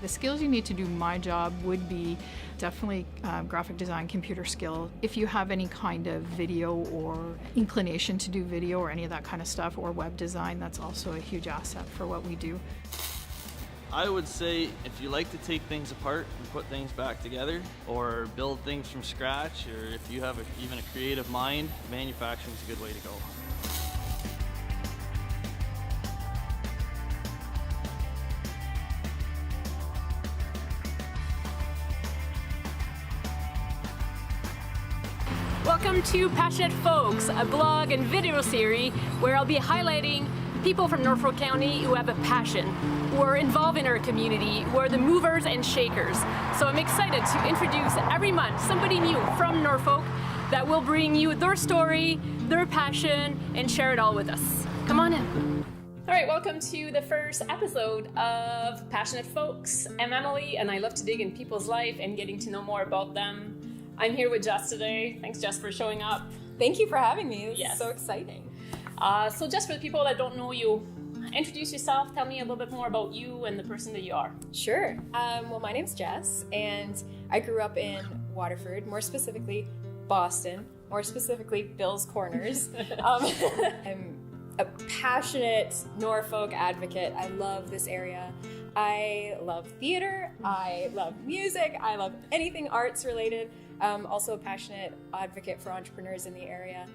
The skills you need to do my job would be definitely graphic design, computer skill. If you have any kind of video or inclination to do video or any of that kind of stuff, or web design, that's also a huge asset for what we do. I would say if you like to take things apart and put things back together, or build things from scratch, or if you have even a creative mind, manufacturing is a good way to go. Welcome to Passionate Folks, a blog and video series where I'll be highlighting people from Norfolk County who have a passion, who are involved in our community, who are the movers and shakers. So I'm excited to introduce every month somebody new from Norfolk that will bring you their story, their passion, and share it all with us. Come on in. All right, welcome to the first episode of Passionate Folks. I'm Emily, and I love to dig in people's life and getting to know more about them. I'm here with Jess today. Thanks, Jess, for showing up. Thank you for having me. This Yes. is so exciting. So just for the people that don't know you, introduce yourself, tell me a little bit more about you and the person that you are. Sure. Well, my name's Jess, and I grew up in Waterford, more specifically Boston, more specifically Bill's Corners. I'm a passionate Norfolk advocate. I love this area. I love theater. I love music. I love anything arts related. Also a passionate advocate for entrepreneurs in the area.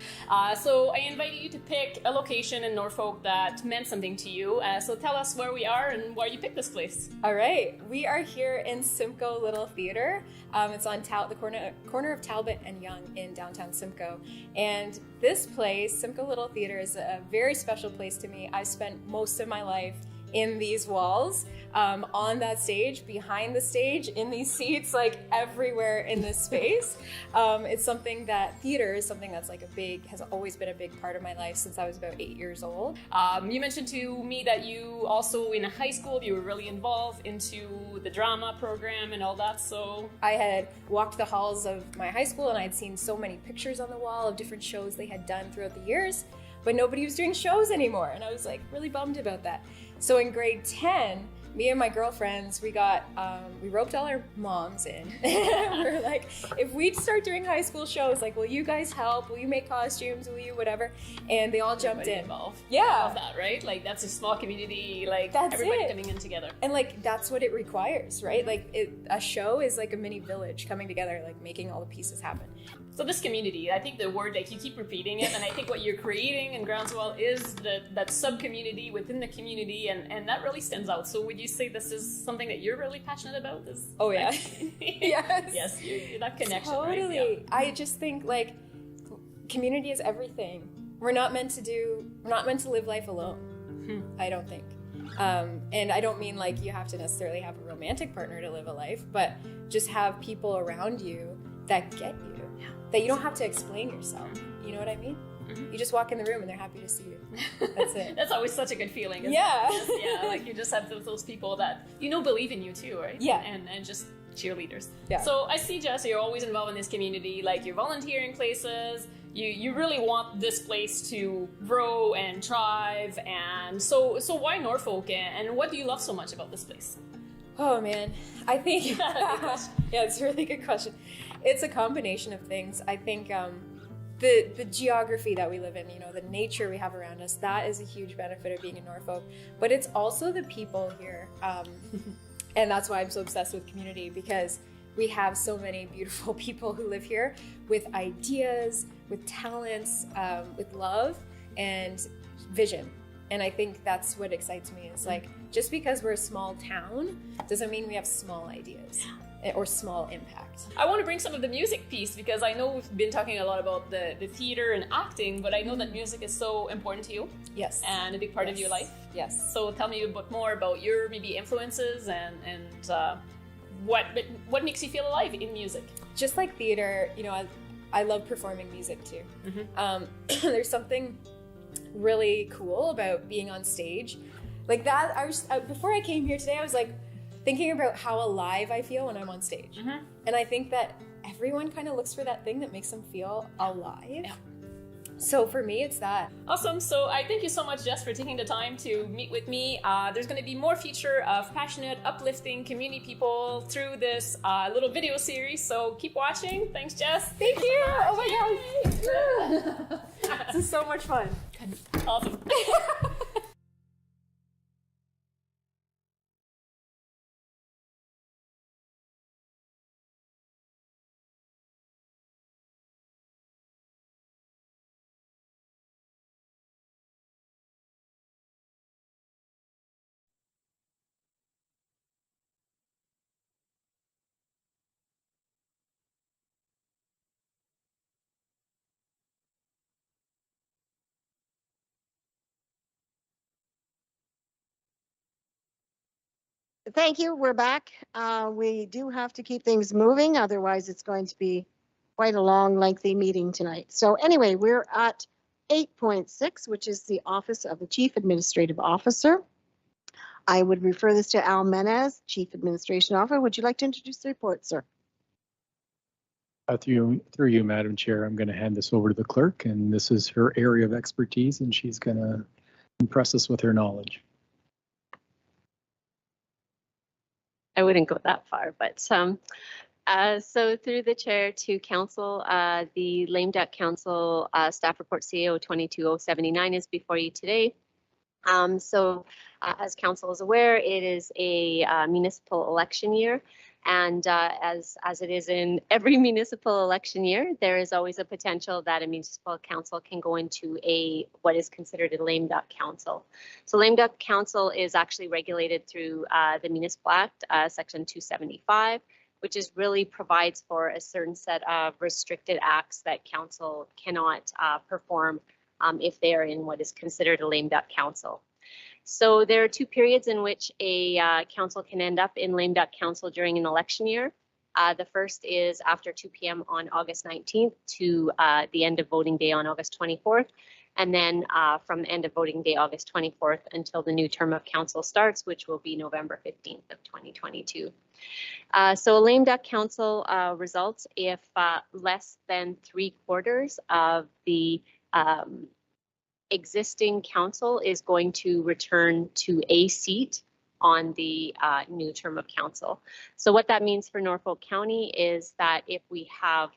So I invite you to pick a location in Norfolk that meant something to you. So tell us where we are and why you picked this place. All right, we are here in Simcoe Little Theater. It's on the corner of Talbot and Yonge in downtown Simcoe. And this place, Simcoe Little Theater, is a very special place to me. I've spent most of my life in these walls, on that stage, behind the stage, in these seats, like everywhere in this space. It's something that theater is something that's like has always been a big part of my life since I was about 8 years old. You mentioned to me that you also in high school, you were really involved into the drama program and all that, so. I had walked the halls of my high school and I had seen so many pictures on the wall of different shows they had done throughout the years, but nobody was doing shows anymore. And I was like really bummed about that. So in grade 10, me and my girlfriends, we roped all our moms in. We're like, if we start doing high school shows, like, will you guys help? Will you make costumes? Will you whatever? And they all jumped in. Involved. Yeah. I love that, right? Like that's a small community, like That's everybody it. coming in together. And like, that's what it requires, right? Like a show is like a mini village coming together, like making all the pieces happen. So this community, I think the word, like you keep repeating it, and I think what you're creating in Groundswell is that sub-community within the community, and that really stands out. So would you say this is something that you're really passionate about? Oh yeah. Yes. Yes, you're that connection, Totally. right? Yeah. I just think like community is everything. We're not meant to live life alone. I don't think. And I don't mean like you have to necessarily have a romantic partner to live a life, but just have people around you that get you. That you don't have to explain yourself. You know what I mean? You just walk in the room and they're happy to see you. That's it. That's always such a good feeling. Isn't Yeah. It? Just, yeah, like you just have those people that believe in you too, right? Yeah. And just cheerleaders. Yeah. So I see, Jess, you're always involved in this community. Like you're volunteering places. You really want this place to grow and thrive. And so why Norfolk? And what do you love so much about this place? Oh man, I think yeah, it's a really good question. It's a combination of things. I think the geography that we live in, the nature we have around us, that is a huge benefit of being in Norfolk. But it's also the people here, and that's why I'm so obsessed with community, because we have so many beautiful people who live here with ideas, with talents, with love and vision. And I think that's what excites me. It's like, just because we're a small town doesn't mean we have small ideas or small impact. I want to bring some of the music piece, because I know we've been talking a lot about the theater and acting, but I know that music is so important to you. Yes. And a big part of your life. Yes. So tell me a bit more about your maybe influences and what makes you feel alive in music. Just like theater, I love performing music too. There's something really cool about being on stage like that. Before I came here today, I was like thinking about how alive I feel when I'm on stage. And I think that everyone kind of looks for that thing that makes them feel alive. Yeah. So for me, it's that. Awesome. So I thank you so much, Jess, for taking the time to meet with me. There's going to be more feature of passionate, uplifting community people through this little video series. So keep watching. Thanks, Jess. Thank you. Oh my gosh. This is so much fun. Awesome. Thank you. We're back. We do have to keep things moving. Otherwise, it's going to be quite a long, lengthy meeting tonight. So anyway, we're at 8.6, which is the Office of the Chief Administrative Officer. I would refer this to Al Menez, Chief Administration Officer. Would you like to introduce the report, sir? Through you, Madam Chair, I'm going to hand this over to the clerk, and this is her area of expertise, and she's going to impress us with her knowledge. I wouldn't go that far, but so through the chair to council, the Lame Duck Council staff report CAO 22079 is before you today. As council is aware, it is a municipal election year. And as it is in every municipal election year, there is always a potential that a municipal council can go into what is considered a lame duck council. So lame duck council is actually regulated through the Municipal Act, Section 275, which is really provides for a certain set of restricted acts that council cannot perform if they are in what is considered a lame duck council. So there are two periods in which a council can end up in lame duck council during an election year. The first is after 2 p.m. on August 19th to the end of voting day on August 24th. And then from the end of voting day, August 24th, until the new term of council starts, which will be November 15th of 2022. So a lame duck council results if less than 3/4 of the existing council is going to return to a seat on the new term of council. So what that means for Norfolk County is that if we have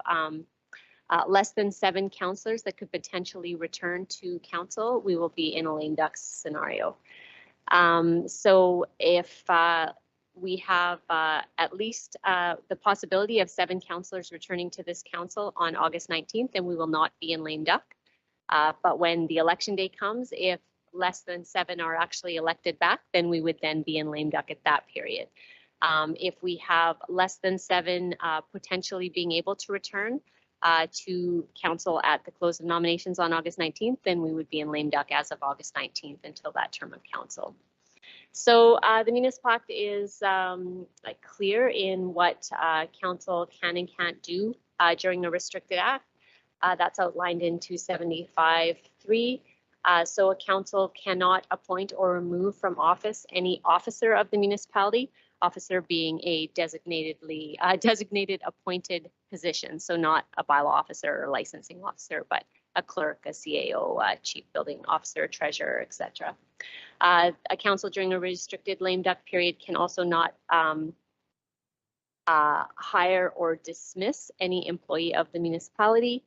less than 7 councillors that could potentially return to council, we will be in a lame duck scenario. So if we have at least the possibility of 7 councillors returning to this council on August 19th, then we will not be in lame duck. But when the election day comes, if less than 7 are actually elected back, then we would then be in lame duck at that period. If we have less than 7 potentially being able to return to council at the close of nominations on August 19th, then we would be in lame duck as of August 19th until that term of council. So the Municipal Act is clear in what council can and can't do during a restricted act. That's outlined in 275(3). So a council cannot appoint or remove from office any officer of the municipality, officer being a designated appointed position. So not a bylaw officer or licensing officer, but a clerk, a CAO, a chief building officer, treasurer, etc. A council during a restricted lame duck period can also not hire or dismiss any employee of the municipality.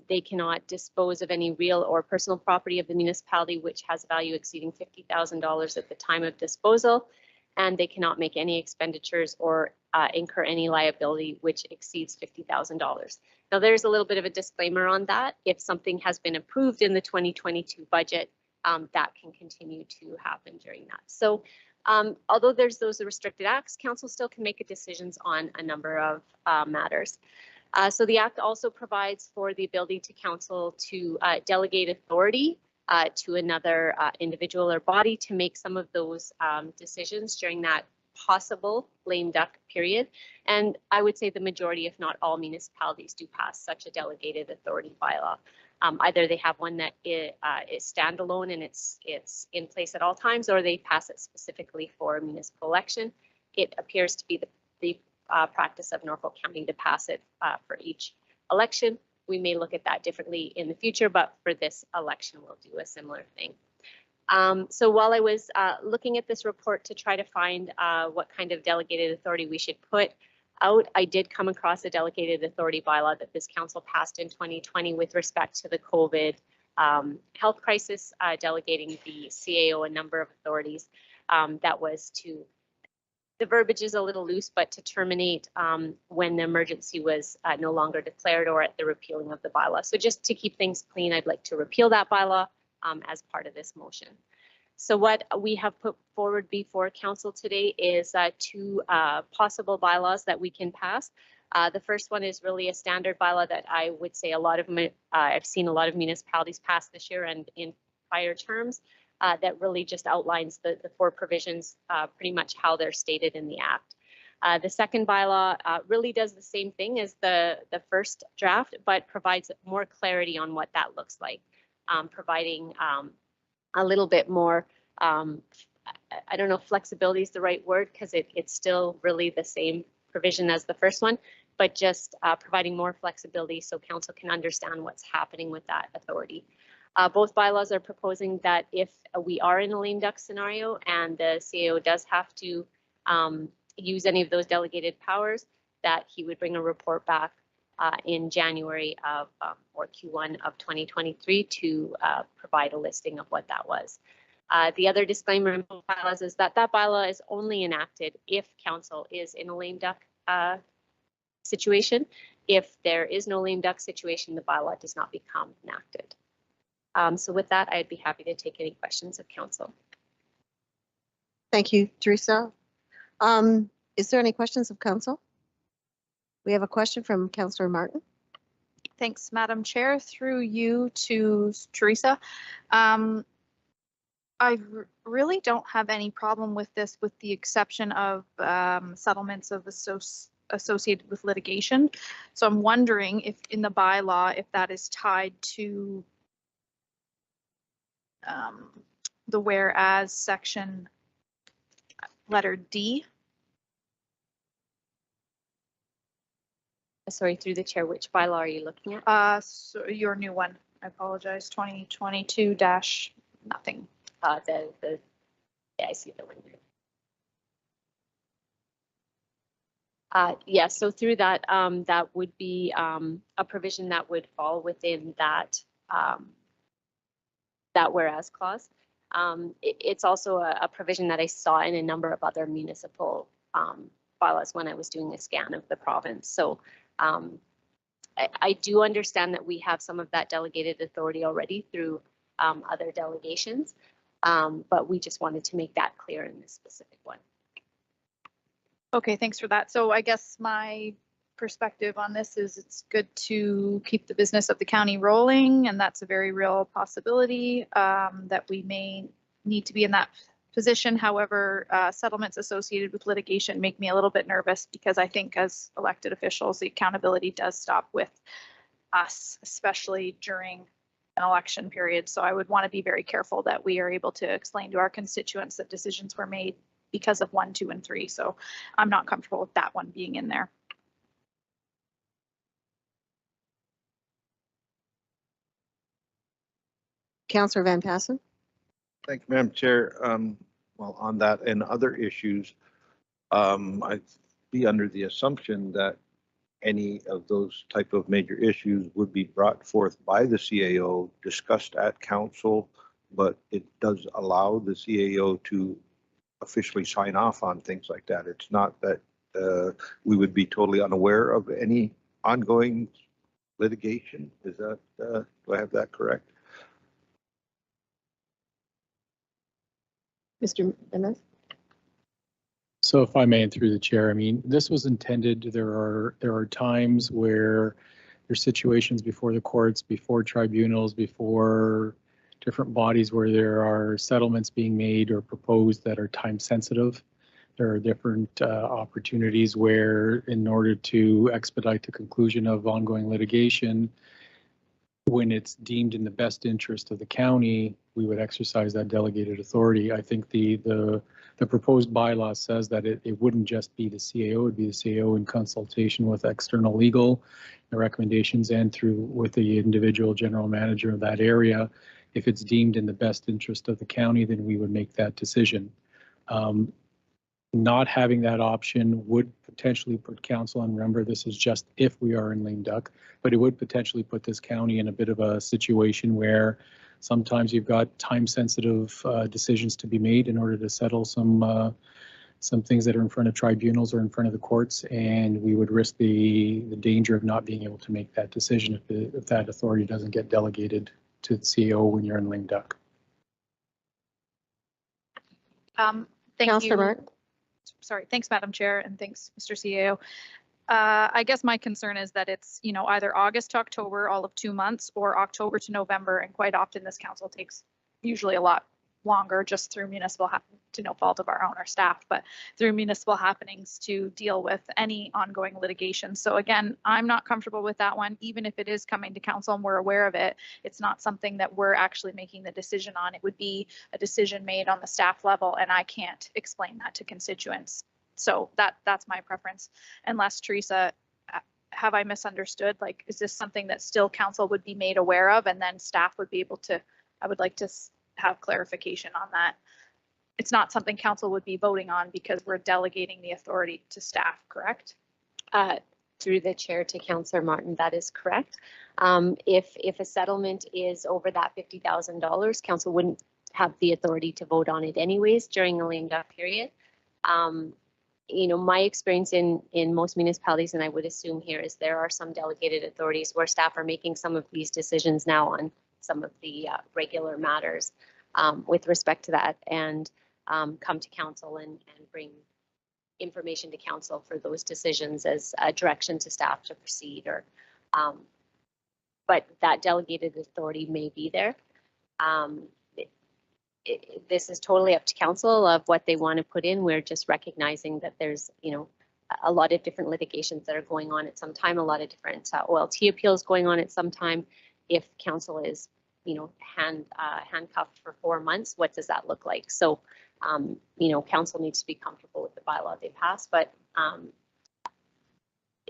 They cannot dispose of any real or personal property of the municipality which has a value exceeding $50,000 at the time of disposal, and they cannot make any expenditures or incur any liability which exceeds $50,000. Now there's a little bit of a disclaimer on that. If something has been approved in the 2022 budget, that can continue to happen during that. So although there's those restricted acts, council still can make decisions on a number of matters. So the Act also provides for the ability to council to delegate authority to another individual or body to make some of those decisions during that possible lame duck period. And I would say the majority, if not all, municipalities do pass such a delegated authority bylaw. Either they have one that is standalone and it's in place at all times, or they pass it specifically for a municipal election. It appears to be the practice of Norfolk County to pass it for each election. We may look at that differently in the future, but for this election, we'll do a similar thing. So while I was looking at this report to try to find what kind of delegated authority we should put out, I did come across a delegated authority bylaw that this council passed in 2020 with respect to the COVID health crisis, delegating the CAO a number of authorities. That was to, the verbiage is a little loose, but to terminate when the emergency was no longer declared or at the repealing of the bylaw. So just to keep things clean, I'd like to repeal that bylaw as part of this motion. So what we have put forward before council today is 2 possible bylaws that we can pass. The first one is really a standard bylaw that I would say a lot of I've seen a lot of municipalities pass this year and in prior terms. That really just outlines the 4 provisions, pretty much how they're stated in the Act. The second bylaw really does the same thing as the first draft, but provides more clarity on what that looks like, providing a little bit more, I don't know if flexibility is the right word, because it's still really the same provision as the first one, but just providing more flexibility so council can understand what's happening with that authority. Both bylaws are proposing that if we are in a lame duck scenario and the CAO does have to use any of those delegated powers, that he would bring a report back in January of or Q1 of 2023 to provide a listing of what that was. The other disclaimer in both bylaws is that that bylaw is only enacted if council is in a lame duck situation. If there is no lame duck situation, the bylaw does not become enacted. So with that, I'd be happy to take any questions of council. Thank you, Teresa. Is there any questions of council? We have a question from Councillor Martin. Thanks, Madam Chair. Through you to Teresa. I really don't have any problem with this, with the exception of settlements of associated with litigation. So I'm wondering if in the bylaw, if that is tied to the whereas section letter D. Sorry, through the chair, which bylaw are you looking at? So your new one. I apologize. 2022-nothing. Yeah, I see the one here. Yeah, so through that, that would be a provision that would fall within that that whereas clause. It's also a provision that I saw in a number of other municipal bylaws when I was doing a scan of the province. So I do understand that we have some of that delegated authority already through other delegations, but we just wanted to make that clear in this specific one. Okay, thanks for that. So I guess my perspective on this is it's good to keep the business of the county rolling, and that's a very real possibility that we may need to be in that position. However, settlements associated with litigation make me a little bit nervous because I think as elected officials, the accountability does stop with us, especially during an election period. So I would want to be very careful that we are able to explain to our constituents that decisions were made because of 1, 2, and 3. So I'm not comfortable with that one being in there. Councillor Van Passen. Thank you, Madam Chair. Well, on that and other issues, I'd be under the assumption that any of those type of major issues would be brought forth by the CAO, discussed at council, but it does allow the CAO to officially sign off on things like that. It's not that we would be totally unaware of any ongoing litigation. Is that, do I have that correct? Mr. Emmett. So if I may, through the chair, I mean, this was intended, there are times where there's situations before the courts, before tribunals, before different bodies where there are settlements being made or proposed that are time sensitive. There are different opportunities where in order to expedite the conclusion of ongoing litigation, when it's deemed in the best interest of the county, we would exercise that delegated authority. I think the proposed bylaw says that it wouldn't just be the CAO, it would be the CAO in consultation with external legal, the recommendations, and through with the individual general manager of that area. If it's deemed in the best interest of the county, then we would make that decision. Not having that option would potentially put council, and remember this is just if we are in lame duck, but it would potentially put this county in a bit of a situation where sometimes you've got time sensitive decisions to be made in order to settle some things that are in front of tribunals or in front of the courts, and we would risk the danger of not being able to make that decision if that authority doesn't get delegated to the CEO when you're in lame duck. Thank Councillor you. Martin. Sorry, thanks, Madam Chair, and thanks, Mr. CAO. I guess my concern is that it's, you know, either August to October, all of 2 months, or October to November, and quite often this council takes usually a lot longer just through municipal, to no fault of our own or staff, but through municipal happenings to deal with any ongoing litigation. So again, I'm not comfortable with that one, even if it is coming to council and we're aware of it. It's not something that we're actually making the decision on. It would be a decision made on the staff level, and I can't explain that to constituents. So that's my preference. Unless, Teresa, have I misunderstood? Like, is this something that still council would be made aware of, and then staff would be able to, I would like to have clarification on that. It's not something council would be voting on because we're delegating the authority to staff, correct? Through the chair to Councillor Martin, that is correct. If a settlement is over that $50,000, council wouldn't have the authority to vote on it anyways during the lame duck period. You know, my experience in most municipalities, and I would assume here, is there are some delegated authorities where staff are making some of these decisions now on some of the regular matters with respect to that, and come to council and bring information to council for those decisions as a direction to staff to proceed, or but that delegated authority may be there. This is totally up to council of what they want to put in. We're just recognizing that there's, you know, a lot of different litigations that are going on at some time, a lot of different OLT appeals going on at some time. If council is, you know, handcuffed for 4 months, what does that look like? So, you know, council needs to be comfortable with the bylaw they passed, but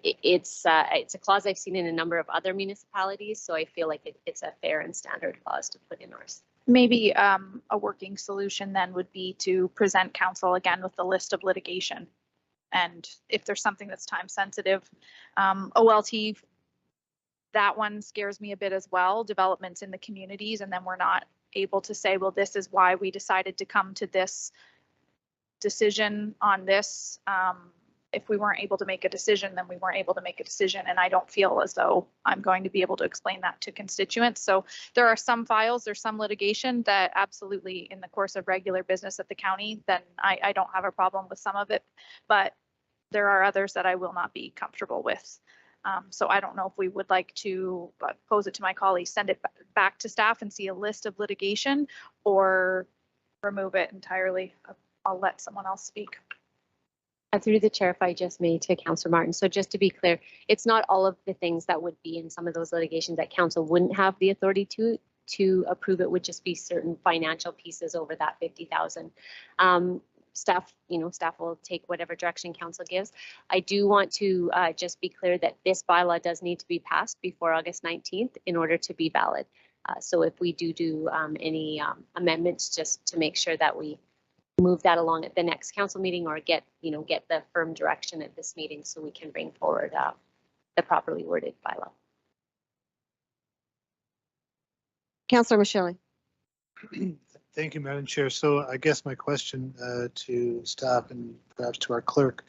it's a clause I've seen in a number of other municipalities, so I feel like it's a fair and standard clause to put in ours. Maybe a working solution then would be to present council again with the list of litigation. And if there's something that's time sensitive, OLT, that one scares me a bit as well, developments in the communities, and then we're not able to say, well, this is why we decided to come to this decision on this. If we weren't able to make a decision, then we weren't able to make a decision. And I don't feel as though I'm going to be able to explain that to constituents. So there are some files, there's some litigation that absolutely in the course of regular business at the county, then I don't have a problem with some of it. But there are others that I will not be comfortable with. So I don't know if we would like to pose it to my colleagues, send it back to staff and see a list of litigation, or remove it entirely. I'll let someone else speak. Through the chair, if I just may, to Councillor Martin. So just to be clear, it's not all of the things that would be in some of those litigations that council wouldn't have the authority to approve. It would just be certain financial pieces over that 50,000. Staff, you know, staff will take whatever direction council gives. I do want to just be clear that this bylaw does need to be passed before August 19th in order to be valid. So if we do any amendments, just to make sure that we move that along at the next council meeting, or get the firm direction at this meeting so we can bring forward the properly worded bylaw. Councillor Michelle. Thank you, Madam Chair. So I guess my question to staff and perhaps to our clerk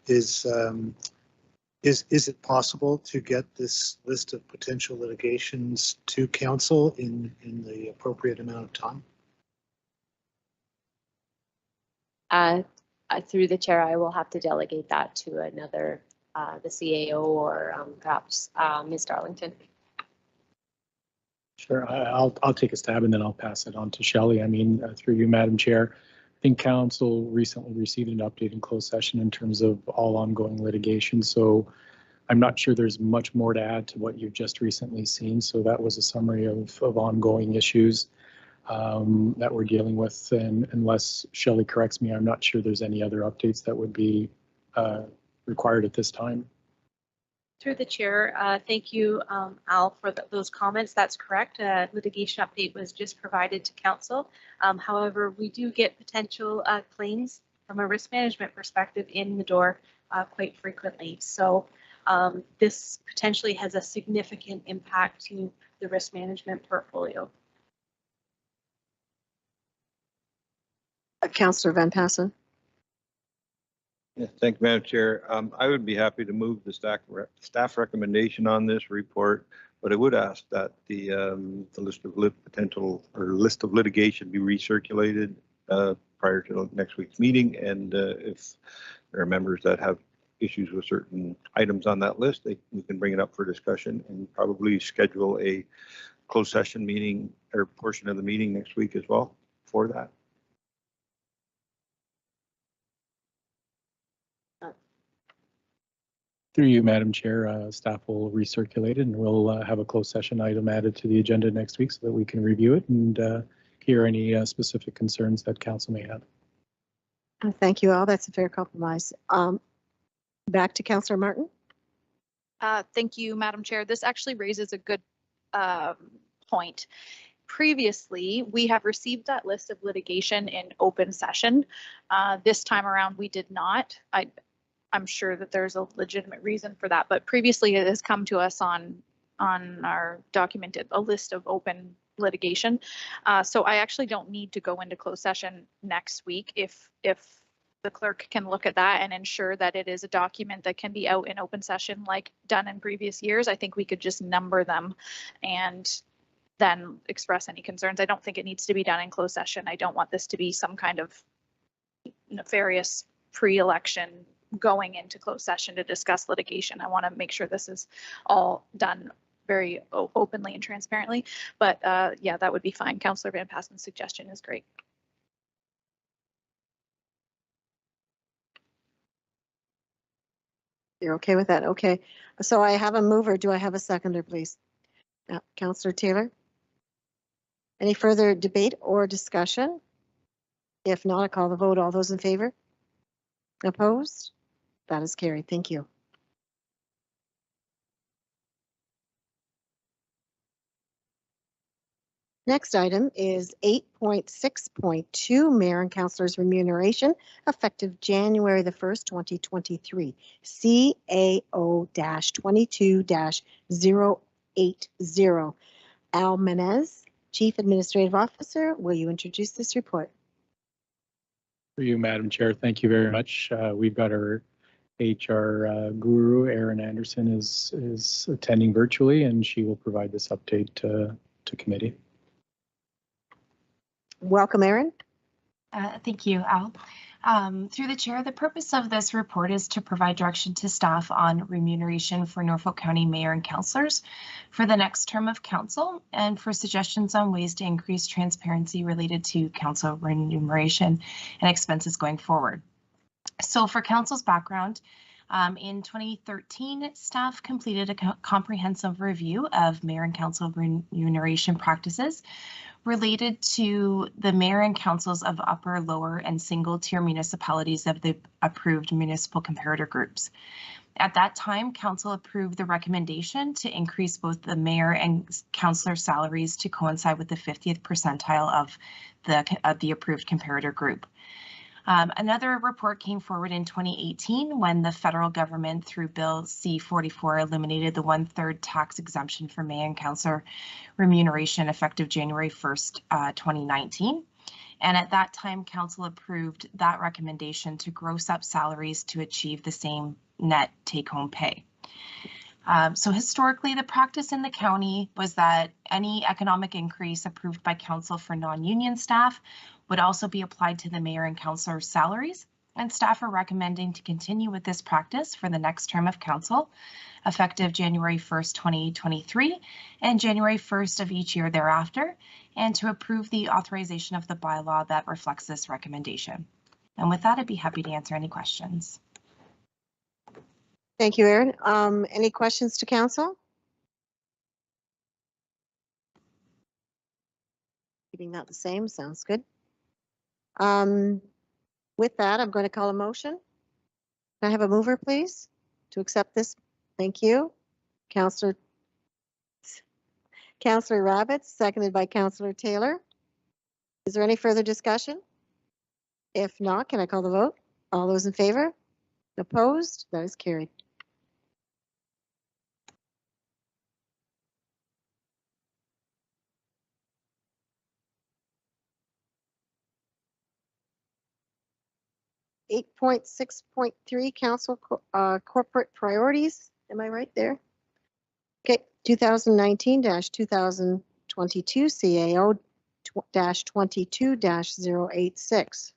is it possible to get this list of potential litigations to council in the appropriate amount of time? Through the chair, I will have to delegate that to another, the CAO, or perhaps Ms. Darlington. Sure, I'll take a stab and then I'll pass it on to Shelley. I mean, through you, Madam Chair, I think council recently received an update in closed session in terms of all ongoing litigation. So I'm not sure there's much more to add to what you've just recently seen. So that was a summary of ongoing issues that we're dealing with. And unless Shelley corrects me, I'm not sure there's any other updates that would be required at this time. Through the chair, thank you, Al, for those comments. That's correct. Litigation update was just provided to council. However, we do get potential claims from a risk management perspective in the door quite frequently. So this potentially has a significant impact to the risk management portfolio. Councillor Van Passen. Yeah, thank you, Madam Chair. I would be happy to move the staff recommendation on this report, but I would ask that the list of list of litigation be recirculated prior to next week's meeting. And if there are members that have issues with certain items on that list, we can bring it up for discussion and probably schedule a closed session meeting or portion of the meeting next week as well for that. Through you, Madam Chair, staff will recirculate it and we'll have a closed session item added to the agenda next week so that we can review it and hear any specific concerns that council may have. Thank you all. That's a fair compromise. Back to Councillor Martin. Thank you, Madam Chair. This actually raises a good point. Previously, we have received that list of litigation in open session. This time around, we did not. I'm sure that there's a legitimate reason for that, but previously it has come to us on our documented a list of open litigation. So I actually don't need to go into closed session next week if the clerk can look at that and ensure that it is a document that can be out in open session like done in previous years. I think we could just number them and then express any concerns. I don't think it needs to be done in closed session. I don't want this to be some kind of nefarious pre-election going into closed session to discuss litigation. I want to make sure this is all done very openly and transparently. But yeah, that would be fine. Councillor Van Passen's suggestion is great. You're okay with that? Okay. So I have a mover. Do I have a seconder, please? Councillor Taylor? Any further debate or discussion? If not, I call the vote. All those in favor? Opposed? That is carried. Thank you. Next item is 8.6.2, Mayor and Councillors Remuneration, effective January the 1st, 2023. CAO-22-080. Al Menez, Chief Administrative Officer, will you introduce this report? For you, Madam Chair, thank you very much. We've got our HR guru, Erin Anderson, is attending virtually, and she will provide this update to committee. Welcome, Erin. Thank you, Al. Through the chair, the purpose of this report is to provide direction to staff on remuneration for Norfolk County Mayor and Councillors for the next term of council, and for suggestions on ways to increase transparency related to council remuneration and expenses going forward. So for council's background, in 2013, staff completed a comprehensive review of mayor and council remuneration practices related to the mayor and councils of upper, lower, and single tier municipalities of the approved municipal comparator groups. At that time, council approved the recommendation to increase both the mayor and councillor salaries to coincide with the 50th percentile of the approved comparator group. Another report came forward in 2018 when the federal government, through Bill C-44, eliminated the 1/3 tax exemption for mayor and councillor remuneration effective January 1st, 2019. And at that time, council approved that recommendation to gross up salaries to achieve the same net take-home pay. So historically, the practice in the county was that any economic increase approved by council for non-union staff would also be applied to the mayor and councillor salaries, and staff are recommending to continue with this practice for the next term of council, effective January 1st, 2023, and January 1st of each year thereafter, and to approve the authorization of the bylaw that reflects this recommendation. And with that, I'd be happy to answer any questions. Thank you, Erin. Any questions to council? Keeping that the same, sounds good. With that, I'm going to call a motion. Can I have a mover, please, to accept this? Thank you. Councillor Rabbits, seconded by Councillor Taylor. Is there any further discussion? If not, can I call the vote? All those in favor? Opposed? That is carried. Eight 8.6.3 council corporate priorities. Am I right there? Okay, 2019-2022 CAO-22-086.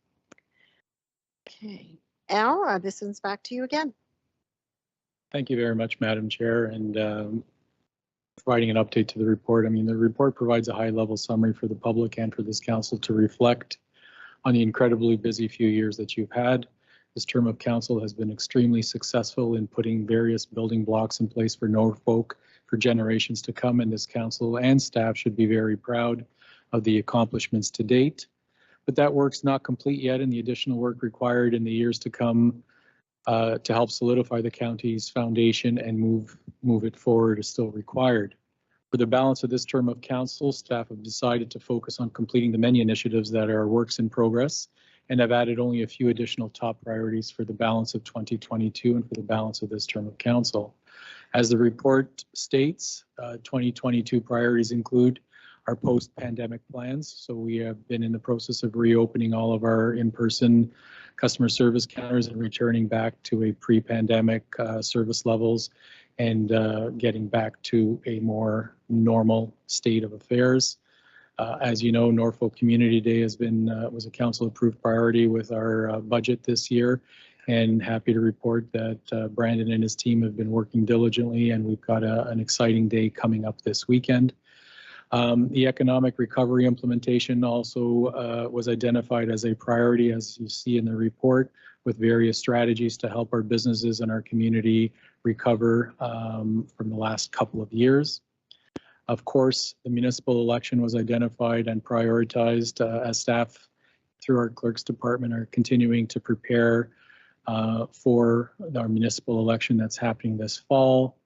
Okay, Al, this one's back to you again. Thank you very much, Madam Chair, and providing an update to the report. I mean, the report provides a high-level summary for the public and for this council to reflect on the incredibly busy few years that you've had. This term of council has been extremely successful in putting various building blocks in place for Norfolk for generations to come, and this council and staff should be very proud of the accomplishments to date. But that work's not complete yet, and the additional work required in the years to come to help solidify the county's foundation and move it forward is still required. For the balance of this term of council, staff have decided to focus on completing the many initiatives that are works in progress, and have added only a few additional top priorities for the balance of 2022 and for the balance of this term of council. As the report states, 2022 priorities include our post-pandemic plans. So we have been in the process of reopening all of our in-person customer service counters and returning back to a pre-pandemic service levels and getting back to a more normal state of affairs. As you know, Norfolk Community Day was a council approved priority with our budget this year, and happy to report that Brandon and his team have been working diligently, and we've got an exciting day coming up this weekend. The economic recovery implementation also was identified as a priority, as you see in the report, with various strategies to help our businesses and our community recover from the last couple of years. Of course, the municipal election was identified and prioritized as staff through our clerk's department are continuing to prepare for our municipal election that's happening this fall.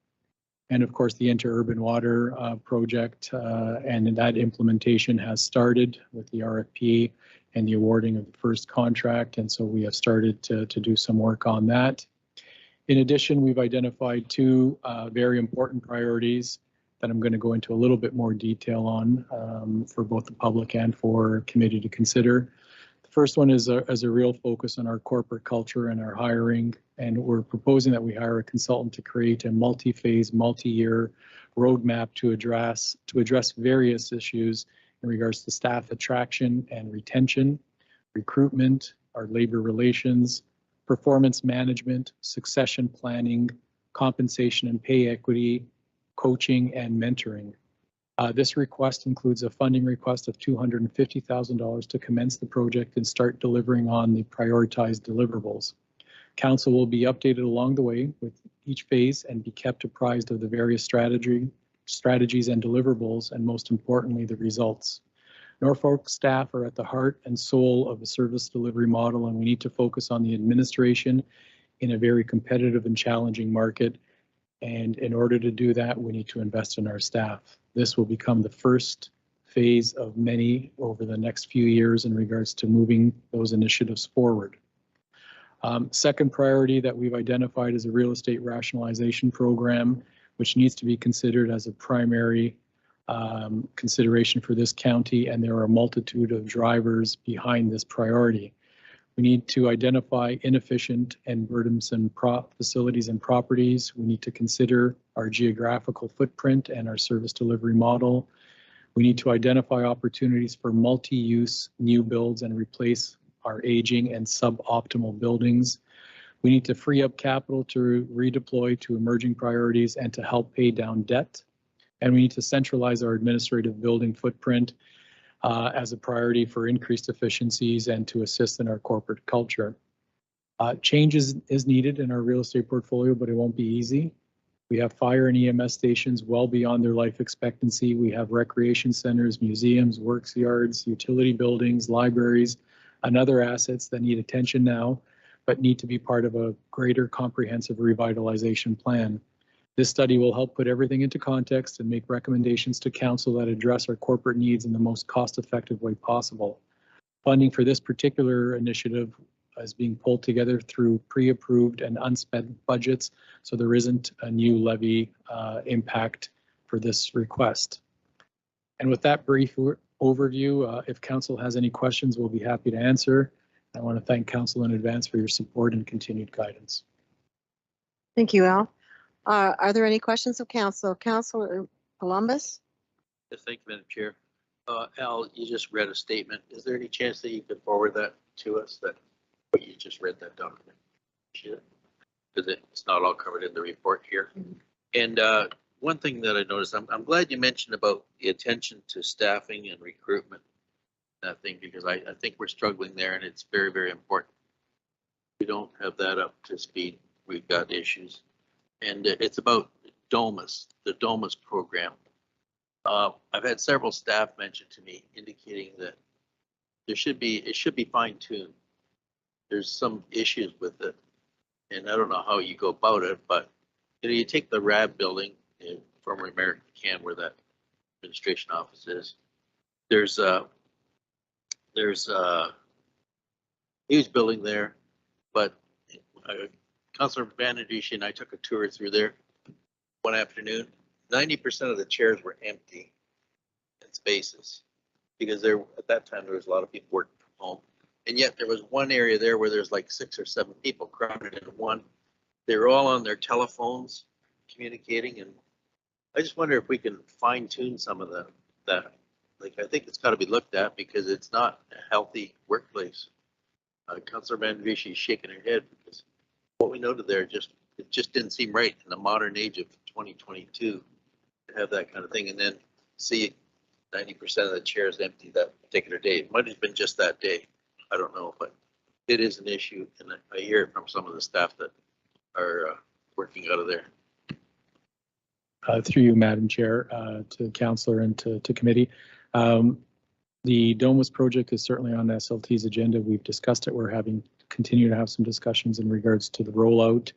And of course, the interurban water project and that implementation has started with the RFP and the awarding of the first contract. And so we have started to do some work on that. In addition, we've identified two very important priorities that I'm going to go into a little bit more detail on for both the public and for committee to consider. The first one is a real focus on our corporate culture and our hiring, and we're proposing that we hire a consultant to create a multi-phase, multi-year roadmap to address various issues in regards to staff attraction and retention, recruitment, our labor relations, performance management, succession planning, compensation and pay equity, coaching, and mentoring. This request includes a funding request of $250,000 to commence the project and start delivering on the prioritized deliverables. Council will be updated along the way with each phase and be kept apprised of the various strategies and deliverables, and most importantly, the results. Norfolk staff are at the heart and soul of the service delivery model, and we need to focus on the administration in a very competitive and challenging market. And in order to do that, we need to invest in our staff. This will become the first phase of many over the next few years in regards to moving those initiatives forward. Second priority that we've identified is a real estate rationalization program, which needs to be considered as a primary consideration for this county, and there are a multitude of drivers behind this priority. We need to identify inefficient and burdensome facilities and properties. We need to consider our geographical footprint and our service delivery model. We need to identify opportunities for multi-use new builds and replace our aging and suboptimal buildings. We need to free up capital to redeploy to emerging priorities and to help pay down debt. And we need to centralize our administrative building footprint as a priority for increased efficiencies and to assist in our corporate culture. Change is needed in our real estate portfolio, but it won't be easy. We have fire and EMS stations well beyond their life expectancy. We have recreation centers, museums, works yards, utility buildings, libraries, and other assets that need attention now, but need to be part of a greater comprehensive revitalization plan. This study will help put everything into context and make recommendations to council that address our corporate needs in the most cost-effective way possible. Funding for this particular initiative is being pulled together through pre-approved and unspent budgets, so there isn't a new levy impact for this request. And with that brief overview, if council has any questions, we'll be happy to answer. I want to thank council in advance for your support and continued guidance. Thank you, Al. Are there any questions of council? Councilor Columbus? Yes, thank you, Madam Chair. Al, you just read a statement. Is there any chance that you could forward that to us, that what you just read, that document? Because it's not all covered in the report here. And one thing that I noticed, I'm glad you mentioned about the attention to staffing and recruitment, that thing, because I think we're struggling there, and it's very, very important. We don't have that up to speed. We've got issues. And it's about DOMAS, the DOMAS program. I've had several staff mention to me indicating that it should be fine-tuned. There's some issues with it, and I don't know how you go about it, but you take the RAB building in former American Can, where that administration office is. There's a huge building there, but Councilor Banadishi and I took a tour through there one afternoon. 90% of the chairs were empty. And spaces. Because there, at that time, there was a lot of people working from home. And yet there was one area there where there's like 6 or 7 people crowded into one. They were all on their telephones communicating, and I just wonder if we can fine tune some of that. Like, I think it's got to be looked at because it's not a healthy workplace. Councillor Manvishi is shaking her head because what we noted there it just didn't seem right in the modern age of 2022 to have that kind of thing, and then see 90% of the chairs empty that particular day. It might have been just that day. I don't know, but it is an issue, and I hear it from some of the staff that are working out of there. Through you, Madam Chair, to the councillor and to committee. The Domus project is certainly on SLT's agenda. We've discussed it. We're continue to have some discussions in regards to the rollout.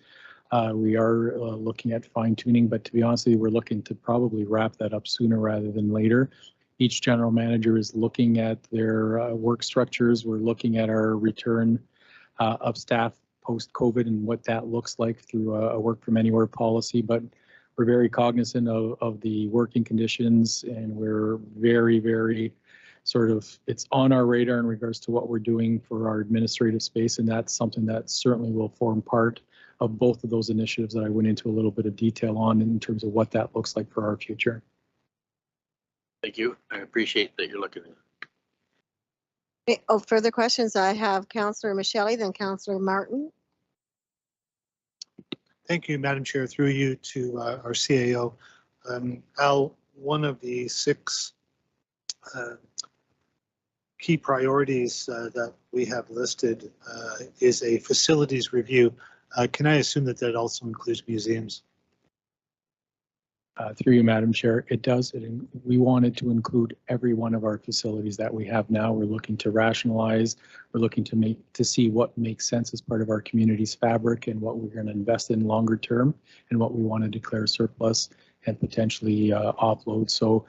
We are looking at fine tuning, but to be honest with you, we're looking to probably wrap that up sooner rather than later. Each general manager is looking at their work structures. We're looking at our return of staff post-COVID and what that looks like through a work from anywhere policy, but we're very cognizant of the working conditions, and we're very sort of, it's on our radar in regards to what we're doing for our administrative space, and that's something that certainly will form part of both of those initiatives that I went into a little bit of detail on in terms of what that looks like for our future. Thank you. I appreciate that you're looking at it. Okay, oh, further questions? I have Councillor Michele, then Councillor Martin. Thank you, Madam Chair. Through you to our CAO. Al, one of the 6 key priorities that we have listed is a facilities review. Can I assume that that also includes museums? Through you, Madam Chair, it does. We wanted to include every one of our facilities that we have now. We're looking to rationalize. We're looking to see what makes sense as part of our community's fabric and what we're going to invest in longer term and what we want to declare surplus and potentially offload. So,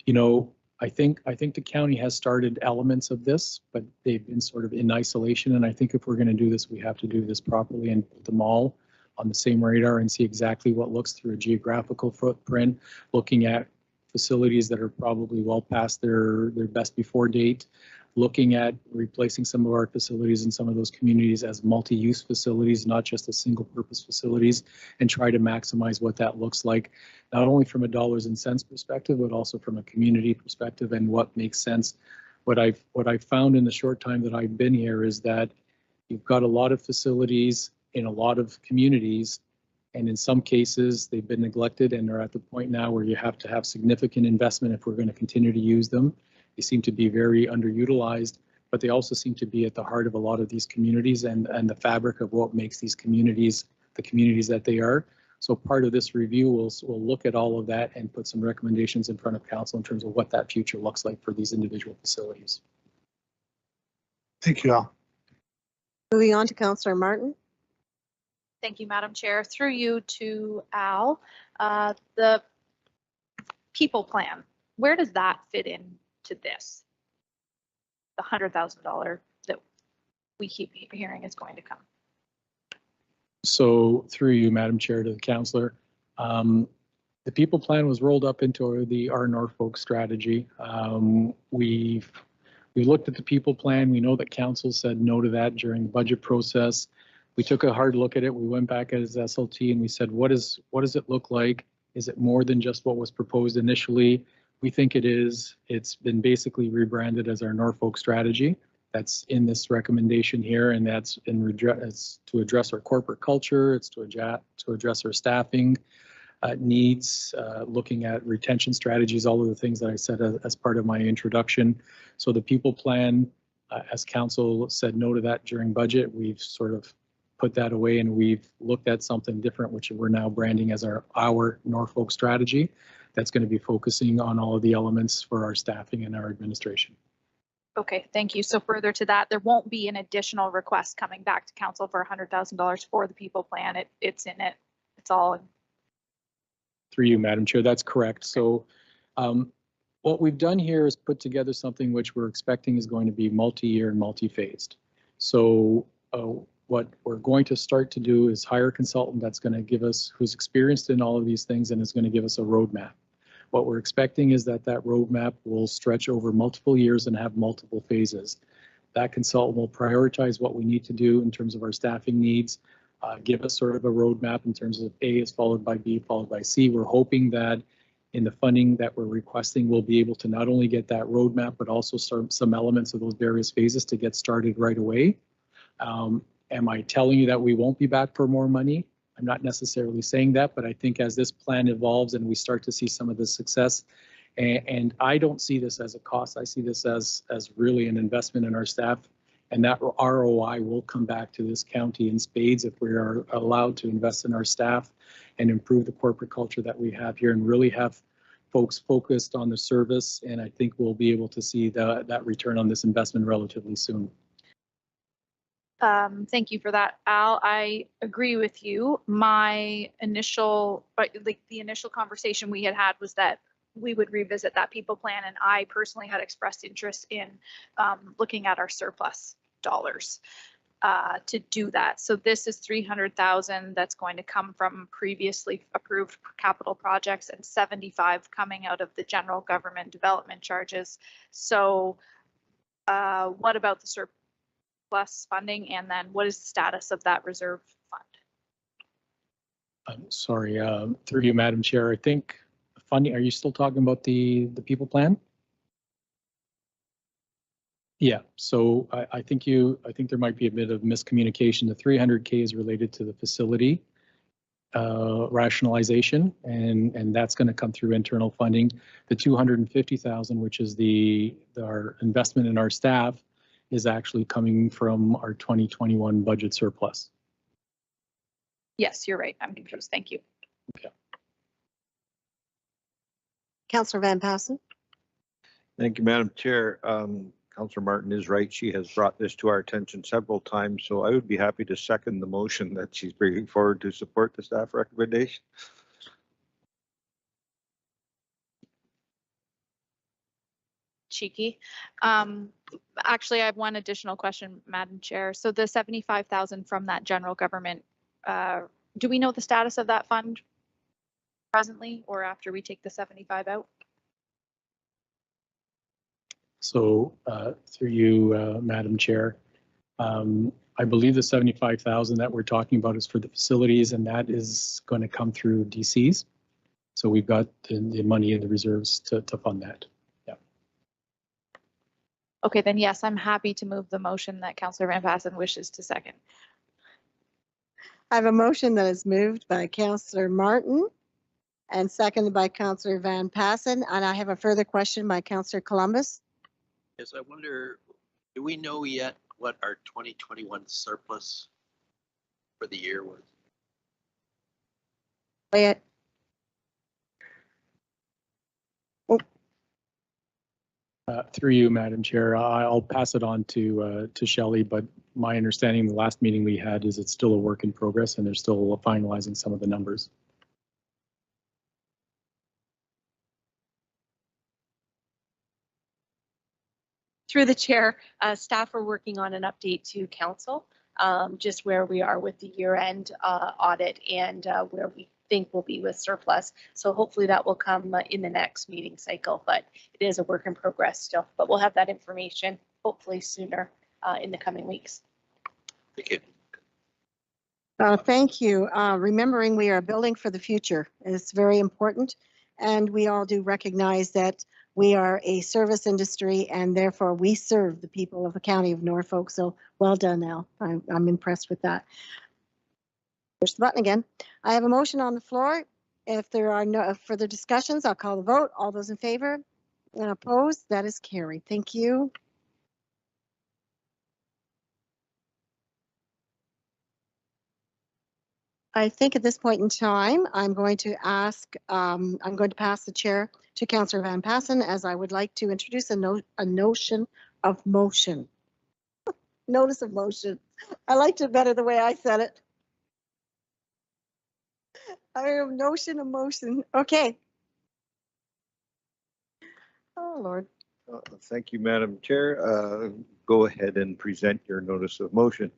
you know, I think the county has started elements of this, but they've been sort of in isolation. And I think if we're going to do this, we have to do this properly and put them all on the same radar and see exactly what looks through a geographical footprint, looking at facilities that are probably well past their best before date, looking at replacing some of our facilities in some of those communities as multi-use facilities, not just as single purpose facilities, and try to maximize what that looks like, not only from a dollars and cents perspective, but also from a community perspective and what makes sense. What I've found in the short time that I've been here is that you've got a lot of facilities in a lot of communities, and in some cases they've been neglected and are at the point now where you have to have significant investment if we're going to continue to use them. They seem to be very underutilized, but they also seem to be at the heart of a lot of these communities and the fabric of what makes these communities the communities that they are. So part of this review will look at all of that and put some recommendations in front of council in terms of what that future looks like for these individual facilities. Thank you, Al. Moving on to Councillor Martin. Thank you, Madam Chair. Through you to Al, the people plan, where does that fit into this? The $100,000 that we keep hearing is going to come. So through you, Madam Chair, to the councillor, the people plan was rolled up into our Norfolk strategy. We looked at the people plan. We know that council said no to that during the budget process. We took a hard look at it. We went back as SLT and we said, what does it look like? Is it more than just what was proposed initially? We think it is. It's been basically rebranded as our Norfolk strategy. That's in this recommendation here, and that's it's to address our corporate culture. It's to address our staffing needs, looking at retention strategies, all of the things that I said as part of my introduction. So the people plan, as council said no to that during budget, we've sort of put that away and we've looked at something different, which we're now branding as our Norfolk strategy. That's going to be focusing on all of the elements for our staffing and our administration. Okay, thank you. So further to that, there won't be an additional request coming back to council for $100,000 for the people plan. It's in it. It's all in. Through you, Madam Chair, that's correct. So what we've done here is put together something which we're expecting is going to be multi-year and multi-phased. So what we're going to start to do is hire a consultant that's going to give us, who's experienced in all of these things and is going to give us a roadmap. What we're expecting is that that roadmap will stretch over multiple years and have multiple phases. That consultant will prioritize what we need to do in terms of our staffing needs, give us sort of a roadmap in terms of A is followed by B, followed by C. We're hoping that in the funding that we're requesting, we'll be able to not only get that roadmap, but also some elements of those various phases to get started right away. Am I telling you that we won't be back for more money? I'm not necessarily saying that, but I think as this plan evolves and we start to see some of the success, and I don't see this as a cost, I see this as really an investment in our staff, and that ROI will come back to this county in spades if we are allowed to invest in our staff and improve the corporate culture that we have here and really have folks focused on the service. And I think we'll be able to see that return on this investment relatively soon. Thank you for that, Al. I agree with you. My initial, the initial conversation we had was that we would revisit that people plan, and I personally had expressed interest in looking at our surplus dollars to do that. So this is 300,000 that's going to come from previously approved capital projects and 75 coming out of the general government development charges. So what about the surplus funding, and then what is the status of that reserve fund? I'm sorry, through you, Madam Chair, I think funding, are you still talking about the people plan? Yeah, so I think there might be a bit of miscommunication. The 300K is related to the facility rationalization, and that's going to come through internal funding. The 250,000, which is our investment in our staff, is actually coming from our 2021 budget surplus. Yes, you're right. I'm confused. Thank you. Okay. Councillor Van Passen. Thank you, Madam Chair. Councillor Martin is right. She has brought this to our attention several times, so I would be happy to second the motion that she's bringing forward to support the staff recommendation. Cheeky. Actually, I have one additional question, Madam Chair. So the 75,000 from that general government, do we know the status of that fund presently or after we take the 75 out? So through you, Madam Chair, I believe the 75,000 that we're talking about is for the facilities, and that is going to come through DCs. So we've got the money in the reserves to fund that. Yeah. Okay, then yes, I'm happy to move the motion that Councillor Van Passen wishes to second. I have a motion that is moved by Councillor Martin and seconded by Councillor Van Passen, and I have a further question by Councillor Columbus. Yes, I wonder, do we know yet what our 2021 surplus for the year was? Wait. Through you, Madam Chair, I'll pass it on to Shelley, but my understanding the last meeting we had is it's still a work in progress and they're still finalizing some of the numbers. Through the chair, staff are working on an update to council, just where we are with the year-end audit and where we think we'll be with surplus. So hopefully that will come in the next meeting cycle, but it is a work in progress still. But we'll have that information hopefully sooner in the coming weeks. Thank you. Thank you. Remembering we are building for the future is very important, and we all do recognize that we are a service industry and therefore we serve the people of the County of Norfolk. So well done, Al. I'm impressed with that. Push the button again. I have a motion on the floor. If there are no further discussions, I'll call the vote. All those in favor and opposed, that is carried. Thank you. I think at this point in time, I'm going to pass the chair to Councillor Van Passen, as I would like to introduce a notion of motion. Notice of motion. I liked it better the way I said it. I have notion of motion. Okay. Oh, Lord. Thank you, Madam Chair. Go ahead and present your notice of motion.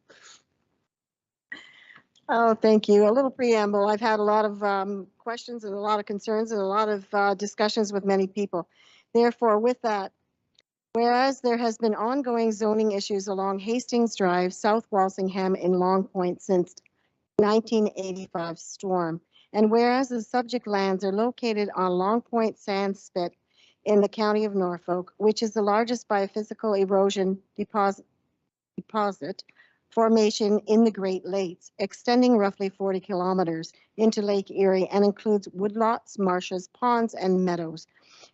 Oh, thank you. A little preamble. I've had a lot of questions and a lot of concerns and a lot of discussions with many people. Therefore, with that, whereas there has been ongoing zoning issues along Hastings Drive, South Walsingham in Long Point since 1985 storm, and whereas the subject lands are located on Long Point Sand Spit in the county of Norfolk, which is the largest biophysical erosion deposit formation in the Great Lakes, extending roughly 40 kilometers into Lake Erie and includes woodlots, marshes, ponds, and meadows.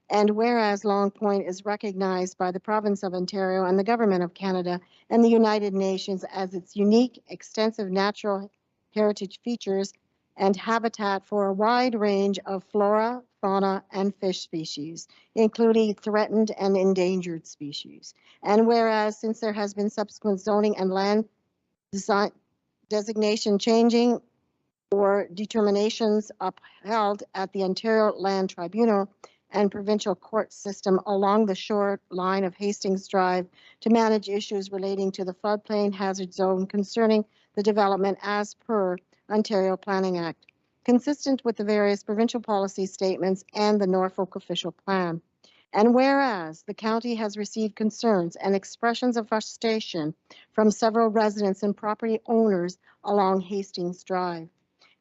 And whereas Long Point is recognized by the province of Ontario and the government of Canada and the United Nations as its unique, extensive natural heritage features and habitat for a wide range of flora, fauna, and fish species, including threatened and endangered species. And whereas since there has been subsequent zoning and land design designation changing or determinations upheld at the Ontario Land Tribunal and provincial court system along the shoreline of Hastings Drive to manage issues relating to the floodplain hazard zone concerning the development as per Ontario Planning Act, consistent with the various provincial policy statements and the Norfolk official plan. And whereas the county has received concerns and expressions of frustration from several residents and property owners along Hastings Drive.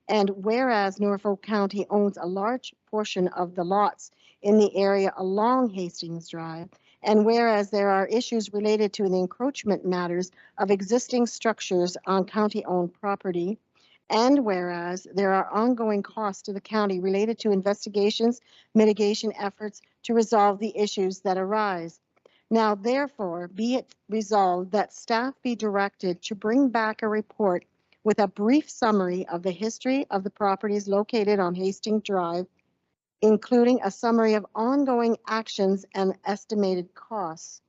And whereas Norfolk County owns a large portion of the lots in the area along Hastings Drive, and whereas there are issues related to the encroachment matters of existing structures on county-owned property, and whereas there are ongoing costs to the county related to investigations, mitigation efforts to resolve the issues that arise. Now, therefore, be it resolved that staff be directed to bring back a report with a brief summary of the history of the properties located on Hastings Drive, including a summary of ongoing actions and estimated costs.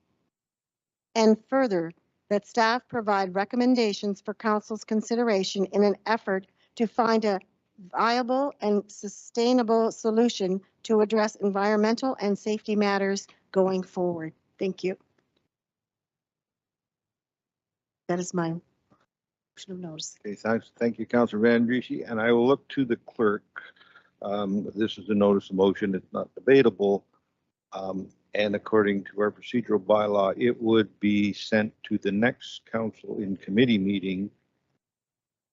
And further, that staff provide recommendations for council's consideration in an effort to find a viable and sustainable solution to address environmental and safety matters going forward. Thank you. That is my motion of notice. Okay, thanks. Thank you, Councillor Van Driesche, and I will look to the clerk. This is a notice of motion. It's not debatable. And according to our procedural bylaw, it would be sent to the next council in committee meeting,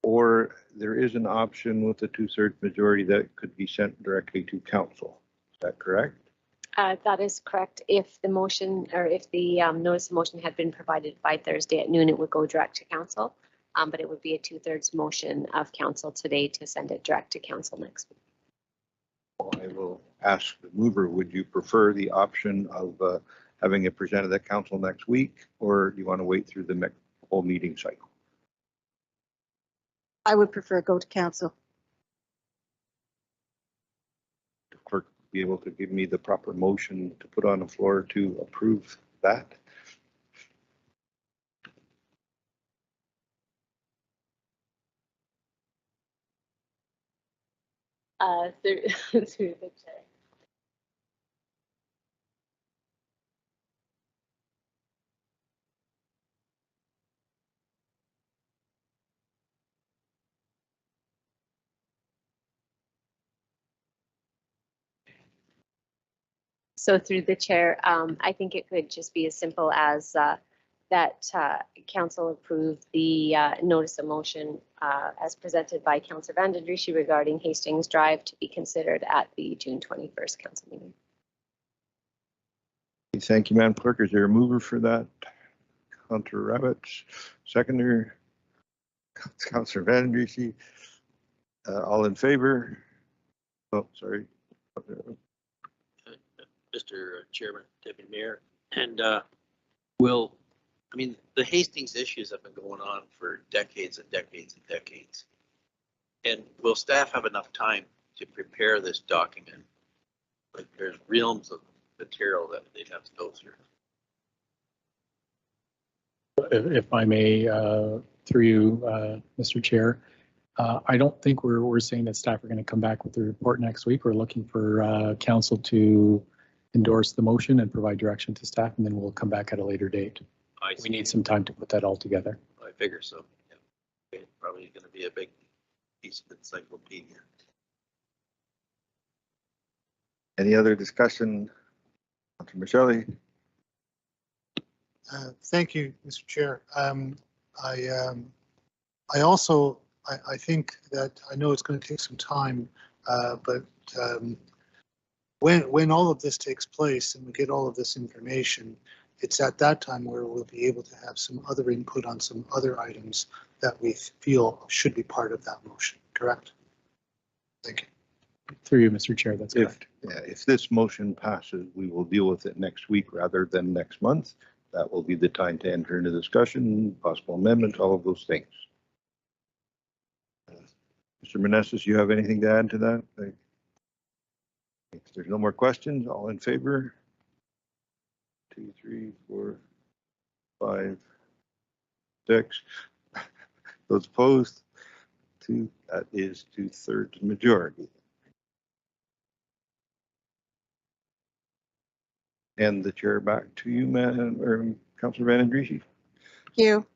or there is an option with a 2/3 majority that it could be sent directly to council. Is that correct? That is correct. If the motion or if the notice of motion had been provided by Thursday at noon, it would go direct to council. But it would be a 2/3 motion of council today to send it direct to council next week. I will ask the mover, would you prefer the option of having it presented at council next week, or do you want to wait through the next whole meeting cycle? I would prefer go to council. The clerk be able to give me the proper motion to put on the floor to approve that? Through the chair. So through the chair, I think it could just be as simple as that council approve the notice of motion as presented by Councillor Van Driesche regarding Hastings Drive to be considered at the June 21st council meeting. Thank you, Madam Clerk. Is there a mover for that? Councillor Rabbits, seconder, Councillor Van Driesche. All in favor? Oh, sorry. Mr. Chairman, Deputy Mayor, and the Hastings issues have been going on for decades and decades and decades. And will staff have enough time to prepare this document? Like, there's realms of material that they'd have to go through. If I may, through you, Mr. Chair, I don't think we're saying that staff are going to come back with the report next week. We're looking for council to endorse the motion and provide direction to staff, and then we'll come back at a later date. We need some time to put that all together. I figure so. Yeah. It's probably going to be a big piece of encyclopedia. Any other discussion? Dr. Michele? Thank you, Mr. Chair. I also, I think that, I know it's going to take some time, but when all of this takes place and we get all of this information, it's at that time where we'll be able to have some other input on some other items that we feel should be part of that motion, correct? Thank you. Through you, Mr. Chair, that's correct. If this motion passes, we will deal with it next week rather than next month. That will be the time to enter into discussion, possible amendment, all of those things. Mr. Meneses, you have anything to add to that? If there's no more questions, all in favor? 2, 3, 4, 5, 6. Those opposed? 2. That is 2/3 majority. And the chair back to you, Councillor Van Andriessen. Thank you.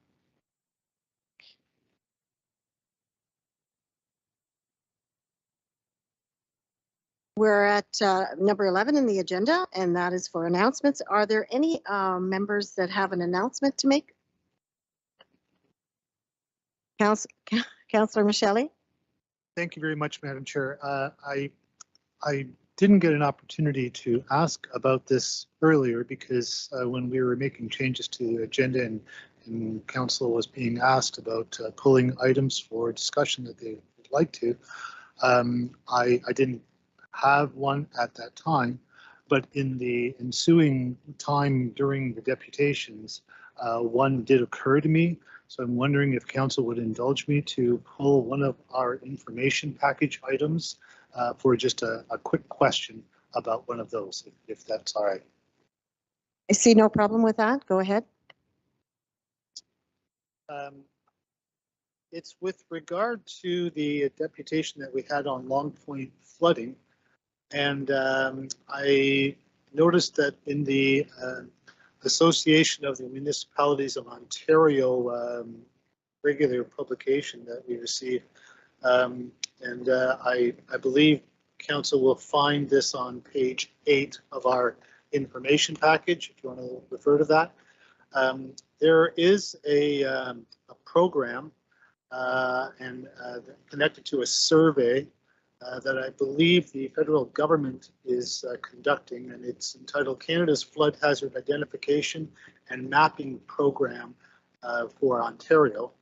We're at number 11 in the agenda, and that is for announcements. Are there any members that have an announcement to make? Councillor Michele? Thank you very much, Madam Chair. I didn't get an opportunity to ask about this earlier because when we were making changes to the agenda and council was being asked about pulling items for discussion that they would like to, I didn't have one at that time, but in the ensuing time during the deputations, one did occur to me. So I'm wondering if council would indulge me to pull one of our information package items for just a quick question about one of those, if that's all right. I see no problem with that. Go ahead. It's with regard to the deputation that we had on Long Point flooding. And I noticed that in the Association of the Municipalities of Ontario regular publication that we received, and I believe council will find this on page 8 of our information package, if you want to refer to that. There is a program and connected to a survey that I believe the federal government is conducting, and it's entitled Canada's Flood Hazard Identification and Mapping Program for Ontario.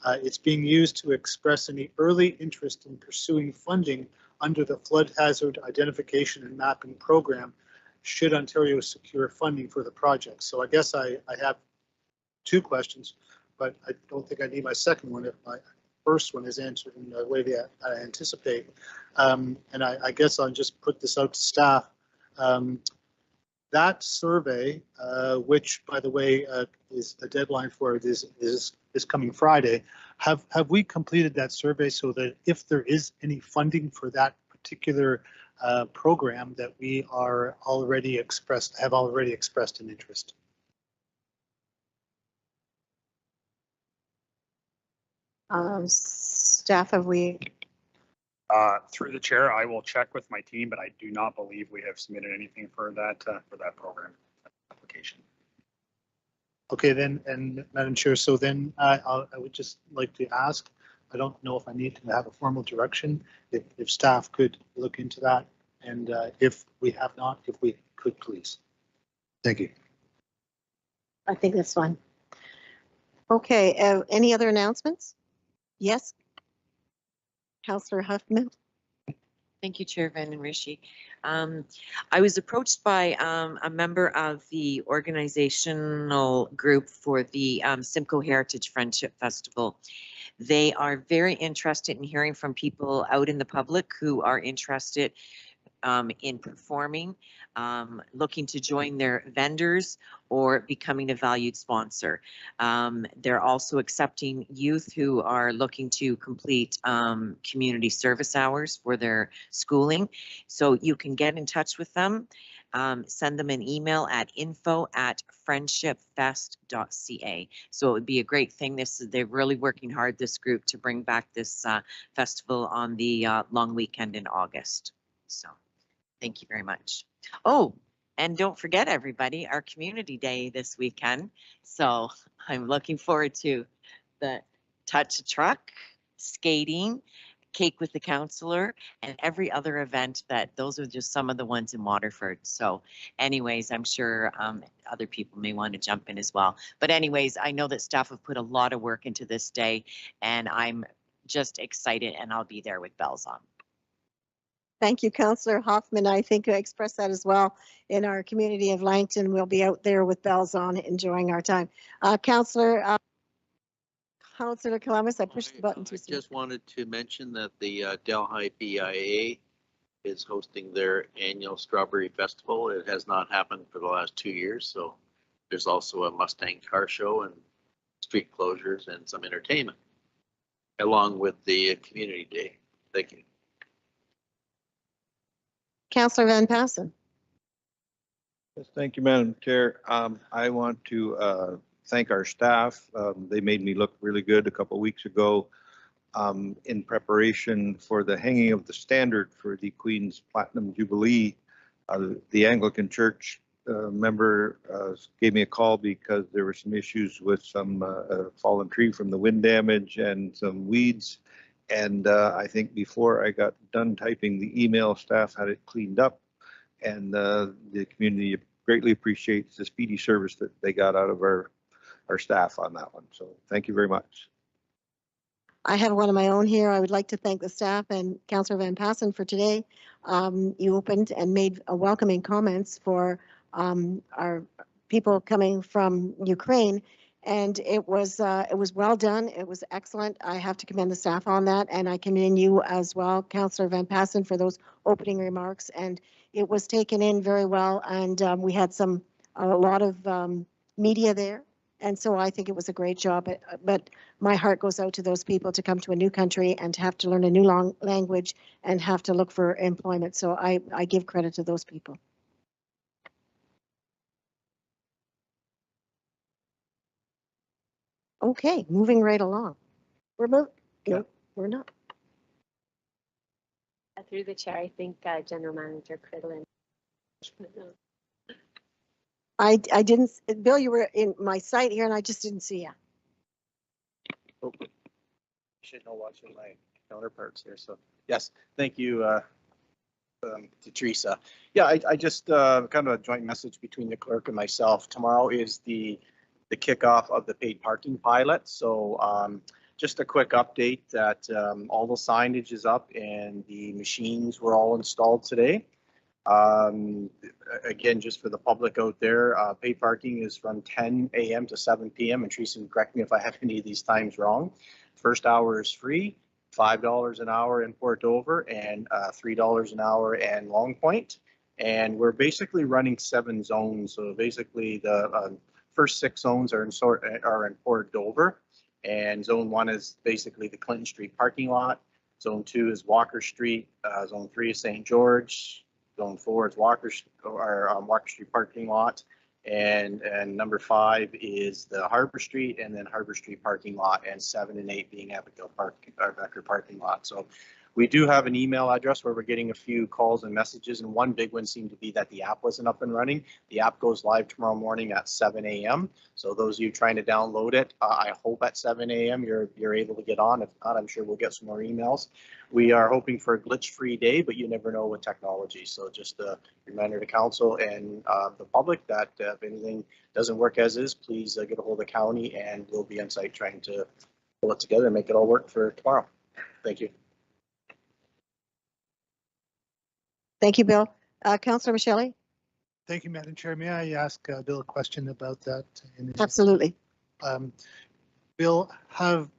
It's being used to express any early interest in pursuing funding under the Flood Hazard Identification and Mapping Program should Ontario secure funding for the project. So I guess I have 2 questions, but I don't think I need my second one if my first one is answered in the way that I anticipate. And I guess I'll just put this out to staff. That survey, which by the way is the deadline for it is coming Friday, have we completed that survey so that if there is any funding for that particular program that we are already have already expressed an interest? Staff, have we? Through the chair, I will check with my team, but I do not believe we have submitted anything for that program application. Okay, then, and Madam Chair, so then I would just like to ask, I don't know if I need to have a formal direction, if staff could look into that, and if we have not, if we could please. Thank you. I think that's fine. Okay, any other announcements? Yes. Councillor Huffman. Thank you, Chair Van Andriessen. I was approached by a member of the organizational group for the Simcoe Heritage Friendship Festival. They are very interested in hearing from people out in the public who are interested in performing, looking to join their vendors, or becoming a valued sponsor. They're also accepting youth who are looking to complete community service hours for their schooling. So you can get in touch with them. Send them an email at info@friendshipfest.ca. So it would be a great thing. They're really working hard, this group, to bring back this festival on the long weekend in August. So thank you very much. Oh, and don't forget, everybody, our community day this weekend. So I'm looking forward to the touch a truck, skating, cake with the counselor, and every other event. Those are just some of the ones in Waterford. So anyways, I'm sure other people may want to jump in as well. But anyways, I know that staff have put a lot of work into this day, and I'm just excited, and I'll be there with bells on. Thank you, Councillor Hoffman. I think I expressed that as well in our community of Langton. We'll be out there with bells on, enjoying our time. Councillor Columbus, I pushed the button too soon. I just wanted to mention that the Delhi BIA is hosting their annual Strawberry Festival. It has not happened for the last 2 years, so there's also a Mustang car show and street closures and some entertainment, along with the community day. Thank you. Councillor Van Passen. Yes, thank you, Madam Chair. I want to thank our staff. They made me look really good a couple of weeks ago in preparation for the hanging of the standard for the Queen's Platinum Jubilee. The Anglican Church member gave me a call because there were some issues with some fallen tree from the wind damage and some weeds. And I think before I got done typing the email, staff had it cleaned up, and the community greatly appreciates the speedy service that they got out of our staff on that one. So thank you very much. I have one of my own here. I would like to thank the staff and Councillor Van Passen for today. You opened and made welcoming comments for our people coming from Ukraine, and it was well done. It was excellent. I have to commend the staff on that, and I commend you as well, Councillor Van Passen, for those opening remarks. And it was taken in very well, and we had a lot of media there. And so I think it was a great job, but my heart goes out to those people to come to a new country and to have to learn a new language and have to look for employment. So I give credit to those people. Okay, moving right along. No, we're not. Through the chair, I think General Manager Cridlin. I didn't, Bill, you were in my site here and I just didn't see you. Oh, you should know watching my counterparts here. So yes, thank you to Teresa. Yeah, I just kind of a joint message between the clerk and myself. Tomorrow is the kickoff of the paid parking pilot. So just a quick update that all the signage is up and the machines were all installed today. Again, just for the public out there, paid parking is from 10 a.m. to 7 p.m. and Teresa, correct me if I have any of these times wrong. First hour is free, $5 an hour in Port Dover and $3 an hour in Long Point. And we're basically running 7 zones. So basically the first 6 zones are in Port Dover, and zone 1 is basically the Clinton Street parking lot. Zone 2 is Walker Street. Zone 3 is St. George. Zone 4 is Walker Street parking lot, and number 5 is the Harbor Street, and then Harbor Street parking lot, and 7 and 8 being Abigail Becker parking lot. So we do have an email address where we're getting a few calls and messages, and one big one seemed to be that the app wasn't up and running. The app goes live tomorrow morning at 7 a.m. So those of you trying to download it, I hope at 7 a.m. you're able to get on. If not, I'm sure we'll get some more emails. We are hoping for a glitch-free day, but you never know with technology. So just a reminder to council and the public that if anything doesn't work as is, please get a hold of the county, and we'll be on site trying to pull it together and make it all work for tomorrow. Thank you. Thank you, Bill. Councillor Michele? Thank you, Madam Chair. May I ask Bill a question about that? Absolutely. Bill, have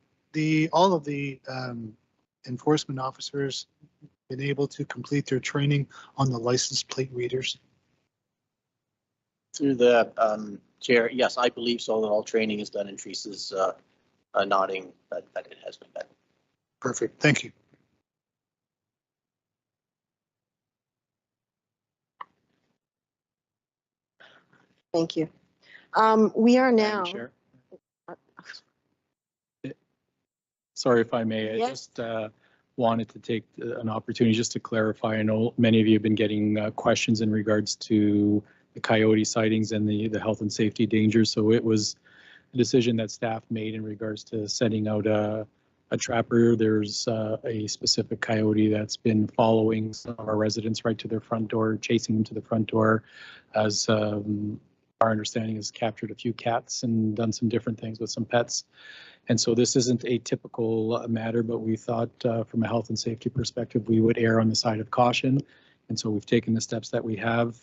all of the enforcement officers been able to complete their training on the license plate readers? Through the chair, yes, I believe so, that all training is done, and Teresa's nodding that it has been done. Perfect, thank you. Thank you. We are now. Madam Chair. Sorry if I may, I Yes. just wanted to take an opportunity just to clarify. I know many of you have been getting questions in regards to the coyote sightings and the health and safety dangers. So it was a decision that staff made in regards to sending out a trapper. There's a specific coyote that's been following some of our residents right to their front door, chasing them to the front door, as our understanding has captured a few cats and done some different things with some pets. And so this isn't a typical matter, but we thought from a health and safety perspective, we would err on the side of caution. And so we've taken the steps that we have.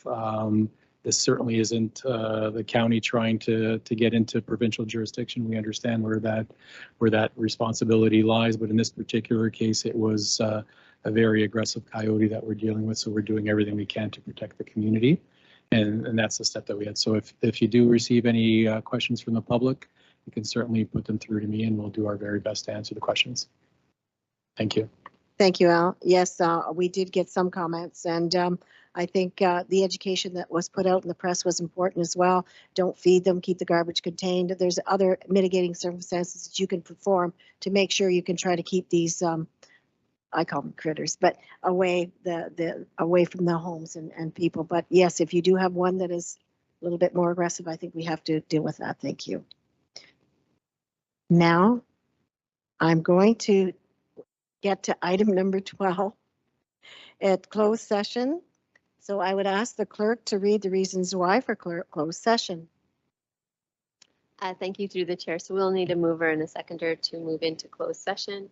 This certainly isn't the county trying to get into provincial jurisdiction. We understand where that responsibility lies, but in this particular case, it was a very aggressive coyote that we're dealing with. So we're doing everything we can to protect the community. And that's the step that we had. So if you do receive any questions from the public, you can certainly put them through to me and we'll do our very best to answer the questions. Thank you. Thank you, Al. Yes, we did get some comments, and I think the education that was put out in the press was important as well. Don't feed them, keep the garbage contained. There's other mitigating circumstances that you can perform to make sure you can try to keep these, I call them critters, but away away from the homes and people. But yes, if you do have one that is a little bit more aggressive, I think we have to deal with that. Thank you. Now, I'm going to get to item number 12 at closed session. So I would ask the clerk to read the reasons why for closed session. Thank you through the chair. So we'll need a mover and a seconder to move into closed session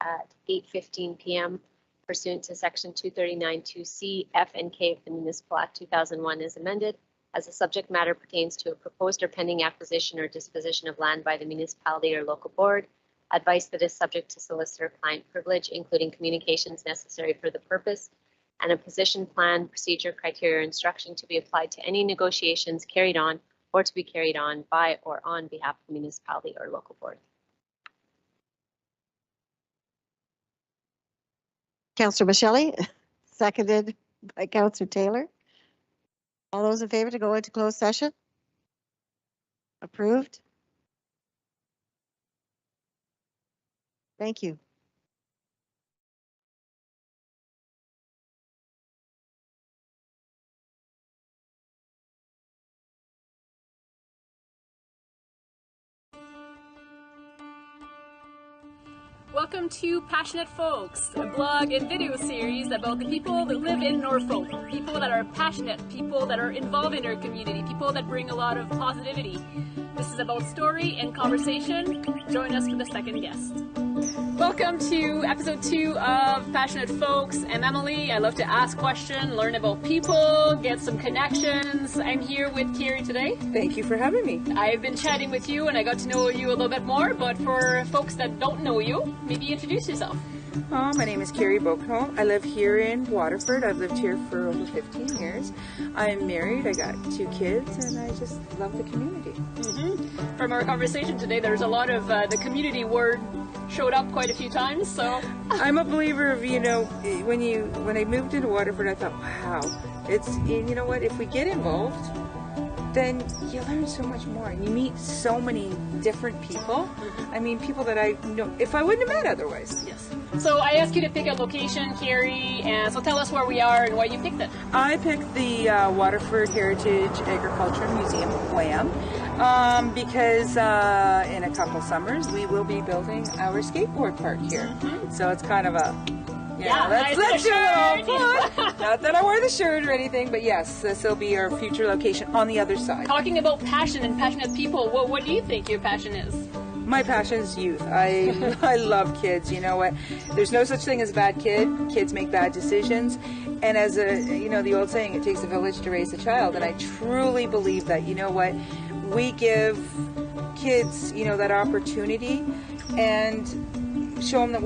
at 8:15 p.m. pursuant to section 239(2)C, F and K of the Municipal Act 2001 as amended, as the subject matter pertains to a proposed or pending acquisition or disposition of land by the municipality or local board, advice that is subject to solicitor-client privilege, including communications necessary for the purpose, and a position, plan, procedure, criteria, or instruction to be applied to any negotiations carried on or to be carried on by or on behalf of the municipality or local board. Councillor Michelli, seconded by Councillor Taylor. All those in favor to go into closed session? Approved? Thank you. Welcome to Passionate Folks, a blog and video series about the people that live in Norfolk. People that are passionate, people that are involved in our community, people that bring a lot of positivity. This is about story and conversation. Join us for the second guest. Welcome to episode 2 of Passionate Folks. I'm Emily. I love to ask questions, learn about people, get some connections. I'm here with Carrie today. Thank you for having me. I've been chatting with you and I got to know you a little bit more, but for folks that don't know you, maybe introduce yourself. My name is Carrie Bokenholt. I live here in Waterford. I've lived here for over 15 years. I'm married. I got 2 kids and I just love the community. Mm-hmm. From our conversation today, there's a lot of the community word showed up quite a few times, so. I'm a believer of, you know, when I moved into Waterford, I thought, wow, you know what, if we get involved, then you learn so much more and you meet so many different people. I mean, people that I know, if I wouldn't have met otherwise. Yes. So I asked you to pick a location, Carrie, and so tell us where we are and why you picked it. I picked the Waterford Heritage Agriculture Museum, WHAM, because in a couple summers we will be building our skateboard park here. So it's kind of a, let's do a little fun. Not that I wear the shirt or anything, but yes, this will be our future location on the other side. Talking about passion and passionate people, what do you think your passion is? My passion is youth. I love kids. You know what? There's no such thing as a bad kid. Kids make bad decisions. And as the old saying, it takes a village to raise a child. And I truly believe that, you know what? We give kids, that opportunity. And show them that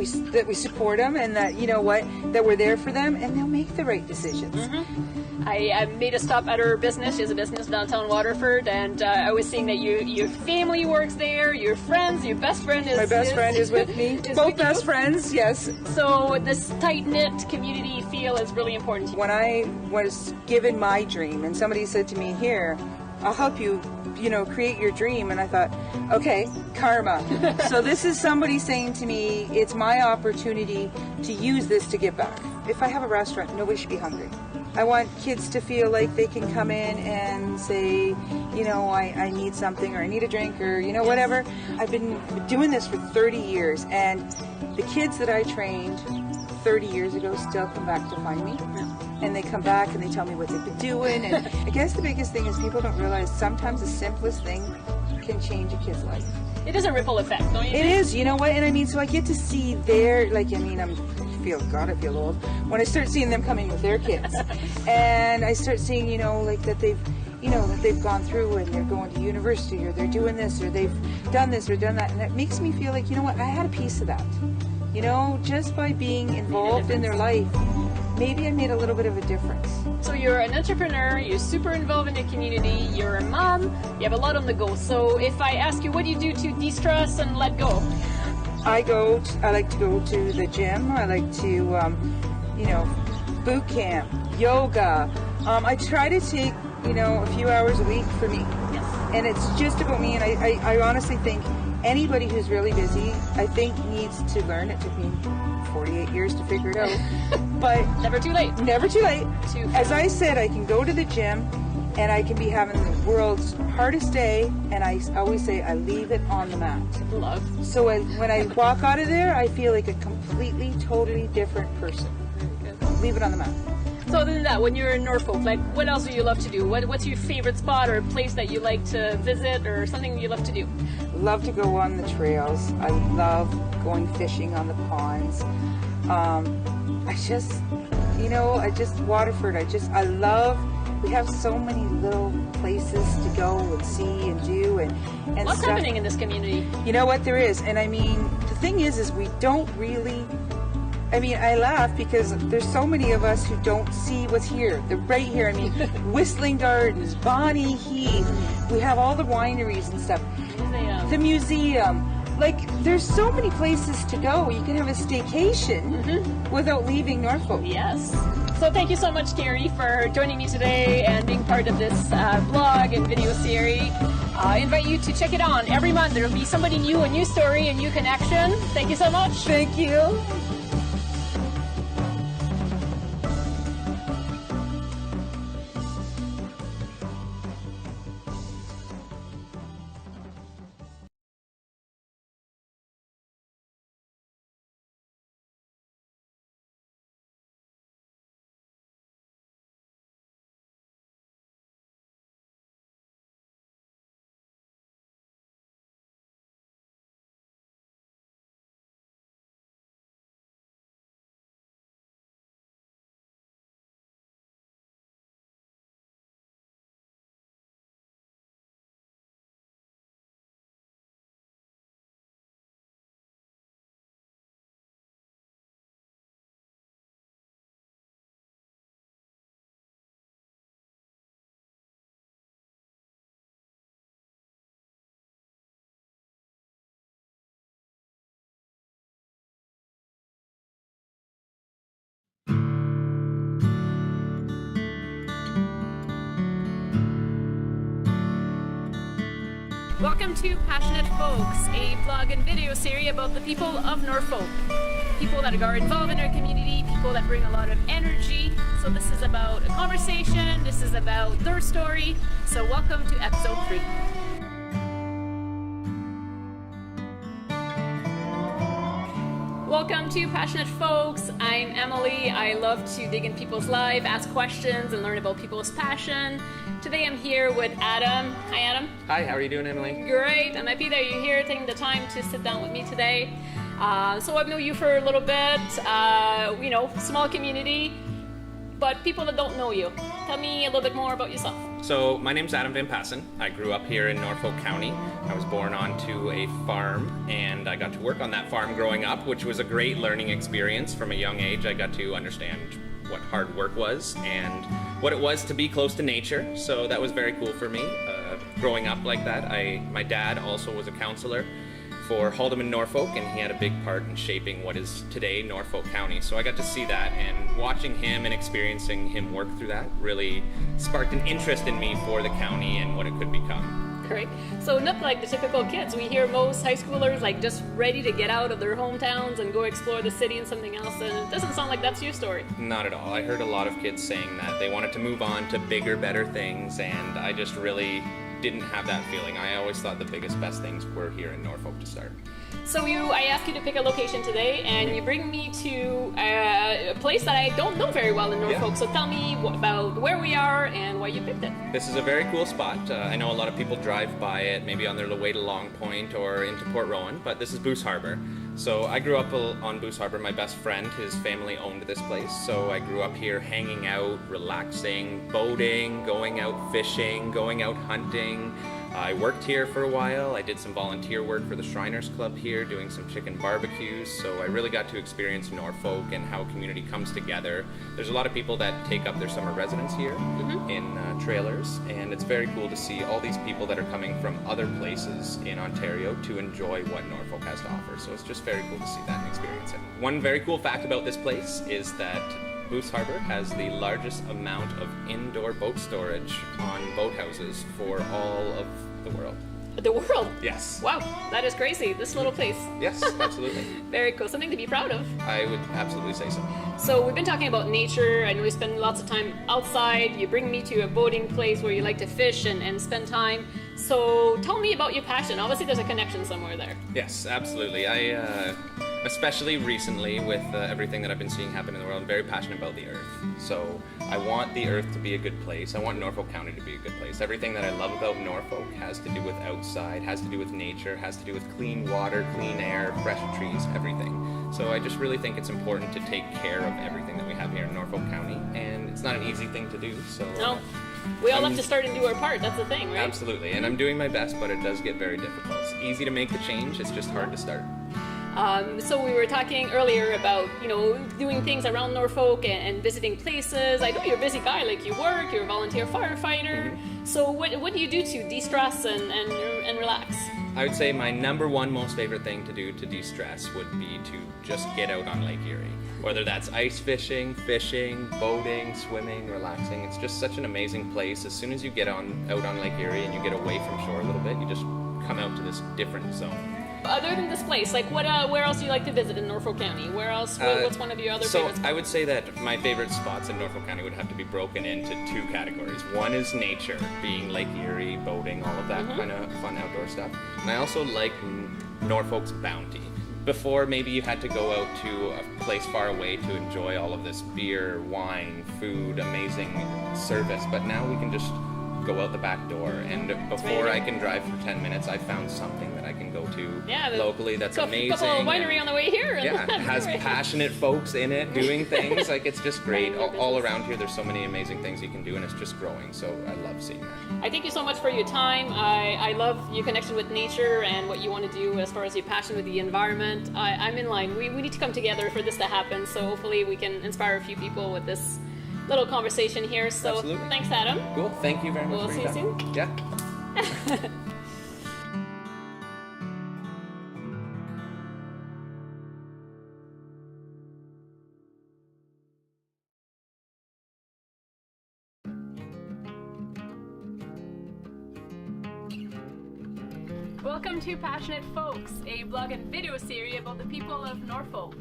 we support them and that, you know what, that we're there for them, and they'll make the right decisions. I made a stop at her business. She has a business downtown Waterford, and I was seeing that your family works there, your friends, your best friend is... My best friend is with me. Both best friends, yes. So this tight-knit community feel is really important. When I was given my dream and somebody said to me, here, I'll help you, create your dream. And I thought, okay, karma. So this is somebody saying to me, it's my opportunity to use this to give back. If I have a restaurant, nobody should be hungry. I want kids to feel like they can come in and say, I need something, or I need a drink, or, whatever. I've been doing this for 30 years, and the kids that I trained 30 years ago still come back to find me. And they come back and they tell me what they've been doing. And I guess the biggest thing is people don't realize sometimes the simplest thing can change a kid's life. It is a ripple effect, don't you think? It is, you know what? And I mean, so I get to see their, I feel old when I start seeing them coming with their kids. And I start seeing, that they've gone through and they're going to university, or they're doing this, or they've done this or done that. And it makes me feel like, I had a piece of that. Just by being involved in their life, maybe I made a little bit of a difference. So you're an entrepreneur, you're super involved in the community, you're a mom, you have a lot on the go. So if I ask you, what do you do to de-stress and let go? I like to go to the gym. I like to, boot camp, yoga. I try to take, a few hours a week for me. Yes. And it's just about me. And I honestly think anybody who's really busy, I think needs to learn. It took me 48 years to figure it out. But never too late. Never too late. As I said, I can go to the gym and I can be having the world's hardest day, and I always say I leave it on the mat. Love. So when I walk out of there, I feel like a completely, totally different person. Leave it on the mat. So other than that, when you're in Norfolk, what else do you love to do? What's your favorite spot or place that you like to visit, or something you love to do? Love to go on the trails. I love going fishing on the ponds. Waterford, we have so many little places to go and see and do and What's stuff. happening in this community? You know what, there is. And I mean, the thing is we don't really, I laugh because there's so many of us who don't see what's here. They're right here. I mean, Whistling Gardens, Bonnie Heath, we have all the wineries and stuff. The museum. There's so many places to go. You can have a staycation without leaving Norfolk. Yes. So thank you so much, Carrie, for joining me today and being part of this blog and video series. I invite you to check it on. Every month there will be somebody new, a new story, a new connection. Thank you so much. Thank you. Welcome to Passionate Folks, a blog and video series about the people of Norfolk. People that are involved in our community, people that bring a lot of energy. So this is about a conversation, this is about their story. So welcome to episode 3. Welcome to Passionate Folks. I'm Emily. I love to dig in people's lives, ask questions, and learn about people's passion. Today I'm here with Adam. Hi, Adam. Hi, how are you doing, Emily? Great. I'm happy that you're here, taking the time to sit down with me today. So I've known you for a little bit, small community. but people that don't know you, tell me a little bit more about yourself. So my name's Adam Van Passen. I grew up here in Norfolk County. I was born onto a farm and I got to work on that farm growing up, which was a great learning experience. From a young age, I got to understand what hard work was and what it was to be close to nature. So that was very cool for me. Growing up like that, my dad also was a counselor for Haldeman, Norfolk, and he had a big part in shaping what is today Norfolk County. So I got to see that, and watching him and experiencing him work through that really sparked an interest in me for the county and what it could become. Great. So not like the typical kids. We hear most high schoolers like just ready to get out of their hometowns and go explore the city and something else, and it doesn't sound like that's your story. Not at all. I heard a lot of kids saying that they wanted to move on to bigger, better things, and I just really didn't have that feeling. I always thought the biggest, best things were here in Norfolk to start. So I asked you to pick a location today, and you bring me to a place that I don't know very well in Norfolk. Yeah. So tell me about where we are and why you picked it. This is a very cool spot. I know a lot of people drive by it, maybe on their way to Long Point or into Port Rowan, but this is Boose Harbor. So I grew up on Boose Harbor. My best friend, his family owned this place. So I grew up here hanging out, relaxing, boating, going out fishing, going out hunting. I worked here for a while. I did some volunteer work for the Shriners Club here, doing some chicken barbecues. So I really got to experience Norfolk and how community comes together. There's a lot of people that take up their summer residence here in trailers, and it's very cool to see all these people that are coming from other places in Ontario to enjoy what Norfolk has to offer. So it's just very cool to see that and experience it. One very cool fact about this place is that Boose Harbor has the largest amount of indoor boat storage on boathouses for all of the world. The world? Yes. Wow, that is crazy, this little place. Yes, absolutely. Very cool, something to be proud of. I would absolutely say so. So we've been talking about nature, and we spend lots of time outside. You bring me to a boating place where you like to fish and spend time. So tell me about your passion. Obviously there's a connection somewhere there. Yes, absolutely. Especially recently with everything that I've been seeing happen in the world, I'm very passionate about the earth. So I want the earth to be a good place. I want Norfolk County to be a good place. Everything that I love about Norfolk has to do with outside, has to do with nature, has to do with clean water, clean air, fresh trees, everything. So I just really think it's important to take care of everything that we have here in Norfolk County, and it's not an easy thing to do. So no. We all have to start and do our part, that's the thing, right? Absolutely, and I'm doing my best, but it does get very difficult. It's easy to make the change, it's just hard to start. So we were talking earlier about, doing things around Norfolk and visiting places. I know you're a busy guy, like you work, you're a volunteer firefighter. So what do you do to de-stress and relax? I would say my number one most favorite thing to do to de-stress would be to just get out on Lake Erie. Whether that's ice fishing, boating, swimming, relaxing. It's just such an amazing place. As soon as you get out on Lake Erie and you get away from shore a little bit, you just come out to this different zone. Other than this place, like where else do you like to visit in Norfolk County? Where else? What's one of your other favorite spots? I would say that my favorite spots in Norfolk County would have to be broken into two categories. One is nature, being Lake Erie, boating, all of that kind of fun outdoor stuff. And I also like Norfolk's bounty. Before, maybe you had to go out to a place far away to enjoy all of this beer, wine, food, amazing service, but now we can just go out the back door, and before I can drive for 10 minutes, I found something that I can go to locally that's amazing. Couple winery on the way here. Yeah, it has passionate folks in it doing things. Like, it's just great. All around here, there's so many amazing things you can do, and it's just growing, so I love seeing that. I thank you so much for your time. I love your connection with nature and what you want to do as far as your passion with the environment. I'm in line. We need to come together for this to happen, so hopefully we can inspire a few people with this little conversation here. So absolutely. Thanks, Adam. Cool. Thank you very much. We'll see you soon. Yeah. Welcome to Passionate Folks, a blog and video series about the people of Norfolk.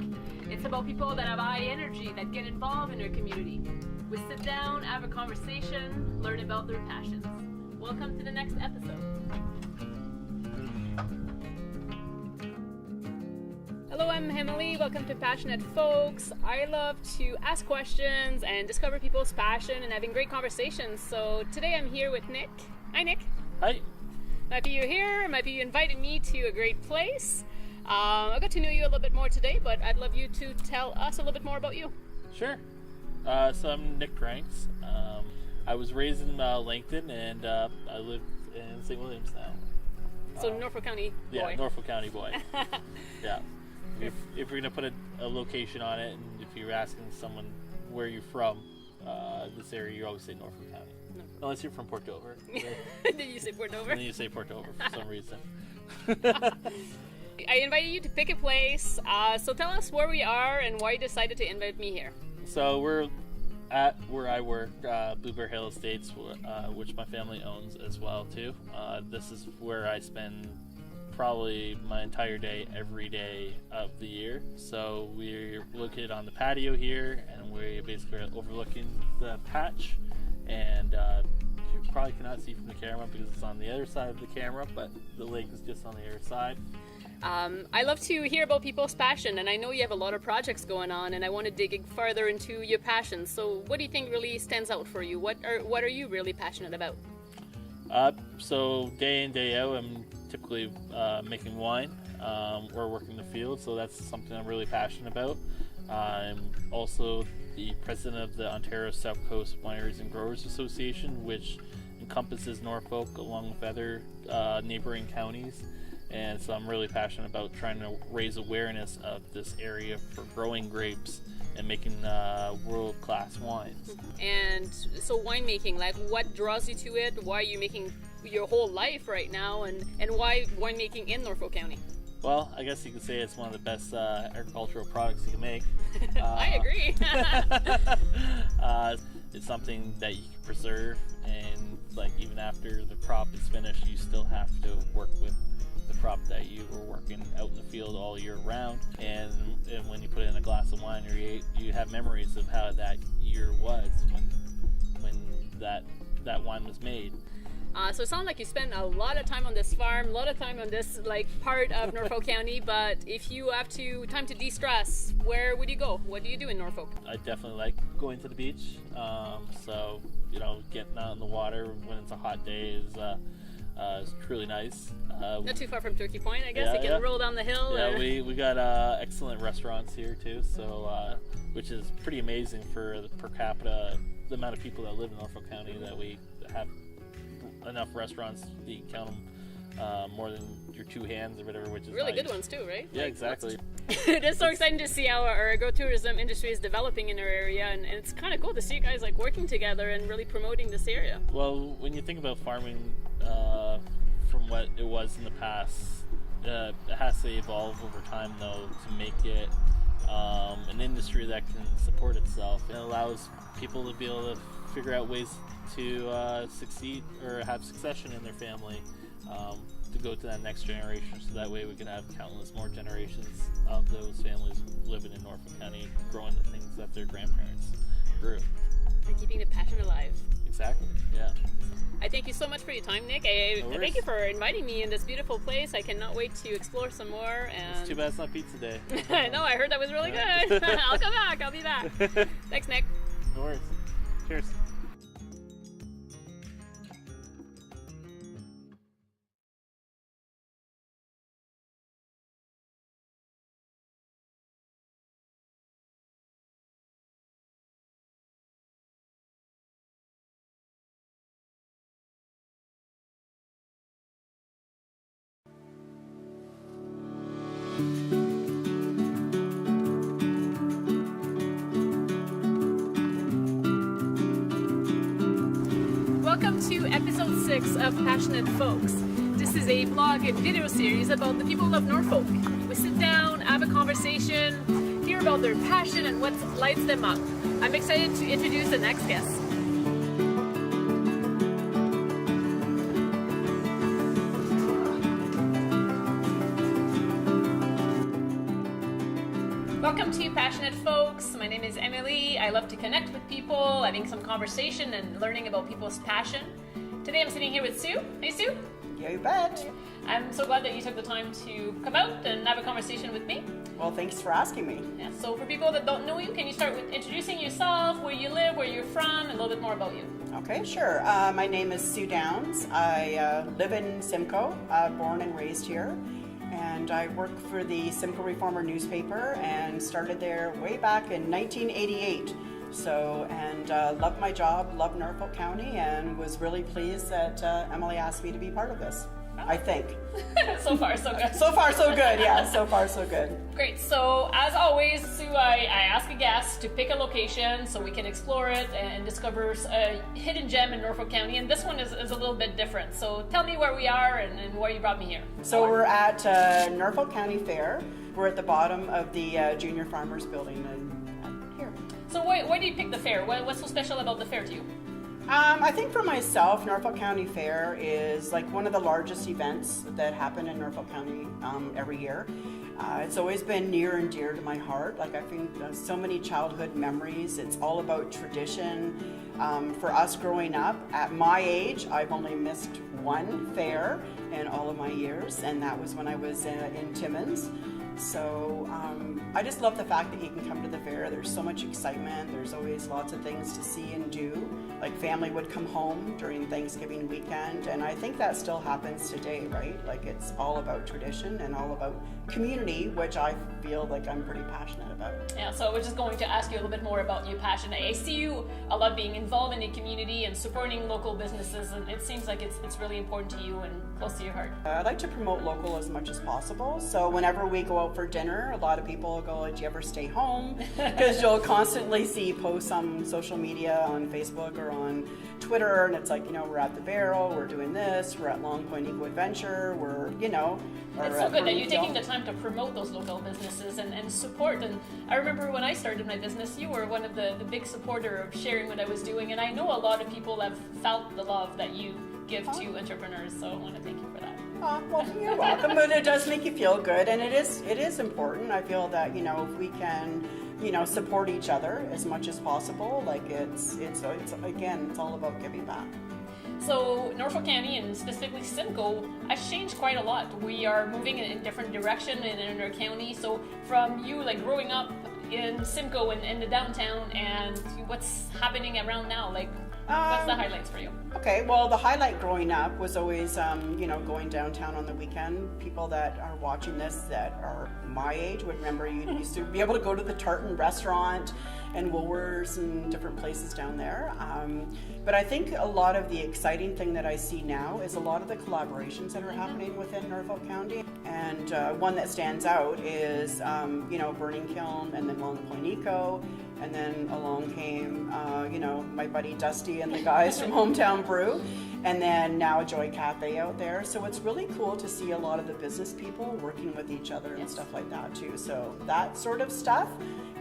It's about people that have high energy, that get involved in their community. We sit down, have a conversation, learn about their passions. Welcome to the next episode. Hello, I'm Emily. Welcome to Passionate Folks. I love to ask questions and discover people's passion and having great conversations. So today I'm here with Nick. Hi, Nick. Hi. Might be you here, might be you invited me to a great place. I got to know you a little bit more today, but I'd love you to tell us a little bit more about you. Sure. So I'm Nick Cranks. I was raised in Langton, and I live in St. Williams now. So Norfolk County boy. Yeah, Norfolk County boy. Yeah. If you're gonna put a location on it, and if you're asking someone where you're from, this area, you always say Norfolk County. No. Unless you're from Port Dover. Did you say Port Dover? And then you say Port Dover for some reason. I invited you to pick a place. So tell us where we are and why you decided to invite me here. So we're at where I work, Blueberry Hill Estates, which my family owns as well too. This is where I spend probably my entire day every day of the year. So we're located on the patio here, and we basically are overlooking the patch. And you probably cannot see from the camera because it's on the other side of the camera, but the lake is just on the other side. I love to hear about people's passion, and I know you have a lot of projects going on, and I want to dig further into your passion. So what do you think really stands out for you? What are you really passionate about? So day in, day out, I'm typically making wine or working the field, so that's something I'm really passionate about. I'm also the president of the Ontario South Coast Wineries and Growers Association, which encompasses Norfolk along with other neighboring counties. And so I'm really passionate about trying to raise awareness of this area for growing grapes and making world-class wines. And so winemaking, like what draws you to it? Why are you making your whole life right now? And why winemaking in Norfolk County? Well, I guess you could say it's one of the best agricultural products you can make. I agree. It's something that you can preserve, and like even after the crop is finished, you still have to work with the crop that you were working out in the field all year round. And when you put it in a glass of wine, you have memories of how that year was when that wine was made. So it sounds like you spend a lot of time on this farm, a lot of time on this like part of Norfolk County, but if you have time to de-stress, where would you go? What do you do in Norfolk? I definitely like going to the beach. So, getting out in the water when it's a hot day is truly nice. Not too far from Turkey Point, I guess. You can roll down the hill. Yeah, we got excellent restaurants here too, so which is pretty amazing for the per capita, the amount of people that live in Norfolk County, that we have enough restaurants that you can count them more than your two hands or whatever, which is really nice. Good ones too, right? Yeah, exactly. It's so exciting to see how our agro-tourism industry is developing in our area, and it's kind of cool to see you guys like working together and really promoting this area. Well, when you think about farming from what it was in the past, it has to evolve over time though to make it an industry that can support itself. It allows people to be able to figure out ways to succeed or have succession in their family, to go to that next generation, so that way we can have countless more generations of those families living in Norfolk County, growing the things that their grandparents grew. And keeping the passion alive. Exactly, yeah. I thank you so much for your time, Nick. I thank you for inviting me in this beautiful place. I cannot wait to explore some more. And It's too bad it's not pizza day. No, I heard that was really good. I'll come back. I'll be back. Thanks, Nick. No worries. Cheers. Welcome to episode 6 of Passionate Folks. This is a vlog and video series about the people of Norfolk. We sit down, have a conversation, hear about their passion and what lights them up. I'm excited to introduce the next guest. Welcome to Passionate Folks. My name is Emily. I love to connect with people, having some conversation and learning about people's passion. Today I'm sitting here with Sue. Hey Sue. Yeah, you bet. I'm so glad that you took the time to come out and have a conversation with me. Well, thanks for asking me. Yeah, so for people that don't know you, can you start with introducing yourself, where you live, where you're from, and a little bit more about you? Okay, sure. My name is Sue Downs. I live in Simcoe, born and raised here. And I work for the Simcoe Reformer newspaper and started there way back in 1988. So, and love my job, love Norfolk County, and was really pleased that Emily asked me to be part of this. I think. So far, so good. So far, so good. Yeah, so far, so good. Great. So as always, Sue, I ask a guest to pick a location so we can explore it and discover a hidden gem in Norfolk County. And this one is a little bit different. So tell me where we are and why you brought me here. So we're at Norfolk County Fair. We're at the bottom of the Junior Farmers Building here. So why do you pick the fair? What's so special about the fair to you? I think for myself, Norfolk County Fair is like one of the largest events that happen in Norfolk County every year. It's always been near and dear to my heart. Like I think so many childhood memories. It's all about tradition. For us growing up, at my age, I've only missed one fair in all of my years, and that was when I was in Timmins. So I just love the fact that you can come to the fair. There's so much excitement. There's always lots of things to see and do. Like family would come home during Thanksgiving weekend, and I think that still happens today, right? Like it's all about tradition and all about community, which I feel like I'm pretty passionate about. Yeah, so I was just going to ask you a little bit more about your passion. I see you a lot being involved in the community and supporting local businesses, and it seems like it's really important to you and close to your heart. I like to promote local as much as possible. So whenever we go out for dinner, a lot of people go, do you ever stay home? Because you'll constantly see posts on social media, on Facebook or on Twitter, and it's like, you know, we're at the Barrel, we're doing this, we're at Long Point Eco Adventure, we're, you know. It's so good that you're taking the time to promote those local businesses and support. And I remember when I started my business, you were one of the big supporter of sharing what I was doing. And I know a lot of people have felt the love that you give to entrepreneurs. So I want to thank you for that. Well, you're welcome, but it does make you feel good. And it is important. I feel that, you know, if we can, you know, support each other as much as possible, like it's again, it's all about giving back. So Norfolk County and specifically Simcoe has changed quite a lot. We are moving in a different direction in our county. So from you like growing up in Simcoe and in the downtown and what's happening around now, like what's the highlights for you? Okay, well, the highlight growing up was always, you know, going downtown on the weekend. People that are watching this that are my age would remember you used to be able to go to the Tartan restaurant and Woolworths and different places down there. But I think a lot of the exciting thing that I see now is a lot of the collaborations that are happening within Norfolk County. And one that stands out is, you know, Burning Kiln and then Long Point Eco. And then along came, you know, my buddy Dusty and the guys from Hometown Brew. And then now Joy Cafe out there. So it's really cool to see a lot of the business people working with each other and stuff like that too. So that sort of stuff.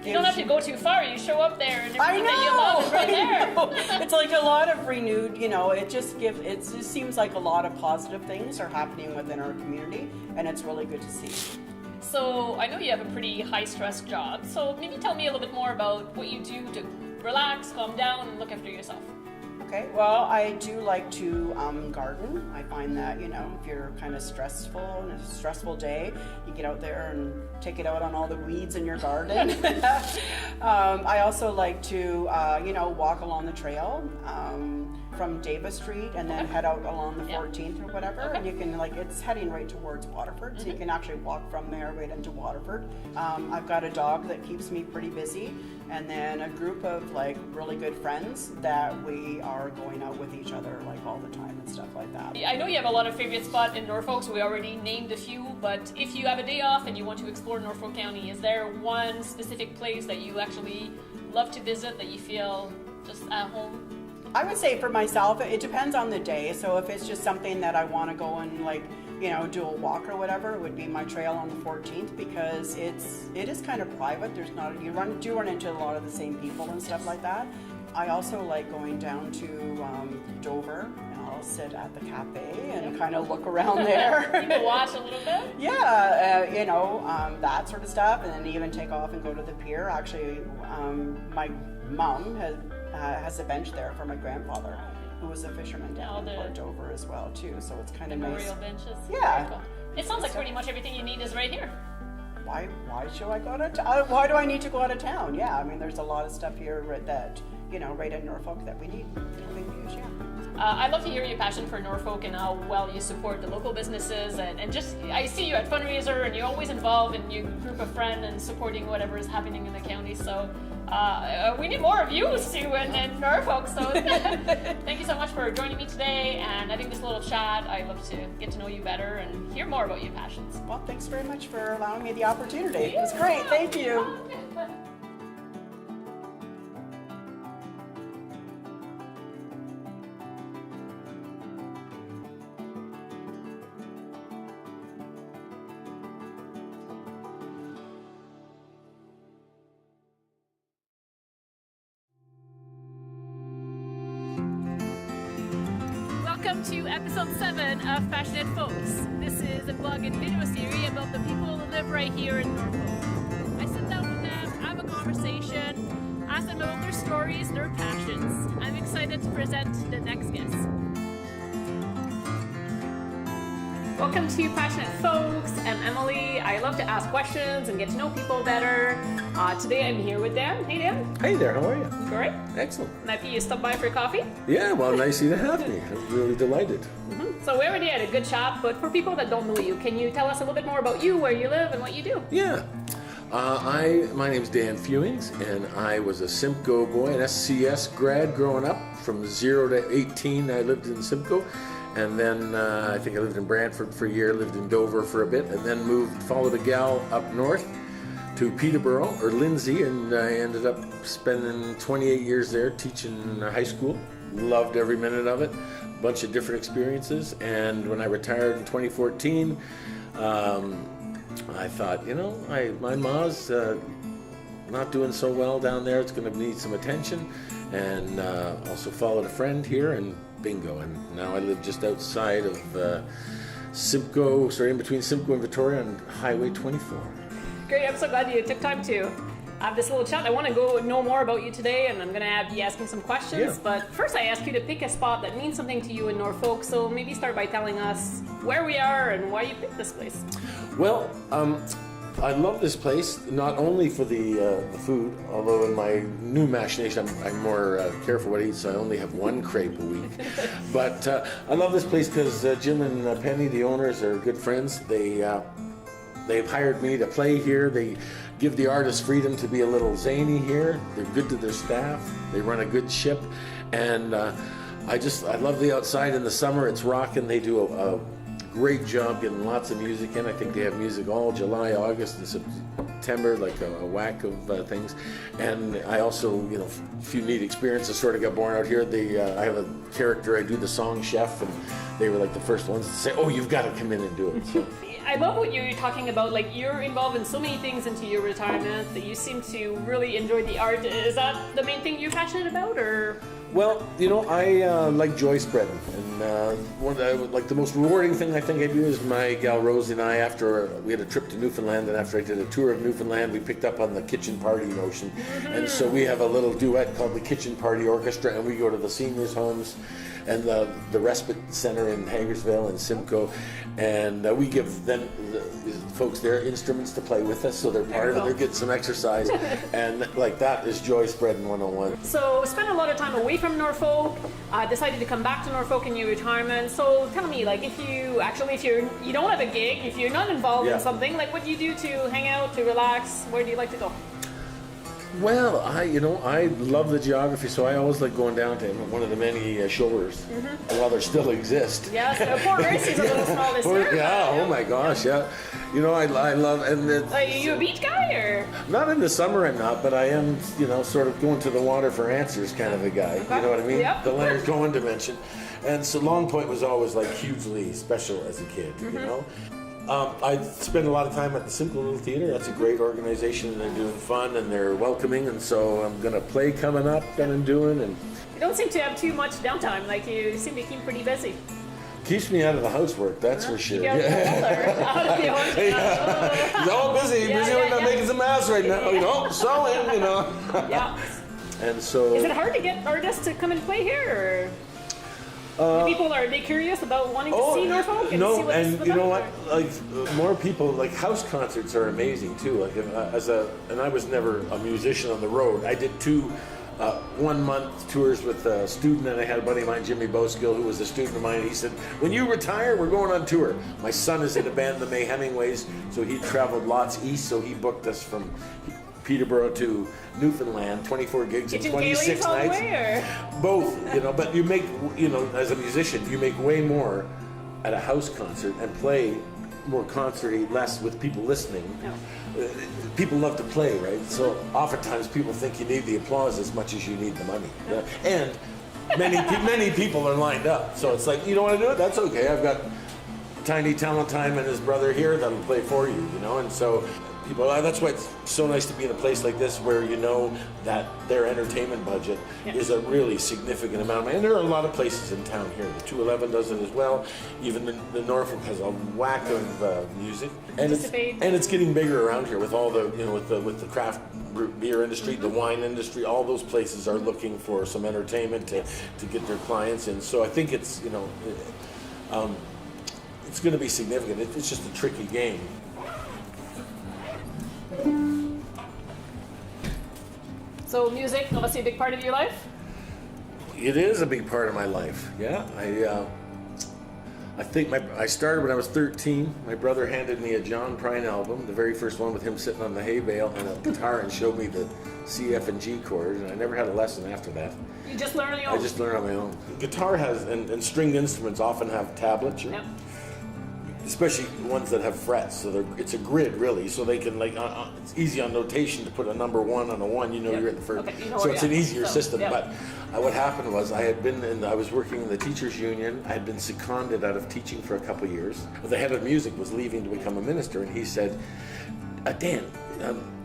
You don't have to go too far. You show up there and everything that you love is right there. It's like a lot of renewed, you know, it just seems like a lot of positive things are happening within our community, and it's really good to see. So I know you have a pretty high stress job. So maybe tell me a little bit more about what you do to relax, calm down, and look after yourself. Okay, well, I do like to garden. I find that, you know, if you're kind of stressful in a stressful day, you get out there and take it out on all the weeds in your garden. I also like to, you know, walk along the trail from Davis Street and then head out along the 14th or whatever. And you can, like, it's heading right towards Waterford, so you can actually walk from there right into Waterford. I've got a dog that keeps me pretty busy, and then a group of like really good friends that we are going out with each other like all the time and stuff like that. I know you have a lot of favorite spots in Norfolk, so we already named a few, but if you have a day off and you want to explore Norfolk County, is there one specific place that you actually love to visit that you feel just at home? I would say for myself, it depends on the day. So if it's just something that I want to go and like, you know, do a walk or whatever, it would be my trail on the 14th because it is kind of private. There's not, you do run into a lot of the same people and stuff like that. I also like going down to Dover, and I'll sit at the cafe and kind of look around there. You can watch a little bit? Yeah, you know, that sort of stuff, and then even take off and go to the pier. Actually, my mom has a bench there for my grandfather, who was a fisherman down in Port Dover as well too. So it's kind of nice. Memorial benches. Yeah. Cool. It sounds like pretty much everything you need is right here. Why should I go out of town? Why do I need to go out of town? Yeah, I mean, there's a lot of stuff here that, you know, right in Norfolk that we need to use, yeah. I love to hear your passion for Norfolk and how well you support the local businesses and just, I see you at fundraiser and you're always involved in your group of friends and supporting whatever is happening in the county. So we need more of you, Sue, and Norfolk. So thank you so much for joining me today and having this little chat. I'd love to get to know you better and hear more about your passions. Well, thanks very much for allowing me the opportunity. It was great. Thank you. Welcome to episode 7 of Passionate Folks. This is a blog and video series about the people who live right here in Norfolk. I sit down with them, have a conversation, ask them about their stories, their passions. I'm excited to present the next guest. Welcome to Passionate Folks. I'm Emily. I love to ask questions and get to know people better. Today I'm here with Dan. Hey Dan. Hey there, how are you? Great. Excellent. Might be you stop by for coffee? Yeah, well, nice of you to have me. I'm really delighted. So we already had a good chat, but for people that don't know you, can you tell us a little bit more about you, where you live, and what you do? Yeah. My name's Dan Fewings, and I was a Simcoe boy, an SCS grad growing up. From 0 to 18, I lived in Simcoe. And then I think I lived in Brantford for a year, lived in Dover for a bit, and then followed a gal up north to Peterborough, or Lindsay, and I ended up spending 28 years there teaching high school. Loved every minute of it, a bunch of different experiences. And when I retired in 2014, I thought, my ma's not doing so well down there. It's going to need some attention. And also followed a friend here, and bingo. And now I live just outside of Simcoe, in between Simcoe and Victoria on Highway 24. Great, I'm so glad you took time to have this little chat. I want to go know more about you today, and I'm going to have you asking some questions. Yeah. But first I ask you to pick a spot that means something to you in Norfolk. So maybe start by telling us where we are and why you picked this place. Well, I love this place, not only for the food, although in my new machination I'm more careful what I eat, so I only have one crepe a week. But I love this place because Jim and Penny, the owners, are good friends. They've hired me to play here. They give the artists freedom to be a little zany here. They're good to their staff. They run a good ship. And I love the outside in the summer. It's rocking. They do a great job getting lots of music in. I think they have music all July, August, and September, like a whack of things. And I also, a few neat experiences sort of got born out here. I have a character, I do the song chef, and they were like the first ones to say, oh, you've got to come in and do it. So. I love what you're talking about. Like, you're involved in so many things into your retirement that you seem to really enjoy the art. Is that the main thing you're passionate about, or? Well, I like joy spreading, and the most rewarding thing I think I do is my gal Rosie and I, after we had a trip to Newfoundland, and after I did a tour of Newfoundland, we picked up on the kitchen party notion, and so we have a little duet called the Kitchen Party Orchestra, and we go to the seniors' homes and the respite center in Hagersville and Simcoe, and we give them the folks their instruments to play with us, so they're part of it. They're getting some exercise, and like that is joy spreading 101. So spent a lot of time away from Norfolk, decided to come back to Norfolk in your retirement. So tell me, like, if you don't have a gig, if you're not involved in something, like, what do you do to hang out, to relax? Where do you like to go? Well, I love the geography, so I always like going down to one of the many shores while there still exist. Yeah, so Port Mercy's a little small this year. Yeah, oh my gosh, yeah. I love, and are you a beach guy, or? Not in the summer, I'm not, but I am, sort of going to the water for answers kind of a guy. Okay. You know what I mean? Yep. The Leonard Cohen dimension. And so Long Point was always like hugely special as a kid, I spend a lot of time at the Simcoe Little Theater. That's a great organization, and they're doing fun and they're welcoming, and so I'm going to play coming up that I'm doing. And you don't seem to have too much downtime, like you seem to keep pretty busy. Keeps me out of the housework, that's for sure. You He's all busy making some ass right now, sewing, Yeah. And so. Is it hard to get artists to come and play here, or? People are they curious about wanting to see Norfolk and see what and you know what? Like more people, like house concerts are amazing too. Like and I was never a musician on the road. I did 2 1-month tours with a student, and I had a buddy of mine, Jimmy Boskill, who was a student of mine. He said, "When you retire, we're going on tour." My son is in a band, the May Hemingways, so he traveled lots east. So he booked us from Peterborough to Newfoundland, 24 gigs and Getting 26 dailies all the nights. way, Both, you know, but you make, you know, as a musician, you make way more at a house concert and play more concerty, less with people listening. People love to play, right? So oftentimes people think you need the applause as much as you need the money. Yeah. And many people are lined up. So it's like, you don't want to do it? That's okay. I've got Tiny Talentime and his brother here that'll play for you, you know? And so people, that's why it's so nice to be in a place like this where you know that their entertainment budget is a really significant amount of money. And there are a lot of places in town here. The 211 does it as well. Even the Norfolk has a whack of music. And it's getting bigger around here with all the, you know, with the craft beer industry, the wine industry, all those places are looking for some entertainment to get their clients in. So I think it's, you know, it's going to be significant. It's just a tricky game. So music, obviously a big part of your life? It is a big part of my life. Yeah, I think I started when I was 13. My brother handed me a John Prine album, the very first one with him sitting on the hay bale and a guitar, and showed me the C, F, and G chords, and I never had a lesson after that. You just learn on your own? I just learned on my own. Guitar has, and stringed instruments often have tablature. Yep. Especially ones that have frets, so it's a grid really, so they can like, it's easy on notation to put a number 1 on a 1, you know you're in the first, okay, you know so it's an yeah. easier So, system, yeah. but what happened was I was working in the teachers union, I had been seconded out of teaching for a couple of years, the head of music was leaving to become a minister, and he said, Dan,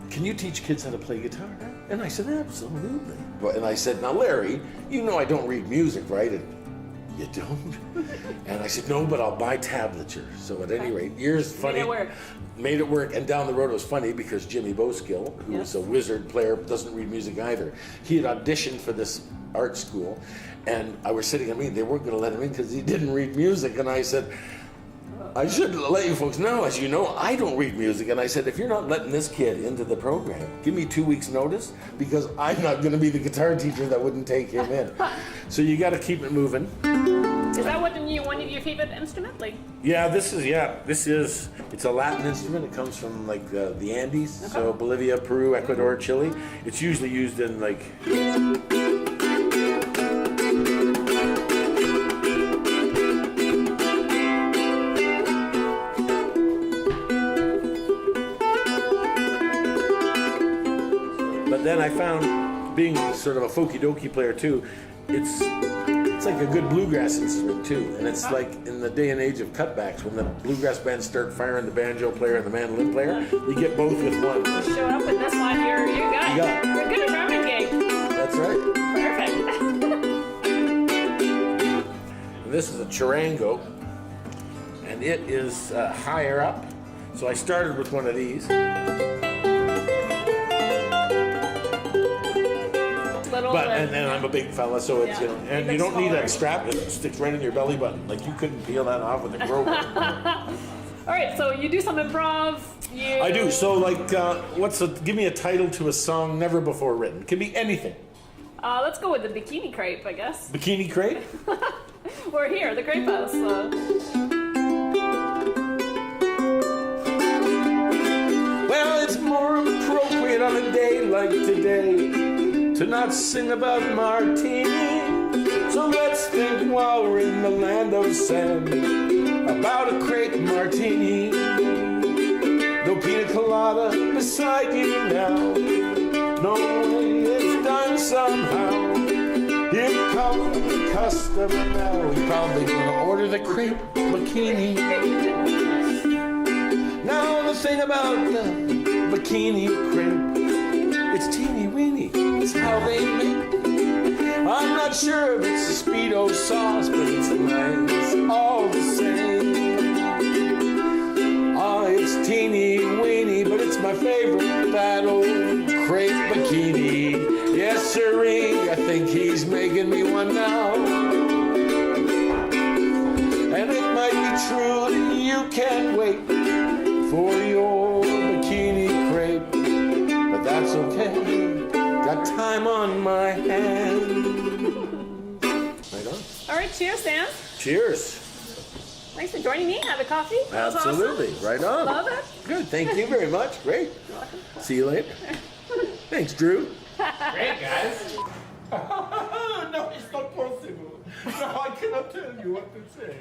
can you teach kids how to play guitar? And I said, absolutely. And I said, now Larry, you know I don't read music, right? And, you don't? And I said, no, but I'll buy tablature. So at any rate, made it work. And down the road it was funny because Jimmy Boskill, who is a wizard player, doesn't read music either. He had auditioned for this art school, and I was sitting, they weren't going to let him in because he didn't read music. And I said, I should let you folks know, as you know, I don't read music. And I said, if you're not letting this kid into the program, give me 2 weeks notice, because I'm not going to be the guitar teacher that wouldn't take him in. So you got to keep it moving. Is that one of your favorite instruments? Like? Yeah, this is, it's a Latin instrument. It comes from like the Andes, so Bolivia, Peru, Ecuador, Chile. It's usually used in like, then I found, being sort of a folky dokey player too, it's like a good bluegrass instrument too. And it's like in the day and age of cutbacks, when the bluegrass bands start firing the banjo player and the mandolin player, you get both with one. You show up with this one, you're good. You're good at drumming gig. That's right. Perfect. And this is a charango, and it is higher up. So I started with one of these. And then I'm a big fella, so it's, you know, and you don't need a strap, it sticks right in your belly button. Like you couldn't peel that off with a groper. All right, so you do some improv. I do. So like, give me a title to a song never before written. It can be anything. Let's go with the Bikini Crepe, I guess. Bikini Crepe? We're here, the Crepe House. Well, it's more appropriate on a day like today to not sing about martini. So let's think while we're in the land of sand about a crepe martini. No pina colada beside you now, knowing it's done somehow. Here comes the customer now. He's probably gonna order the crepe bikini. Now the thing about the bikini crepe, it's teeny weeny. It's how they make it. I'm not sure if it's a Speedo sauce, but it's nice all the same. It's teeny weeny, but it's my favorite, that old crepe bikini. Yes, sirree, I think he's making me one now. And it might be true that you can't wait for your bikini crepe, but that's okay. Got time on my hands. Right on. All right, cheers, Dan. Cheers. Thanks for joining me. Have a coffee. Absolutely. Awesome. Right on. Love it. Good. Thank you very much. Great. You're welcome. See you later. Thanks, Drew. Great, guys. No, it's not possible. No, I cannot tell you what to say.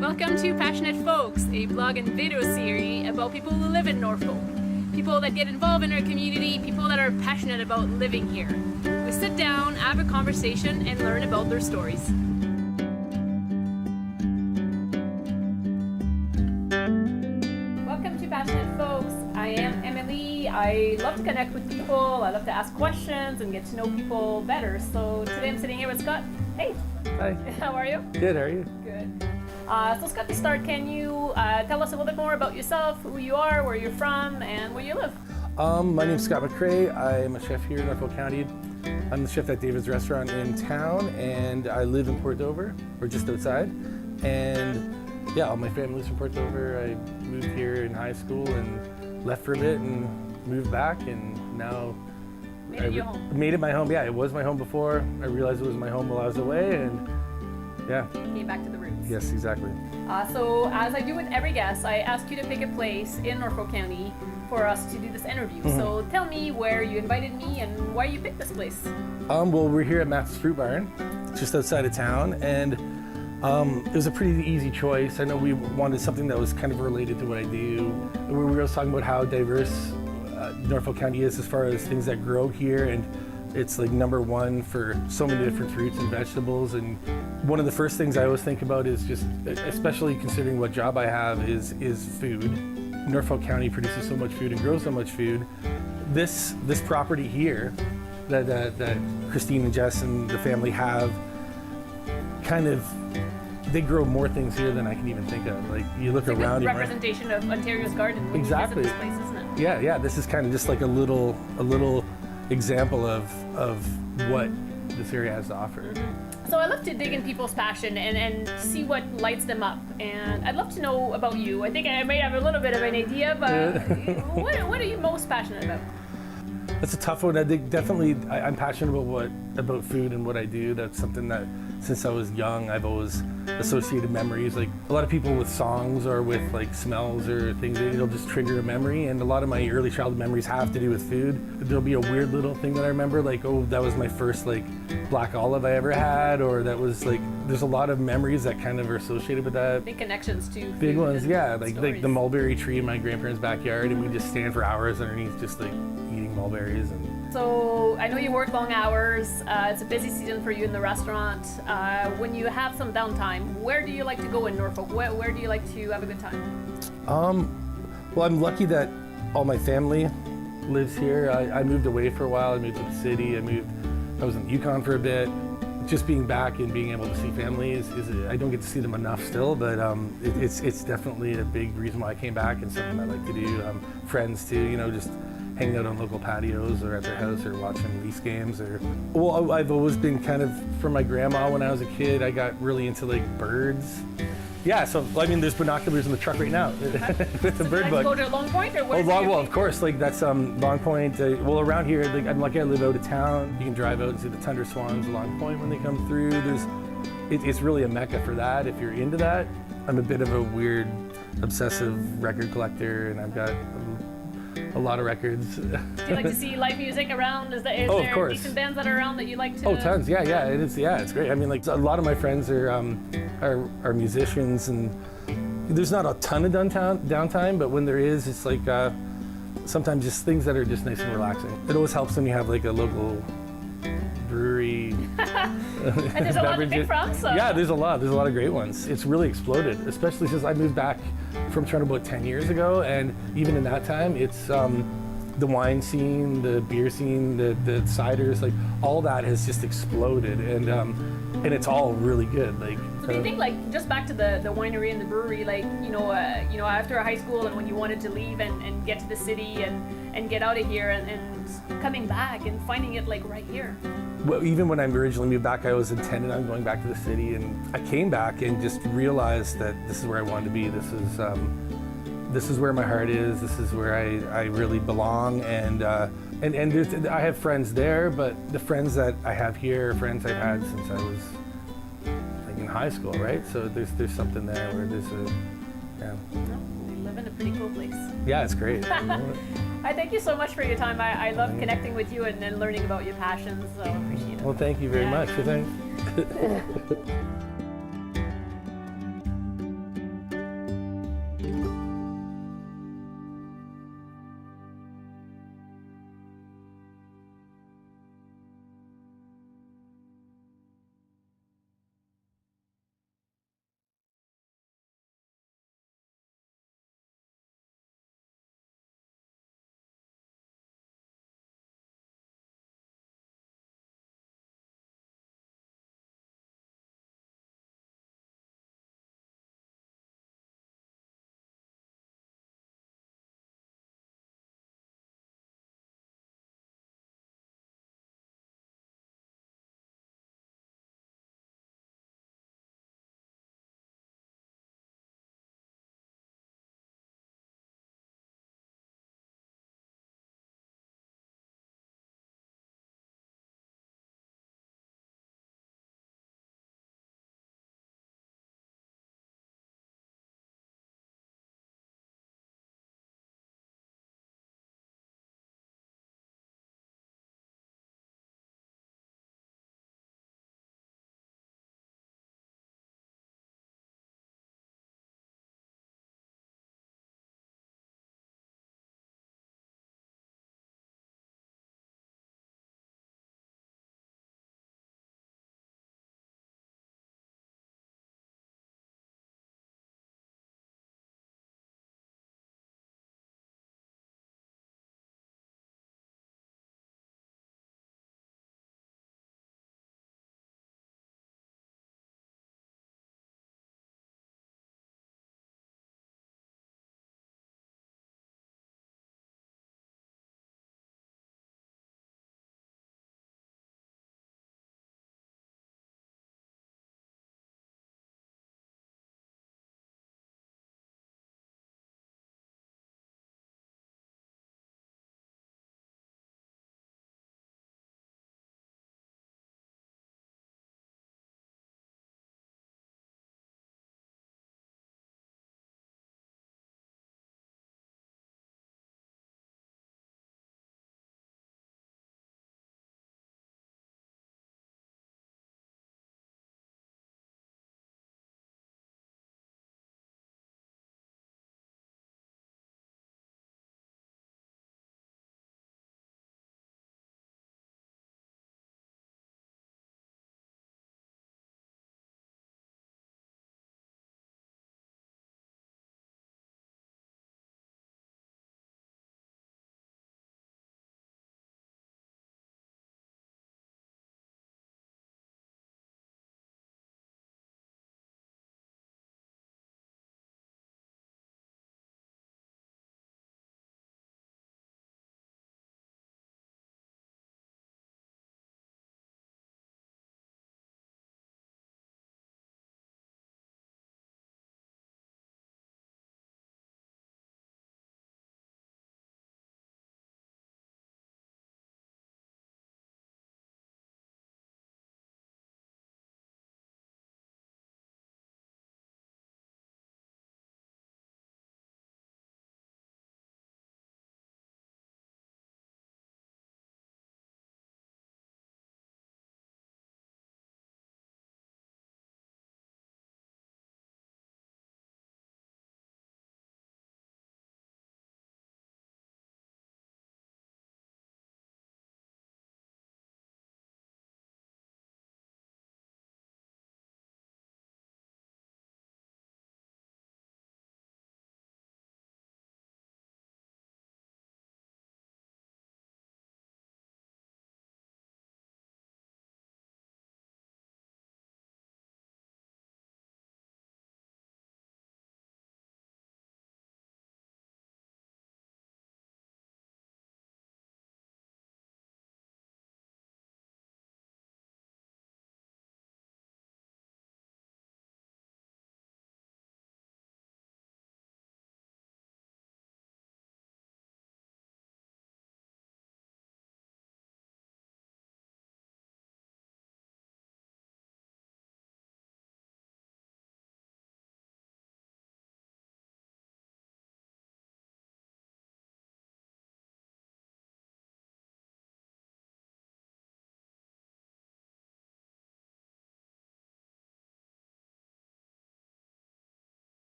Welcome to Passionate Folks, a blog and video series about people who live in Norfolk. People that get involved in our community, people that are passionate about living here. We sit down, have a conversation, and learn about their stories. Welcome to Passionate love to connect with people. I love to ask questions and get to know people better. So today I'm sitting here with Scott. Hey. Hi. How are you? Good, how are you? Good. So Scott, to start, can you tell us a little bit more about yourself, who you are, where you're from, and where you live? My name's Scott McCrae. I'm a chef here in Norfolk County. I'm the chef at David's Restaurant in town, and I live in Port Dover, or just outside. And yeah, all my family lives in Port Dover. I moved here in high school and left for a bit and moved back, and now Made it your home. Made it my home. Yeah, it was my home before. I realized it was my home while I was away, and yeah. Came back to the roots. Yes, exactly. So as I do with every guest, I ask you to pick a place in Norfolk County for us to do this interview. Mhm. So tell me where you invited me and why you picked this place. Well, we're here at Matt's Fruit Barn, just outside of town, and it was a pretty easy choice. I know we wanted something that was kind of related to what I do. We were also talking about how diverse Norfolk County is as far as things that grow here, and it's like #1 for so many different fruits and vegetables. And one of the first things I always think about is just, especially considering what job I have, is food. Norfolk County produces so much food and grows so much food. This property here that Christine and Jess and the family have, kind of, they grow more things here than I can even think of. Like, you look It's a around, good you might- representation of Ontario's garden when Exactly. you visit this place, isn't it? Yeah, this is kind of just like a little example of what this area has to offer. So I love to dig in people's passion and see what lights them up. And I'd love to know about you. I think I may have a little bit of an idea, but what are you most passionate about? That's a tough one. I think definitely I'm passionate about food and what I do. That's something that since I was young, I've always associated memories. Like a lot of people with songs or with like smells or things, it'll just trigger a memory. And a lot of my early childhood memories have to do with food. There'll be a weird little thing that I remember, like, oh, that was my first like black olive I ever had, or that was like, there's a lot of memories that kind of are associated with that. Big connections to Big food ones, and yeah, like stories. the mulberry tree in my grandparents' backyard, and we just stand for hours underneath just like eating mulberries. And So I know you work long hours. It's a busy season for you in the restaurant. When you have some downtime, where do you like to go in Norfolk? Where do you like to have a good time? well, I'm lucky that all my family lives here. I moved away for a while. I moved to the city. I was in Yukon for a bit. Just being back and being able to see family is I don't get to see them enough still, but it's definitely a big reason why I came back, and something I like to do. Friends too, just hanging out on local patios or at their house or watching Leafs games. Well, I've always been kind of, from my grandma when I was a kid, I got really into like birds. Yeah, so I mean, there's binoculars in the truck right now with the bird Like book. go to Long Point or where? Well, of course, like that's Long Point. Well, around here, like I'm lucky I live out of town. You can drive out and see the tundra swans at Long Point when they come through. It's really a mecca for that if you're into that. I'm a bit of a weird, obsessive record collector, and I've got a lot of records. Do you like to see live music around? Is Oh, of there course. decent bands that are around that you like to? Oh, tons. Yeah, it's great. I mean, like a lot of my friends are musicians, and there's not a ton of downtime, but when there is, it's like sometimes just things that are just nice and relaxing. It always helps when you have like a local brewery. And there's a lot to pick from, so. Yeah, there's a lot of great ones. It's really exploded, especially since I moved back from Toronto about 10 years ago, and even in that time, it's the wine scene, the beer scene, the ciders, like all that has just exploded, and it's all really good. Like, So do you think, like, just back to the winery and the brewery, like, after high school and when you wanted to leave and get to the city and get out of here and coming back and finding it like right here? Well, even when I originally moved back, I was intended on going back to the city, and I came back and just realized that this is where I wanted to be. This is where my heart is. This is where I really belong, and I have friends there, but the friends that I have here are friends I've had since I was like in high school, right? So there's something there where You live in a pretty cool place. yeah, it's great. I thank you so much for your time. I love connecting with you and learning about your passions, so appreciate it. Well, thank you very much. Thanks.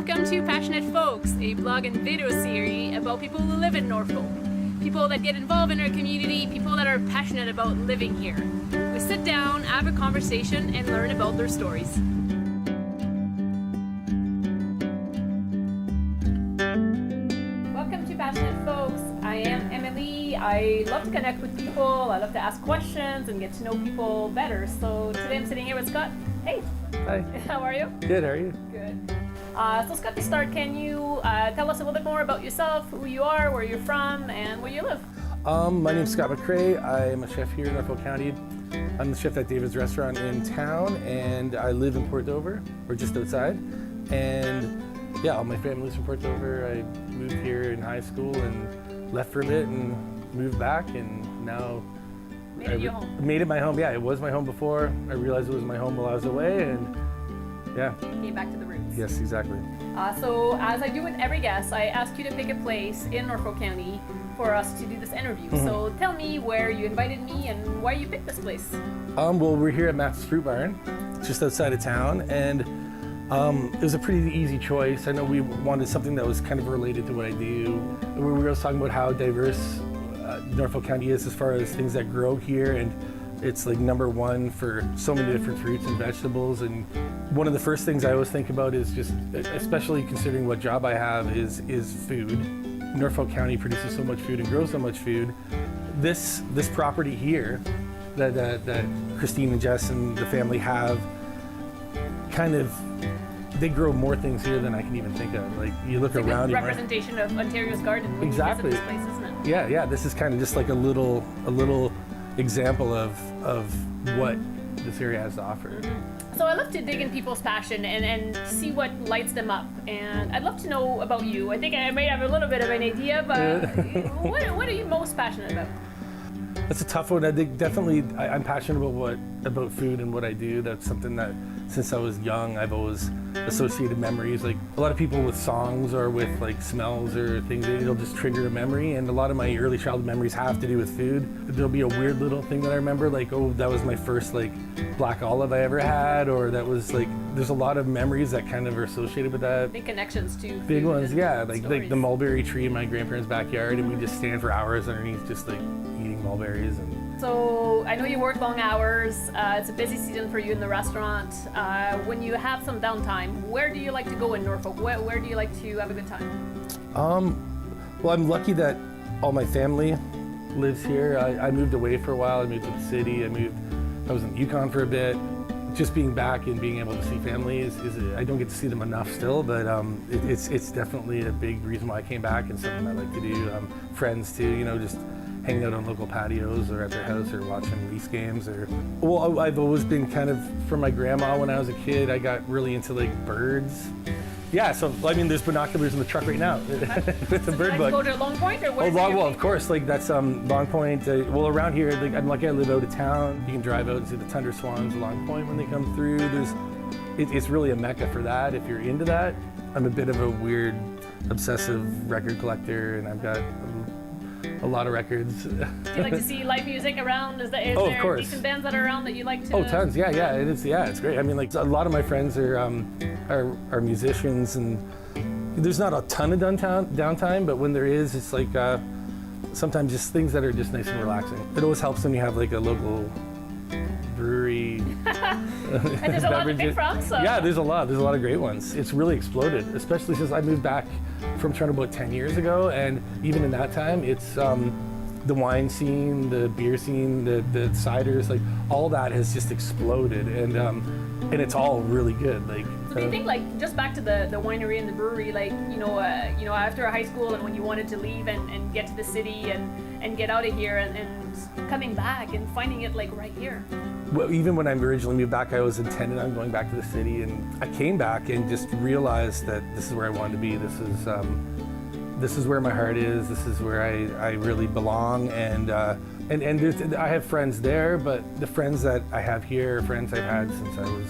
Welcome to Passionate Folks, a blog and video series about people who live in Norfolk. People that get involved in our community, people that are passionate about living here. We sit down, have a conversation, and learn about their stories. Welcome to Passionate Folks. I am Emily. I love to connect with people. I love to ask questions and get to know people better. So today I'm sitting here with Scott. Hey. Hi. How are you? Good, how are you? Good. So Scott, to start, can you tell us a little bit more about yourself, who you are, where you're from, and where you live? My name's Scott McCrae. I'm a chef here in Norfolk County. I'm the chef at David's Restaurant in town, and I live in Port Dover, or just outside. And yeah, all my family's from Port Dover. I moved here in high school and left for a bit and moved back, and now Made it your home. Made it my home. Yeah, it was my home before. I realized it was my home while I was away, and yeah. Came back to the roots. Yes, exactly. So as I do with every guest, I ask you to pick a place in Norfolk County for us to do this interview. Mm-hmm. So tell me where you invited me and why you picked this place. Well, we're here at Matt's Fruit Barn, just outside of town, and it was a pretty easy choice. I know we wanted something that was kind of related to what I do. We were talking about how diverse Norfolk County is as far as things that grow here, and it's like #1 for so many different fruits and vegetables. And one of the first things I always think about is just, especially considering what job I have, is food. Norfolk County produces so much food and grows so much food. This property here that Christine and Jess and the family have, kind of, they grow more things here than I can even think of. Like, you look It's a good around. representation of Ontario's garden when Exactly. you visit this place, isn't it? Yeah. This is kind of just like a little example of what this area has to offer. So I love to dig in people's passion and see what lights them up. And I'd love to know about you. I think I may have a little bit of an idea, but what are you most passionate about? That's a tough one. I think definitely I'm passionate about food and what I do. That's something that since I was young, I've always associated memories. Like a lot of people with songs or with like smells or things, it'll just trigger a memory. And a lot of my early childhood memories have to do with food. There'll be a weird little thing that I remember, like, oh, that was my first like black olive I ever had, or that was like, there's a lot of memories that kind of are associated with that. Big connections to Big food ones, and yeah. Like stories. the mulberry tree in my grandparents' backyard, and we just stand for hours underneath just like eating mulberries. And So I know you work long hours. It's a busy season for you in the restaurant. When you have some downtime, where do you like to go in Norfolk? Where do you like to have a good time? Well, I'm lucky that all my family lives here. I moved away for a while. I moved to the city. I was in Yukon for a bit. Just being back and being able to see family is I don't get to see them enough still, but it's definitely a big reason why I came back and something I like to do. Friends too, just hanging out on local patios or at their house or watching Leafs games. Well, I've always been kind of, from my grandma when I was a kid, I got really into like birds. Yeah, so I mean, there's binoculars in the truck right now with the bird Like book. go to Long Point or what? is Well, your of course, like that's Long Point. Well, around here, like, I'm lucky I live out of town. You can drive out and see the tundra swans at Long Point when they come through. It's really a mecca for that if you're into that. I'm a bit of a weird, obsessive record collector, and I've got a lot of records. Do you like to see live music around? Is there of course. decent bands that are around that you like to? Oh, tons. Yeah, it is. Yeah, it's great. I mean, like a lot of my friends are musicians, and there's not a ton of downtime, but when there is, it's like sometimes just things that are just nice and relaxing. It always helps when you have like a local brewery. And there's a lot to pick from, so. Yeah, there's a lot of great ones. It's really exploded, especially since I moved back from Toronto about 10 years ago, and even in that time, it's the wine scene, the beer scene, the ciders, like all that has just exploded, and it's all really good. Like, So do you think, like, just back to the winery and the brewery, like, after high school and when you wanted to leave and get to the city and get out of here and coming back and finding it like right here? Well, even when I originally moved back, I was intended on going back to the city, and I came back and just realized that this is where I wanted to be. This is where my heart is. This is where I really belong, and I have friends there, but the friends that I have here are friends I've had since I was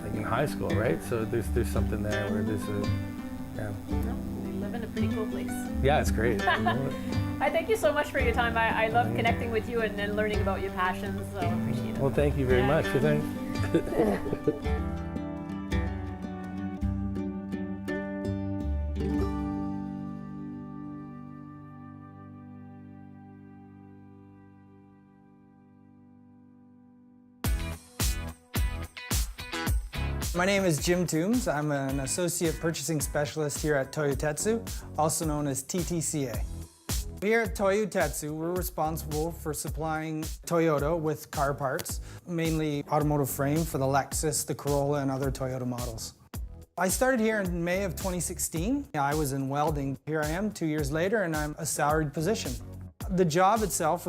like in high school, right? So there's something there where there's We live in a pretty cool place. yeah, it's great. I thank you so much for your time. I love connecting with you and learning about your passions, so I appreciate it. Well, thank you very much. Thanks. My name is Jim Toombs. I'm an Associate Purchasing Specialist here at Toyotetsu, also known as TTCA. Here at Toyotetsu, we're responsible for supplying Toyota with car parts, mainly automotive frame for the Lexus, the Corolla, and other Toyota models. I started here in May of 2016. I was in welding. Here I am 2 years later, and I'm a salaried position. The job itself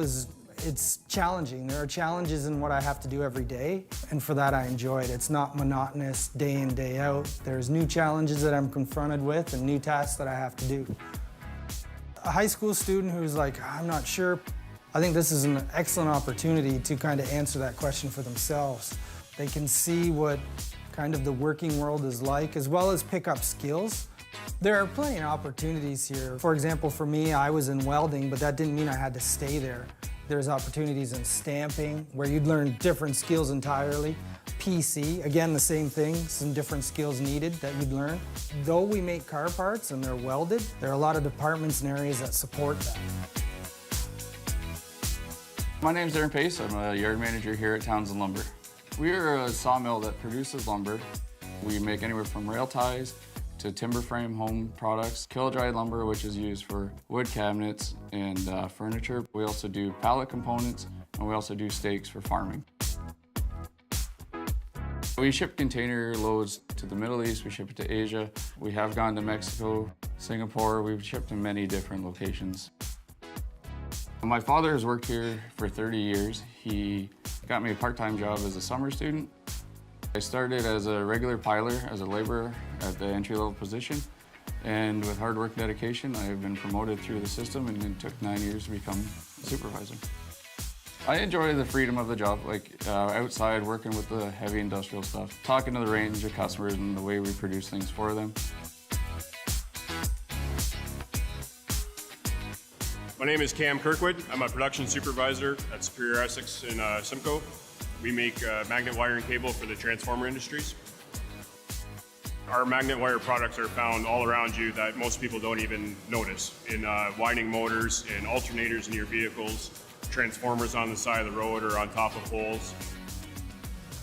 it's challenging. There are challenges in what I have to do every day, and for that I enjoy it. It's not monotonous day in, day out. There's new challenges that I'm confronted with and new tasks that I have to do. A high school student who's like, I'm not sure, I think this is an excellent opportunity to kind of answer that question for themselves. They can see what kind of the working world is like, as well as pick up skills. There are plenty of opportunities here. For example, for me, I was in welding, but that didn't mean I had to stay there. There's opportunities in stamping, where you'd learn different skills entirely. PC, again, the same thing, some different skills needed that you'd learn. Though we make car parts and they're welded, there are a lot of departments and areas that support that. My name's Darren Pace. I'm a yard manager here at Townsend Lumber. We're a sawmill that produces lumber. We make anywhere from rail ties to timber frame home products, kiln-dried lumber, which is used for wood cabinets and furniture. We also do pallet components, and we also do stakes for farming. We ship container loads to the Middle East, we ship it to Asia. We have gone to Mexico, Singapore. We've shipped to many different locations. My father has worked here for 30 years. He got me a part-time job as a summer student. I started as a regular piler, as a laborer at the entry-level position, and with hard work and dedication, I have been promoted through the system, and it took 9 years to become a supervisor. I enjoy the freedom of the job, like outside working with the heavy industrial stuff, talking to the range of customers and the way we produce things for them. My name is Cam Kirkwood. I'm a production supervisor at Superior Essex in Simcoe. We make magnet wire and cable for the transformer industries. Our magnet wire products are found all around you that most people don't even notice. In winding motors, in alternators in your vehicles, transformers on the side of the road or on top of poles.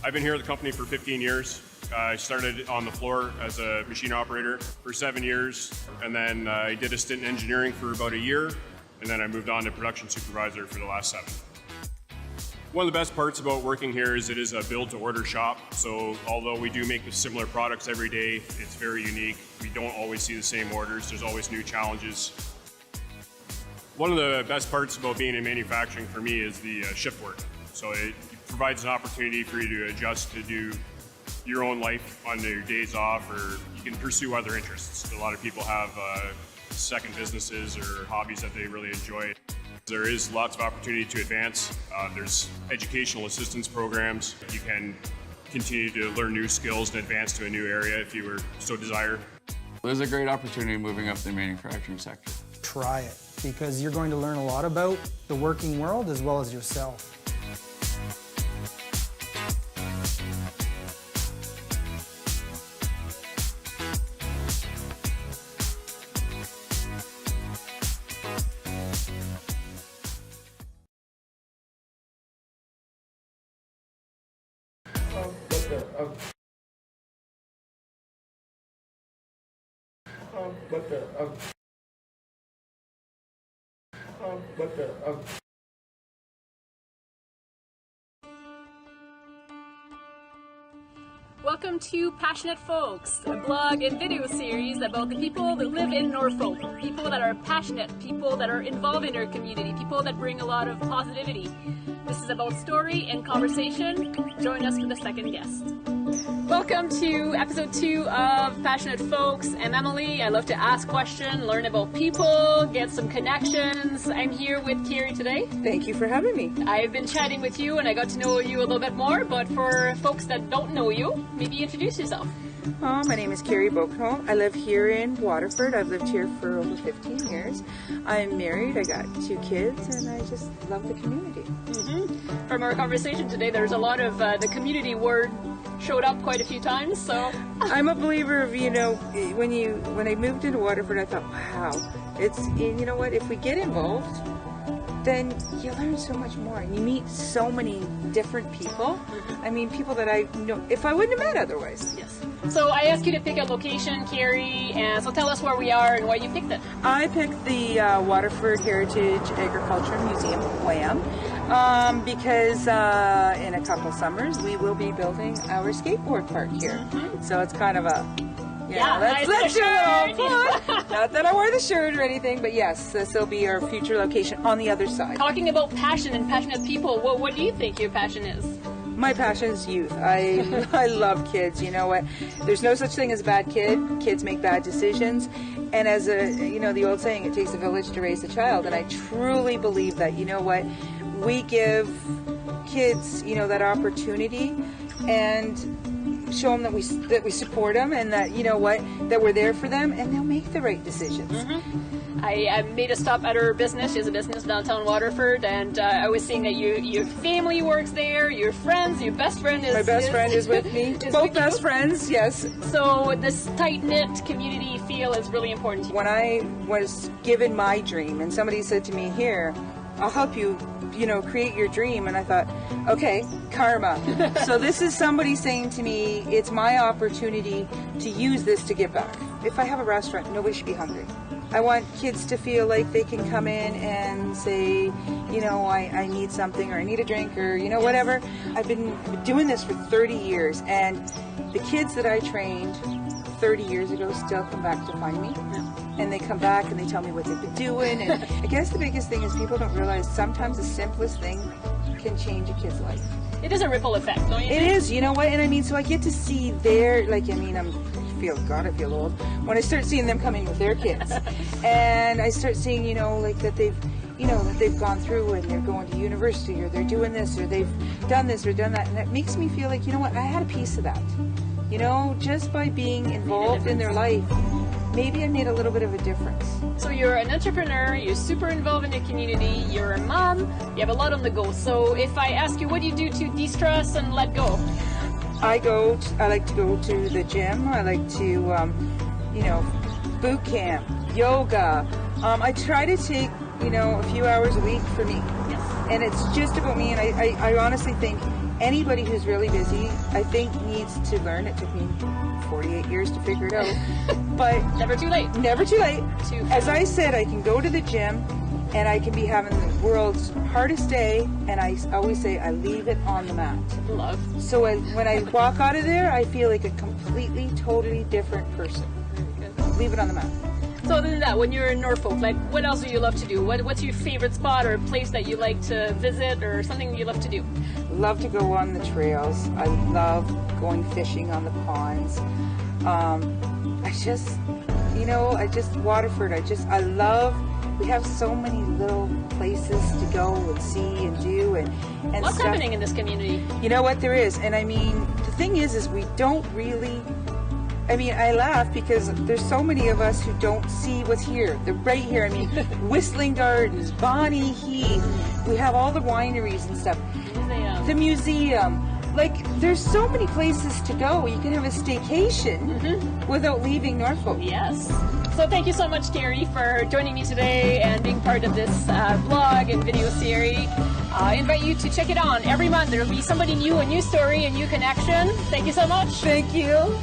I've been here at the company for 15 years. I started on the floor as a machine operator for 7 years, and then I did a stint in engineering for about a year, and then I moved on to production supervisor for the last 7. One of the best parts about working here is it is a build-to-order shop. So although we do make the similar products every day, it's very unique. We don't always see the same orders. There's always new challenges. One of the best parts about being in manufacturing for me is the shift work. So it provides an opportunity for you to adjust to do your own life on your days off, or you can pursue other interests. A lot of people have second businesses or hobbies that they really enjoy. There is lots of opportunity to advance. There's educational assistance programs. You can continue to learn new skills and advance to a new area if you were so desire. There's a great opportunity moving up the manufacturing sector. Try it, because you're going to learn a lot about the working world as well as yourself. Welcome to Passionate Folks, a blog and video series about the people that live in Norfolk. People that are passionate, people that are involved in their community, people that bring a lot of positivity. This is about story and conversation. Join us for the second guest. Welcome to episode 2 of Passionate Folks. I'm Emily. I love to ask questions, learn about people, get some connections. I'm here with Carrie today. Thank you for having me. I've been chatting with you and I got to know you a little bit more, but for folks that don't know you, maybe introduce yourself. My name is Carrie Bokenholt. I live here in Waterford. I've lived here for over 15 years. I'm married. I got 2 kids, and I just love the community. Mm-hmm. From our conversation today, there's a lot of the community word showed up quite a few times. So I'm a believer of, when I moved into Waterford, I thought, wow, you know what? If we get involved, then you learn so much more and you meet so many different people. I mean, people that I know if I wouldn't have met otherwise. Yes. So I asked you to pick a location, Carrie, and so tell us where we are and why you picked it. I picked the Waterford Heritage Agriculture Museum, WHAM, because in a couple summers we will be building our skateboard park here. So it's kind of a let's do a little fun. Not that I wear the shirt or anything, but yes, this will be our future location on the other side. Talking about passion and passionate people, what do you think your passion is? My passion is youth. I love kids. You know what? There's no such thing as a bad kid. Kids make bad decisions. And as the old saying, it takes a village to raise a child. And I truly believe that, you know what? We give kids, that opportunity and show them that we support them and that, that we're there for them and they'll make the right decisions. I made a stop at her business. She has a business downtown Waterford, and I was seeing that your family works there, your friends, your best friend is... My best friend is with me. Both best friends, yes. So this tight-knit community feel is really important. When I was given my dream and somebody said to me, here, I'll help you, create your dream. And I thought, okay, karma. So this is somebody saying to me, it's my opportunity to use this to give back. If I have a restaurant, nobody should be hungry. I want kids to feel like they can come in and say, I need something or I need a drink or, whatever. I've been doing this for 30 years and the kids that I trained 30 years ago still come back to find me. And they come back and they tell me what they've been doing. And I guess the biggest thing is people don't realize sometimes the simplest thing can change a kid's life. It is a ripple effect, don't you think? It is, so I get to see their, I feel old when I start seeing them coming with their kids. And I start seeing, that they've gone through and they're going to university or they're doing this or they've done this or done that. And it makes me feel like, I had a piece of that. Just by being involved in their life, maybe I made a little bit of a difference. So you're an entrepreneur, you're super involved in the community, you're a mom, you have a lot on the go. So if I ask you, what do you do to de-stress and let go? I like to go to the gym. I like to, boot camp, yoga. I try to take, a few hours a week for me. Yes. And it's just about me. And I honestly think anybody who's really busy, I think needs to learn. It took me 48 years to figure it out. But never too late. Never too late. As I said, I can go to the gym and I can be having the world's hardest day, and I always say I leave it on the mat. Love. So when I walk out of there, I feel like a completely, totally different person. Leave it on the mat. So other than that, when you're in Norfolk, what else do you love to do? What's your favorite spot or place that you like to visit or something you love to do? Love to go on the trails. I love going fishing on the ponds. Waterford, I love, we have so many little places to go and see and do and What's stuff. happening in this community? You know what, there is. And the thing is we don't really, I laugh because there's so many of us who don't see what's here. They're right here. Whistling Gardens, Bonnie Heath. We have all the wineries and stuff. The museum. There's so many places to go. You can have a staycation without leaving Norfolk. Yes. So thank you so much, Carrie, for joining me today and being part of this blog and video series. I invite you to check it on. Every month there will be somebody new, a new story, a new connection. Thank you so much. Thank you.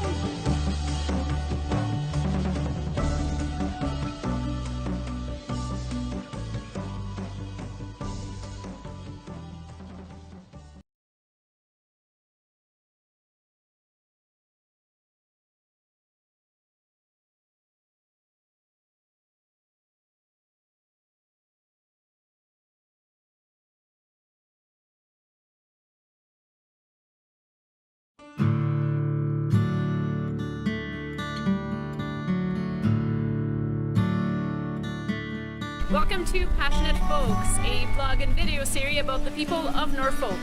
Welcome to Passionate Folks, a blog and video series about the people of Norfolk.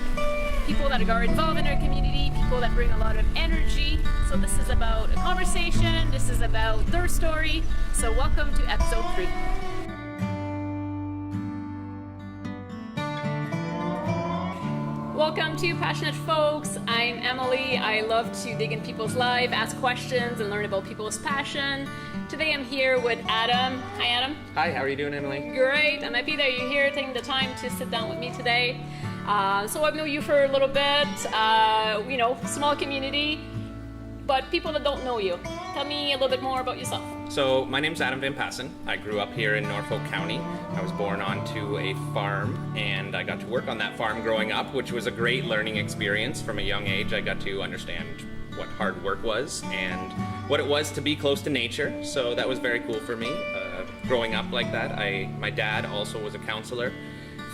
People that are involved in our community, people that bring a lot of energy. So this is about a conversation, this is about their story. So welcome to episode 3. Welcome to Passionate Folks. I'm Emily. I love to dig in people's lives, ask questions, and learn about people's passion. Today I'm here with Adam. Hi, Adam. Hi, how are you doing, Emily? Great. I'm happy that you're here taking the time to sit down with me today. So I've known you for a little bit, small community, but people that don't know you. Tell me a little bit more about yourself. So my name's Adam Van Passen. I grew up here in Norfolk County. I was born onto a farm and I got to work on that farm growing up, which was a great learning experience. From a young age, I got to understand what hard work was and what it was to be close to nature. So that was very cool for me. Growing up like that, my dad also was a counselor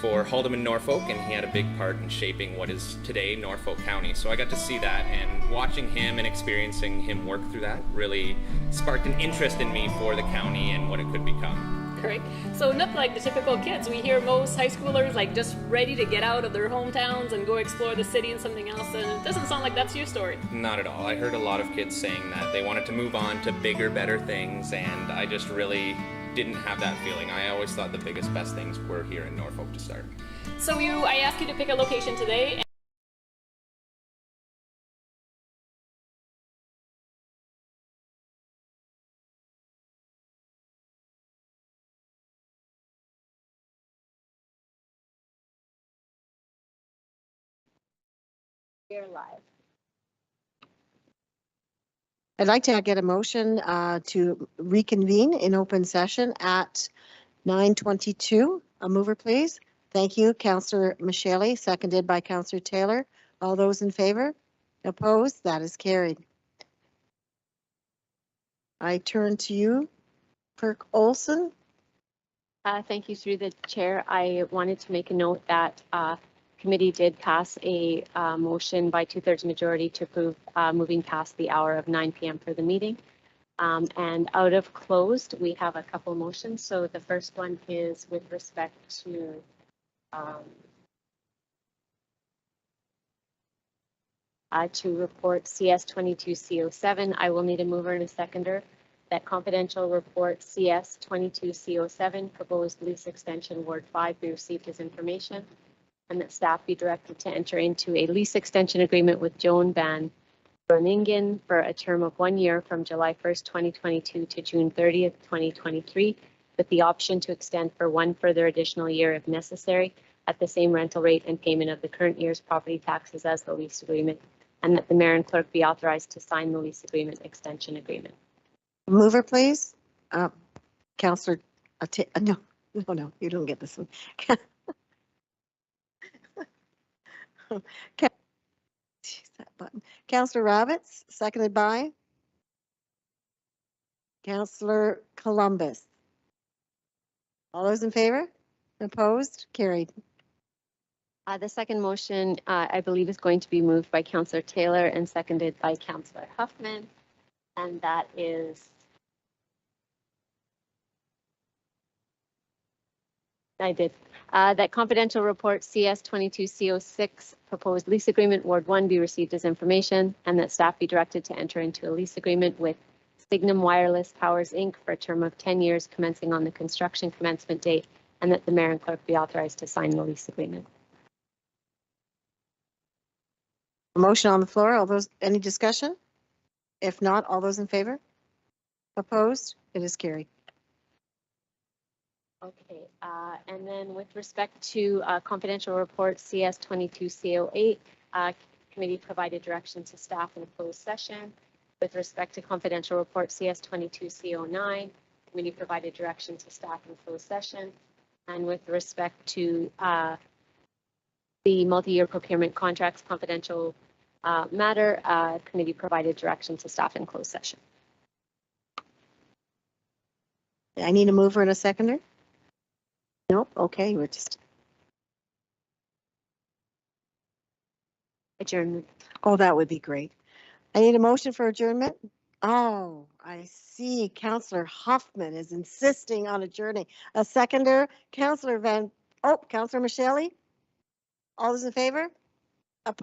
for Haldeman, Norfolk, and he had a big part in shaping what is today Norfolk County. So I got to see that, and watching him and experiencing him work through that really sparked an interest in me for the county and what it could become. Great. So not like the typical kids. We hear most high schoolers like just ready to get out of their hometowns and go explore the city and something else, and it doesn't sound like that's your story. Not at all. I heard a lot of kids saying that they wanted to move on to bigger, better things, and I just really didn't have that feeling. I always thought the biggest, best things were here in Norfolk to start. So I asked you to pick a location today. We're live. I'd like to get a motion to reconvene in open session at 9:22. A mover, please. Thank you, Councillor Michele, seconded by Councillor Taylor. All those in favor? Opposed? That is carried. I turn to you, Clerk Olson. Thank you through the chair. I wanted to make a note that committee did pass a motion by 2/3 majority to approve moving past the hour of 9 p.m. for the meeting. And out of closed, we have a couple motions. So the first one is with respect to report CS 22C07. I will need a mover and a seconder. That confidential report CS 22C07, proposed lease extension Ward 5, be received as information, and that staff be directed to enter into a lease extension agreement with Joan Van Groningen for a term of 1 year from July 1st, 2022 to June 30th, 2023, with the option to extend for one further additional year if necessary at the same rental rate and payment of the current year's property taxes as the lease agreement, and that the mayor and clerk be authorized to sign the lease agreement extension agreement. Mover, please. Councillor, no, you don't get this one. That button. Councillor Rabbits, seconded by Councillor Columbus. All those in favor? Opposed? Carried. The second motion, I believe, is going to be moved by Councillor Taylor and seconded by Councillor Huffman, and that is that confidential report CS 22C06 proposed lease agreement Ward 1 be received as information, and that staff be directed to enter into a lease agreement with Signum Wireless Towers Inc. for a term of 10 years commencing on the construction commencement date, and that the mayor and clerk be authorized to sign the lease agreement. Motion on the floor. All those, any discussion? If not, all those in favor? Opposed? It is carried. Okay, and then with respect to confidential report CS 22C08, committee provided direction to staff in a closed session. With respect to confidential report CS 22C09, committee provided direction to staff in closed session. And with respect to the multi-year procurement contracts confidential matter, committee provided direction to staff in closed session. I need a mover and a seconder. Nope. Okay, we're just adjournment. Oh, that would be great. I need a motion for adjournment. Oh, I see. Councillor Huffman is insisting on adjourning. A seconder, Councillor Councillor Michele. All those in favor?